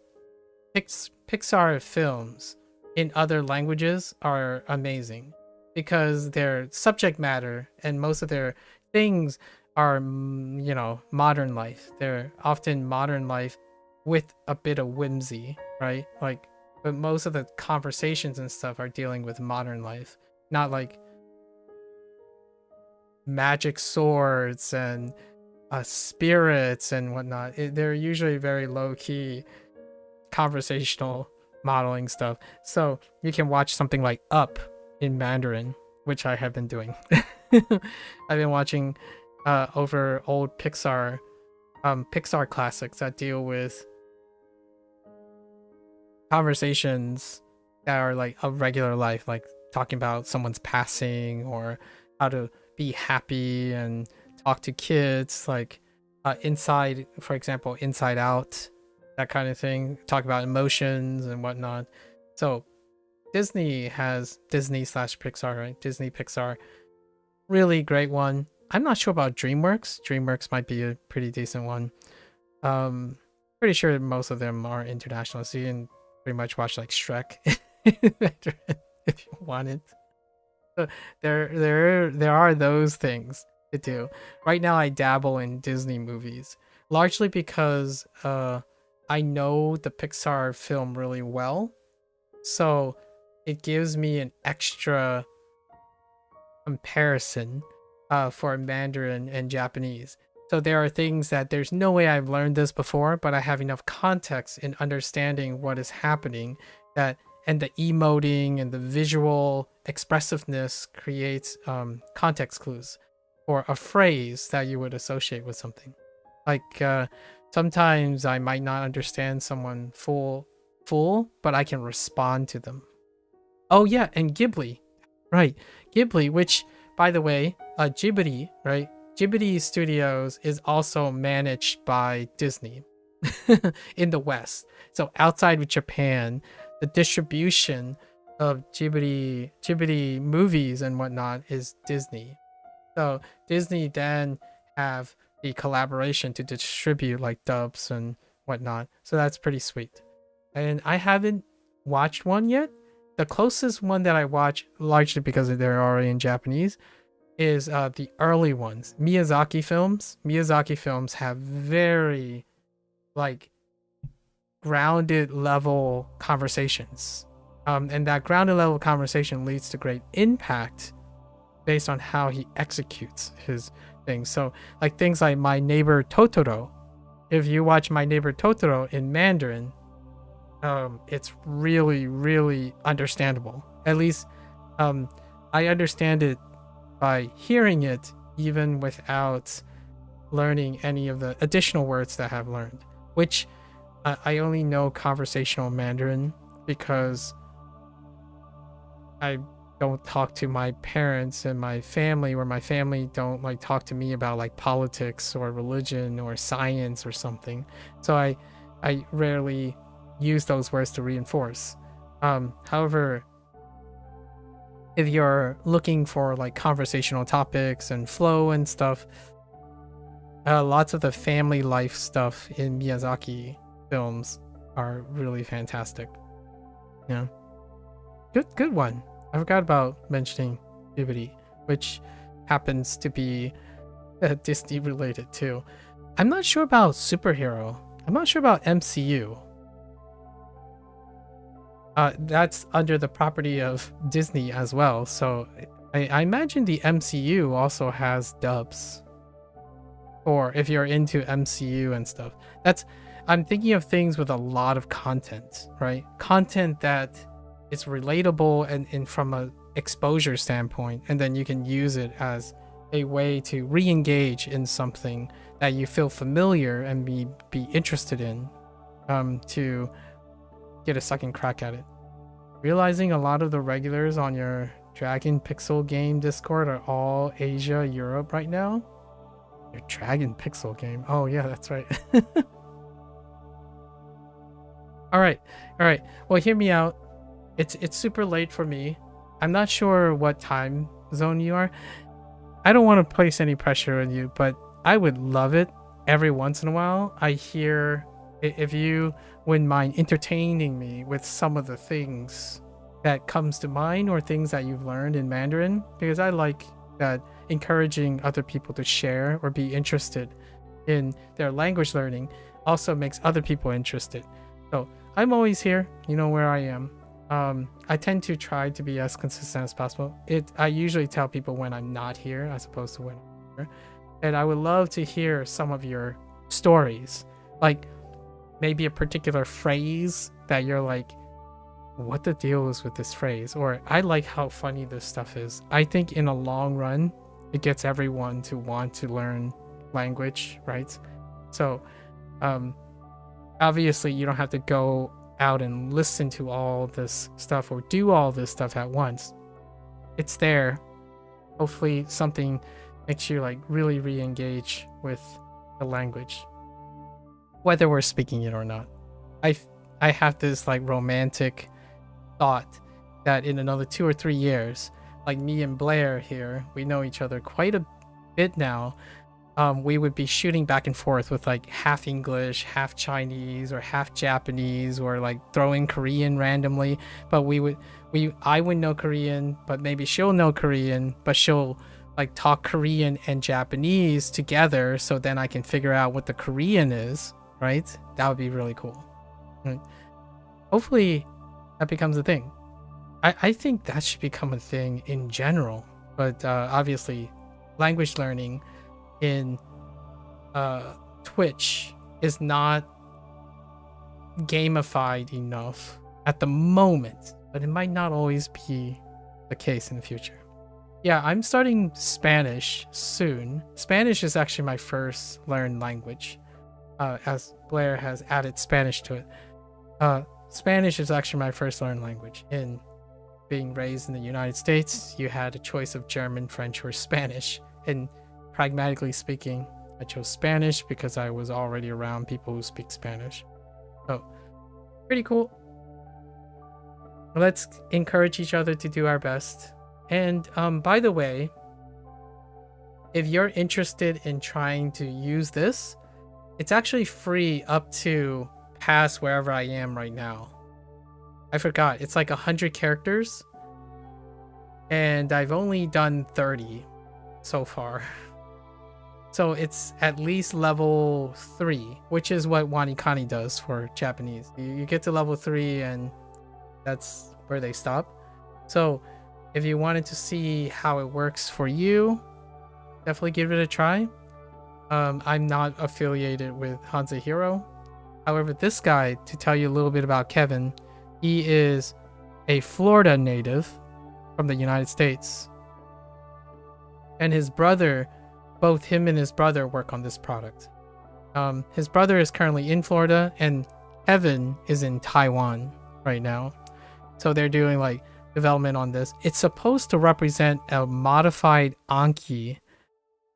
Pixar films in other languages are amazing because their subject matter and most of their things are, modern life. They're often modern life with a bit of whimsy, right? But most of the conversations and stuff are dealing with modern life, not like magic swords and spirits and whatnot. They're usually very low-key conversational modeling stuff. So you can watch something like Up in Mandarin, which I have been doing. I've been watching over old Pixar classics that deal with conversations that are like a regular life, like talking about someone's passing or how to be happy and talk to kids, like Inside, for example, Inside Out, that kind of thing. Talk about emotions and whatnot. So Disney has Disney/Pixar, right? Disney Pixar, really great one. I'm not sure about DreamWorks. DreamWorks might be a pretty decent one. Pretty sure most of them are international, so you can pretty much watch like Shrek if you wanted. So there are those things to do. Right now I dabble in Disney movies, largely because I know the Pixar film really well, so it gives me an extra comparison for Mandarin and Japanese. So there are things that there's no way I've learned this before, but I have enough context in understanding what is happening, that and the emoting and the visual expressiveness creates context clues or a phrase that you would associate with something. Like sometimes I might not understand someone full, but I can respond to them. Oh yeah, and Ghibli, right? Ghibli, which by the way, Ghibli, right? Ghibli Studios is also managed by Disney in the West. So outside of Japan, the distribution of Ghibli movies and whatnot is Disney. So Disney then have the collaboration to distribute like dubs and whatnot. So that's pretty sweet. And I haven't watched one yet. The closest one that I watch, largely because they're already in Japanese, is the early ones. Miyazaki films. Miyazaki films have very like grounded level conversations. And that grounded level conversation leads to great impact based on how he executes his things. So like things like My Neighbor Totoro. If you watch My Neighbor Totoro in Mandarin, it's really, really understandable. At least I understand it by hearing it, even without learning any of the additional words that I've learned, which I only know conversational Mandarin because I don't talk to my parents and my family, or my family don't like talk to me about like politics or religion or science or something. So I rarely use those words to reinforce. However, if you're looking for like conversational topics and flow and stuff, lots of the family life stuff in Miyazaki films are really fantastic. Yeah, good one. I forgot about mentioning Ghibli, which happens to be Disney related too. I'm not sure about superhero. I'm not sure about MCU. That's under the property of Disney as well. So I imagine the MCU also has dubs. Or if you're into MCU and stuff. I'm thinking of things with a lot of content, right? Content that is relatable and from a exposure standpoint, and then you can use it as a way to re-engage in something that you feel familiar and be interested in, to get a second crack at it. Realizing a lot of the regulars on your Dragon Pixel game Discord are all Asia, Europe right now. Your Dragon Pixel game. Oh yeah, that's right. All right. Well, hear me out. It's super late for me. I'm not sure what time zone you are. I don't want to place any pressure on you, but I would love it every once in a while. I hear if you wouldn't mind entertaining me with some of the things that comes to mind or things that you've learned in Mandarin, because I like that encouraging other people to share or be interested in their language learning also makes other people interested. So I'm always here. You know where I am. I tend to try to be as consistent as possible. I usually tell people when I'm not here as opposed to when I'm here. And I would love to hear some of your stories. Like maybe a particular phrase that you're like, what the deal is with this phrase? Or I like how funny this stuff is. I think in a long run, it gets everyone to want to learn language, right? So obviously you don't have to go out and listen to all this stuff or do all this stuff at once. It's there. Hopefully something makes you like really re-engage with the language, whether we're speaking it or not. I have this like romantic thought that in another 2 or 3 years, like me and Blair here, we know each other quite a bit now. We would be shooting back and forth with like half English, half Chinese, or half Japanese, or like throwing Korean randomly. But I would know Korean, but maybe she'll know Korean, but she'll like talk Korean and Japanese together, so then I can figure out what the Korean is, right? That would be really cool. Right? Hopefully that becomes a thing. I think that should become a thing in general, but obviously language learning in Twitch is not gamified enough at the moment, but it might not always be the case in the future. Yeah, I'm starting Spanish soon. Spanish is actually my first learned language, as Blair has added Spanish to it. Spanish is actually my first learned language. In being raised in the United States, you had a choice of German, French, or Spanish, and pragmatically speaking, I chose Spanish because I was already around people who speak Spanish. So, pretty cool. Let's encourage each other to do our best. And by the way, if you're interested in trying to use this, it's actually free up to past wherever I am right now. I forgot, it's like 100 characters, and I've only done 30. so far. So it's at least level 3, which is what WaniKani does for Japanese. You get to level 3 and that's where they stop. So if you wanted to see how it works for you, definitely give it a try. I'm not affiliated with HanziHero. However, this guy, to tell you a little bit about Kevin, he is a Florida native from the United States. And his brother, both him and his brother work on this product. His brother is currently in Florida and Kevin is in Taiwan right now. So they're doing like development on this. It's supposed to represent a modified Anki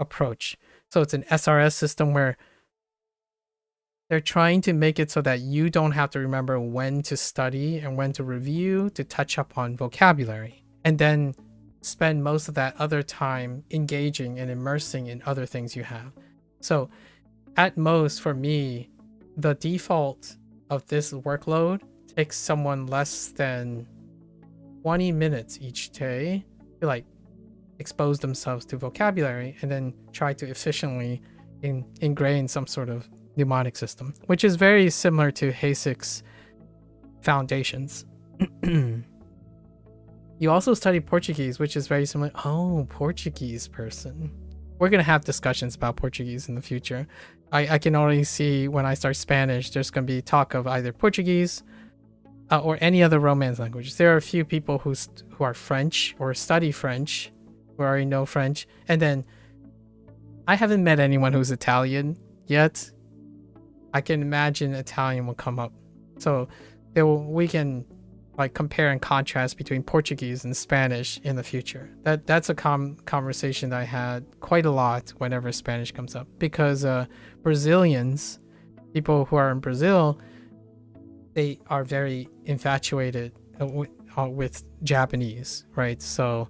approach. So it's an SRS system where they're trying to make it so that you don't have to remember when to study and when to review to touch up on vocabulary, and then spend most of that other time engaging and immersing in other things you have. So at most for me, the default of this workload takes someone less than 20 minutes each day to like expose themselves to vocabulary and then try to efficiently ingrain some sort of mnemonic system, which is very similar to Hasik's foundations. You also study Portuguese, which is very similar. Oh, Portuguese person. We're going to have discussions about Portuguese in the future. I can already see when I start Spanish, there's going to be talk of either Portuguese or any other Romance language. There are a few people who are French or study French, who already know French. And then I haven't met anyone who's Italian yet. I can imagine Italian will come up. So we can like compare and contrast between Portuguese and Spanish in the future. That's a conversation that I had quite a lot whenever Spanish comes up, because Brazilians, people who are in Brazil, they are very infatuated with Japanese, right? So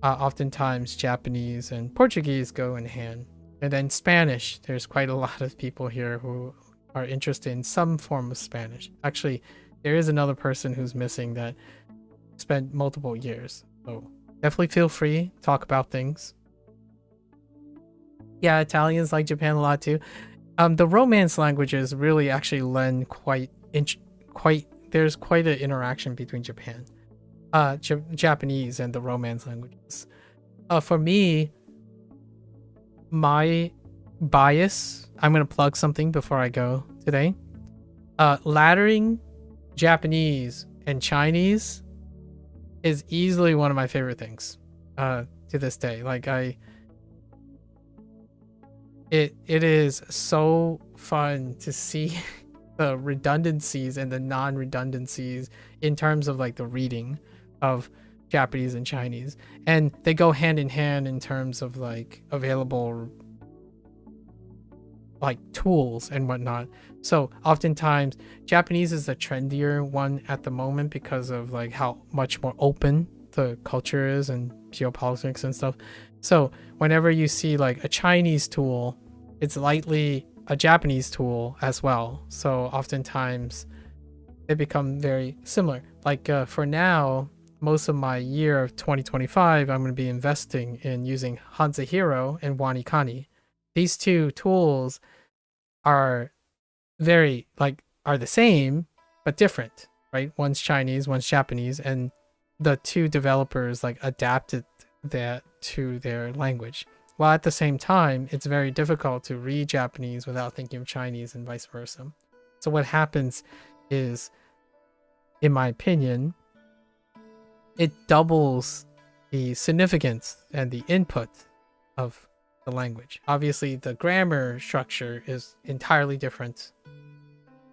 oftentimes Japanese and Portuguese go in hand. And then Spanish, there's quite a lot of people here who are interested in some form of Spanish. Actually, there is another person who's missing that spent multiple years. So definitely feel free to talk about things. Yeah, Italians like Japan a lot too. The Romance languages really actually lend there's quite an interaction between Japan, Japanese and the Romance languages. For me, my bias, I'm going to plug something before I go today. Laddering Japanese and Chinese is easily one of my favorite things to this day. Like it is so fun to see the redundancies and the non-redundancies in terms of like the reading of Japanese and Chinese, and they go hand in hand in terms of like available like tools and whatnot. So oftentimes Japanese is the trendier one at the moment because of like how much more open the culture is and geopolitics and stuff. So whenever you see like a Chinese tool, it's likely a Japanese tool as well. So oftentimes they become very similar. Like for now, most of my year of 2025, I'm going to be investing in using HanziHero and WaniKani. These two tools are are the same but different, right? One's Chinese, one's Japanese, and the two developers like adapted that to their language. While at the same time, it's very difficult to read Japanese without thinking of Chinese and vice versa. So what happens is, in my opinion, it doubles the significance and the input of the language. Obviously, the grammar structure is entirely different,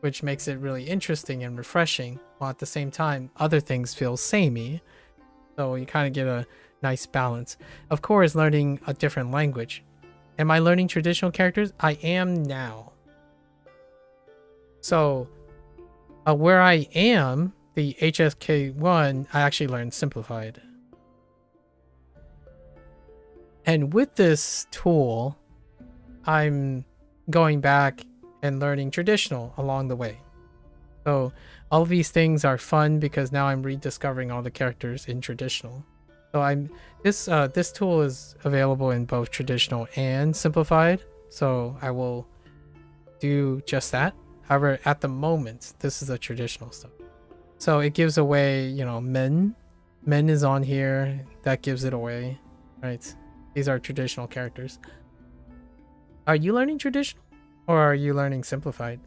which makes it really interesting and refreshing, while at the same time, other things feel samey. So you kind of get a nice balance. Of course, learning a different language. Am I learning traditional characters? I am now. So where I am, the HSK1, I actually learned simplified. And with this tool, I'm going back and learning traditional along the way. So all of these things are fun because now I'm rediscovering all the characters in traditional. So this tool is available in both traditional and simplified. So I will do just that. However, at the moment, this is the traditional stuff. So it gives away, you know, men. Men is on here. That gives it away, right? These are traditional characters. Are you learning traditional or are you learning simplified?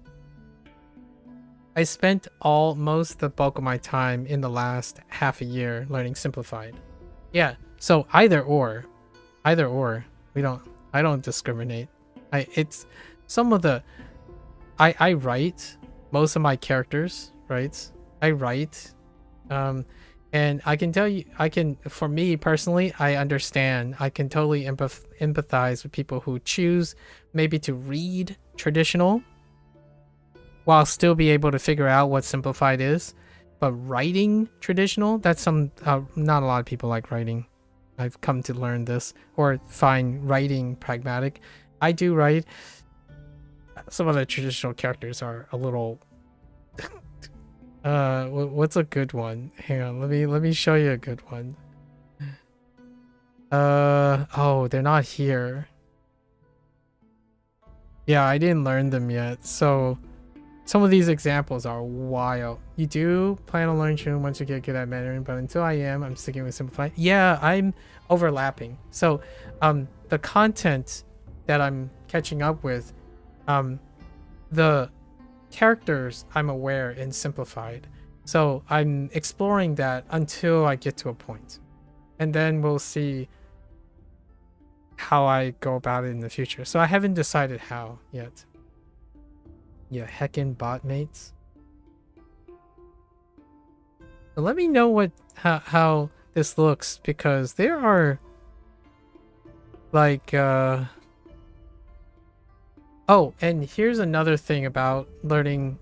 I spent most the bulk of my time in the last half a year learning simplified. Yeah, so either or. I don't discriminate. It's some of the I write most of my characters, right? I write and I can tell you, for me personally, I understand. I can totally empathize with people who choose maybe to read traditional while still be able to figure out what simplified is. But writing traditional, that's not a lot of people like writing. I've come to learn this or find writing pragmatic. I do write. Some of the traditional characters are a little what's a good one? Hang on, let me show you a good one. Oh, they're not here. Yeah, I didn't learn them yet. So some of these examples are wild. You do plan on learning Chun once you get good at Mandarin, but until I'm sticking with simplified. Yeah, I'm overlapping. So the content that I'm catching up with, the characters I'm aware in simplified. So I'm exploring that until I get to a point. And then we'll see how I go about it in the future. So I haven't decided how yet. Yeah, heckin' bot mates. So let me know how this looks, because there are like oh, and here's another thing about learning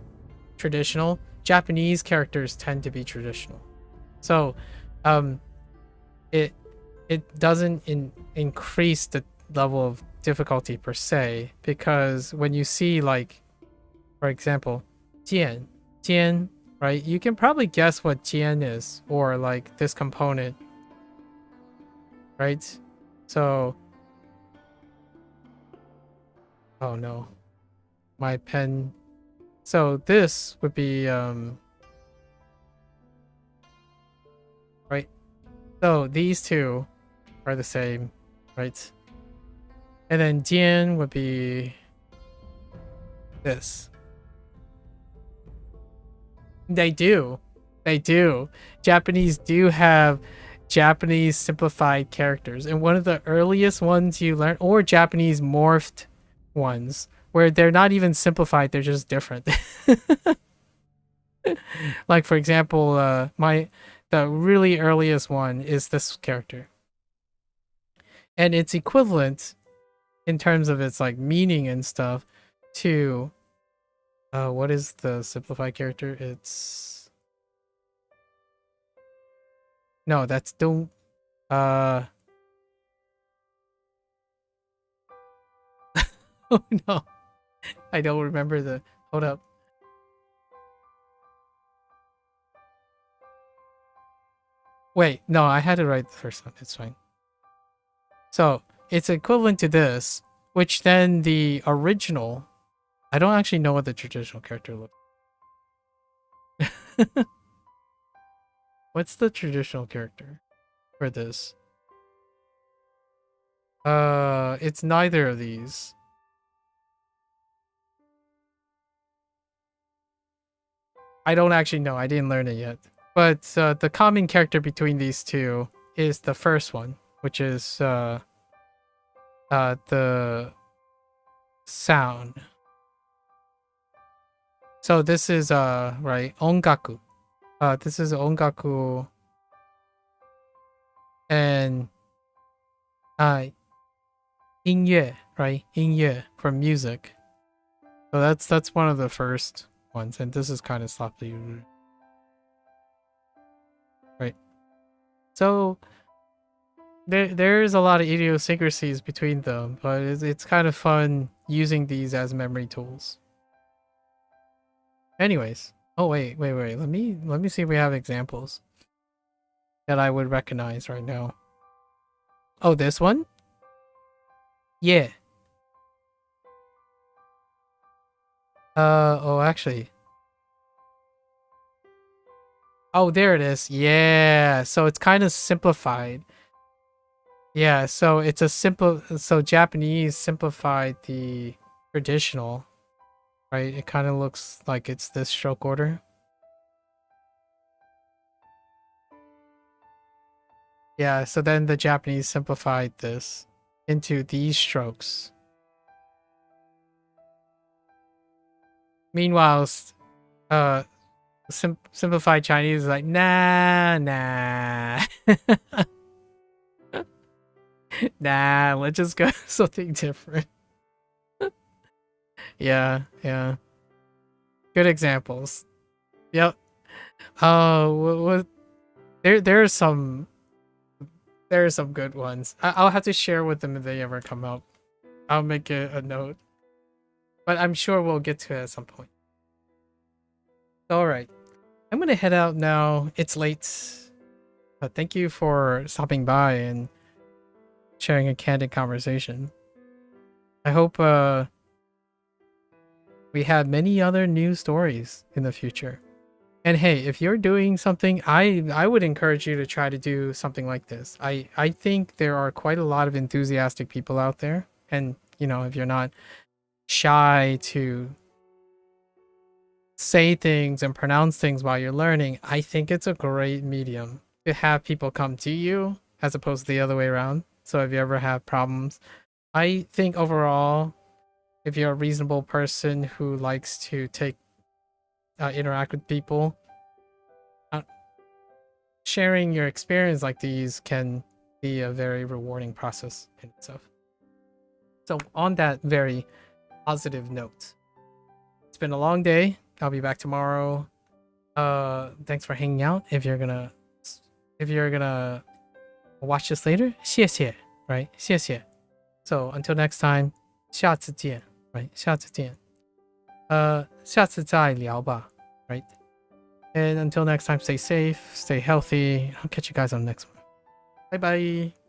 traditional. Japanese characters tend to be traditional. So it doesn't increase the level of difficulty per se, because when you see, like, for example, jian, right? You can probably guess what jian is, or like this component, right? So oh no, my pen. So this would be right. So these two are the same, right? And then jian would be this. They do. Japanese do have Japanese simplified characters, and one of the earliest ones you learn, or Japanese morphed ones, where they're not even simplified, they're just different. Like, for example, the really earliest one is this character, and it's equivalent in terms of its like meaning and stuff to what is the simplified character? It's no, that's don't oh no, I don't remember the. Hold up. Wait, no, I had it right the first time. It's fine. So it's equivalent to this, which then the original. I don't actually know what the traditional character looks like. What's the traditional character for this? It's neither of these. I don't actually know. I didn't learn it yet. But the common character between these two is the first one, which is the sound. So this is right, ongaku. This is ongaku, and 音乐, right? 音乐 for music. So that's one of the first ones, and this is kind of sloppily, right? So there's a lot of idiosyncrasies between them, but it's kind of fun using these as memory tools. Anyways, oh wait. Let me see if we have examples. that I would recognize right now. Oh, this one? Yeah. Oh, actually. Oh, there it is. Yeah. So it's kind of simplified. Yeah, so it's a simple, so Japanese simplified the traditional, right? It kind of looks like it's this stroke order. Yeah, so then the Japanese simplified this into these strokes. Meanwhile, simplified Chinese is like, nah. Nah, let's just go something different. Yeah. Good examples. Yep. What there are some good ones. I'll have to share with them if they ever come up. I'll make a note. But I'm sure we'll get to it at some point. Alright. I'm gonna head out now. It's late. But thank you for stopping by and sharing a candid conversation. I hope we have many other news stories in the future. And hey, if you're doing something, I would encourage you to try to do something like this. I think there are quite a lot of enthusiastic people out there. And, you know, if you're not shy to say things and pronounce things while you're learning, I think it's a great medium to have people come to you as opposed to the other way around. So if you ever have problems, I think overall, if you're a reasonable person who likes to interact with people, sharing your experience like these can be a very rewarding process in itself. So on that very positive note, it's been a long day. I'll be back tomorrow. Thanks for hanging out. If you're gonna watch this later, 谢谢, right? 谢谢. So until next time, 下次见, right? 下次见. 下次再聊吧, right? And until next time, stay safe, stay healthy. I'll catch you guys on the next one. Bye bye.